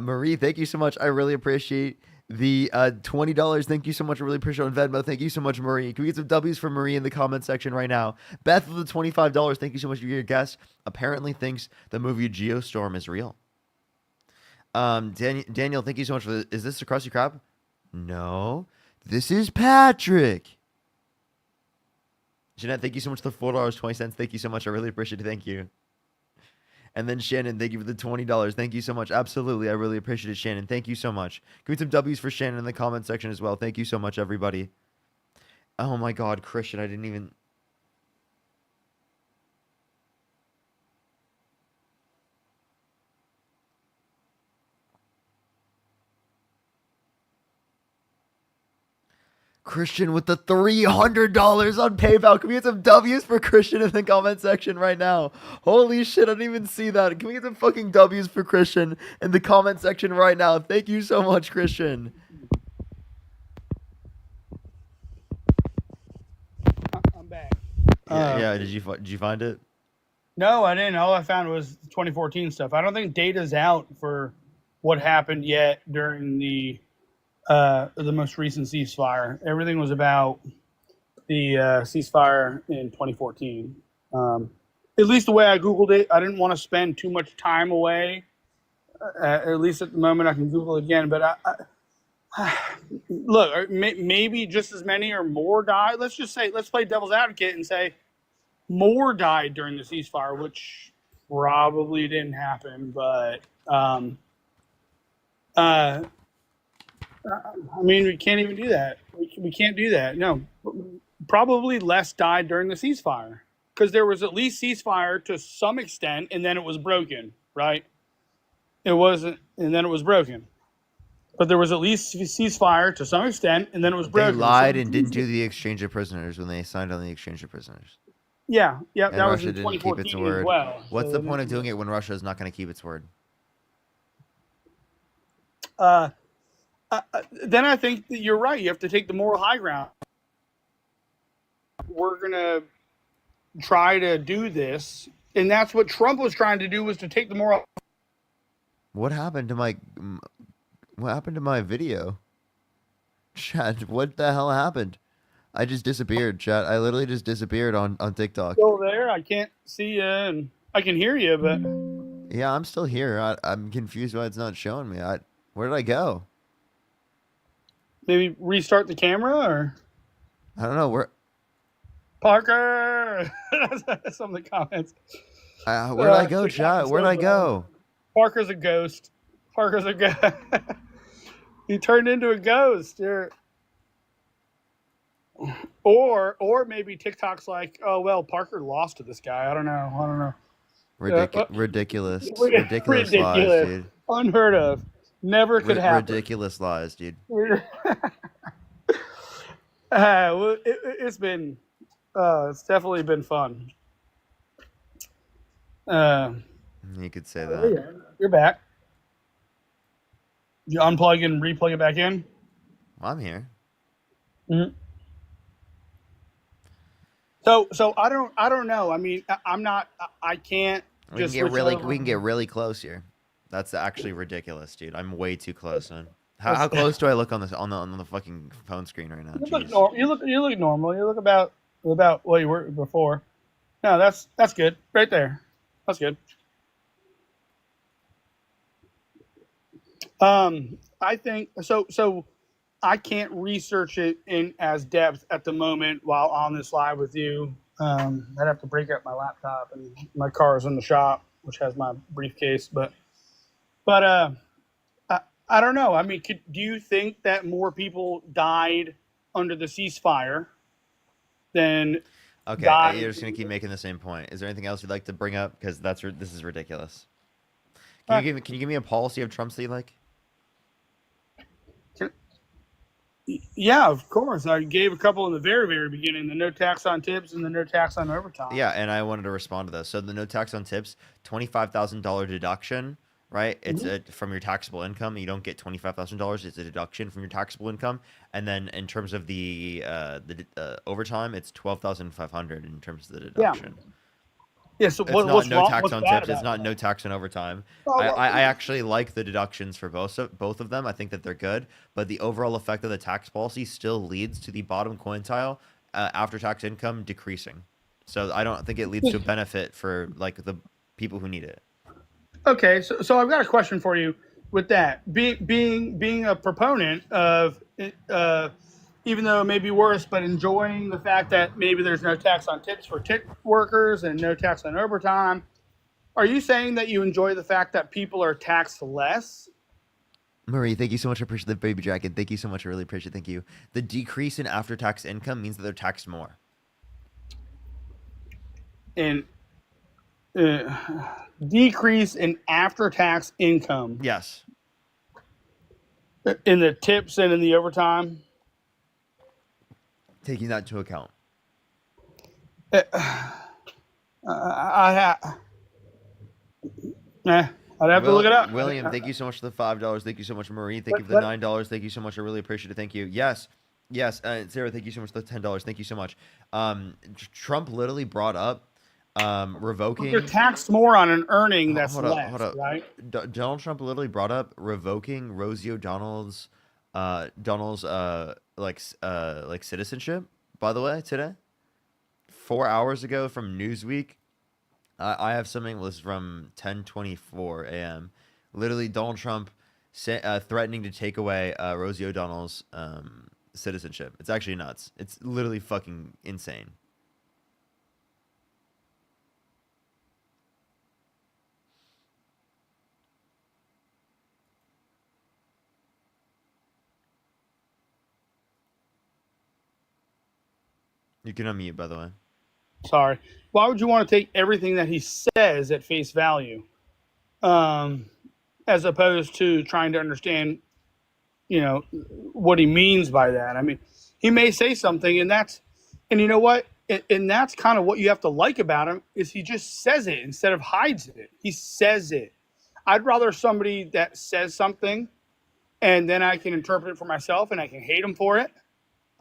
Marie, thank you so much. I really appreciate the $20. Thank you so much. I really appreciate it on Venmo. Thank you so much, Marie. Can we get some W's for Marie in the comment section right now? Beth with the $25. Thank you so much for your guess. Apparently thinks the movie Geostorm is real. Daniel, thank you so much for this. Is this the Krusty Krab? No. This is Patrick. Jeanette, thank you so much for the $4.20. Thank you so much. I really appreciate it. Thank you. And then Shannon, thank you for the $20. Thank you so much. Absolutely. I really appreciate it, Shannon. Thank you so much. Give me some W's for Shannon in the comment section as well. Thank you so much, everybody. Oh my God, Christian, I didn't even... Christian with the $300 on PayPal. Can we get some W's for Christian in the comment section right now? Holy shit, I didn't even see that. Can we get some fucking W's for Christian in the comment section right now? Thank you so much, Christian. I'm back. Yeah. Did you find it? No, I didn't. All I found was 2014 stuff. I don't think data's out for what happened yet during the most recent ceasefire. Everything was about the ceasefire in 2014. At least the way I Googled it, I didn't want to spend too much time away. At least at the moment, I can Google again. But look, maybe just as many or more died. Let's play devil's advocate and say more died during the ceasefire, which probably didn't happen. But I mean, we can't even do that. We can't do that. No, probably less died during the ceasefire because there was at least ceasefire to some extent, and then it was broken. Right? It wasn't, and then it was broken. But there was at least ceasefire to some extent, and then it was They broken. lied and didn't do the exchange of prisoners when they signed on the exchange of prisoners. Yeah, And that was Russia in didn't keep its 2014 as word. well. What's So the point of doing it when Russia is not going to keep its word? Then I think that you're right. You have to take the moral high ground. We're gonna try to do this, and that's what Trump was trying to do, was to take the moral. What happened to my video? Chat, what the hell happened? I just disappeared, chat. I literally just disappeared on TikTok. Still there. I can't see you, and I can hear you, but Yeah, I'm still here. I'm confused why it's not showing me. Where did I go? maybe restart the camera, or I don't know. Parker. Some of the comments. Where did I go, chat? Where did I go? Parker's a ghost. Parker's a ghost. He turned into a ghost. Or maybe TikTok's like, oh well, Parker lost to this guy. I don't know. Ridiculous lies, dude. Unheard of. Never could happen. Ridiculous lies, dude. Well, it's been, it's definitely been fun. You could say that. You're back. You unplug and replug it back in. I'm here. Mm-hmm. So I don't know. I mean, I can't. We can get really close here. That's actually ridiculous, dude. I'm way too close, man. How close do I look on the fucking phone screen right now? You look normal. You look about what you were before. No, that's good right there. That's good. I think so. So I can't research it in as depth at the moment while on this live with you. I'd have to break up my laptop, and my car is in the shop, which has my briefcase. But I don't know. I mean, do you think that more people died under the ceasefire than? Okay, you're just gonna keep making the same point. Is there anything else you'd like to bring up? Because this is ridiculous. Can you give me a policy of Trump's that you like? Yeah, of course. I gave a couple in the very, very beginning: the no tax on tips and the no tax on overtime. Yeah, and I wanted to respond to those. So the no tax on tips, $25,000 deduction, right? It's from your taxable income. You don't get $25,000. It's a deduction from your taxable income. And then in terms of the overtime, it's $12,500 in terms of the deduction. Yeah. So it's not no tax on tips. It's not no tax on overtime. I actually like the deductions for both of them. I think that they're good, but the overall effect of the tax policy still leads to the bottom quintile after tax income decreasing. So I don't think it leads to a benefit for like the people who need it. Okay, so I've got a question for you with that. Being a proponent of even though it may be worse, but enjoying the fact that maybe there's no tax on tips for tip workers and no tax on overtime. Are you saying that you enjoy the fact that people are taxed less? Marie, thank you so much. I appreciate the baby jacket. Thank you so much. I really appreciate it. Thank you. The decrease in after-tax income means that they're taxed more. And decrease in after-tax income. Yes. In the tips and in the overtime? Taking that into account. I'd have to look it up. William, thank you so much for the $5. Thank you so much, Marie. Thank you for the $9. Thank you so much. I really appreciate it. Thank you. Yes. Sarah, thank you so much for the $10. Thank you so much. Trump literally brought up revoking. You're taxed more on an earning that's less, right? Donald Trump literally brought up revoking Rosie O'Donnell's citizenship. By the way, today, 4 hours ago from Newsweek, I have something that was from 10:24 a.m. Literally, Donald Trump threatening to take away Rosie O'Donnell's citizenship. It's actually nuts. It's literally fucking insane. You can unmute, by the way. Sorry. Why would you want to take everything that he says at face value, as opposed to trying to understand, what he means by that? I mean, he may say something, and you know what? And that's kind of what you have to like about him is he just says it instead of hides it. He says it. I'd rather somebody that says something, and then I can interpret it for myself, and I can hate him for it.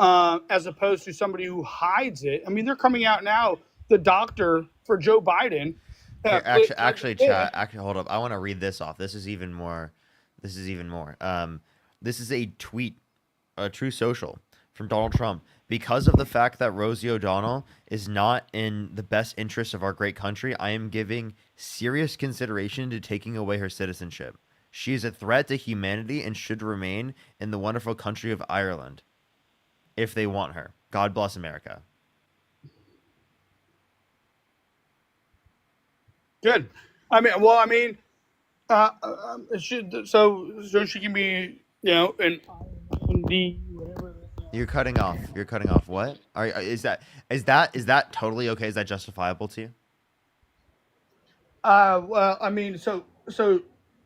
As opposed to somebody who hides it. I mean, they're coming out now. The doctor for Joe Biden. Here, actually, chat. Actually, hold up. I want to read this off. This is even more. This is a tweet, a True Social from Donald Trump. Because of the fact that Rosie O'Donnell is not in the best interest of our great country, I am giving serious consideration to taking away her citizenship. She is a threat to humanity and should remain in the wonderful country of Ireland. If they want her. God bless America. Good. So she can be, in the whatever. You're cutting off. You're cutting off. What? Is that totally okay? Is that justifiable to you? Well, I mean, so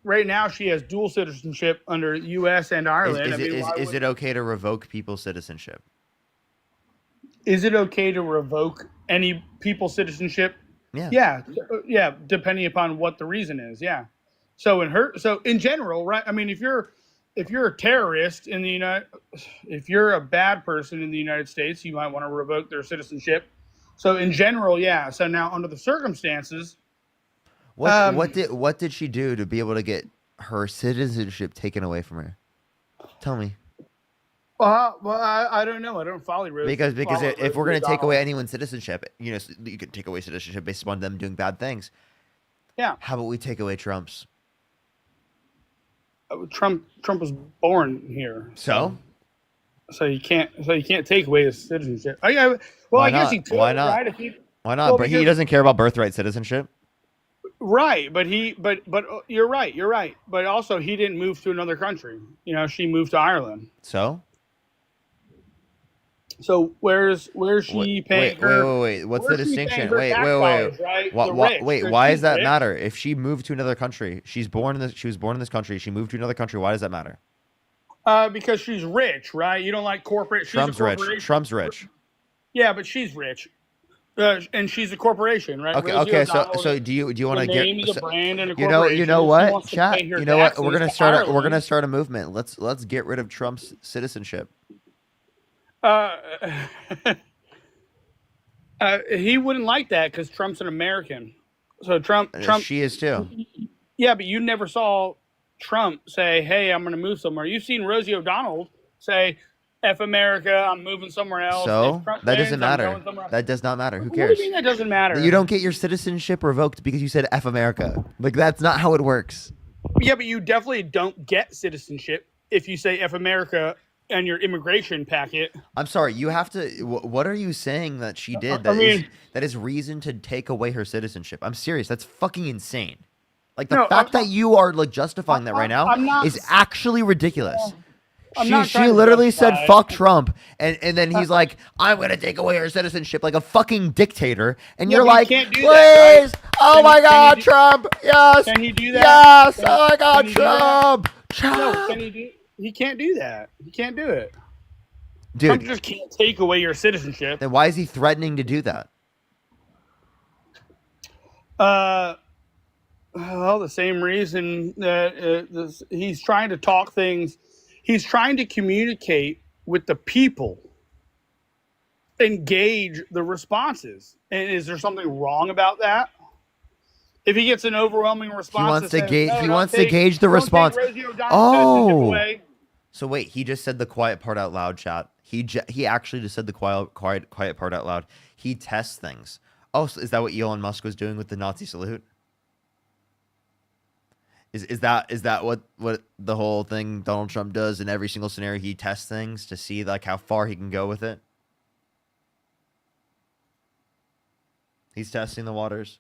right now she has dual citizenship under U.S. and Ireland. Is it okay to revoke people's citizenship? Is it okay to revoke any people's citizenship? Yeah. Yeah. Depending upon what the reason is. Yeah. So in general, right? I mean, if you're a terrorist in the if you're a bad person in the United States, you might want to revoke their citizenship. So in general, yeah. So now under the circumstances, what did she do to be able to get her citizenship taken away from her? Tell me. Well, I don't know. I don't follow Rosie. Because if we're going to take away anyone's citizenship, you could take away citizenship based upon them doing bad things. Yeah. How about we take away Trump's? Trump was born here. So you can't take away his citizenship. I guess he could. Why not? Right? Why not? But he doesn't care about birthright citizenship. Right, but you're right. But also, he didn't move to another country. She moved to Ireland. So where's she paying her? Wait. What's the distinction? Wait. Right? Why does that matter? If she moved to another country, she was born in this country. She moved to another country. Why does that matter? Because she's rich, right? You don't like corporate. Trump's rich. Yeah, but she's rich. And she's a corporation, right? Okay. So do you want to get? Name is a brand and a corporation. You know what, chat? You know what? We're gonna start a movement. Let's get rid of Trump's citizenship. He wouldn't like that because Trump's an American. So Trump. She is too. Yeah, but you never saw Trump say, "Hey, I'm going to move somewhere." You've seen Rosie O'Donnell say, "F America, I'm moving somewhere else." So that doesn't matter. That does not matter. Who cares? What do you mean that doesn't matter? You don't get your citizenship revoked because you said F America. Like that's not how it works. Yeah, but you definitely don't get citizenship if you say F America and your immigration packet. I'm sorry. You have to. What are you saying that she did? That is reason to take away her citizenship. I'm serious. That's fucking insane. Like the fact that you are like justifying that right now is actually ridiculous. She literally said fuck Trump, and then he's like, I'm gonna take away her citizenship like a fucking dictator, and you're like, please, oh my god, Trump, yes, can he do that? Yes, oh my god, Trump. No, can he do? He can't do that. He can't do it. Dude, Trump just can't take away your citizenship. Then why is he threatening to do that? Well, the same reason that he's trying to talk things. He's trying to communicate with the people, engage the responses. And is there something wrong about that? If he gets an overwhelming response, he wants to gauge the response. Oh, so wait, he just said the quiet part out loud, chat. He actually just said the quiet part out loud. He tests things. Oh, so is that what Elon Musk was doing with the Nazi salute? Is that what the whole thing Donald Trump does in every single scenario? He tests things to see like how far he can go with it. He's testing the waters.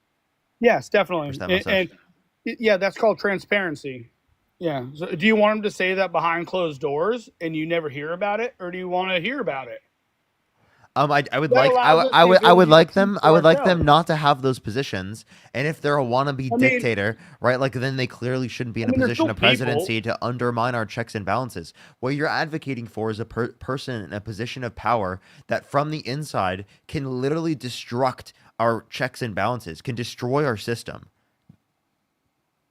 Yes, definitely. And yeah, that's called transparency. Yeah. So do you want him to say that behind closed doors and you never hear about it, or do you want to hear about it? I would That like allows us the I would ability to like choose them for I would like them ourselves. not to have those positions. And if they're a wannabe I mean, dictator, right? Like then they clearly shouldn't be in a they're position still of people. presidency to undermine our checks and balances. What you're advocating for is a person in a position of power that from the inside can literally destruct our checks and balances, can destroy our system.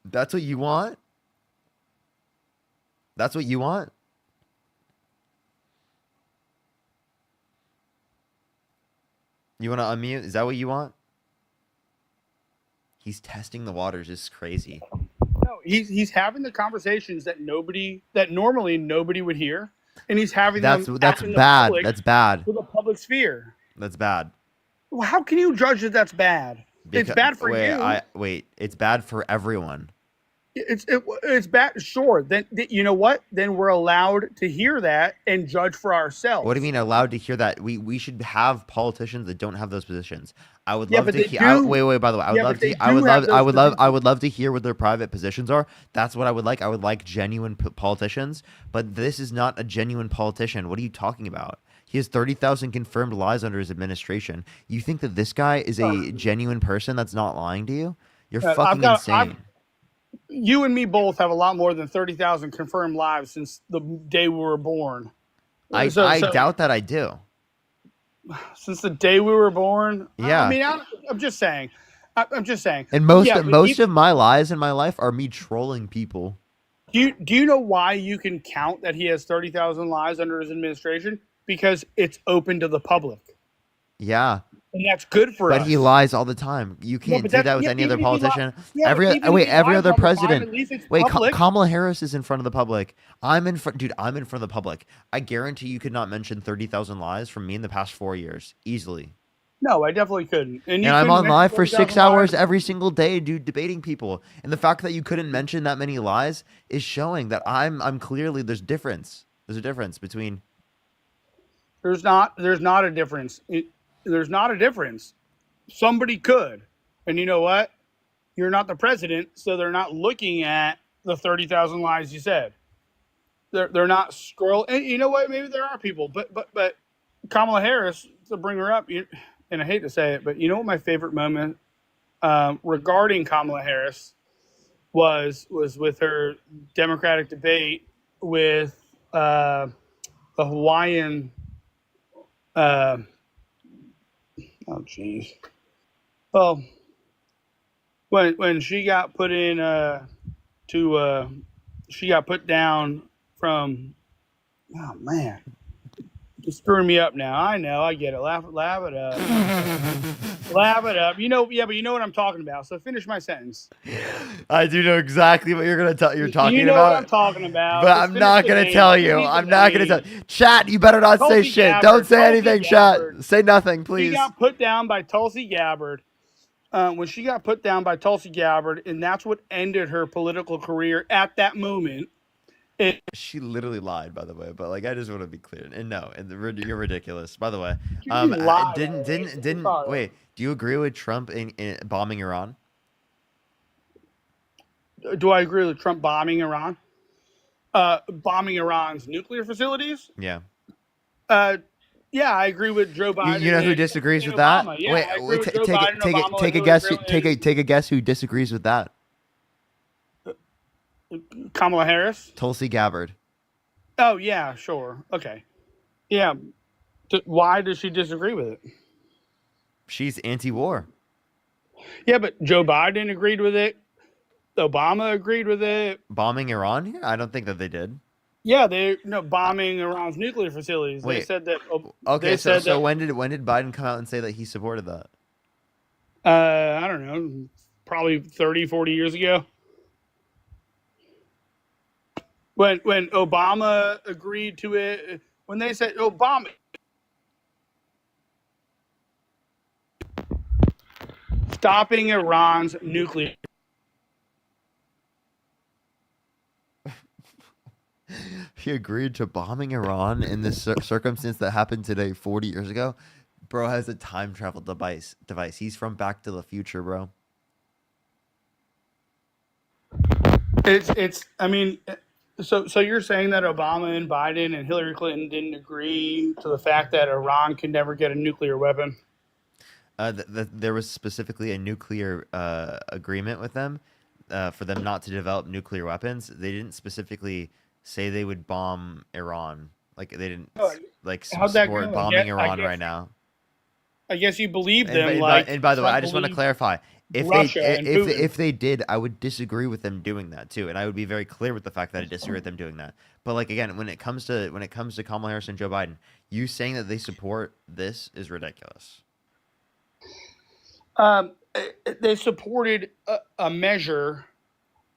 That's what you want? That's what you want? You want to unmute? Is that what you want? He's testing the waters. This is crazy. No, he's having the conversations that normally nobody would hear, and he's having That's them that's out in the bad. public That's bad. for the public sphere. That's bad. Well, how can you judge that that's bad? It's bad for wait, you. Wait. It's bad for everyone. It's bad. Sure. Then you know what? Then we're allowed to hear that and judge for ourselves. What do you mean allowed to hear that? We should have politicians that don't have those positions. I would Yeah, love but to they hear. do. Wait. By the way, I would Yeah, love but they to. I would do have love. I those would love. I positions. would love to hear what their private positions are. That's what I would like. I would like genuine politicians. But this is not a genuine politician. What are you talking about? He has 30,000 confirmed lies under his administration. You think that this guy is a genuine person that's not lying to you? You're fucking insane. You and me both have a lot more than 30,000 confirmed lives since the day we were born. I doubt that I do. Since the day we were born. Yeah. I mean, I'm just saying. I'm just saying. And most of my lies in my life are me trolling people. Do you know why you can count that he has 30,000 lies under his administration? Because it's open to the public. Yeah. And that's good for us. But he lies all the time. You can't do that with any other politician. Every other president. Wait, Kamala Harris is in front of the public. I'm in front of the public. I guarantee you could not mention 30,000 lies from me in the past 4 years easily. No, I definitely couldn't. And I'm on live for 6 hours every single day, dude, debating people. And the fact that you couldn't mention that many lies is showing that I'm clearly there's difference. There's a difference between. There's not a difference. There's not a difference. Somebody could. And you know what? You're not the president, so they're not looking at the 30,000 lies you said. They're not scrolling. And you know what? Maybe there are people, but Kamala Harris, to bring her up, and I hate to say it, but you know what my favorite moment regarding Kamala Harris was with her Democratic debate with the Hawaiian oh geez. Well, when she got put in she got put down from. Oh man, you're screwing me up now. I know, I get it. Laugh it up. Laugh it up. You know, yeah, but you know what I'm talking about. So finish my sentence. I do know exactly what you're talking about. You know what I'm talking about. But I'm not gonna tell you. I'm not gonna tell you. Chat, you better not say shit. Don't say anything, chat. Say nothing, please. She got put down by Tulsi Gabbard. When she got put down by Tulsi Gabbard, and that's what ended her political career at that moment. She literally lied, by the way, but like I just want to be clear. And no, you're ridiculous. By the way, didn't wait. Do you agree with Trump in bombing Iran? Do I agree with Trump bombing Iran? Bombing Iran's nuclear facilities? Yeah. Yeah, I agree with Joe Biden. You know who disagrees with that? Yeah, wait, take a guess who disagrees with that? Kamala Harris? Tulsi Gabbard. Oh, yeah, sure. Okay. Yeah. Why does she disagree with it? She's anti-war. Yeah, but Joe Biden agreed with it. Obama agreed with it. Bombing Iran here? I don't think that they did. Yeah, bombing Iran's nuclear facilities. Wait. They said that. Okay, so when did Biden come out and say that he supported that? I don't know, probably 30, 40 years ago. When Obama agreed to it, when they said Obama stopping Iran's nuclear. He agreed to bombing Iran in this circumstance that happened today 40 years ago. Bro has a time travel device. He's from Back to the Future, bro. It's I mean, So you're saying that Obama and Biden and Hillary Clinton didn't agree to the fact that Iran could never get a nuclear weapon? There was specifically a nuclear agreement with them for them not to develop nuclear weapons. They didn't specifically say they would bomb Iran. Like they didn't How'd that support go? bombing Iran right now. I guess you believe And, them. and by the way, I just want to clarify. Russia and Putin. If they did, I would disagree with them doing that too, and I would be very clear with the fact that I disagree with them doing that. But like again, when it comes to Kamala Harris and Joe Biden, you saying that they support this is ridiculous. They supported a measure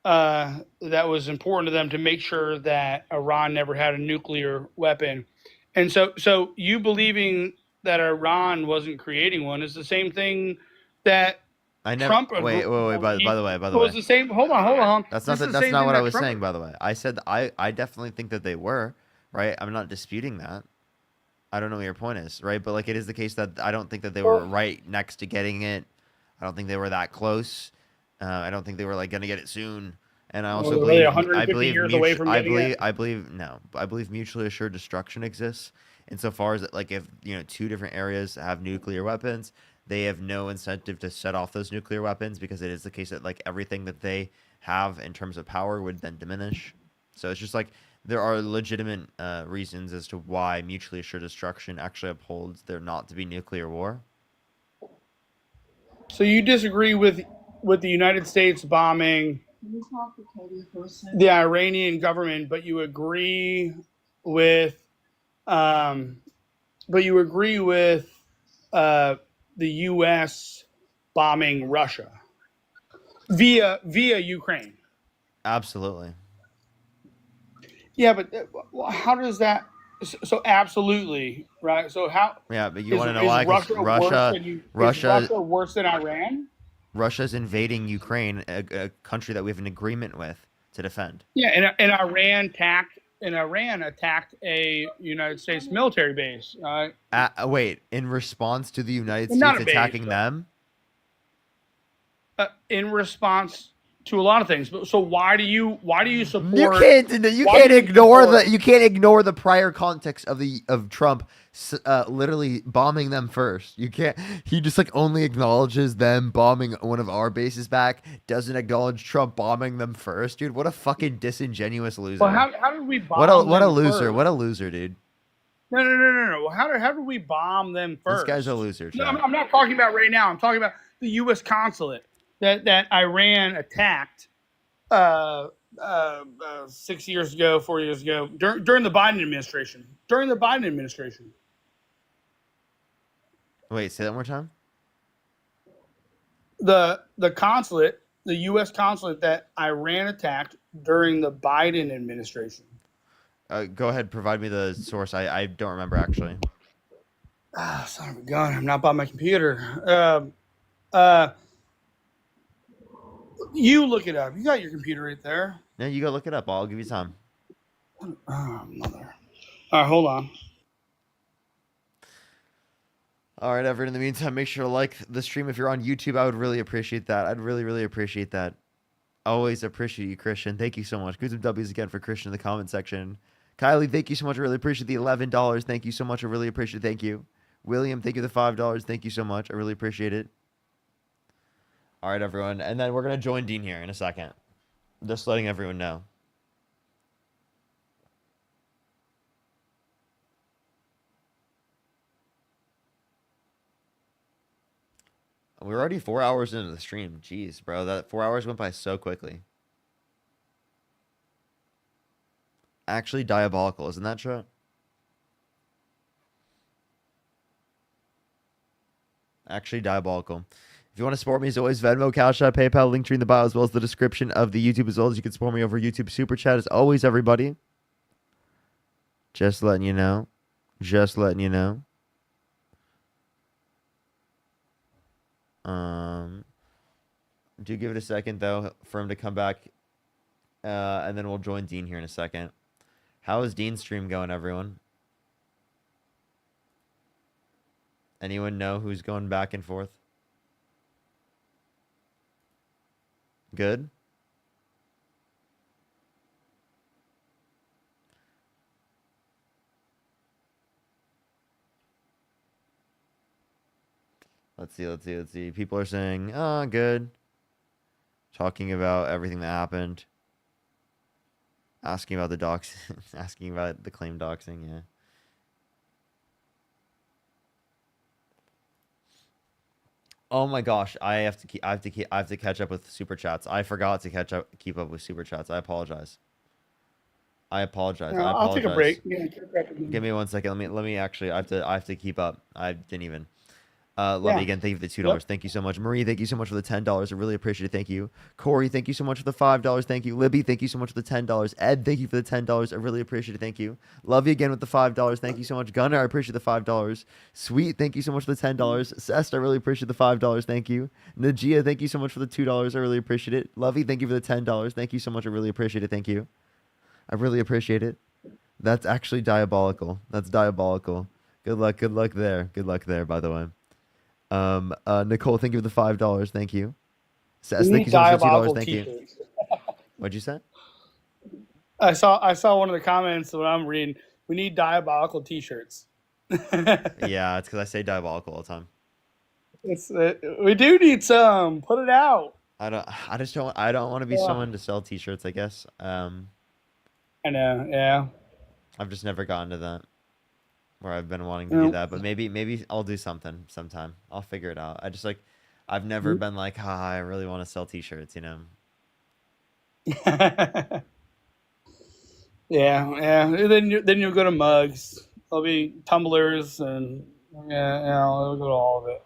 that was important to them to make sure that Iran never had a nuclear weapon. And so you believing that Iran wasn't creating one is the same thing that Trump. Wait. By the way, it was the same. Hold on. That's not what I was saying. By the way, I said I definitely think that they were right. I'm not disputing that. I don't know what your point is, right? But like, it is the case that I don't think that they were right next to getting it. I don't think they were that close. I don't think they were like going to get it soon. And I also believe, I believe mutually assured destruction exists insofar as that, like, if two different areas have nuclear weapons, they have no incentive to set off those nuclear weapons because it is the case that like everything that they have in terms of power would then diminish. So it's just like there are legitimate reasons as to why mutually assured destruction actually upholds there not to be nuclear war. So you disagree with the United States bombing the Iranian government, but you agree with the U.S. bombing Russia via Ukraine. Absolutely. Yeah, but how does that? So absolutely, right? So how? Yeah, but you want to know why? Russia worse than Iran? Russia's invading Ukraine, a country that we have an agreement with to defend. Yeah, and Iran attacked a United States military base. Wait, in response to the United States attacking them? In response to a lot of things. So why do you support? You can't ignore the prior context of Trump literally bombing them first. You can't. He just like only acknowledges them bombing one of our bases back. Doesn't acknowledge Trump bombing them first, dude. What a fucking disingenuous loser. Well, how did we bomb? What a loser. First? What a loser, dude. No. How did we bomb them first? This guy's a loser. No, I'm not talking about right now. I'm talking about the U.S. consulate that Iran attacked 6 years ago, 4 years ago, during the Biden administration. Wait, say that one more time. The consulate, the U.S. consulate that Iran attacked during the Biden administration. Go ahead, provide me the source. I don't remember actually. Son of a gun! I'm not by my computer. You look it up. You got your computer right there. No, you go look it up. I'll give you time. Oh, mother. All right, hold on. All right, Everett. In the meantime, make sure to like the stream if you're on YouTube. I would really appreciate that. I'd really, really appreciate that. Always appreciate you, Christian. Thank you so much. Good some W's again for Christian in the comment section. Kylie, thank you so much. I really appreciate the $11. Thank you so much. I really appreciate it. Thank you. William, thank you the $5. Thank you so much. I really appreciate it. All right, everyone. And then we're going to join Dean here in a second. Just letting everyone know. We're already 4 hours into the stream. Jeez, bro. That 4 hours went by so quickly. Actually diabolical, isn't that true? Actually diabolical. If you want to support me, as always, Venmo, Cash App, PayPal, link tree in the bio, as well as the description of the YouTube, as well as you can support me over YouTube Super Chat, as always, everybody. Just letting you know. Just letting you know. Do give it a second, though, for him to come back, and then we'll join Dean here in a second. How is Dean's stream going, everyone? Anyone know who's going back and forth? Good? Let's see. People are saying, "Oh, good." Talking about everything that happened. Asking about the docs, asking about the claim doxing. Yeah. Oh my gosh, I have to catch up with super chats. I forgot to keep up with super chats. I apologize. I apologize. I I'll take a apologize. break. Yeah, take a break. Give me 1 second. Let me actually. I have to keep up. I didn't even. Love Yeah. you again. Thank you for the $2. Yep. Thank you so much. Marie, thank you so much for the $10. I really appreciate it. Thank you. Corey, thank you so much for the $5. Thank you. Libby, thank you so much for the $10. Ed, thank you for the $10. I really appreciate it. Thank you. Love you again with the $5. Thank you so much. Gunnar, I appreciate the $5. Sweet, thank you so much for the $10. Cest, I really appreciate the $5. Thank you. Najia, thank you so much for the $2. I really appreciate it. Lovey, thank you for the $10. Thank you so much. I really appreciate it. Thank you. I really appreciate it. That's actually diabolical. That's diabolical. Good luck there. Good luck there, by the way. Nicole, thank you for the $5. Thank you. Sess, thank you so much for the $2. Thank you. What'd you say? I saw one of the comments when I'm reading. We need diabolical T-shirts. Yeah, it's because I say diabolical all the time. We do need some. Put it out. I don't want to be someone to sell T-shirts. I guess. I know. Yeah. I've just never gotten to that. Where I've been wanting to do that, but maybe I'll do something sometime. I'll figure it out. I've never been like, I really want to sell T-shirts, you know. Yeah. Then you'll go to mugs. There'll be tumblers and it'll go to all of it.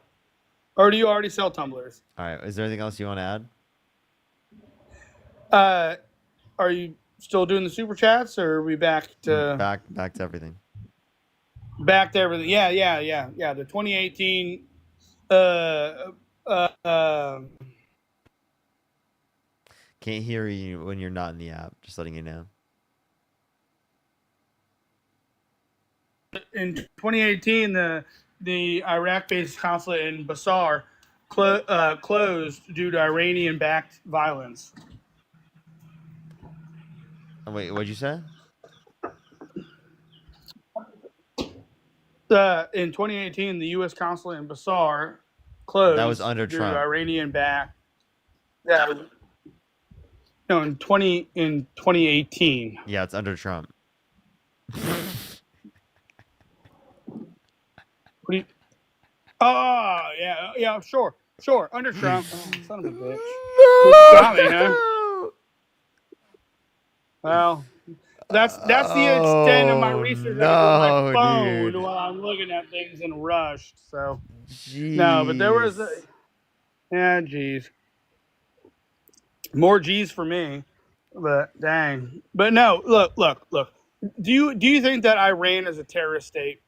Or do you already sell tumblers? All right. Is there anything else you want to add? Are you still doing the super chats, or are we back to back to everything? Back to everything. Yeah. The 2018. Can't hear you when you're not in the app. Just letting you know. In 2018, the Iraq-based consulate in Basar closed due to Iranian-backed violence. Oh, wait, what'd you say? In 2018, the U.S. consulate in Basar closed. That was under due Trump. To Iranian-backed. Yeah. No, in 2018. Yeah, it's under Trump. Oh, yeah, sure, under Trump. Oh, son of a bitch. No! Got me, huh? Well, that's the extent of my research on my phone, dude. While I'm looking at things in rushed. So, jeez. No, but there was geez. More G's for me, but dang. But no, look. Do you think that Iran is a terrorist state?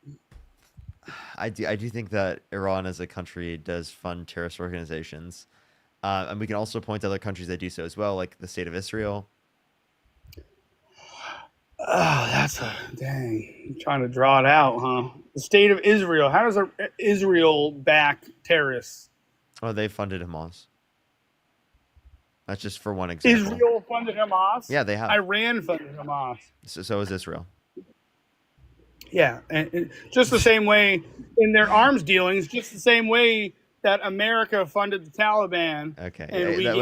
I do think that Iran as a country does fund terrorist organizations. And we can also point to other countries that do so as well, like the state of Israel. Oh, that's a dang. I'm trying to draw it out, huh? The state of Israel. How does Israel back terrorists? Oh, they funded Hamas. That's just for one example. Israel funded Hamas? Yeah, they have. Iran funded Hamas. So is Israel. Yeah, and just the same way in their arms dealings, just the same way that America funded the Taliban. Okay,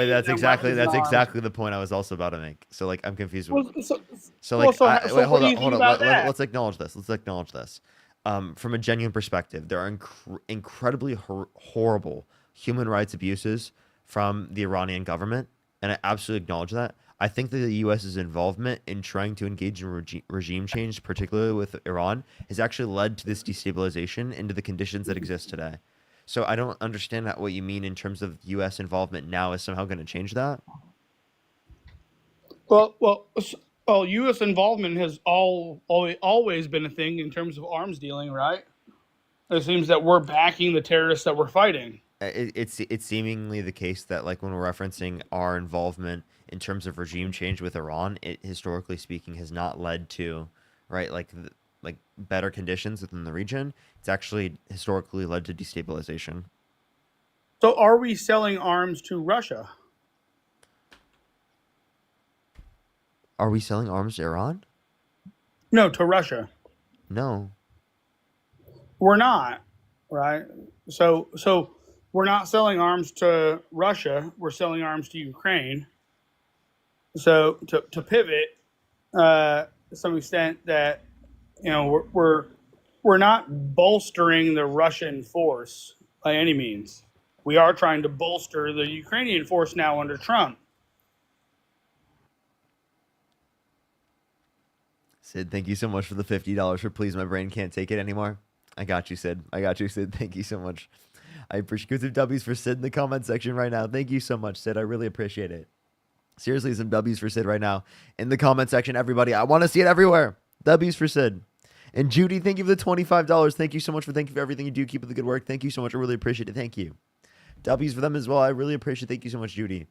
that's exactly the point I was also about to make. So like, I'm confused. Hold on. Let's acknowledge this. From a genuine perspective, there are incredibly horrible human rights abuses from the Iranian government, and I absolutely acknowledge that. I think that the U.S.'s involvement in trying to engage in regime change, particularly with Iran, has actually led to this destabilization into the conditions that exist today. So I don't understand what you mean in terms of U.S. involvement now is somehow going to change that. Well, U.S. involvement has always been a thing in terms of arms dealing, right? It seems that we're backing the terrorists that we're fighting. It's seemingly the case that, like, when we're referencing our involvement in terms of regime change with Iran, it historically speaking has not led to, right, like better conditions within the region. It's actually historically led to destabilization. So are we selling arms to Russia? Are we selling arms to Iran? No, to Russia. No. We're not, right? So we're not selling arms to Russia. We're selling arms to Ukraine. So to pivot to some extent, that we're not bolstering the Russian force by any means. We are trying to bolster the Ukrainian force now under Trump. Sid, thank you so much for the $50 for Please My Brain Can't Take It Anymore. I got you, Sid. I got you, Sid. Thank you so much. I appreciate some W's for Sid in the comment section right now. Thank you so much, Sid. I really appreciate it. Seriously, some W's for Sid right now in the comment section, everybody. I want to see it everywhere. W's for Sid. And Judy, thank you for the $25. Thank you so much for everything you do. Keep up the good work. Thank you so much. I really appreciate it. Thank you. W's for them as well. I really appreciate it. Thank you so much, Judy.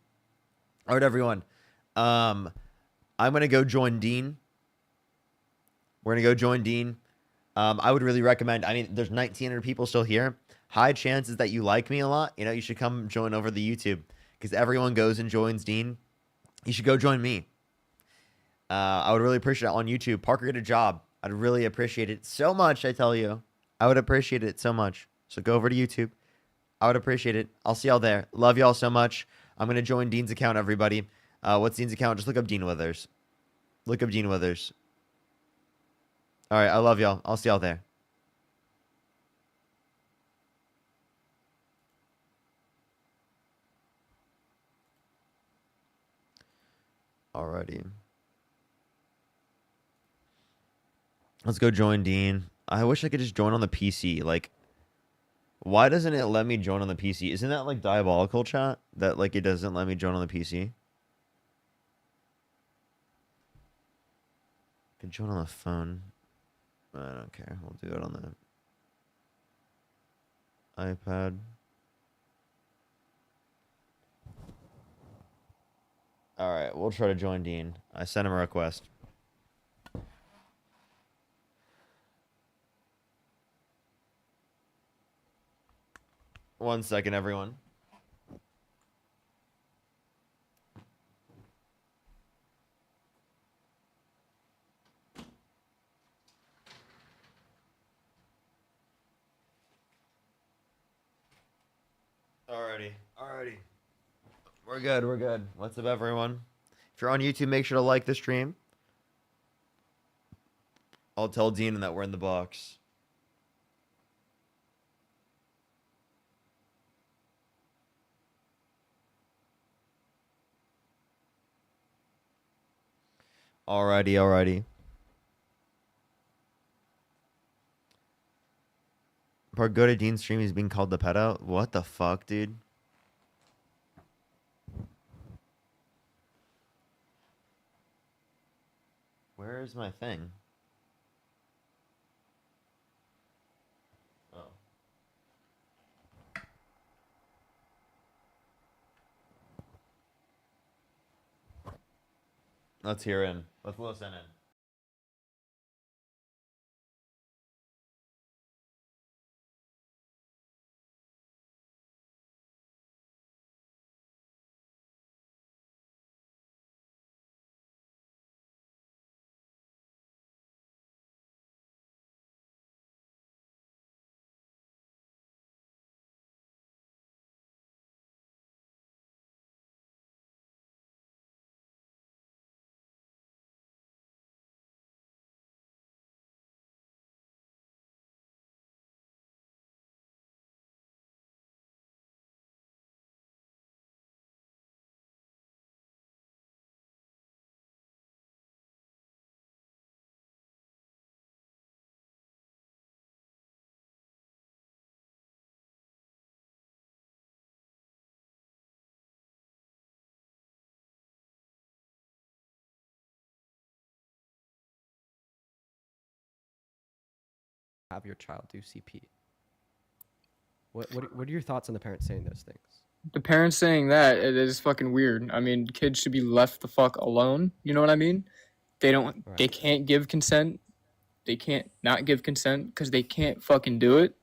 All right, everyone. I'm going to go join Dean. We're going to go join Dean. I would really recommend, I mean, there's 1,900 people still here. High chances that you like me a lot. You know, you should come join over the YouTube because everyone goes and joins Dean. You should go join me. I would really appreciate it on YouTube. Parker, get a job. I'd really appreciate it so much, I tell you. I would appreciate it so much. So go over to YouTube. I would appreciate it. I'll see y'all there. Love y'all so much. I'm going to join Dean's account, everybody. What's Dean's account? Just look up Dean Withers. Look up Dean Withers. All right, I love y'all. I'll see y'all there. Alrighty. Let's go join Dean. I wish I could just join on the PC. Like, why doesn't it let me join on the PC? Isn't that like diabolical, chat? That like it doesn't let me join on the PC? I can join on the phone. I don't care. We'll do it on the iPad. All right, we'll try to join Dean. I sent him a request. One second, everyone. Alrighty. We're good. What's up, everyone? If you're on YouTube, make sure to like the stream. I'll tell Dean that we're in the box. Alrighty. Park, go to Dean's stream. He's being called the pedo. What the fuck, dude? Where is my thing? Oh. Let's hear him. Let's listen in. Have your child do CP. What are your thoughts on the parents saying those things? The parents saying that, it is fucking weird. I mean, kids should be left the fuck alone. You know what I mean? They can't give consent. They can't not give consent because they can't fucking do it.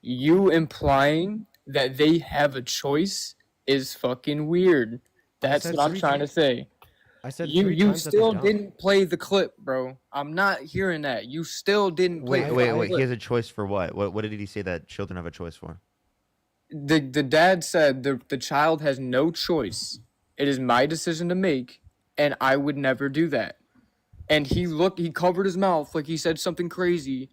You implying that they have a choice is fucking weird. That's what I'm trying to say. I said you still didn't play the clip, bro. I'm not hearing that. You still didn't play Wait. He has a choice for what? What did he say that children have a choice for? the dad said the child has no choice. It is my decision to make, and I would never do that. And he covered his mouth like he said something crazy,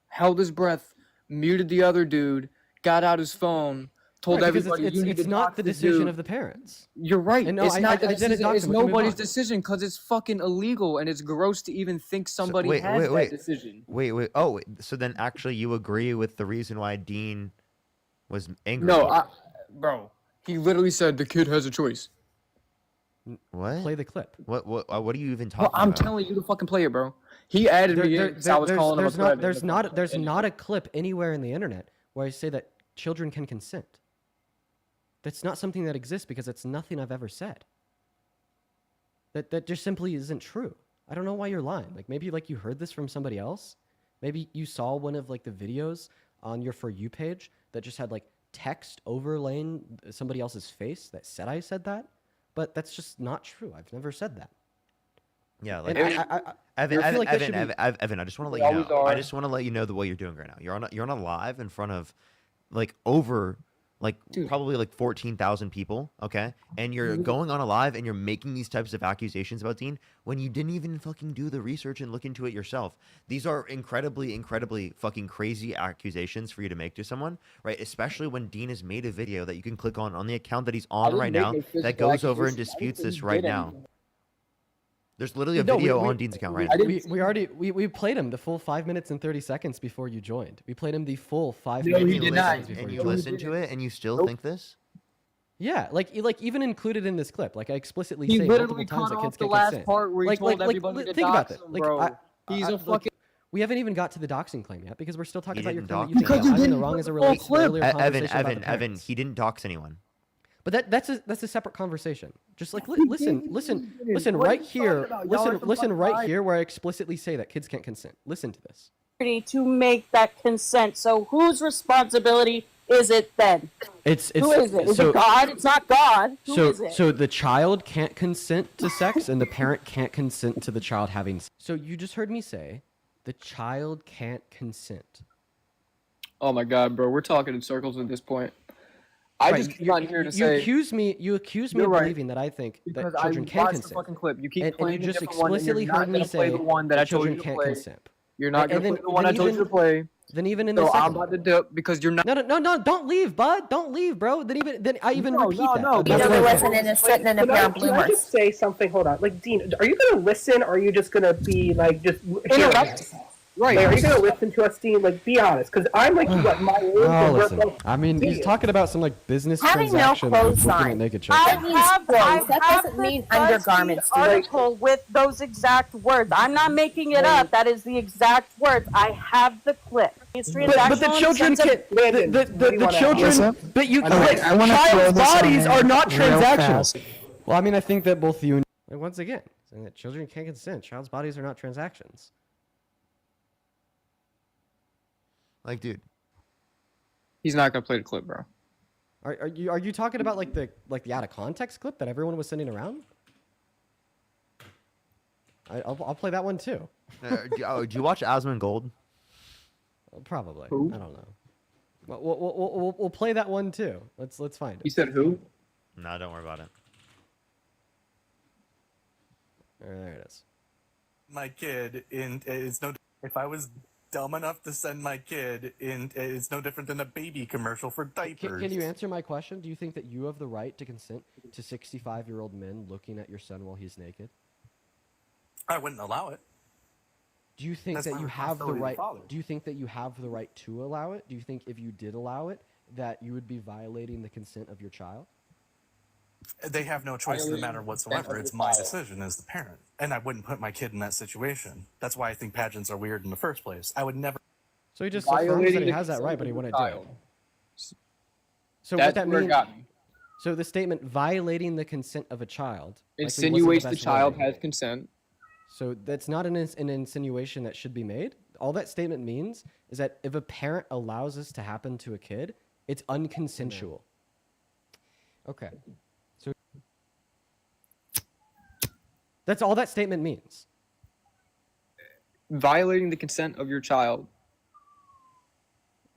held his breath, muted the other dude, got out his phone, told Right, because everybody you need it's to not dox the this decision dude. of the parents. You're right. And no, It's not. I didn't dox It's him. We can move nobody's on. decision because it's fucking illegal and it's gross to even think somebody wait, has wait. that decision. Wait. Oh, wait. So then actually you agree with the reason why Dean was angry? No, bro. He literally said the kid has a choice. What? Play the clip. What are you even Well, talking I'm about? telling you to fucking play it, bro. He added me in because I was calling him a threat. There's not a clip anywhere in the internet where I say that children can consent. That's not something that exists because it's nothing I've ever said. That just simply isn't true. I don't know why you're lying. Like maybe like you heard this from somebody else. Maybe you saw one of like the videos on your For You page that just had like text overlaying somebody else's face that said I said that. But that's just not true. I've never said that. Yeah, like Evan, I just want to let you know. I just want to let you know the way you're doing right now. You're on a live in front of like over like probably like 14,000 people, okay? And you're going on a live and you're making these types of accusations about Dean when you didn't even fucking do the research and look into it yourself. These are incredibly fucking crazy accusations for you to make to someone, right? Especially when Dean has made a video that you can click on the account that he's on right now that goes over and disputes this right now. There's literally a video on Dean's account right now. We played him the full 5 minutes and 30 seconds before you joined. We played him the full 5 No, minutes he did and 30 not. seconds before And you you joined. listen to it and you still think this? Yeah, like even included in this clip, like I explicitly He say literally multiple times cut that kids off the can't last consent. part where he told everybody to think about dox it. him, Like, bro. He's a fucking. We haven't even got to the doxing claim yet because we're still talking He about your didn't claim that dox you think anyone. I'm in the wrong as it relates to the earlier conversation about the Evan, parents. he didn't dox anyone. But that's a separate conversation. Just like listen right here. Listen right here where I explicitly say that kids can't consent. Listen to this. To make that consent. So whose responsibility is it then? Who is it? Is it God? It's not God. Who is it? So the child can't consent to sex and the parent can't consent to the child having sex. So you just heard me say the child can't consent. Oh my god, bro, we're talking in circles at this point. I just came on here to say you accuse me of believing that I think that children can consent. The fucking clip. You keep and playing you just a different one, and you're explicitly not heard me gonna play say the one that I told children you to can't play. consent. You're not gonna And play the one I told you to play. Then even in the So second I'm about to do it because you're not. No, don't leave, bud. Don't leave, bro. Then I even repeat that. You know, they're listening and sitting in a pair of Can I bloomers. just say something? Hold on. Like, Dean, are you going to listen, or are you just going to be, like, just Interrupt. Right. Like, are you going to listen to us, Dean? Like, be honest. Because I'm, like, what, my age, and we're listen. both I mean, he's talking about some like business Having no transaction with clothes looking on. at naked I children. have clothes. That have doesn't the mean BuzzFeed undergarments, dude. article with those exact words. I'm not making it up. That is the exact words. I have the clip. It's But the children transactional. can The children. But you Child's bodies are not transactional. Well, I mean, I think that both you and once again saying that children can't consent. Child's bodies are not transactions. Like, dude, He's not gonna play the clip, bro. Are you talking about like the out of context clip that everyone was sending around? I'll play that one too. do you watch Asmongold? Probably. Who? I don't know. We'll play that one too. Let's find it. You said who? No, don't worry about it. There it is. My kid it's no. If I was dumb enough to send my kid in, it's no different than a baby commercial for diapers. Can you answer my question? Do you think that you have the right to consent to 65-year-old men looking at your son while he's naked? I wouldn't allow it. Do you think That's that my you have the responsibility as a right? father. Do you think that you have the right to allow it? Do you think if you did allow it, that you would be violating the consent of your child? They have no choice in the matter whatsoever. It's my decision as the parent, and I wouldn't put my kid in that situation. That's why I think pageants are weird in the first place. I would never. So he just affirms that he has that right, but he wouldn't do it. So what that means? So the statement violating the consent of a child Insinuates the child has consent. So that's not an insinuation that should be made. All that statement means is that if a parent allows this to happen to a kid, it's unconsensual. Okay. So that's all that statement means. Violating the consent of your child.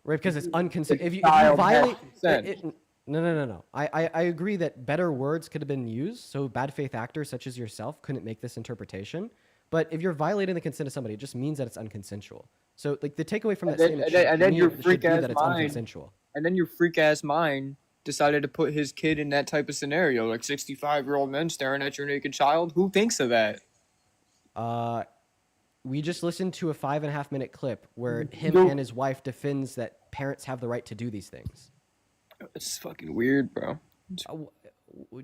Right, because it's unconsent. If you child has violate, consent. no. I agree that better words could have been used, so bad faith actors such as yourself couldn't make this interpretation. But if you're violating the consent of somebody, it just means that it's unconsensual. So like the takeaway from that statement should be that it's unconsensual. And then your freak ass mind decided to put his kid in that type of scenario, like 65-year-old men staring at your naked child. Who thinks of that? We just listened to a 5.5-minute clip where him and his wife defends that parents have the right to do these things. It's fucking weird, bro.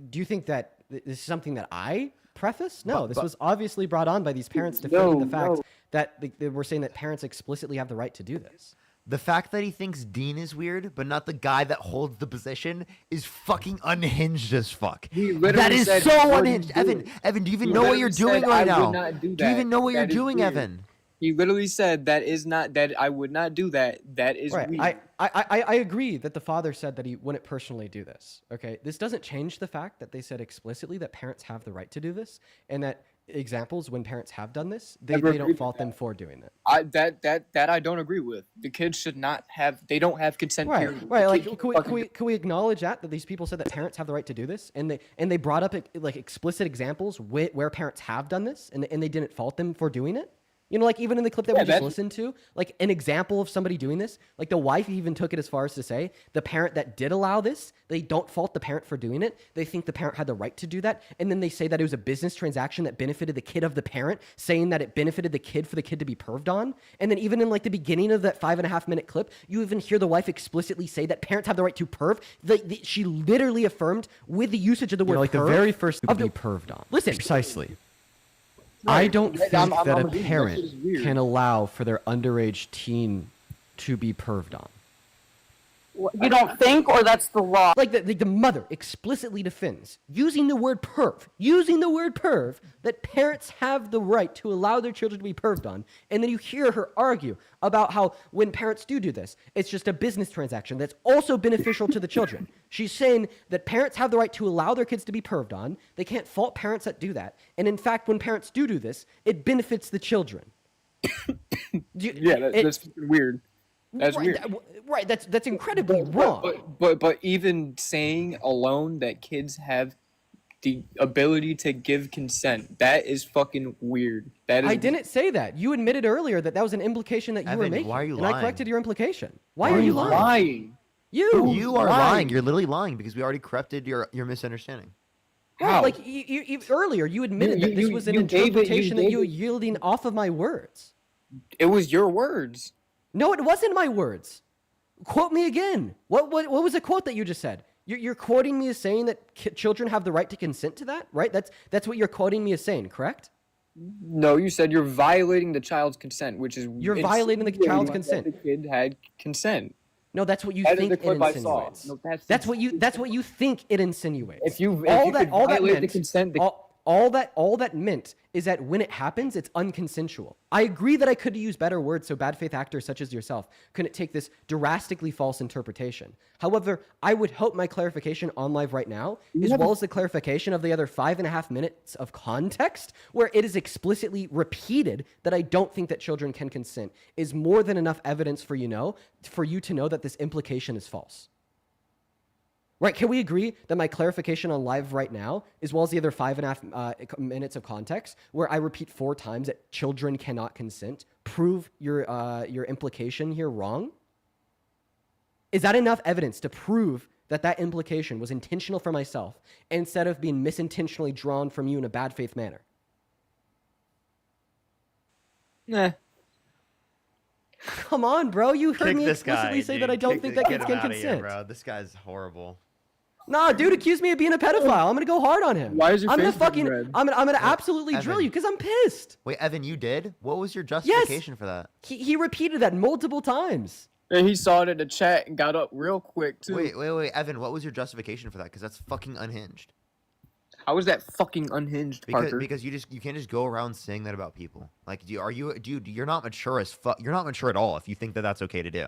Do you think that this is something that I preface? No, this was obviously brought on by these parents defending the fact that they were saying that parents explicitly have the right to do this. The fact that he thinks Dean is weird, but not the guy that holds the position, is fucking unhinged as fuck. That is so unhinged. Evan, do you even know what you're doing right now? Do you even know what you're doing, Evan? He literally said that I would not do that. That is right. weird. I agree that the father said that he wouldn't personally do this. Okay, this doesn't change the fact that they said explicitly that parents have the right to do this, and that examples when parents have done this, they don't fault them for doing it. That I don't agree with. The kids should not have. They don't have consent. Right, period. right. Like, can we acknowledge that these people said that parents have the right to do this, and they brought up like explicit examples where parents have done this, and they didn't fault them for doing it. You know, like even in the clip that we just listened to, like an example of somebody doing this, like the wife even took it as far as to say the parent that did allow this, they don't fault the parent for doing it. They think the parent had the right to do that. And then they say that it was a business transaction that benefited the kid of the parent, saying that it benefited the kid for the kid to be perved on. And then even in like the beginning of that 5.5-minute clip, you even hear the wife explicitly say that parents have the right to perv. She literally affirmed with the usage of the word like perv. the very first of to be perved on. Listen. Precisely. I don't think that a that shit parent is weird. can allow for their underage teen to be perved on. You don't think, or that's the law? Like the mother explicitly defends, using the word perv, that parents have the right to allow their children to be perved on. And then you hear her argue about how when parents do this, it's just a business transaction that's also beneficial to the children. She's saying that parents have the right to allow their kids to be perved on. They can't fault parents that do that. And in fact, when parents do this, it benefits the children. That's weird. That's right, weird. Right, that's incredibly wrong. But even saying alone that kids have the ability to give consent, that is fucking weird. That is I didn't say that. You admitted earlier that that was an implication that you were Evan, making. why are you and I lying? corrected your implication. Why are you lying? lying? You are lying. You're literally lying because we already corrected your misunderstanding. Right, like you earlier, you admitted that this was an interpretation that you were yielding off of my words. It was your words. No, it wasn't my words. Quote me again. What was the quote that you just said? You're quoting me as saying that children have the right to consent to that, right? That's what you're quoting me as saying, correct? No, you said you're violating the child's consent, which is You're violating the child's consent. The kid had consent. No, that's what you That is think the it clip I saw. insinuates. No, that's what you think it insinuates. If you all could that violate the meant, consent, all that meant is that when it happens, it's unconsensual. I agree that I could use better words so bad faith actors such as yourself couldn't take this drastically false interpretation. However, I would hope my clarification on live right now, as well as the clarification of the other 5.5 minutes of context, where it is explicitly repeated that I don't think that children can consent, is more than enough evidence for you to know that this implication is false. Right, can we agree that my clarification on live right now, as well as the other 5.5 minutes of context, where I repeat 4 times that children cannot consent, prove your implication here wrong? Is that enough evidence to prove that that implication was intentional for myself instead of being misintentionally drawn from you in a bad faith manner? Nah. Come on, bro. You heard Kick me this explicitly guy, say dude. that I don't think that kids Get him can outta here, consent. bro. This guy's horrible. Nah, dude accused me of being a pedophile. I'm gonna go hard on him. Why is your I'm gonna face fucking red? I'm gonna absolutely drill Evan. you because I'm pissed. Wait, Evan, you did? What was your justification for that? He repeated that multiple times. And he saw it in the chat and got up real quick too. Wait, Evan, what was your justification for that? Because that's fucking unhinged. How is that fucking unhinged, Parker? Because you can't just go around saying that about people. Like, you're not mature as fuck. You're not mature at all if you think that that's okay to do.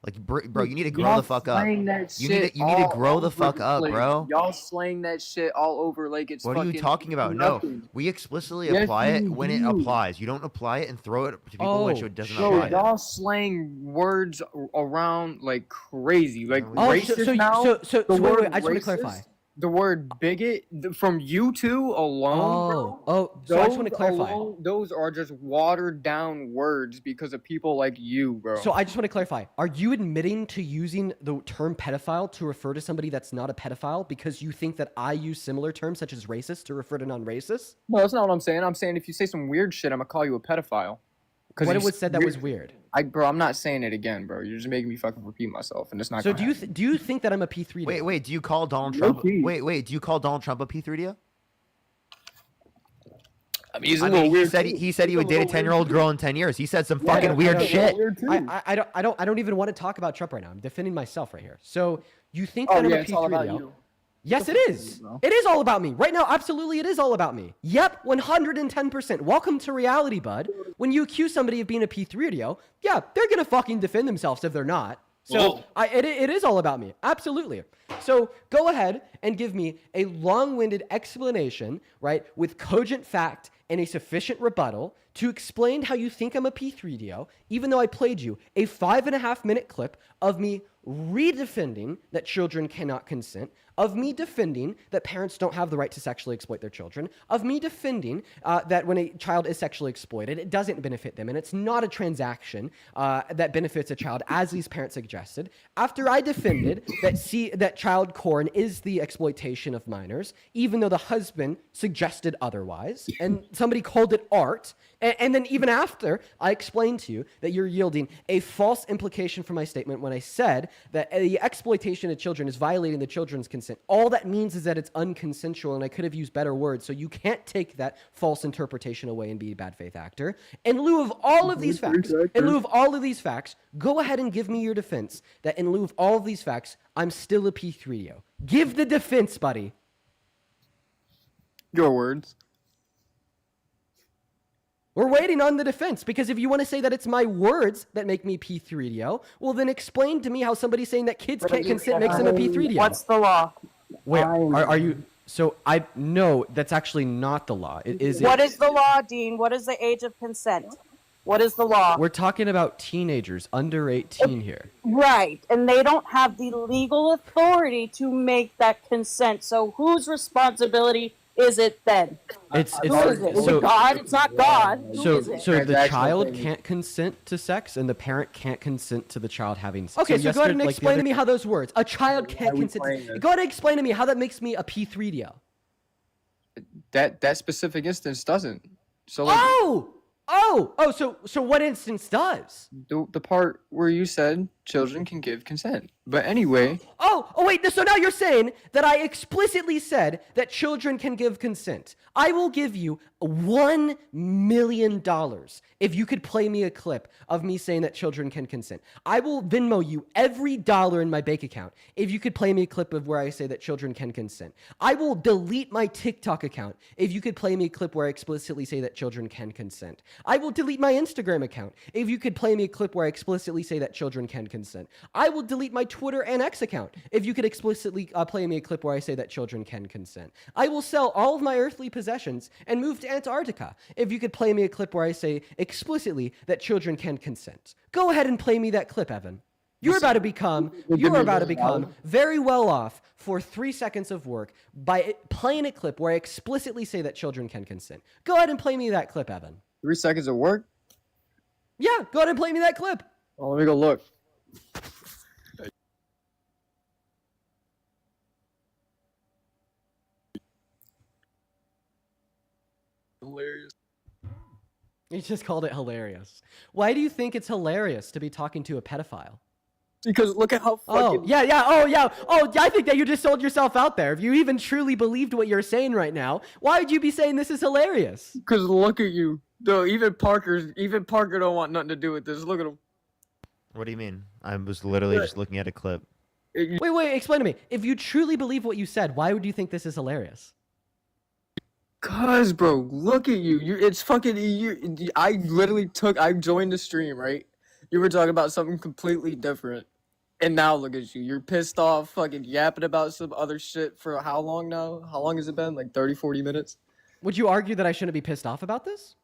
Like, bro, you need to grow Y'all the fuck up. slang that You shit need to all grow the over fuck up, place. bro. Y'all slang that shit all over like it's What are you fucking talking about? nothing. No, we explicitly Yes, apply it you when it do. applies. You don't apply it and throw it to people when it doesn't Bro, apply. y'all slang words around like crazy. Like Oh, racist now. so the wait, word wait, I just want to racist, clarify. The word bigot from you two alone, bro. So I just want to clarify. Those are just watered down words because of people like you, bro. So I just want to clarify. Are you admitting to using the term pedophile to refer to somebody that's not a pedophile because you think that I use similar terms such as racist to refer to non-racists? No, that's not what I'm saying. I'm saying if you say some weird shit, I'm gonna call you a pedophile. What it was said that was weird. Bro, I'm not saying it again, bro. You're just making me fucking repeat myself, and it's not. So gonna do you think that I'm a P3? Wait, do you call Donald Trump? Wait, do you call Donald Trump a P3 to you? I mean, he's a little weird. He said he would date a 10-year-old girl in 10 years. He said some fucking weird shit. I don't even want to talk about Trump right now. I'm defending myself right here. So you think Oh, that I'm yeah, a it's all about P3? you. Yes, it is. It is all about me. Right now, absolutely, it is all about me. Yep, 110%. Welcome to reality, bud. When you accuse somebody of being a P3, yeah, they're going to fucking defend themselves if they're not. So it is all about me. Absolutely. So go ahead and give me a long-winded explanation, right, with cogent fact and a sufficient rebuttal to explain how you think I'm a P3DO, even though I played you a 5.5-minute clip of me redefending that children cannot consent, of me defending that parents don't have the right to sexually exploit their children, of me defending that when a child is sexually exploited, it doesn't benefit them, and it's not a transaction that benefits a child, as these parents suggested. After I defended that child porn is the exploitation of minors, even though the husband suggested otherwise, and somebody called it art, and then even after I explained to you that you're yielding a false implication from my statement when I said that the exploitation of children is violating the children's consent. All that means is that it's unconsensual, and I could have used better words, so you can't take that false interpretation away and be a bad faith actor. In lieu of all of these facts, go ahead and give me your defense that in lieu of all of these facts, I'm still a P3O. Give the defense, buddy. Your words. We're waiting on the defense, because if you want to say that it's my words that make me P3DO, well, then explain to me how somebody saying that kids can't consent makes them a P3DO. What's the law? Wait, are you... So no, that's actually not the law. It is... What is the law, Dean? What is the age of consent? What is the law? We're talking about teenagers, under 18 here. Right, and they don't have the legal authority to make that consent. So whose responsibility is it then? Who is it? Is it God? It's not God. Who is it? So the child can't consent to sex, and the parent can't consent to the child having sex. Okay, so go ahead and explain to me how those words. A child can't consent. Go ahead and explain to me how that makes me a P3DO. That specific instance doesn't. So like, So what instance does? The part where you said children can give consent. But anyway. Wait, so now you're saying that I explicitly said that children can give consent. I will give you $1 million if you could play me a clip of me saying that children can consent. I will Venmo you every dollar in my bank account if you could play me a clip of where I say that children can consent. I will delete my TikTok account if you could play me a clip where I explicitly say that children can consent. I will delete my Instagram account if you could play me a clip where I explicitly say that children can consent. I will delete my Twitter and X account if you could explicitly play me a clip where I say that children can consent. I will sell all of my earthly possessions and move to Antarctica if you could play me a clip where I say explicitly that children can consent. Go ahead and play me that clip, Evan. You're about to become very well off for 3 seconds of work by playing a clip where I explicitly say that children can consent. Go ahead and play me that clip, Evan. 3 seconds of work? Yeah, go ahead and play me that clip. Oh, let me go look. Hilarious. You just called it hilarious. Why do you think it's hilarious to be talking to a pedophile? Because look at how fucking... I think that you just sold yourself out there. If you even truly believed what you're saying right now, why would you be saying this is hilarious? Because look at you. No, even Parker don't want nothing to do with this. Look at him. What do you mean? I was literally just looking at a clip. Wait, explain to me. If you truly believe what you said, why would you think this is hilarious? Cause, bro, look at you. It's fucking you. I joined the stream, right? You were talking about something completely different. And now look at you. You're pissed off, fucking yapping about some other shit for how long now? How long has it been? Like 30, 40 minutes? Would you argue that I shouldn't be pissed off about this?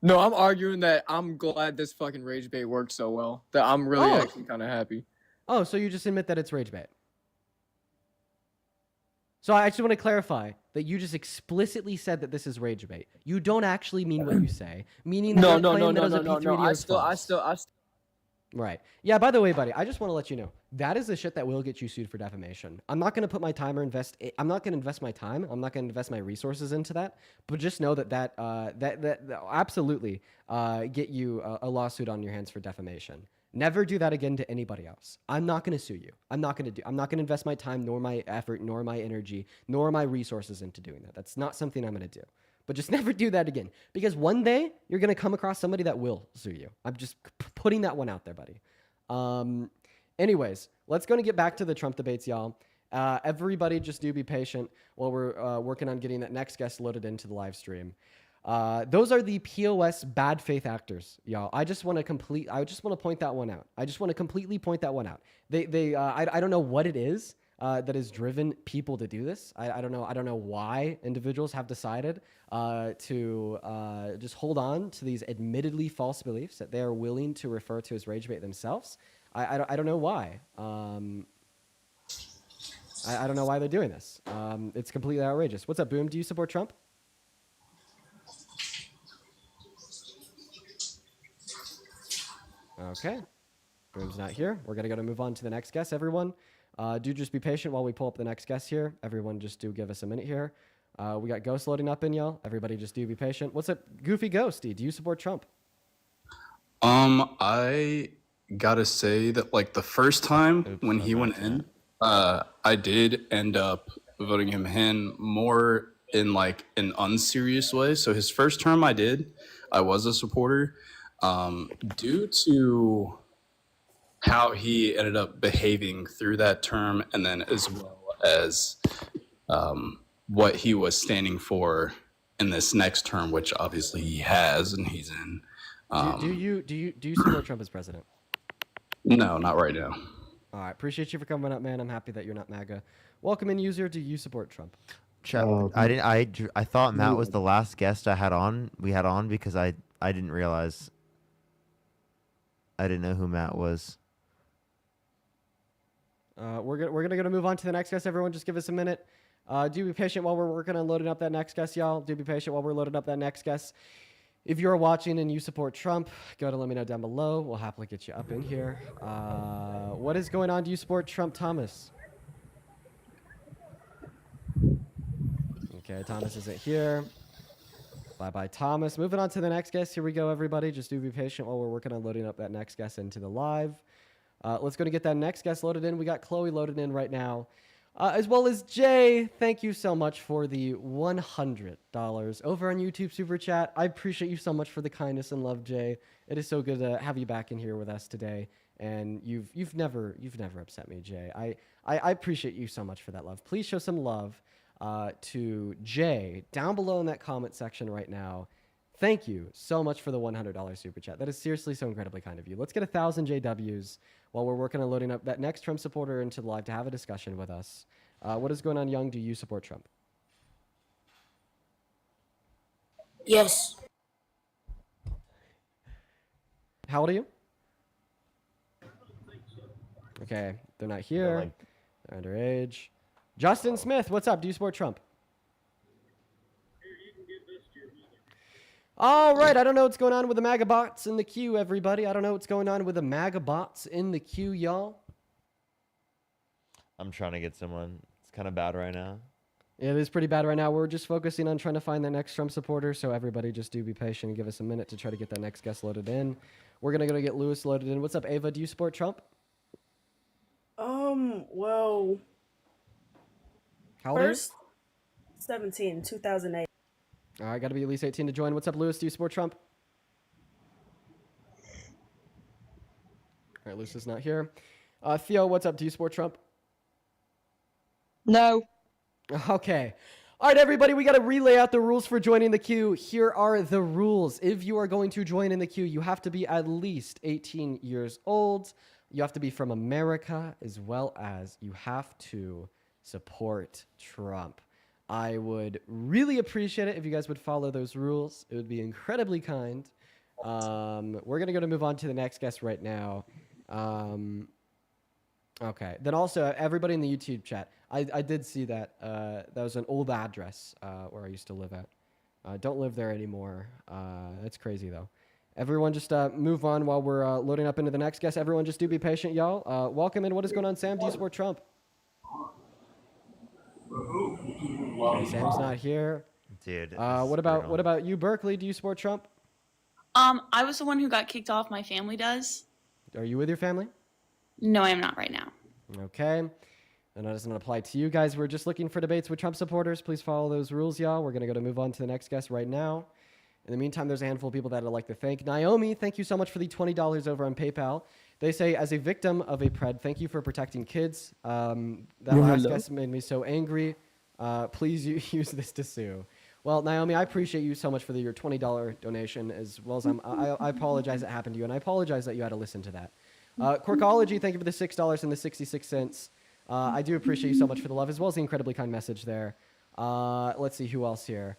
No, I'm arguing that I'm glad this fucking rage bait worked so well. That I'm really actually kind of happy. Oh, so you just admit that it's rage bait. So I just want to clarify that you just explicitly said that this is rage bait. You don't actually mean what you say, meaning that No. I still. Right. Yeah, by the way, buddy, I just want to let you know, that is the shit that will get you sued for defamation. I'm not going to put my time or I'm not going to invest my time. I'm not going to invest my resources into that. But just know that absolutely get you a lawsuit on your hands for defamation. Never do that again to anybody else. I'm not going to sue you. I'm not going to invest my time, nor my effort, nor my energy, nor my resources into doing that. That's not something I'm going to do. But just never do that again. Because one day, you're going to come across somebody that will sue you. I'm just putting that one out there, buddy. Anyways, let's go and get back to the Trump debates, y'all. Everybody just do be patient while we're working on getting that next guest loaded into the live stream. Those are the POS bad faith actors, y'all. I just want to point that one out. I just want to completely point that one out. I don't know what it is that has driven people to do this. I don't know. I don't know why individuals have decided to just hold on to these admittedly false beliefs that they are willing to refer to as rage bait themselves. I don't know why. I don't know why they're doing this. It's completely outrageous. What's up, Boom? Do you support Trump? Okay. Boom's not here. We're going to move on to the next guest, everyone. Do just be patient while we pull up the next guest here. Everyone just do give us a minute here. We got Ghost loading up in, y'all. Everybody just do be patient. What's up, Goofy Ghosty? Do you support Trump? I gotta say that like the first time when he went in, I did end up voting him in more in like an unserious way. So his first term I was a supporter. Due to how he ended up behaving through that term, and then as well as what he was standing for in this next term, which obviously he has and he's in. Do you support Trump as president? No, not right now. All right, appreciate you for coming up, man. I'm happy that you're not MAGA. Welcome in, user. Do you support Trump? I thought Matt was the last guest we had on because I didn't realize. I didn't know who Matt was. We're gonna move on to the next guest. Everyone, just give us a minute. Do be patient while we're working on loading up that next guest, y'all. Do be patient while we're loading up that next guest. If you're watching and you support Trump, go to let me know down below. We'll happily get you up in here. What is going on? Do you support Trump, Thomas? Okay, Thomas isn't here. Bye-bye, Thomas. Moving on to the next guest. Here we go, everybody. Just do be patient while we're working on loading up that next guest into the live. Let's go to get that next guest loaded in. We got Chloe loaded in right now, as well as Jay. Thank you so much for the $100 over on YouTube Super Chat. I appreciate you so much for the kindness and love, Jay. It is so good to have you back in here with us today. And you've never upset me, Jay. I appreciate you so much for that love. Please show some love to Jay down below in that comment section right now. Thank you so much for the $100 super chat. That is seriously so incredibly kind of you. Let's get 1,000 JWs while we're working on loading up that next Trump supporter into the live to have a discussion with us. What is going on, Young? Do you support Trump? Yes. How old are you? Okay, they're not here. They're underage. Justin Smith, what's up? Do you support Trump? All right, I don't know what's going on with the MAGA bots in the queue, everybody. I don't know what's going on with the MAGA bots in the queue, y'all. I'm trying to get someone. It's kind of bad right now. It is pretty bad right now. We're just focusing on trying to find the next Trump supporter, so everybody just do be patient and give us a minute to try to get that next guest loaded in. We're going to go get Lewis loaded in. What's up, Ava? Do you support Trump? Well... How old are you? 17, 2008. All right, got to be at least 18 to join. What's up, Lewis? Do you support Trump? All right, Lewis is not here. Theo, what's up? Do you support Trump? No. Okay. All right, everybody, we got to relay out the rules for joining the queue. Here are the rules. If you are going to join in the queue, you have to be at least 18 years old. You have to be from America, as well as you have to support Trump. I would really appreciate it if you guys would follow those rules. It would be incredibly kind. We're going to move on to the next guest right now. Okay. Then also, everybody in the YouTube chat, I did see that. That was an old address where I used to live at. Don't live there anymore. That's crazy, though. Everyone just move on while we're loading up into the next guest. Everyone just do be patient, y'all. Welcome in. What is going on, Sam? Do you support Trump? Okay, Sam's not here. Dude. What about you, Berkeley? Do you support Trump? I was the one who got kicked off. My family does. Are you with your family? No, I am not right now. Okay. And that doesn't apply to you guys. We're just looking for debates with Trump supporters. Please follow those rules, y'all. We're going to move on to the next guest right now. In the meantime, there's a handful of people that I'd like to thank. Naomi, thank you so much for the $20 over on PayPal. They say, as a victim of a pred, thank you for protecting kids. That last guest made me so angry. Please use this to sue. Well, Naomi, I appreciate you so much for your $20 donation, as well as I apologize it happened to you, and I apologize that you had to listen to that. Quirkology, thank you for the $6 and the 66 cents. I do appreciate you so much for the love, as well as the incredibly kind message there. Let's see who else here.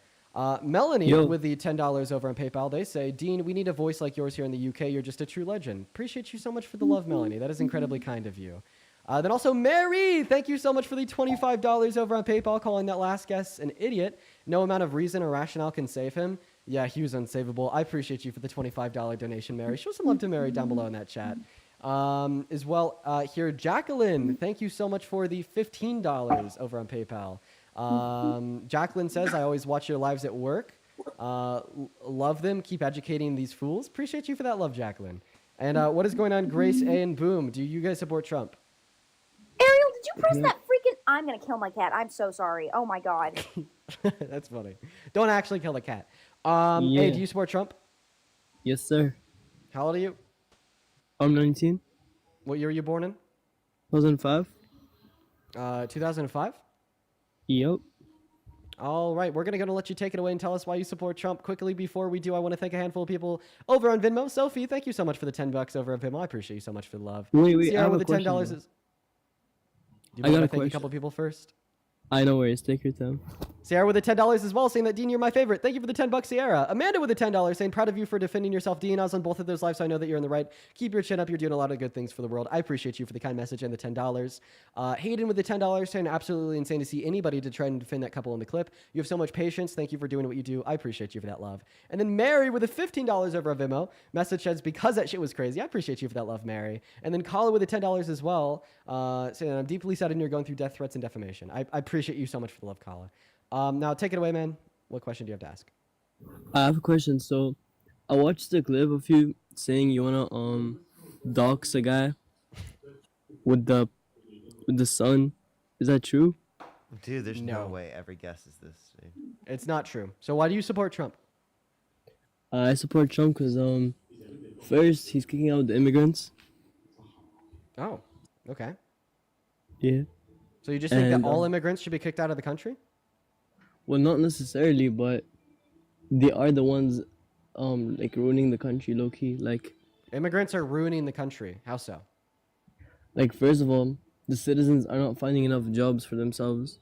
Melanie with the $10 over on PayPal. They say, Dean, we need a voice like yours here in the UK. You're just a true legend. Appreciate you so much for the love, Melanie. That is incredibly kind of you. Then also Mary, thank you so much for the $25 over on PayPal, calling that last guest an idiot. No amount of reason or rationale can save him. Yeah, he was unsavable. I appreciate you for the $25 donation, Mary. Show some love to Mary down below in that chat. As well, here, Jacqueline, thank you so much for the $15 over on PayPal. Jacqueline says, I always watch your lives at work. Love them. Keep educating these fools. Appreciate you for that love, Jacqueline. And what is going on, Grace A and Boom? Do you guys support Trump? Ariel, did you press that freaking... I'm going to kill my cat. I'm so sorry. Oh, my God. That's funny. Don't actually kill the cat. Hey, do you support Trump? Yes, sir. How old are you? I'm 19. What year were you born in? 2005. 2005? Yep. All right, we're going to let you take it away and tell us why you support Trump. Quickly, before we do, I want to thank a handful of people over on Venmo. Sophie, thank you so much for the $10 over on Venmo. I appreciate you so much for the love. Wait, Sierra I have with a the $10 question, is... Do you want to thank a couple people first? I know worries. Take your time. Sierra with the $10 as well, saying that, Dean, you're my favorite. Thank you for the $10, Sierra. Amanda with the $10, saying, proud of you for defending yourself. Dean, I was on both of those lives, so I know that you're in the right. Keep your chin up. You're doing a lot of good things for the world. I appreciate you for the kind message and the $10. Hayden with the $10, saying, absolutely insane to see anybody to try and defend that couple in the clip. You have so much patience. Thank you for doing what you do. I appreciate you for that love. And then Mary with the $15 over on Venmo. Message says, because that shit was crazy. I appreciate you for that love, Mary. And then Kala with the $10 as well, saying, I'm deeply saddened you're going through death threats and defamation. I appreciate you so much for the love, Kala. Now take it away, man. What question do you have to ask? I have a question. So, I watched the clip of you saying you wanna dox a guy with the son. Is that true? Dude, there's no way every guess is this. Dude. It's not true. So why do you support Trump? I support Trump because first he's kicking out the immigrants. Oh, okay. Yeah. So you just think that all immigrants should be kicked out of the country? Well, not necessarily, but they are the ones, like ruining the country, low key. Like immigrants are ruining the country. How so? Like first of all, the citizens are not finding enough jobs for themselves.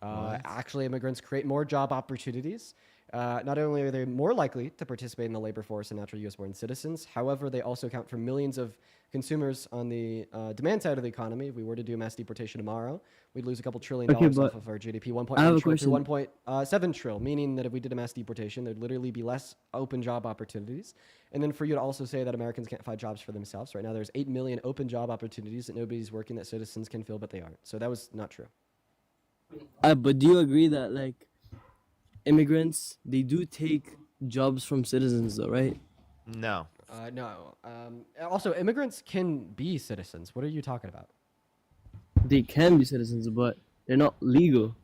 Actually, immigrants create more job opportunities. Not only are they more likely to participate in the labor force and natural U.S.-born citizens, however, they also account for millions of consumers on the demand side of the economy. If we were to do mass deportation tomorrow, we'd lose a couple $1 trillion off of our GDP, 1.1 trillion through 1.7 trillion, meaning that if we did a mass deportation, there'd literally be less open job opportunities. And then for you to also say that Americans can't find jobs for themselves. Right now, there's 8 million open job opportunities that nobody's working that citizens can fill, but they aren't. So that was not true. But do you agree that, like, immigrants, they do take jobs from citizens though, right? No. No. Also, immigrants can be citizens. What are you talking about? They can be citizens, but they're not legal.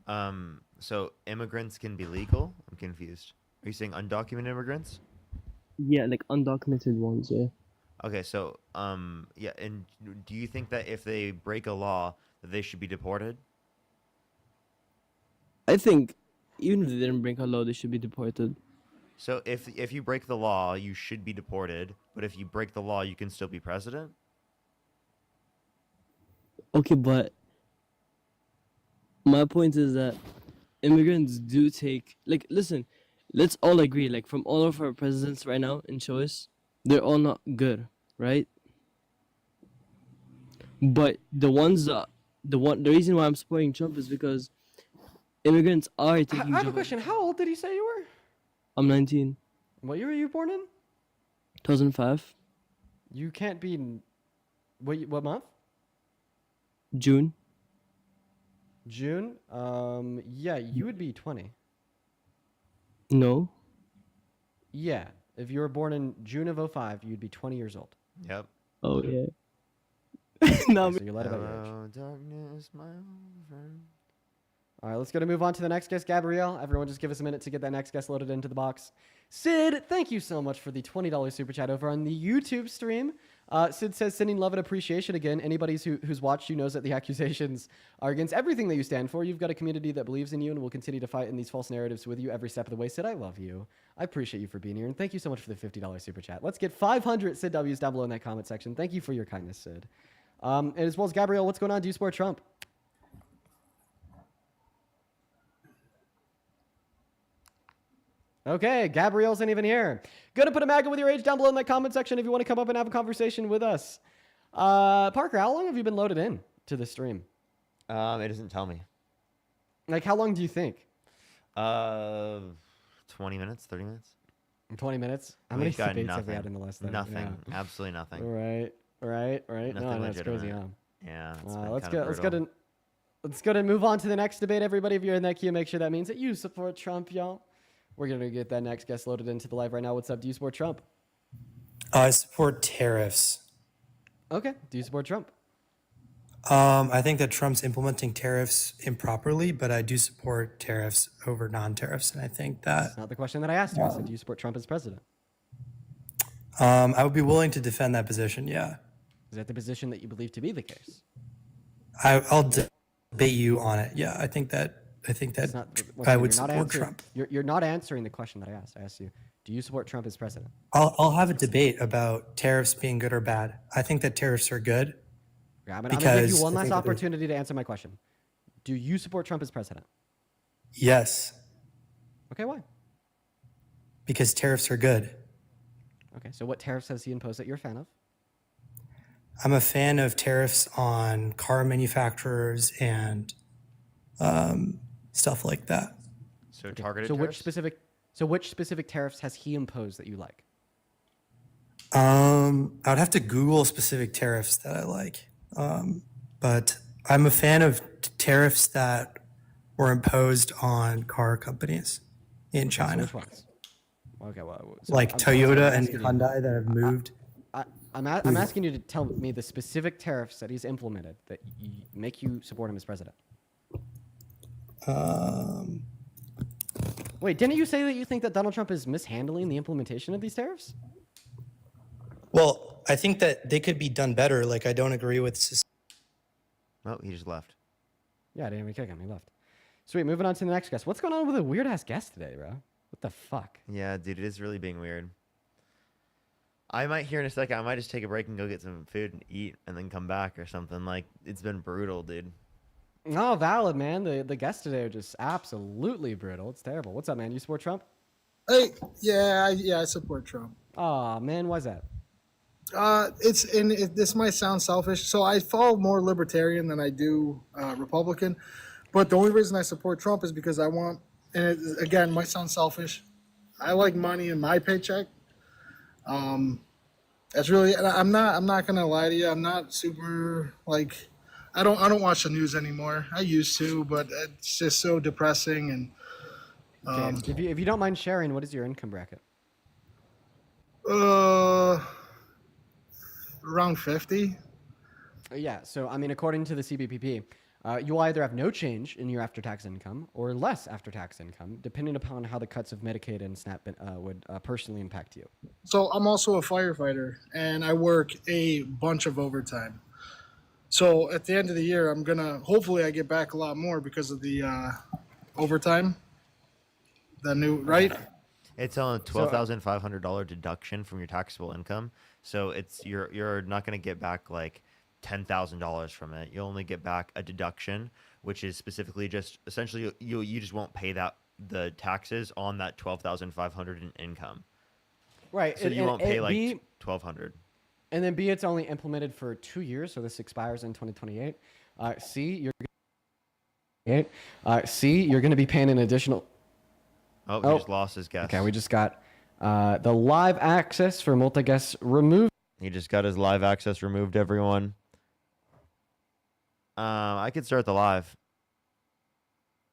So immigrants can be legal? I'm confused. Are you saying undocumented immigrants? Yeah, like undocumented ones, yeah. Okay, so, yeah, and do you think that if they break a law, that they should be deported? I think even if they didn't break a law, they should be deported. So if you break the law, you should be deported. But if you break the law, you can still be president. Okay, but my point is that immigrants do take, like, listen, let's all agree, like, from all of our presidents right now in choice, they're all not good, right? But the ones that the reason why I'm supporting Trump is because immigrants are I taking have a jobs. question. How old did he say you were? I'm 19. What year were you born in? 2005. You can't be. What month? June. June. Yeah, you would be 20. No. Yeah, if you were born in June of 05, you'd be 20 years old. Yep. Oh yeah. No, so you're led about your age. Hello, darkness, my old friend. All right, let's go to move on to the next guest, Gabrielle. Everyone, just give us a minute to get that next guest loaded into the box. Sid, thank you so much for the $20 super chat over on the YouTube stream. Sid says, sending love and appreciation again. Anybody who's watched you knows that the accusations are against everything that you stand for. You've got a community that believes in you and will continue to fight in these false narratives with you every step of the way. Sid, I love you. I appreciate you for being here, and thank you so much for the $50 super chat. Let's get 500 Sid W's down below in that comment section. Thank you for your kindness, Sid. And as well as Gabrielle, what's going on? Do you support Trump? Okay, Gabrielle's ain't even here. Go to put a MAGA with your age down below in that comment section if you want to come up and have a conversation with us. Parker, how long have you been loaded in to the stream? It doesn't tell me. Like, how long do you think? 20 minutes, 30 minutes. 20 minutes? How We've many got debates have we nothing. had in the last Nothing. Yeah. Absolutely nothing. Right. Nothing No, that's crazy, legitimate. huh? Yeah. It's been Let's kinda brutal. let's go to move on to the next debate. Everybody, if you're in that queue, make sure that means that you support Trump, y'all. We're gonna get that next guest loaded into the live right now. What's up? Do you support Trump? I support tariffs. Okay. Do you support Trump? I think that Trump's implementing tariffs improperly, but I do support tariffs over non-tariffs, and I think that That's not the question that I asked you. I said, do you support Trump as president? I would be willing to defend that position. Yeah, Is that the position that you believe to be the case? I'll debate you on it. Yeah, I think that It's not, once I again, would you're not support answering- Trump. You're not answering the question that I asked. I asked you, do you support Trump as president? I'll have a debate about tariffs being good or bad. I think that tariffs are good. Yeah, I'm gonna give you because one I last think that they're- opportunity to answer my question. Do you support Trump as president? Yes, Okay, why? because tariffs are good. Okay, so what tariffs has he imposed that you're a fan of? I'm a fan of tariffs on car manufacturers and stuff like that. So targeted So tariffs? which specific tariffs has he imposed that you like? I would have to Google specific tariffs that I like. But I'm a fan of tariffs that were imposed on car companies in China. Which ones? Okay, well, so Like I'm Toyota and asking you- Hyundai that have moved. I'm asking you to tell me the specific tariffs that he's implemented that make you support him as president. Wait, didn't you say that you think that Donald Trump is mishandling the implementation of these tariffs? Well, I think that they could be done better. Like, I don't agree with. Oh, he just left. Yeah, I didn't even kick him. He left. Sweet, moving on to the next guest. What's going on with a weird-ass guest today, bro? What the fuck? Yeah, dude, it is really being weird. I might here in a second. I might just take a break and go get some food and eat, and then come back or something. Like, it's been brutal, dude. No, valid, man. The guests today are just absolutely brutal. It's terrible. What's up, man? You support Trump? Hey, I support Trump. Aw, man, why's that? This might sound selfish. So I follow more libertarian than I do Republican, but the only reason I support Trump is because I want, and it, again, might sound selfish. I like money in my paycheck. That's really. I'm not gonna lie to you. I'm not super like. I don't watch the news anymore. I used to, but it's just so depressing. And Okay, if you don't mind sharing, what is your income bracket? Around 50. Yeah, so I mean, according to the CBPP, you will either have no change in your after-tax income or less after-tax income, depending upon how the cuts of Medicaid and SNAP would personally impact you. So I'm also a firefighter, and I work a bunch of overtime. So at the end of the year, hopefully I get back a lot more because of the overtime. The new right. It's on $12,500 deduction from your taxable income. So you're not going to get back like $10,000 from it. You'll only get back a deduction, which is specifically just essentially you just won't pay the taxes on that 12,500 in income. Right. So you won't pay like 1,200. And then B, it's only implemented for 2 years, so this expires in 2028. C, you're going to be paying an additional. Oh, he just lost his guest. Okay, we just got the live access for multi-guests removed. He just got his live access removed, everyone. I could start the live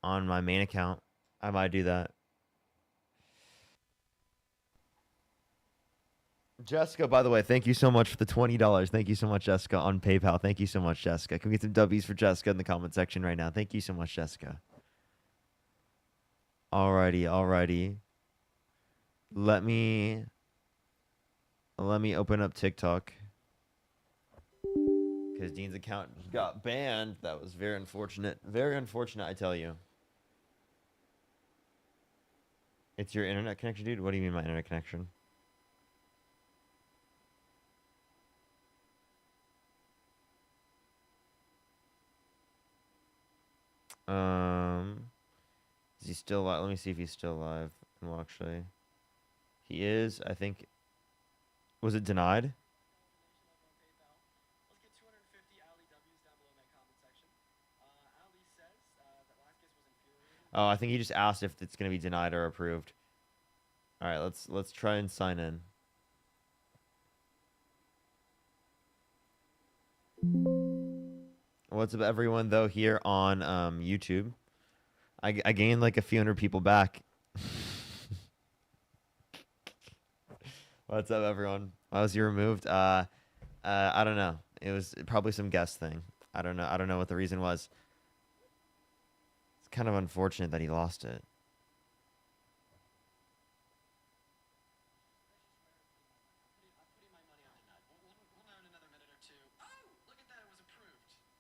on my main account. I might do that. Jessica, by the way, thank you so much for the $20. Thank you so much, Jessica, on PayPal. Thank you so much, Jessica. Can we get some W's for Jessica in the comment section right now? Thank you so much, Jessica. Alrighty. Let me open up TikTok. Because Dean's account got banned. That was very unfortunate. Very unfortunate, I tell you. It's your internet connection, dude? What do you mean my internet connection? Is he still alive? Let me see if he's still alive. Well, actually, he is. I think. Was it denied? Oh, I think he just asked if it's going to be denied or approved. All right, let's try and sign in. What's up, everyone, though, here on YouTube? I gained like a few hundred people back. What's up, everyone? Why was he removed? I don't know. It was probably some guest thing. I don't know what the reason was. It's kind of unfortunate that he lost it.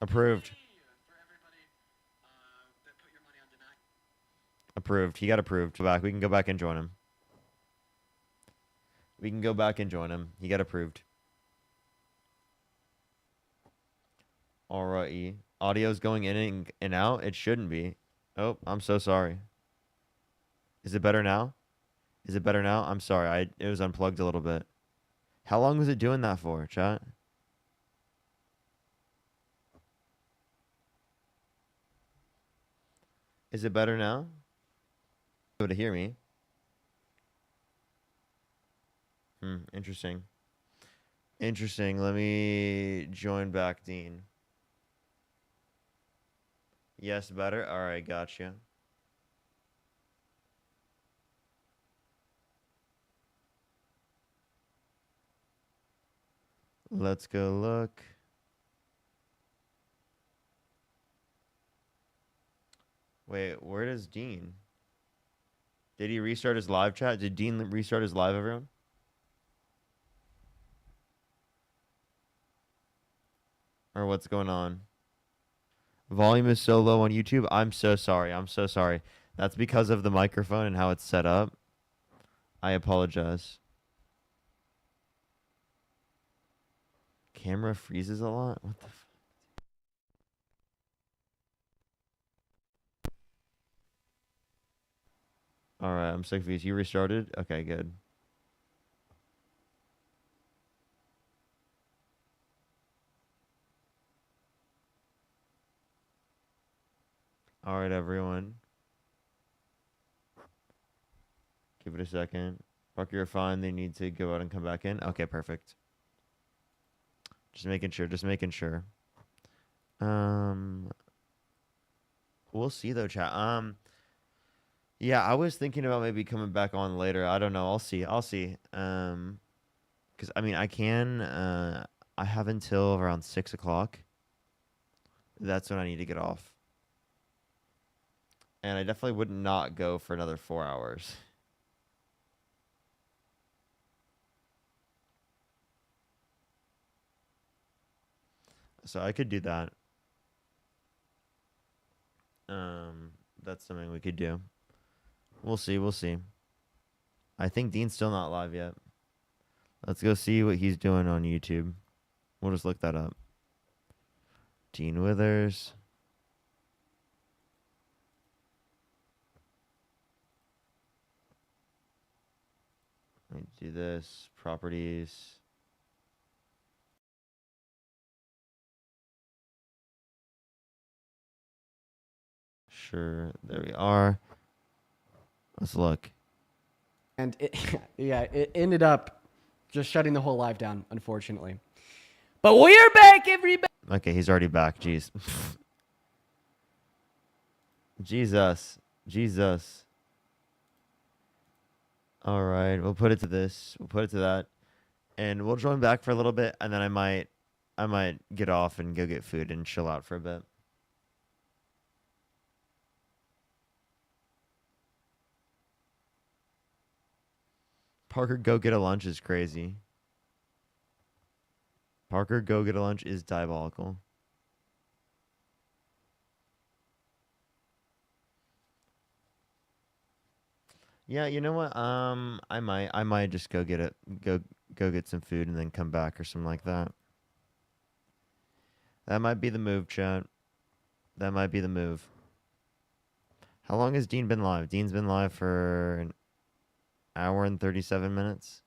Approved. Approved. He got approved. Back. We can go back and join him. He got approved. Alrighty. Audio's going in and out. It shouldn't be. Oh, I'm so sorry. Is it better now? I'm sorry. It was unplugged a little bit. How long was it doing that for, chat? Is it better now? Able to hear me? Interesting. Let me join back, Dean. Yes, better? Alright, gotcha. Let's go look. Wait, where does Dean? Did he restart his live chat? Did Dean restart his live, everyone? Or what's going on? Volume is so low on YouTube. I'm so sorry. That's because of the microphone and how it's set up. I apologize. Camera freezes a lot? What the f? Alright, I'm so confused. You restarted? Okay, good. Alright, everyone. Give it a second. Parker, you're fine. They need to go out and come back in. Okay, perfect. Just making sure. We'll see though, chat. Yeah, I was thinking about maybe coming back on later. I don't know. I'll see. Because I mean, I have until around 6 o'clock. That's when I need to get off. And I definitely would not go for another 4 hours. So I could do that. that's something we could do. We'll see. We'll see. I think Dean's still not live yet. Let's go see what he's doing on YouTube. We'll just look that up. Dean Withers. Let me do this. Properties. Sure. There we are. Let's look. And it ended up just shutting the whole live down, unfortunately. But we're back, everybody. Okay, he's already back. Jeez. Jesus. Jesus. All right, we'll put it to this. We'll put it to that. And we'll join back for a little bit, and then I might get off and go get food and chill out for a bit. Parker, go get a lunch is crazy. Parker, go get a lunch is diabolical. Yeah, you know what? I might just go get get some food and then come back or something like that. That might be the move, chat. That might be the move. How long has Dean been live? Dean's been live for an hour and 37 minutes.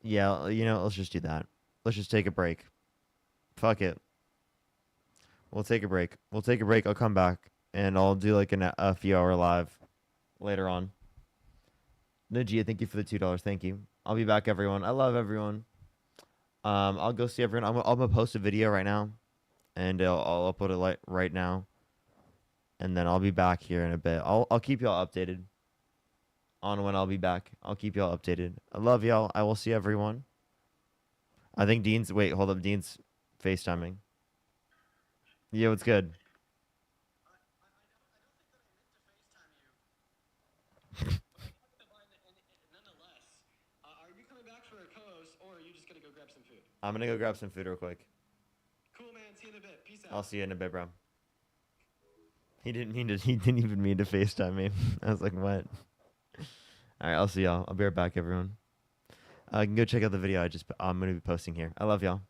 Yeah, you know, let's just do that. Let's just take a break. Fuck it. We'll take a break. We'll take a break. I'll come back and I'll do like a few hour live later on. Najia, thank you for the $2. Thank you. I'll be back, everyone. I love everyone. I'll go see everyone. I'm gonna post a video right now, and I'll upload it right now, and then I'll be back here in a bit. I'll keep y'all updated on when I'll be back. I'll keep y'all updated. I love y'all. I will see everyone. I think Dean's hold up. Dean's FaceTiming. Yeah, what's good? I'm gonna go grab some food real quick. Cool, man. See you in a bit. Peace out. I'll see you in a bit, bro. He didn't even mean to FaceTime me. I was like, what? All right, I'll see y'all. I'll be right back, everyone. You can go check out the video I'm gonna be posting here. I love y'all.